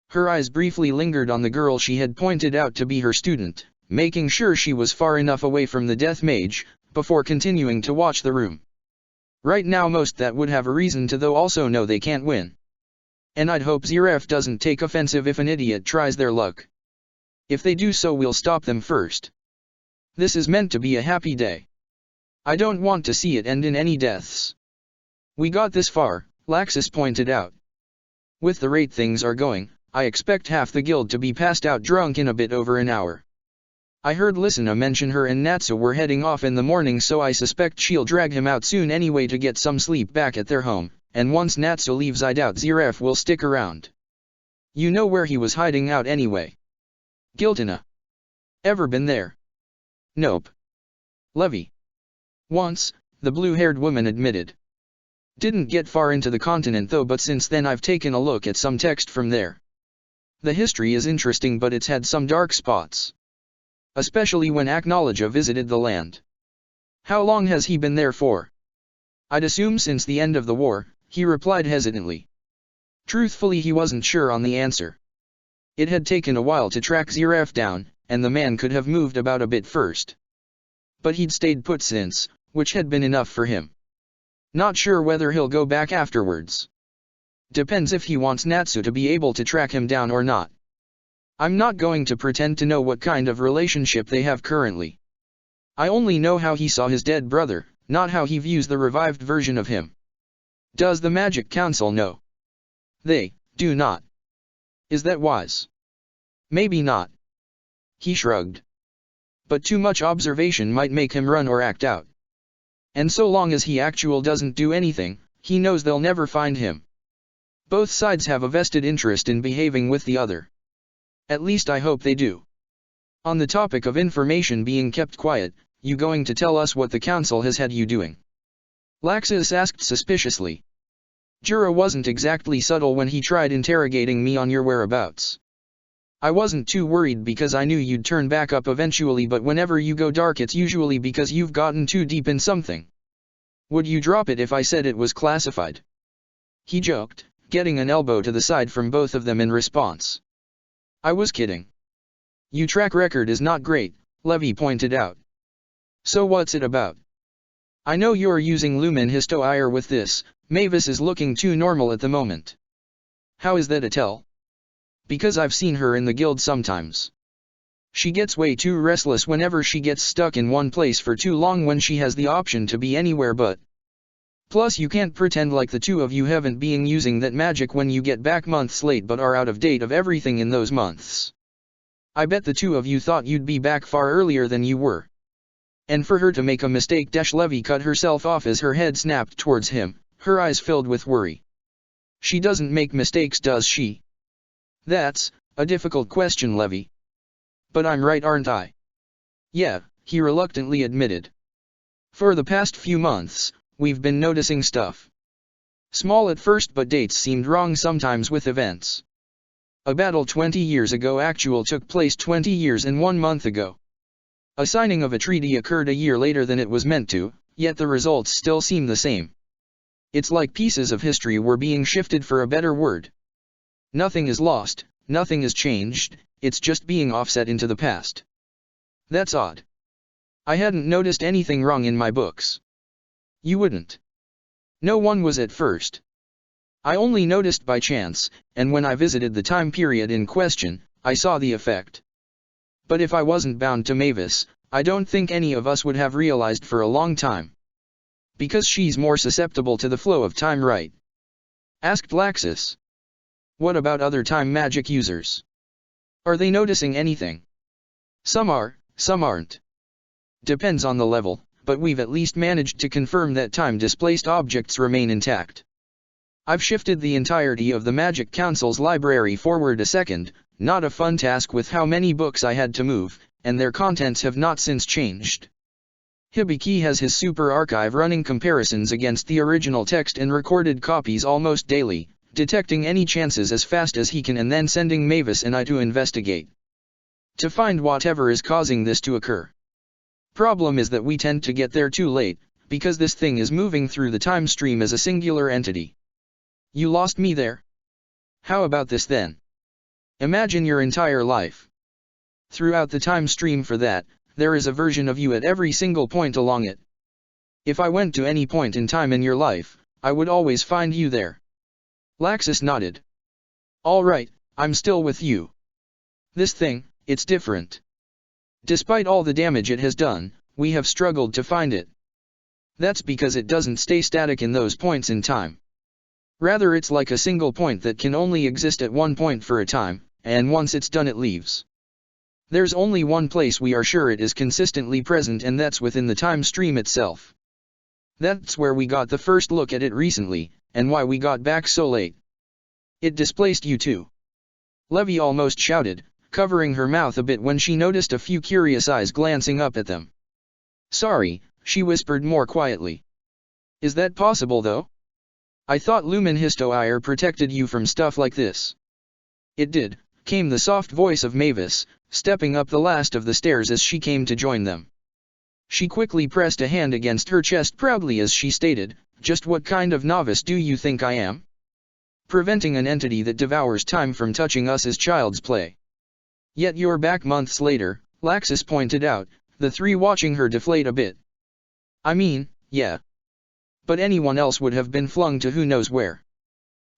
Her eyes briefly lingered on the girl she had pointed out to be her student, making sure she was far enough away from the death mage, before continuing to watch the room. Right now most that would have a reason to though also know they can't win. And I'd hope Zeref doesn't take offensive if an idiot tries their luck. If they do so we'll stop them first. This is meant to be a happy day. I don't want to see it end in any deaths. We got this far, Laxus pointed out. With the rate things are going, I expect half the guild to be passed out drunk in a bit over an hour. I heard Lysina mention her and Natsu were heading off in the morning, so I suspect she'll drag him out soon anyway to get some sleep back at their home, and once Natsu leaves I doubt Zeref will stick around. You know where he was hiding out anyway? Giltina. Ever been there? Nope. Levy. Once, the blue-haired woman admitted. Didn't get far into the continent though, but since then I've taken a look at some text from there. The history is interesting, but it's had some dark spots. Especially when Acknowledge visited the land. How long has he been there for? I'd assume since the end of the war, he replied hesitantly. Truthfully he wasn't sure on the answer. It had taken a while to track Zeref down, and the man could have moved about a bit first. But he'd stayed put since, which had been enough for him. Not sure whether he'll go back afterwards. Depends if he wants Natsu to be able to track him down or not. I'm not going to pretend to know what kind of relationship they have currently. I only know how he saw his dead brother, not how he views the revived version of him. Does the Magic Council know? They do not. Is that wise? Maybe not. He shrugged. But too much observation might make him run or act out. And so long as he doesn't do anything, he knows they'll never find him. Both sides have a vested interest in behaving with the other. At least I hope they do. On the topic of information being kept quiet, you going to tell us what the council has had you doing? Laxus asked suspiciously. Jura wasn't exactly subtle when he tried interrogating me on your whereabouts. I wasn't too worried because I knew you'd turn back up eventually, but whenever you go dark it's usually because you've gotten too deep in something. Would you drop it if I said it was classified? He joked, getting an elbow to the side from both of them in response. I was kidding. Your track record is not great, Levy pointed out. So what's it about? I know you're using Lumen Histo-IR with this. Mavis is looking too normal at the moment. How is that a tell? Because I've seen her in the guild sometimes. She gets way too restless whenever she gets stuck in one place for too long when she has the option to be anywhere but. Plus you can't pretend like the two of you haven't been using that magic when you get back months late but are out of date of everything in those months. I bet the two of you thought you'd be back far earlier than you were. And for her to make a mistake, Levy cut herself off as her head snapped towards him, her eyes filled with worry. She doesn't make mistakes, does she? That's a difficult question, Levy. But I'm right, aren't I? Yeah, he reluctantly admitted. For the past few months, we've been noticing stuff. Small at first, but dates seemed wrong sometimes with events. A battle 20 years ago took place 20 years and 1 month ago. A signing of a treaty occurred a year later than it was meant to, yet the results still seem the same. It's like pieces of history were being shifted, for a better word. Nothing is lost, nothing is changed, it's just being offset into the past. That's odd. I hadn't noticed anything wrong in my books. You wouldn't. No one was at first. I only noticed by chance, and when I visited the time period in question, I saw the effect. But if I wasn't bound to Mavis, I don't think any of us would have realized for a long time. Because she's more susceptible to the flow of time, right? Asked Laxus. What about other time magic users? Are they noticing anything? Some are, some aren't. Depends on the level, but we've at least managed to confirm that time-displaced objects remain intact. I've shifted the entirety of the Magic Council's library forward a second, not a fun task with how many books I had to move, and their contents have not since changed. Hibiki has his super archive running comparisons against the original text and recorded copies almost daily, detecting any chances as fast as he can and then sending Mavis and I to investigate. To find whatever is causing this to occur. Problem is that we tend to get there too late, because this thing is moving through the time stream as a singular entity. You lost me there? How about this then? Imagine your entire life. Throughout the time stream for that, there is a version of you at every single point along it. If I went to any point in time in your life, I would always find you there. Laxus nodded. All right, I'm still with you. This thing, it's different. Despite all the damage it has done, we have struggled to find it. That's because it doesn't stay static in those points in time. Rather, it's like a single point that can only exist at one point for a time, and once it's done it leaves. There's only one place we are sure it is consistently present, and that's within the time stream itself. That's where we got the first look at it recently, and why we got back so late. It displaced you too. Levy almost shouted, covering her mouth a bit when she noticed a few curious eyes glancing up at them. Sorry, she whispered more quietly. Is that possible though? I thought Lumen Histoire protected you from stuff like this. It did, came the soft voice of Mavis, stepping up the last of the stairs as she came to join them. She quickly pressed a hand against her chest proudly as she stated, just what kind of novice do you think I am? Preventing an entity that devours time from touching us is child's play. Yet you're back months later, Laxus pointed out, the three watching her deflate a bit. I mean, yeah. But anyone else would have been flung to who knows where.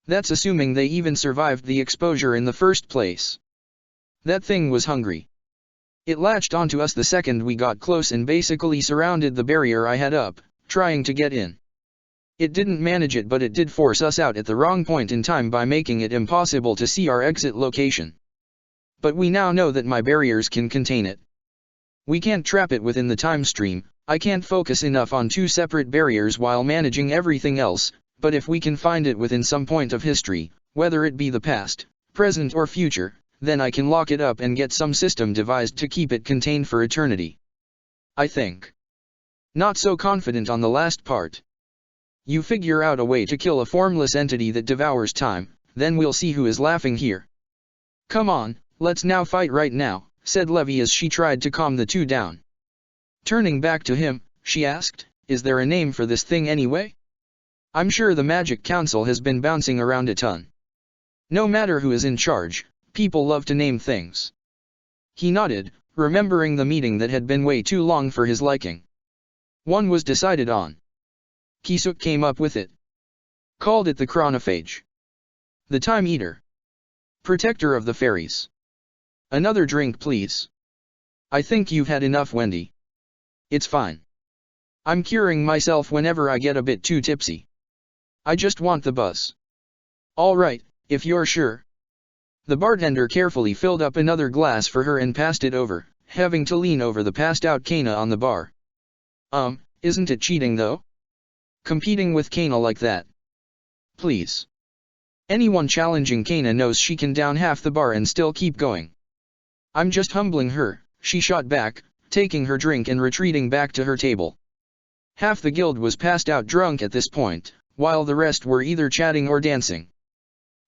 That's assuming they even survived the exposure in the first place. That thing was hungry. It latched onto us the second we got close and basically surrounded the barrier I had up, trying to get in. It didn't manage it, but it did force us out at the wrong point in time by making it impossible to see our exit location. But we now know that my barriers can contain it. We can't trap it within the time stream. I can't focus enough on two separate barriers while managing everything else, but if we can find it within some point of history, whether it be the past, present or future, then I can lock it up and get some system devised to keep it contained for eternity. I think. Not so confident on the last part. You figure out a way to kill a formless entity that devours time, then we'll see who is laughing here. Come on, let's now fight right now, said Levy as she tried to calm the two down. Turning back to him, she asked, is there a name for this thing anyway? I'm sure the Magic Council has been bouncing around a ton. No matter who is in charge, people love to name things. He nodded, remembering the meeting that had been way too long for his liking. One was decided on. Kisuk came up with it. Called it the Chronophage. The Time Eater. Protector of the Fairies. Another drink please. I think you've had enough, Wendy. It's fine. I'm curing myself whenever I get a bit too tipsy. I just want the buzz. All right, if you're sure. The bartender carefully filled up another glass for her and passed it over, having to lean over the passed-out Kana on the bar. Isn't it cheating though? Competing with Kana like that? Please. Anyone challenging Kana knows she can down half the bar and still keep going. I'm just humbling her, she shot back, taking her drink and retreating back to her table. Half the guild was passed out drunk at this point, while the rest were either chatting or dancing.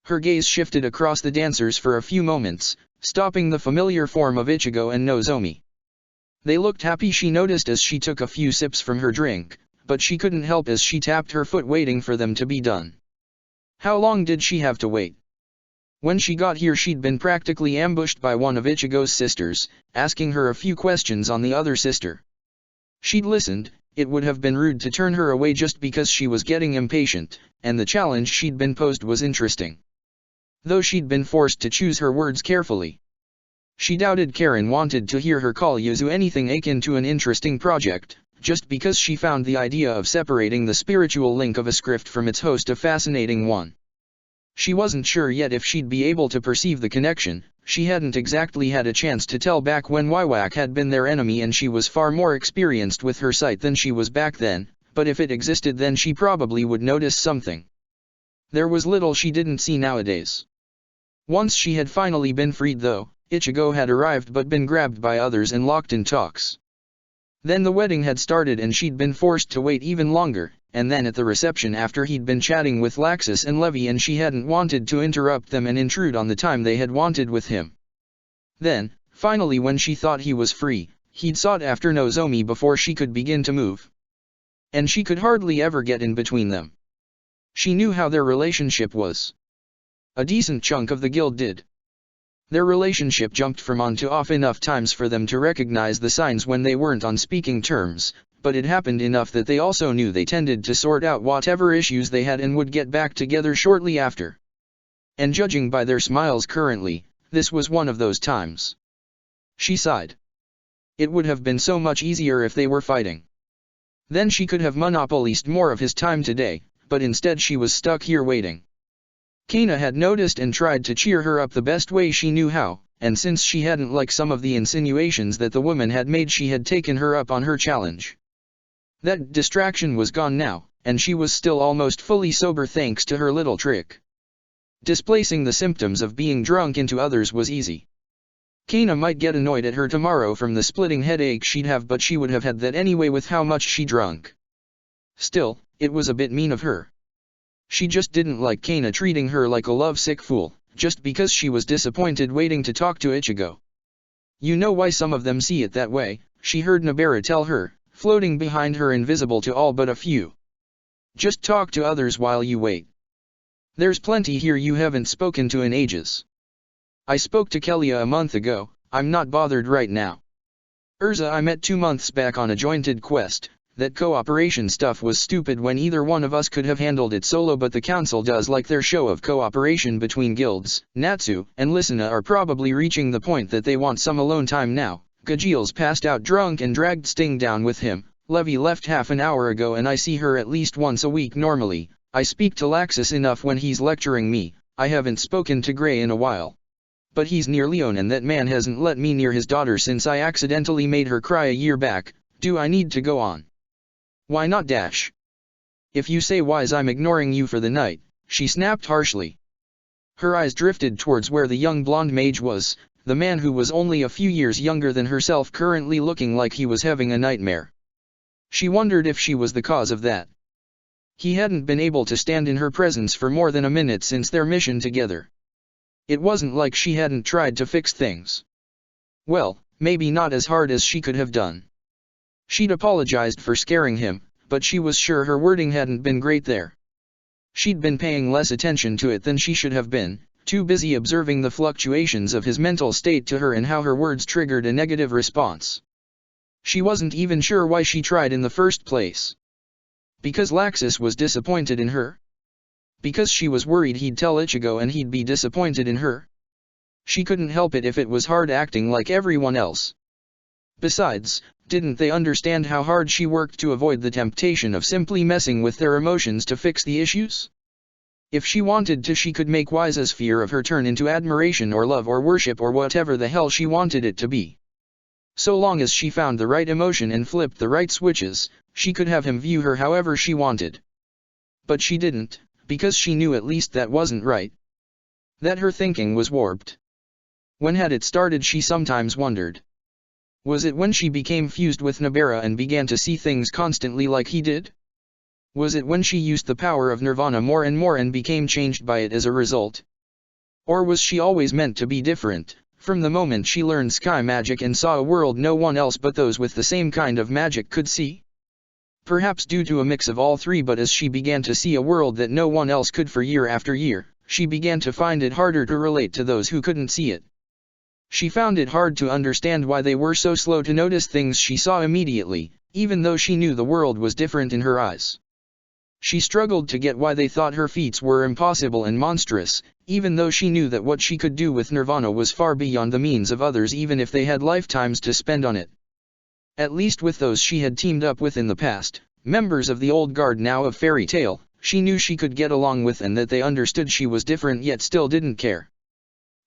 Her gaze shifted across the dancers for a few moments, stopping the familiar form of Ichigo and Nozomi. They looked happy, she noticed as she took a few sips from her drink, but she couldn't help as she tapped her foot waiting for them to be done. How long did she have to wait? When she got here she'd been practically ambushed by one of Ichigo's sisters, asking her a few questions on the other sister. She'd listened. It would have been rude to turn her away just because she was getting impatient, and the challenge she'd been posed was interesting. Though she'd been forced to choose her words carefully. She doubted Karen wanted to hear her call Yuzu anything akin to an interesting project, just because she found the idea of separating the spiritual link of a script from its host a fascinating one. She wasn't sure yet if she'd be able to perceive the connection. She hadn't exactly had a chance to tell back when Waiwak had been their enemy, and she was far more experienced with her sight than she was back then, but if it existed then she probably would notice something. There was little she didn't see nowadays. Once she had finally been freed though, Ichigo had arrived but been grabbed by others and locked in talks. Then the wedding had started and she'd been forced to wait even longer, and then at the reception after he'd been chatting with Laxus and Levy and she hadn't wanted to interrupt them and intrude on the time they had wanted with him. Then, finally when she thought he was free, he'd sought after Nozomi before she could begin to move. And she could hardly ever get in between them. She knew how their relationship was. A decent chunk of the guild did. Their relationship jumped from on to off enough times for them to recognize the signs when they weren't on speaking terms, but it happened enough that they also knew they tended to sort out whatever issues they had and would get back together shortly after. And judging by their smiles currently, this was one of those times. She sighed. It would have been so much easier if they were fighting. Then she could have monopolized more of his time today, but instead she was stuck here waiting. Kana had noticed and tried to cheer her up the best way she knew how, and since she hadn't liked some of the insinuations that the woman had made, she had taken her up on her challenge. That distraction was gone now, and she was still almost fully sober thanks to her little trick. Displacing the symptoms of being drunk into others was easy. Kana might get annoyed at her tomorrow from the splitting headache she'd have, but she would have had that anyway with how much she drunk. Still, it was a bit mean of her. She just didn't like Kana treating her like a lovesick fool, just because she was disappointed waiting to talk to Ichigo. You know why some of them see it that way, she heard Nobara tell her, floating behind her invisible to all but a few. Just talk to others while you wait. There's plenty here you haven't spoken to in ages. I spoke to Kelia a month ago, I'm not bothered right now. Urza I met 2 months back on a jointed quest. That cooperation stuff was stupid when either one of us could have handled it solo, but the council does like their show of cooperation between guilds. Natsu and Lysina are probably reaching the point that they want some alone time now. Gajil's passed out drunk and dragged Sting down with him. Levi left half an hour ago and I see her at least once a week normally. I speak to Laxus enough when he's lecturing me. I haven't spoken to Gray in a while. But he's near Leon and that man hasn't let me near his daughter since I accidentally made her cry a year back. Do I need to go on? Why not dash? If you say wise I'm ignoring you for the night, she snapped harshly. Her eyes drifted towards where the young blonde mage was, the man who was only a few years younger than herself, currently looking like he was having a nightmare. She wondered if she was the cause of that. He hadn't been able to stand in her presence for more than a minute since their mission together. It wasn't like she hadn't tried to fix things. Well, maybe not as hard as she could have done. She'd apologized for scaring him, but she was sure her wording hadn't been great there. She'd been paying less attention to it than she should have been, too busy observing the fluctuations of his mental state to her and how her words triggered a negative response. She wasn't even sure why she tried in the first place. Because Laxus was disappointed in her? Because she was worried he'd tell Ichigo and he'd be disappointed in her? She couldn't help it if it was hard acting like everyone else. Besides, didn't they understand how hard she worked to avoid the temptation of simply messing with their emotions to fix the issues? If she wanted to, she could make Wise's fear of her turn into admiration or love or worship or whatever the hell she wanted it to be. So long as she found the right emotion and flipped the right switches, she could have him view her however she wanted. But she didn't, because she knew at least that wasn't right. That her thinking was warped. When had it started, she sometimes wondered. Was it when she became fused with Nobara and began to see things constantly like he did? Was it when she used the power of Nirvana more and more and became changed by it as a result? Or was she always meant to be different, from the moment she learned sky magic and saw a world no one else but those with the same kind of magic could see? Perhaps due to a mix of all three, but as she began to see a world that no one else could for year after year, she began to find it harder to relate to those who couldn't see it. She found it hard to understand why they were so slow to notice things she saw immediately, even though she knew the world was different in her eyes. She struggled to get why they thought her feats were impossible and monstrous, even though she knew that what she could do with Nirvana was far beyond the means of others, even if they had lifetimes to spend on it. At least with those she had teamed up with in the past, members of the old guard now of Fairy Tail, she knew she could get along with and that they understood she was different yet still didn't care.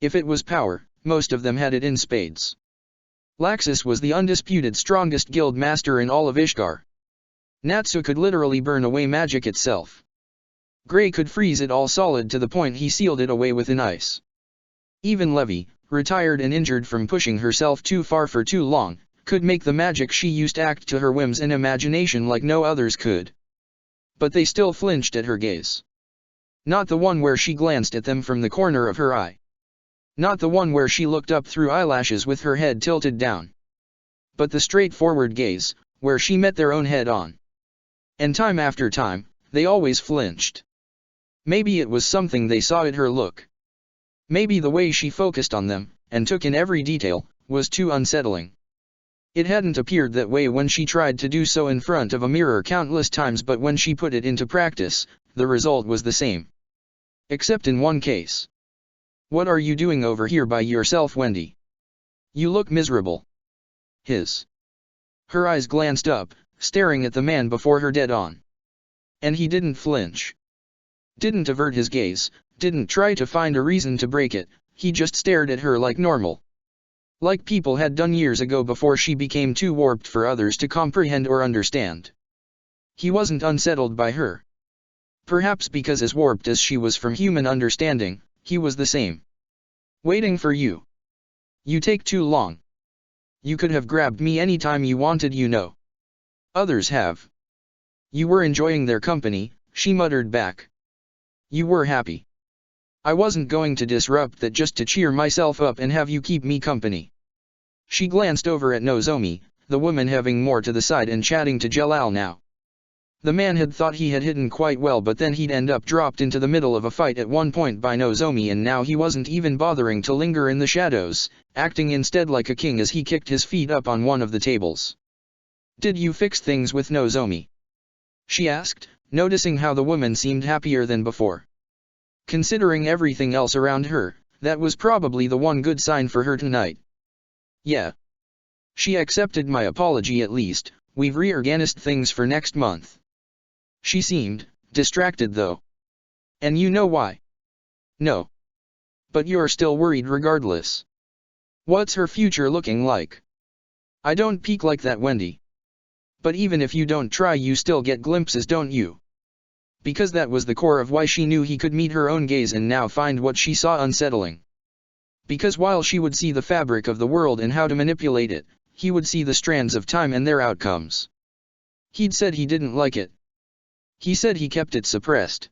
If it was power, most of them had it in spades. Laxus was the undisputed strongest guild master in all of Ishgar. Natsu could literally burn away magic itself. Gray could freeze it all solid to the point he sealed it away within ice. Even Levi, retired and injured from pushing herself too far for too long, could make the magic she used act to her whims and imagination like no others could. But they still flinched at her gaze. Not the one where she glanced at them from the corner of her eye. Not the one where she looked up through eyelashes with her head tilted down. But the straightforward gaze, where she met their own head on. And time after time, they always flinched. Maybe it was something they saw at her look. Maybe the way she focused on them, and took in every detail, was too unsettling. It hadn't appeared that way when she tried to do so in front of a mirror countless times, but when she put it into practice, the result was the same. Except in one case. "What are you doing over here by yourself, Wendy? You look miserable." Her eyes glanced up, staring at the man before her dead on. And he didn't flinch. Didn't avert his gaze, didn't try to find a reason to break it, he just stared at her like normal. Like people had done years ago before she became too warped for others to comprehend or understand. He wasn't unsettled by her. Perhaps because as warped as she was from human understanding, he was the same. "Waiting for you. You take too long. You could have grabbed me anytime you wanted, you know. Others have." "You were enjoying their company," she muttered back. "You were happy. I wasn't going to disrupt that just to cheer myself up and have you keep me company." She glanced over at Nozomi, the woman having more to the side and chatting to Jalal now. The man had thought he had hidden quite well, but then he'd end up dropped into the middle of a fight at one point by Nozomi, and now he wasn't even bothering to linger in the shadows, acting instead like a king as he kicked his feet up on one of the tables. "Did you fix things with Nozomi?" she asked, noticing how the woman seemed happier than before. Considering everything else around her, that was probably the one good sign for her tonight. "Yeah. She accepted my apology at least. We've reorganized things for next month." She seemed distracted though. "And you know why?" "No. But you're still worried regardless. What's her future looking like?" "I don't peek like that, Wendy. But even if you don't try, you still get glimpses, don't you?" Because that was the core of why she knew he could meet her own gaze and now find what she saw unsettling. Because while she would see the fabric of the world and how to manipulate it, he would see the strands of time and their outcomes. He'd said he didn't like it. He said he kept it suppressed.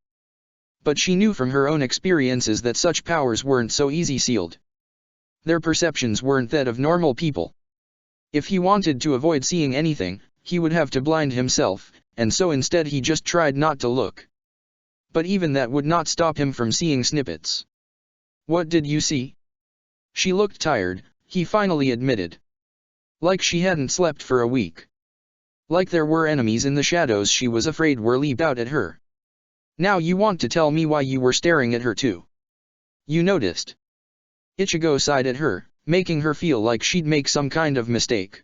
But she knew from her own experiences that such powers weren't so easy sealed. Their perceptions weren't that of normal people. If he wanted to avoid seeing anything, he would have to blind himself, and so instead he just tried not to look. But even that would not stop him from seeing snippets. "What did you see?" She looked tired, he finally admitted. Like she hadn't slept for a week. Like there were enemies in the shadows she was afraid were leaped out at her. "Now you want to tell me why you were staring at her too? You noticed?" Ichigo sighed at her, making her feel like she'd make some kind of mistake.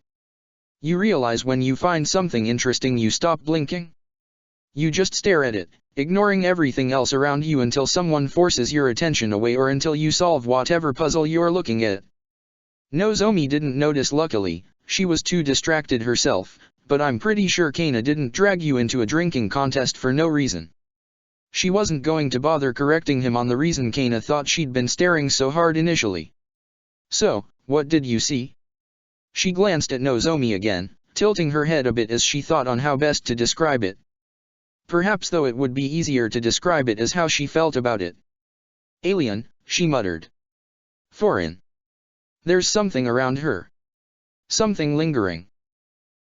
"You realize when you find something interesting you stop blinking? You just stare at it, ignoring everything else around you until someone forces your attention away or until you solve whatever puzzle you're looking at." Nozomi didn't notice, luckily, she was too distracted herself, "but I'm pretty sure Kana didn't drag you into a drinking contest for no reason." She wasn't going to bother correcting him on the reason Kana thought she'd been staring so hard initially. "So, what did you see?" She glanced at Nozomi again, tilting her head a bit as she thought on how best to describe it. Perhaps though it would be easier to describe it as how she felt about it. "Alien," she muttered. "Foreign. There's something around her. Something lingering.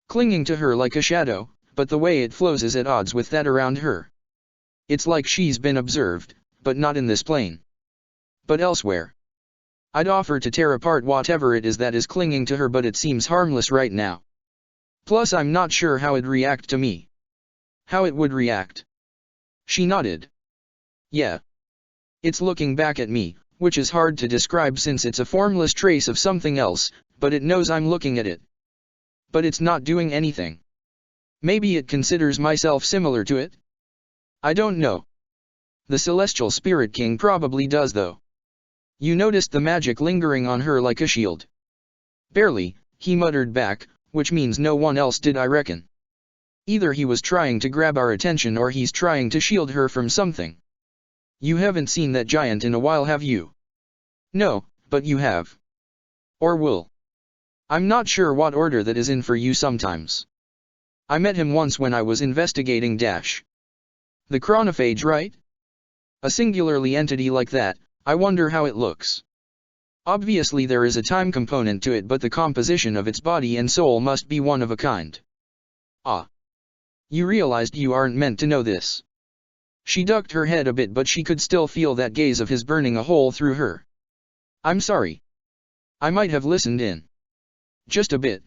Clinging to her like a shadow, but the way it flows is at odds with that around her. It's like she's been observed, but not in this plane. But elsewhere. I'd offer to tear apart whatever it is that is clinging to her, but it seems harmless right now. Plus I'm not sure how it'd react to me." "How it would react?" She nodded. "Yeah. It's looking back at me, which is hard to describe since it's a formless trace of something else, but it knows I'm looking at it. But it's not doing anything. Maybe it considers myself similar to it? I don't know. The Celestial Spirit King probably does though." "You noticed the magic lingering on her like a shield?" "Barely," he muttered back, "which means no one else did, I reckon. Either he was trying to grab our attention or he's trying to shield her from something." "You haven't seen that giant in a while, have you?" "No, but you have. Or will. I'm not sure what order that is in for you sometimes. I met him once when I was investigating the chronophage, right? A singularly entity like that. I wonder how it looks. Obviously there is a time component to it, but the composition of its body and soul must be one of a kind." "Ah. You realized you aren't meant to know this." She ducked her head a bit, but she could still feel that gaze of his burning a hole through her. "I'm sorry. I might have listened in. Just a bit."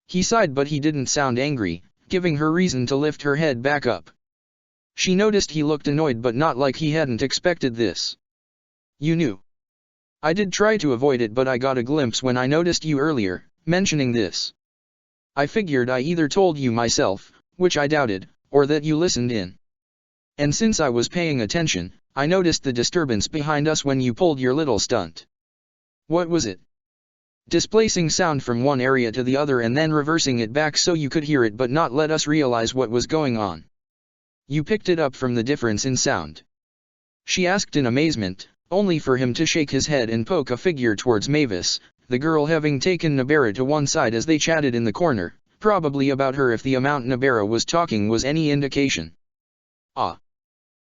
He sighed, but he didn't sound angry, giving her reason to lift her head back up. She noticed he looked annoyed, but not like he hadn't expected this. You knew. I did try to avoid it, but I got a glimpse when I noticed you earlier, mentioning this. I figured I either told you myself, which I doubted, or that you listened in. And since I was paying attention, I noticed the disturbance behind us when you pulled your little stunt. What was it? Displacing sound from one area to the other and then reversing it back so you could hear it but not let us realize what was going on. You picked it up from the difference in sound? She asked in amazement, only for him to shake his head and poke a figure towards Mavis, the girl having taken Nabara to one side as they chatted in the corner, probably about her if the amount Nabara was talking was any indication. Ah.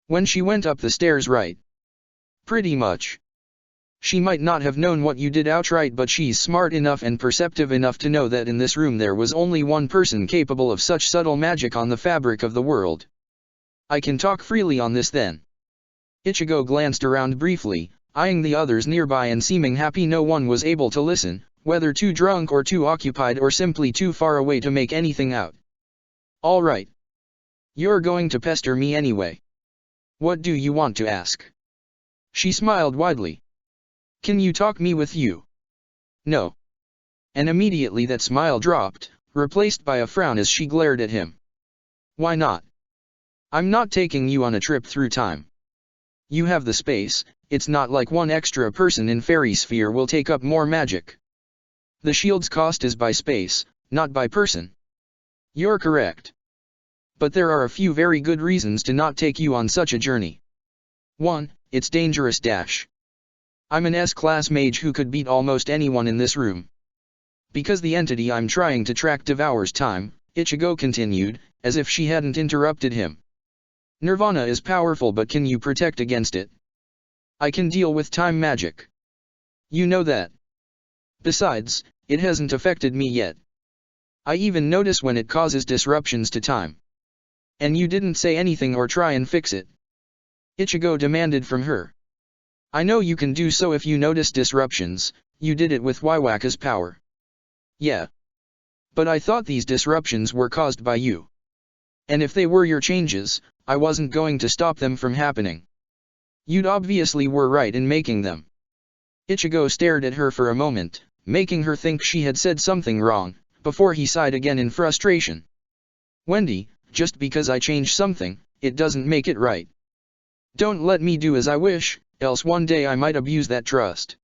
When she went up the stairs, right? Pretty much. She might not have known what you did outright, but she's smart enough and perceptive enough to know that in this room there was only one person capable of such subtle magic on the fabric of the world. I can talk freely on this then. Ichigo glanced around briefly, eyeing the others nearby and seeming happy no one was able to listen, whether too drunk or too occupied or simply too far away to make anything out. All right. You're going to pester me anyway. What do you want to ask? She smiled widely. Can you talk me with you? No. And immediately that smile dropped, replaced by a frown as she glared at him. Why not? I'm not taking you on a trip through time. You have the space, it's not like one extra person in Fairy Sphere will take up more magic. The shield's cost is by space, not by person. You're correct. But there are a few very good reasons to not take you on such a journey. 1. It's dangerous. I'm an S-class mage who could beat almost anyone in this room. Because the entity I'm trying to track devours time, Ichigo continued, as if she hadn't interrupted him. Nirvana is powerful, but can you protect against it? I can deal with time magic. You know that. Besides, it hasn't affected me yet. I even notice when it causes disruptions to time. And you didn't say anything or try and fix it. Ichigo demanded from her. I know you can do so if you notice disruptions, you did it with Waiwaka's power. Yeah. But I thought these disruptions were caused by you. And if they were your changes, I wasn't going to stop them from happening. You'd obviously were right in making them. Ichigo stared at her for a moment, making her think she had said something wrong, before he sighed again in frustration. Wendy, just because I change something, it doesn't make it right. Don't let me do as I wish, else one day I might abuse that trust.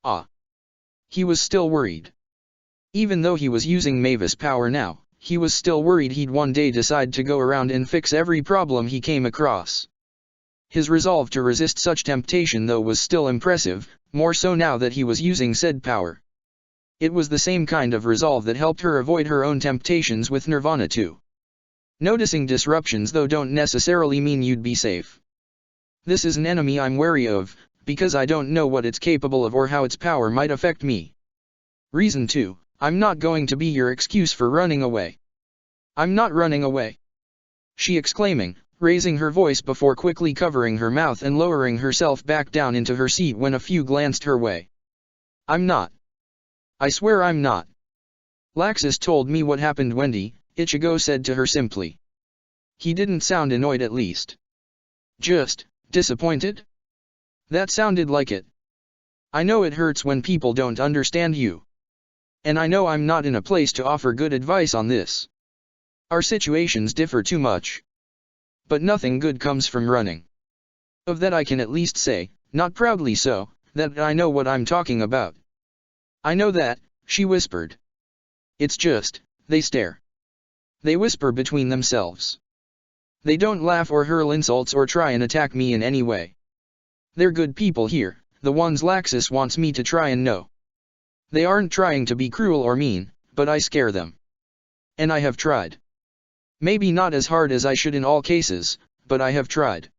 Ah. He was still worried. Even though he was using Mavis' power now, he was still worried he'd one day decide to go around and fix every problem he came across. His resolve to resist such temptation though was still impressive, more so now that he was using said power. It was the same kind of resolve that helped her avoid her own temptations with Nirvana too. Noticing disruptions though don't necessarily mean you'd be safe. This is an enemy I'm wary of, because I don't know what it's capable of or how its power might affect me. Reason 2, I'm not going to be your excuse for running away. I'm not running away. She exclaiming, raising her voice before quickly covering her mouth and lowering herself back down into her seat when a few glanced her way. I'm not. I swear I'm not. Laxus told me what happened, Wendy, Ichigo said to her simply. He didn't sound annoyed, at least. Just disappointed? That sounded like it. I know it hurts when people don't understand you. And I know I'm not in a place to offer good advice on this. Our situations differ too much. But nothing good comes from running. Of that I can at least say, not proudly so, that I know what I'm talking about. I know that, she whispered. It's just, they stare. They whisper between themselves. They don't laugh or hurl insults or try and attack me in any way. They're good people here, the ones Laxus wants me to try and know. They aren't trying to be cruel or mean, but I scare them. And I have tried. Maybe not as hard as I should in all cases, but I have tried.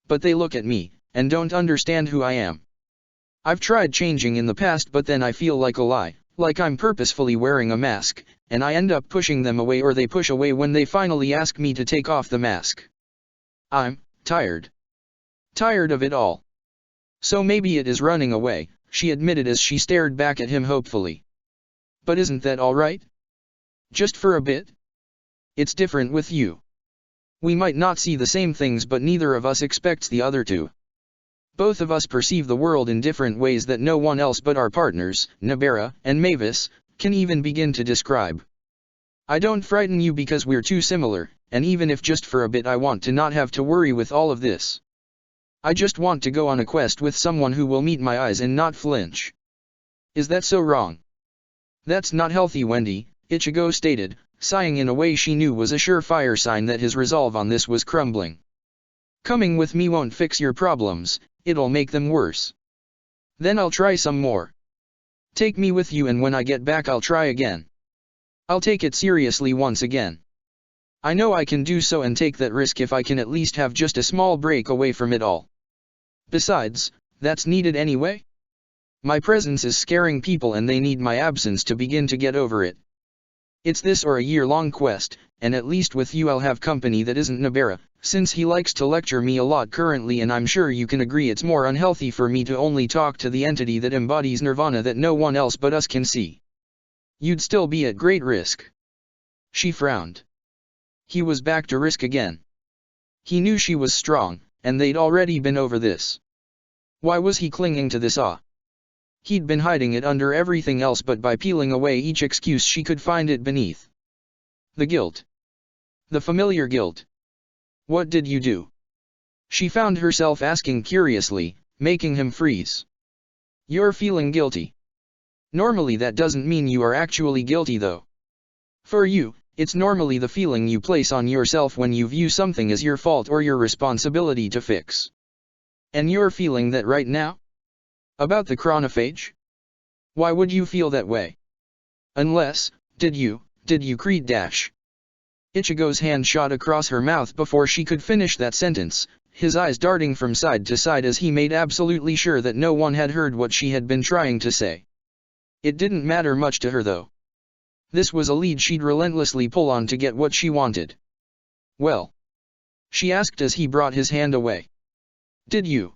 But they look at me, and don't understand who I am. I've tried changing in the past, but then I feel like a lie, like I'm purposefully wearing a mask, and I end up pushing them away or they push away when they finally ask me to take off the mask. I'm tired. Tired of it all. So maybe it is running away, she admitted as she stared back at him hopefully. But isn't that all right? Just for a bit? It's different with you. We might not see the same things, but neither of us expects the other to. Both of us perceive the world in different ways that no one else but our partners, Nabera and Mavis, can even begin to describe. I don't frighten you because we're too similar, and even if just for a bit I want to not have to worry with all of this. I just want to go on a quest with someone who will meet my eyes and not flinch. Is that so wrong? That's not healthy, Wendy, Ichigo stated, sighing in a way she knew was a surefire sign that his resolve on this was crumbling. Coming with me won't fix your problems, it'll make them worse. Then I'll try some more. Take me with you, and when I get back I'll try again. I'll take it seriously once again. I know I can do so and take that risk if I can at least have just a small break away from it all. Besides, that's needed anyway. My presence is scaring people and they need my absence to begin to get over it. It's this or a year-long quest, and at least with you I'll have company that isn't Nabera, since he likes to lecture me a lot currently, and I'm sure you can agree it's more unhealthy for me to only talk to the entity that embodies nirvana that no one else but us can see. You'd still be at great risk. She frowned. He was back to risk again. He knew she was strong, and they'd already been over this. Why was he clinging to this awe? He'd been hiding it under everything else, but by peeling away each excuse she could find it beneath. The guilt. The familiar guilt. What did you do? She found herself asking curiously, making him freeze. You're feeling guilty. Normally that doesn't mean you are actually guilty though. For you, it's normally the feeling you place on yourself when you view something as your fault or your responsibility to fix. And you're feeling that right now? About the chronophage? Why would you feel that way? Unless, did you Creed dash? Ichigo's hand shot across her mouth before she could finish that sentence, his eyes darting from side to side as he made absolutely sure that no one had heard what she had been trying to say. It didn't matter much to her though. This was a lead she'd relentlessly pull on to get what she wanted. Well? She asked as he brought his hand away. Did you?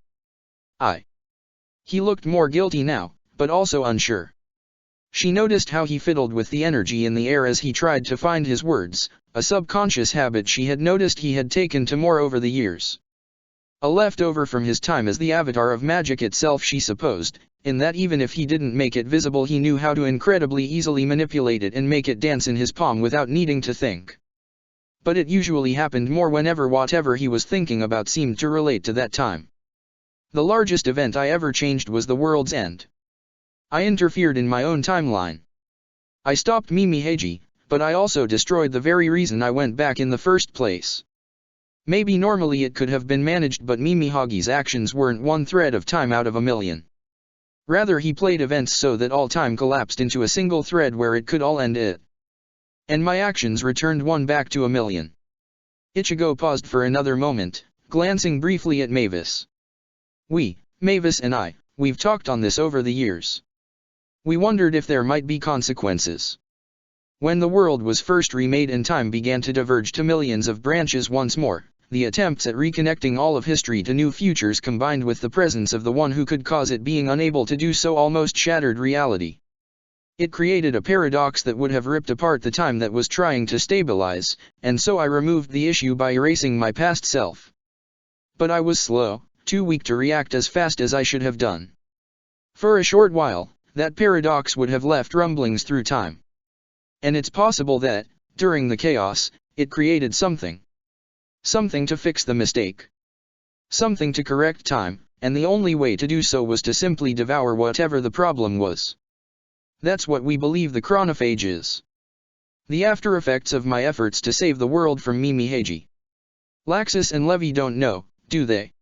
He looked more guilty now, but also unsure. She noticed how he fiddled with the energy in the air as he tried to find his words, a subconscious habit she had noticed he had taken to more over the years. A leftover from his time as the avatar of magic itself, she supposed, in that even if he didn't make it visible he knew how to incredibly easily manipulate it and make it dance in his palm without needing to think. But it usually happened more whenever whatever he was thinking about seemed to relate to that time. The largest event I ever changed was the world's end. I interfered in my own timeline. I stopped Mimi Heiji, but I also destroyed the very reason I went back in the first place. Maybe normally it could have been managed, but Mimi Hagi's actions weren't one thread of time out of a million. Rather, he played events so that all time collapsed into a single thread where it could all end it. And my actions returned one back to a million. Ichigo paused for another moment, glancing briefly at Mavis. Mavis and we've talked on this over the years. We wondered if there might be consequences. When the world was first remade and time began to diverge to millions of branches once more, the attempts at reconnecting all of history to new futures combined with the presence of the one who could cause it being unable to do so almost shattered reality. It created a paradox that would have ripped apart the time that was trying to stabilize, and so I removed the issue by erasing my past self. But I was slow, too weak to react as fast as I should have done. For a short while, that paradox would have left rumblings through time. And it's possible that, during the chaos, it created something. Something to fix the mistake. Something to correct time, and the only way to do so was to simply devour whatever the problem was. That's what we believe the chronophage is. The after effects of my efforts to save the world from Mimi Heiji. Laxus and Levi don't know, do they?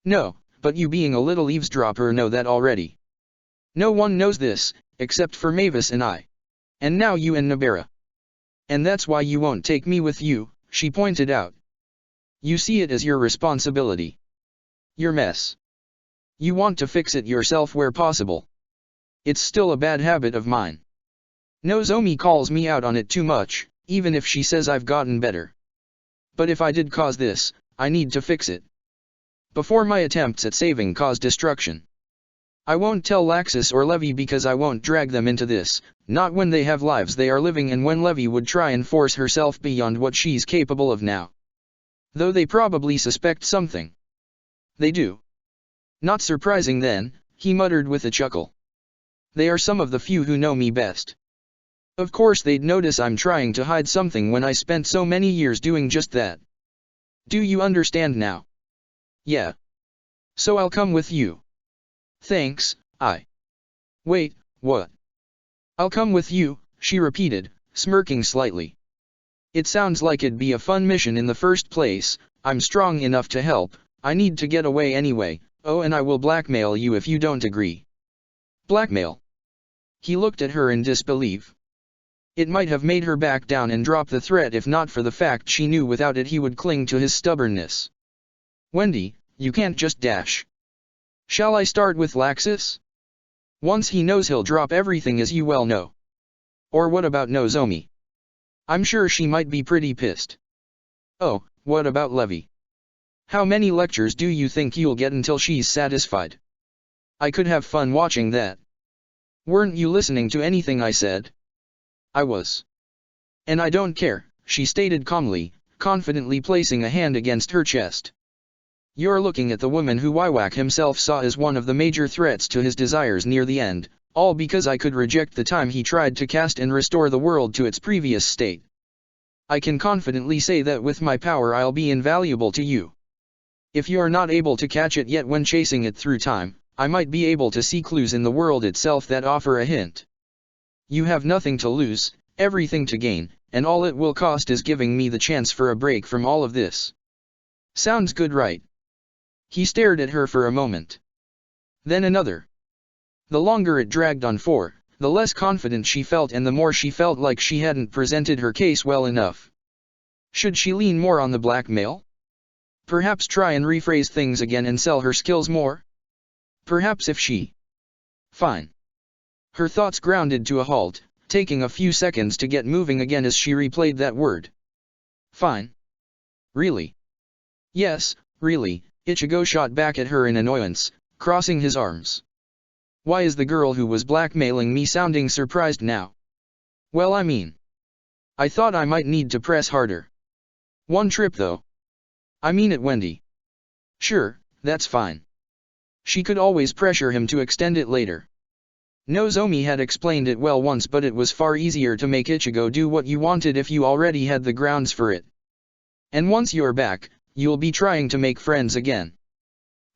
No, but you being a little eavesdropper know that already. No one knows this, except for Mavis and I. And now you and Nabera. And that's why you won't take me with you, she pointed out. You see it as your responsibility. Your mess. You want to fix it yourself where possible. It's still a bad habit of mine. Nozomi calls me out on it too much, even if she says I've gotten better. But if I did cause this, I need to fix it. Before my attempts at saving cause destruction. I won't tell Laxus or Levy because I won't drag them into this, not when they have lives they are living and when Levy would try and force herself beyond what she's capable of now. Though they probably suspect something. They do. Not surprising then, he muttered with a chuckle. They are some of the few who know me best. Of course they'd notice I'm trying to hide something when I spent so many years doing just that. Do you understand now? Yeah. So I'll come with you. Thanks, Wait, what? I'll come with you, she repeated, smirking slightly. It sounds like it'd be a fun mission in the first place. I'm strong enough to help, I need to get away anyway. Oh, and I will blackmail you if you don't agree. Blackmail? He looked at her in disbelief. It might have made her back down and drop the threat if not for the fact she knew without it he would cling to his stubbornness. Wendy, you can't just dash. Shall I start with Laxus? Once he knows he'll drop everything as you well know. Or what about Nozomi? I'm sure she might be pretty pissed. Oh, what about Levy? How many lectures do you think you'll get until she's satisfied? I could have fun watching that. Weren't you listening to anything I said? I was. And I don't care, she stated calmly, confidently placing a hand against her chest. You're looking at the woman who Wywak himself saw as one of the major threats to his desires near the end, all because I could reject the time he tried to cast and restore the world to its previous state. I can confidently say that with my power I'll be invaluable to you. If you're not able to catch it yet when chasing it through time, I might be able to see clues in the world itself that offer a hint. You have nothing to lose, everything to gain, and all it will cost is giving me the chance for a break from all of this. Sounds good, right? He stared at her for a moment. Then another. The longer it dragged on for, the less confident she felt and the more she felt like she hadn't presented her case well enough. Should she lean more on the blackmail? Perhaps try and rephrase things again and sell her skills more? Perhaps if she... Fine. Her thoughts grounded to a halt, taking a few seconds to get moving again as she replayed that word. Fine. Really? Yes, really, Ichigo shot back at her in annoyance, crossing his arms. Why is the girl who was blackmailing me sounding surprised now? Well, I mean, I thought I might need to press harder. One trip though. I mean it, Wendy. Sure, that's fine. She could always pressure him to extend it later. Nozomi had explained it well once, but it was far easier to make Ichigo do what you wanted if you already had the grounds for it. And once you're back, you'll be trying to make friends again.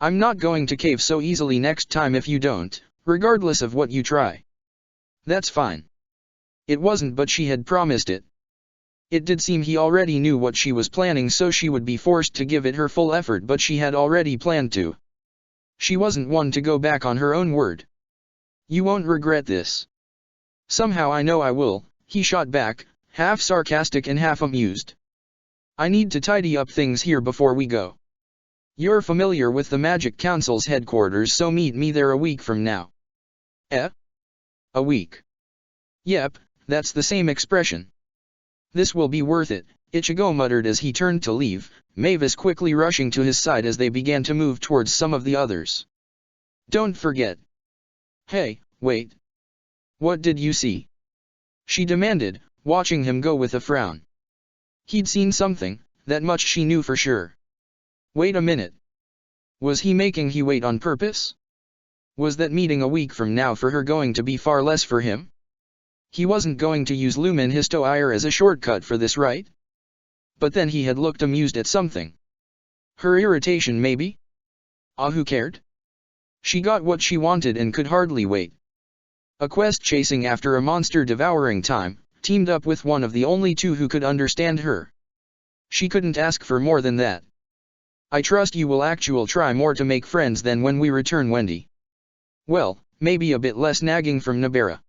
I'm not going to cave so easily next time if you don't, regardless of what you try. That's fine. It wasn't, but she had promised it. It did seem he already knew what she was planning, so she would be forced to give it her full effort, but she had already planned to. She wasn't one to go back on her own word. You won't regret this. Somehow I know I will, he shot back, half sarcastic and half amused. I need to tidy up things here before we go. You're familiar with the Magic Council's headquarters, so meet me there a week from now. Eh? A week? Yep, that's the same expression. This will be worth it, Ichigo muttered as he turned to leave, Mavis quickly rushing to his side as they began to move towards some of the others. Don't forget. Hey, wait. What did you see? She demanded, watching him go with a frown. He'd seen something, that much she knew for sure. Wait a minute. Was he making he wait on purpose? Was that meeting a week from now for her going to be far less for him? He wasn't going to use Lumen Histoire as a shortcut for this, right? But then he had looked amused at something. Her irritation, maybe? Ah, who cared? She got what she wanted and could hardly wait. A quest chasing after a monster devouring time, teamed up with one of the only two who could understand her. She couldn't ask for more than that. I trust you will actually try more to make friends than when we return, Wendy. Well, maybe a bit less nagging from Nobara.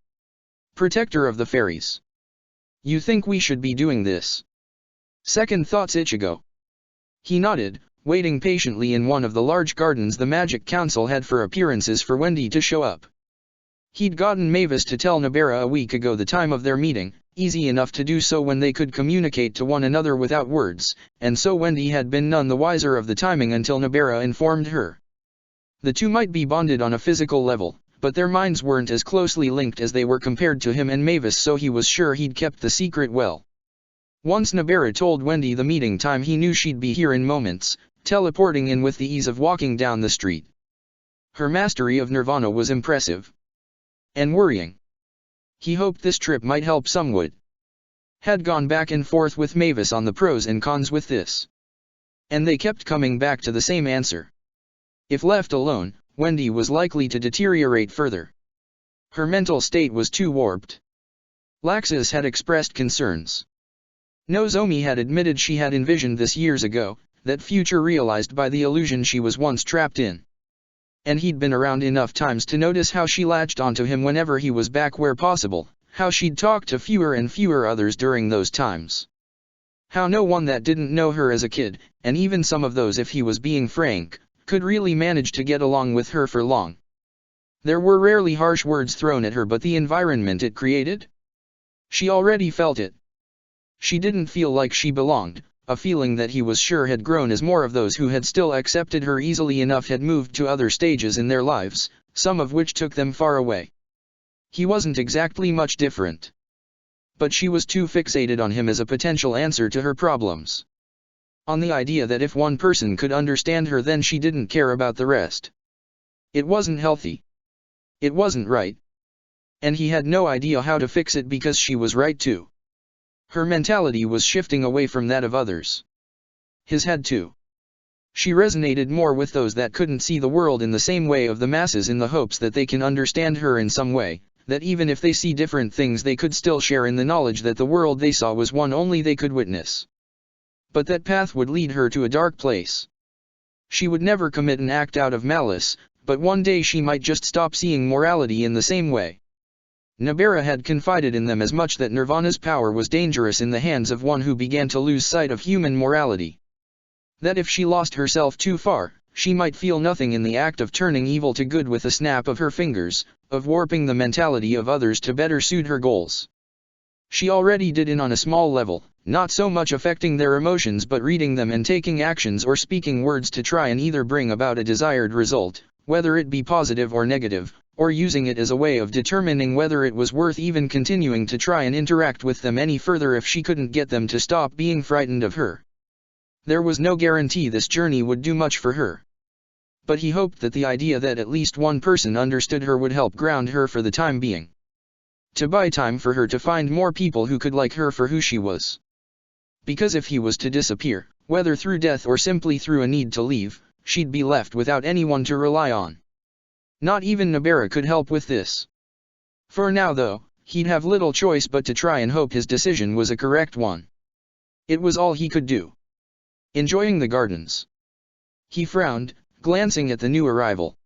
Protector of the Fairies. You think we should be doing this? Second thoughts, Ichigo. He nodded, waiting patiently in one of the large gardens the Magic Council had for appearances for Wendy to show up. He'd gotten Mavis to tell Nobara a week ago the time of their meeting, easy enough to do so when they could communicate to one another without words, and so Wendy had been none the wiser of the timing until Nobara informed her. The two might be bonded on a physical level, but their minds weren't as closely linked as they were compared to him and Mavis, so he was sure he'd kept the secret well. Once Nabara told Wendy the meeting time, he knew she'd be here in moments, teleporting in with the ease of walking down the street. Her mastery of Nirvana was impressive. And worrying. He hoped this trip might help somewhat. Had gone back and forth with Mavis on the pros and cons with this. And they kept coming back to the same answer. If left alone, Wendy was likely to deteriorate further. Her mental state was too warped. Laxus had expressed concerns. Nozomi had admitted she had envisioned this years ago, that future realized by the illusion she was once trapped in. And he'd been around enough times to notice how she latched onto him whenever he was back where possible, how she'd talk to fewer and fewer others during those times. How no one that didn't know her as a kid, and even some of those, if he was being frank, could really manage to get along with her for long. There were rarely harsh words thrown at her, but the environment it created? She already felt it. She didn't feel like she belonged, a feeling that he was sure had grown as more of those who had still accepted her easily enough had moved to other stages in their lives, some of which took them far away. He wasn't exactly much different. But she was too fixated on him as a potential answer to her problems. On the idea that if one person could understand her, then she didn't care about the rest. It wasn't healthy. It wasn't right. And he had no idea how to fix it because she was right too. Her mentality was shifting away from that of others. His had too. She resonated more with those that couldn't see the world in the same way of the masses, in the hopes that they can understand her in some way, that even if they see different things they could still share in the knowledge that the world they saw was one only they could witness. But that path would lead her to a dark place. She would never commit an act out of malice, but one day she might just stop seeing morality in the same way. Nabara had confided in them as much that Nirvana's power was dangerous in the hands of one who began to lose sight of human morality. That if she lost herself too far, she might feel nothing in the act of turning evil to good with a snap of her fingers, of warping the mentality of others to better suit her goals. She already did it on a small level, not so much affecting their emotions but reading them and taking actions or speaking words to try and either bring about a desired result, whether it be positive or negative, or using it as a way of determining whether it was worth even continuing to try and interact with them any further if she couldn't get them to stop being frightened of her. There was no guarantee this journey would do much for her. But he hoped that the idea that at least one person understood her would help ground her for the time being. To buy time for her to find more people who could like her for who she was. Because if he was to disappear, whether through death or simply through a need to leave, she'd be left without anyone to rely on. Not even Nabara could help with this. For now though, he'd have little choice but to try and hope his decision was a correct one. It was all he could do. Enjoying the gardens. He frowned, glancing at the new arrival.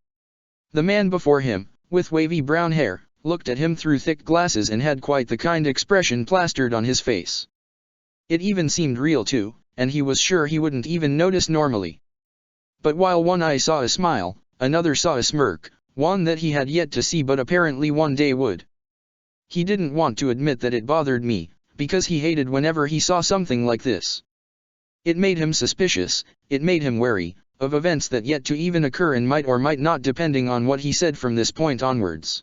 The man before him, with wavy brown hair, looked at him through thick glasses and had quite the kind expression plastered on his face. It even seemed real too, and he was sure he wouldn't even notice normally. But while one eye saw a smile, another saw a smirk, one that he had yet to see but apparently one day would. He didn't want to admit that it bothered me, because he hated whenever he saw something like this. It made him suspicious, it made him wary, of events that yet to even occur and might or might not depending on what he said from this point onwards.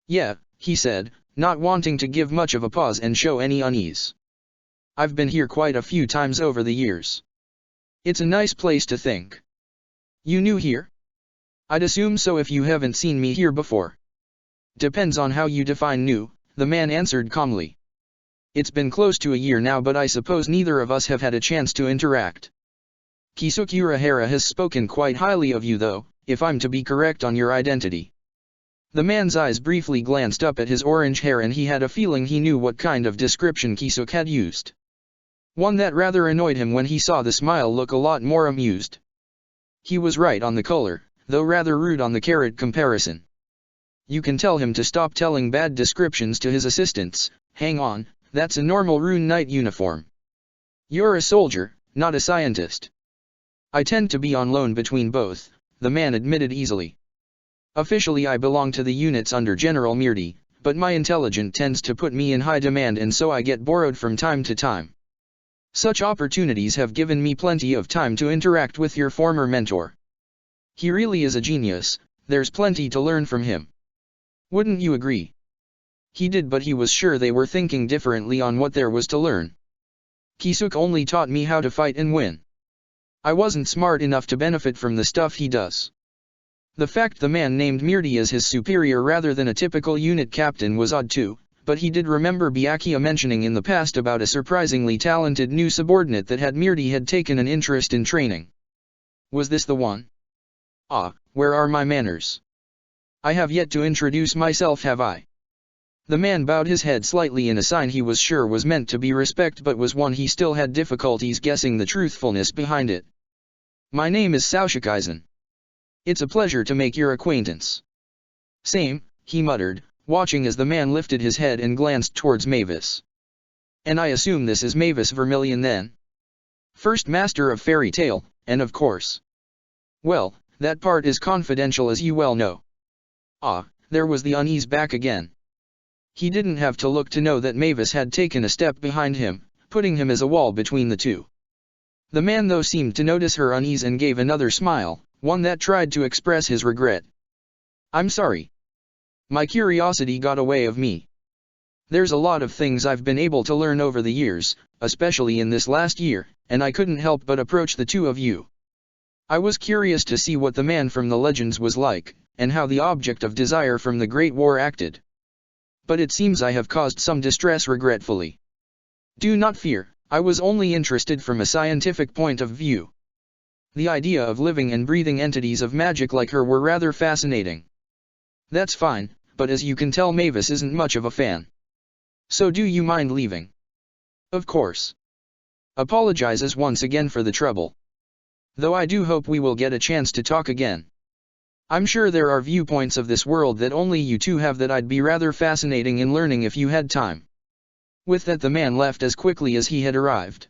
Yeah, he said, not wanting to give much of a pause and show any unease. I've been here quite a few times over the years. It's a nice place to think. You new here? I'd assume so if you haven't seen me here before. Depends on how you define new, the man answered calmly. It's been close to a year now, but I suppose neither of us have had a chance to interact. Kisuke Urahara has spoken quite highly of you though, if I'm to be correct on your identity. The man's eyes briefly glanced up at his orange hair and he had a feeling he knew what kind of description Kisuke had used. One that rather annoyed him when he saw the smile look a lot more amused. He was right on the color, though rather rude on the carrot comparison. You can tell him to stop telling bad descriptions to his assistants. Hang on, that's a normal Rune Knight uniform. You're a soldier, not a scientist. I tend to be on loan between both, the man admitted easily. Officially I belong to the units under General Mirdi, but my intelligence tends to put me in high demand and so I get borrowed from time to time. Such opportunities have given me plenty of time to interact with your former mentor. He really is a genius, there's plenty to learn from him. Wouldn't you agree? He did, but he was sure they were thinking differently on what there was to learn. Kisuk only taught me how to fight and win. I wasn't smart enough to benefit from the stuff he does. The fact the man named Mirti as his superior rather than a typical unit captain was odd too, but he did remember Byakuya mentioning in the past about a surprisingly talented new subordinate that Mirti had taken an interest in training. Was this the one? Ah, where are my manners? I have yet to introduce myself, have I? The man bowed his head slightly in a sign he was sure was meant to be respect but was one he still had difficulties guessing the truthfulness behind it. My name is Saushikaizen. It's a pleasure to make your acquaintance. Same, he muttered, watching as the man lifted his head and glanced towards Mavis. And I assume this is Mavis Vermilion then? First master of fairy tale, and of course. Well, that part is confidential as you well know. Ah, there was the unease back again. He didn't have to look to know that Mavis had taken a step behind him, putting him as a wall between the two. The man though seemed to notice her unease and gave another smile, one that tried to express his regret. I'm sorry. My curiosity got away of me. There's a lot of things I've been able to learn over the years, especially in this last year, and I couldn't help but approach the two of you. I was curious to see what the man from the legends was like, and how the object of desire from the Great War acted. But it seems I have caused some distress regretfully. Do not fear, I was only interested from a scientific point of view. The idea of living and breathing entities of magic like her were rather fascinating. That's fine, but as you can tell Mavis isn't much of a fan. So do you mind leaving? Of course. Apologizes once again for the trouble. Though I do hope we will get a chance to talk again. I'm sure there are viewpoints of this world that only you two have that I'd be rather fascinating in learning if you had time. With that the man left as quickly as he had arrived.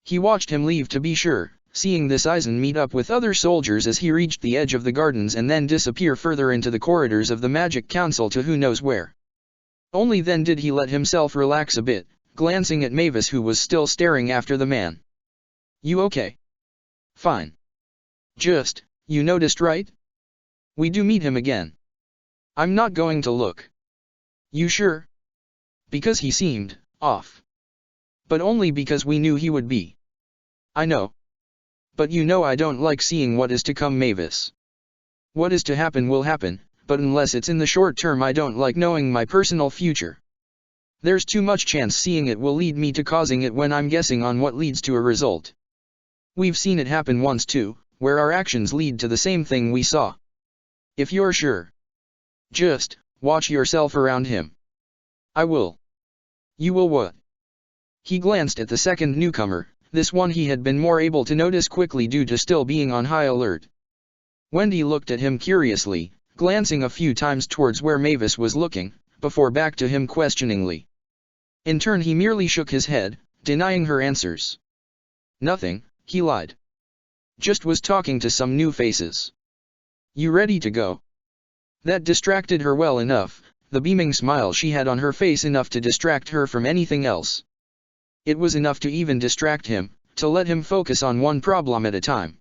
He watched him leave to be sure, seeing this Aizen meet up with other soldiers as he reached the edge of the gardens and then disappear further into the corridors of the Magic Council to who knows where. Only then did he let himself relax a bit, glancing at Mavis who was still staring after the man. You okay? Fine. Just, you noticed right? We do meet him again. I'm not going to look. You sure? Because he seemed off. But only because we knew he would be. I know. But you know I don't like seeing what is to come, Mavis. What is to happen will happen, but unless it's in the short term I don't like knowing my personal future. There's too much chance seeing it will lead me to causing it when I'm guessing on what leads to a result. We've seen it happen once too, where our actions lead to the same thing we saw. If you're sure. Just, watch yourself around him. I will. You will what? He glanced at the second newcomer, this one he had been more able to notice quickly due to still being on high alert. Wendy looked at him curiously, glancing a few times towards where Mavis was looking, before back to him questioningly. In turn he merely shook his head, denying her answers. Nothing, he lied. Just was talking to some new faces. You ready to go? That distracted her well enough, the beaming smile she had on her face enough to distract her from anything else. It was enough to even distract him, to let him focus on one problem at a time.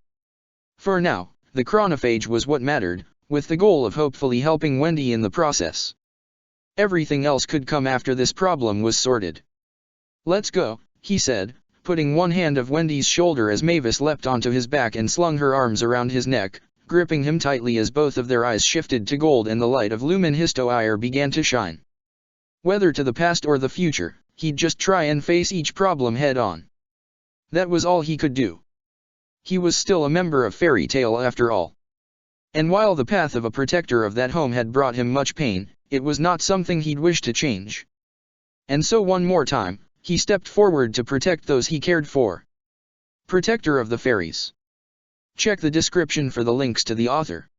For now, the chronophage was what mattered, with the goal of hopefully helping Wendy in the process. Everything else could come after this problem was sorted. Let's go, he said, putting one hand of Wendy's shoulder as Mavis leapt onto his back and slung her arms around his neck, gripping him tightly as both of their eyes shifted to gold and the light of Lumen Histoire began to shine. Whether to the past or the future, he'd just try and face each problem head-on. That was all he could do. He was still a member of Fairy Tale after all. And while the path of a protector of that home had brought him much pain, it was not something he'd wish to change. And so one more time, he stepped forward to protect those he cared for. Protector of the Fairies. Check the description for the links to the author.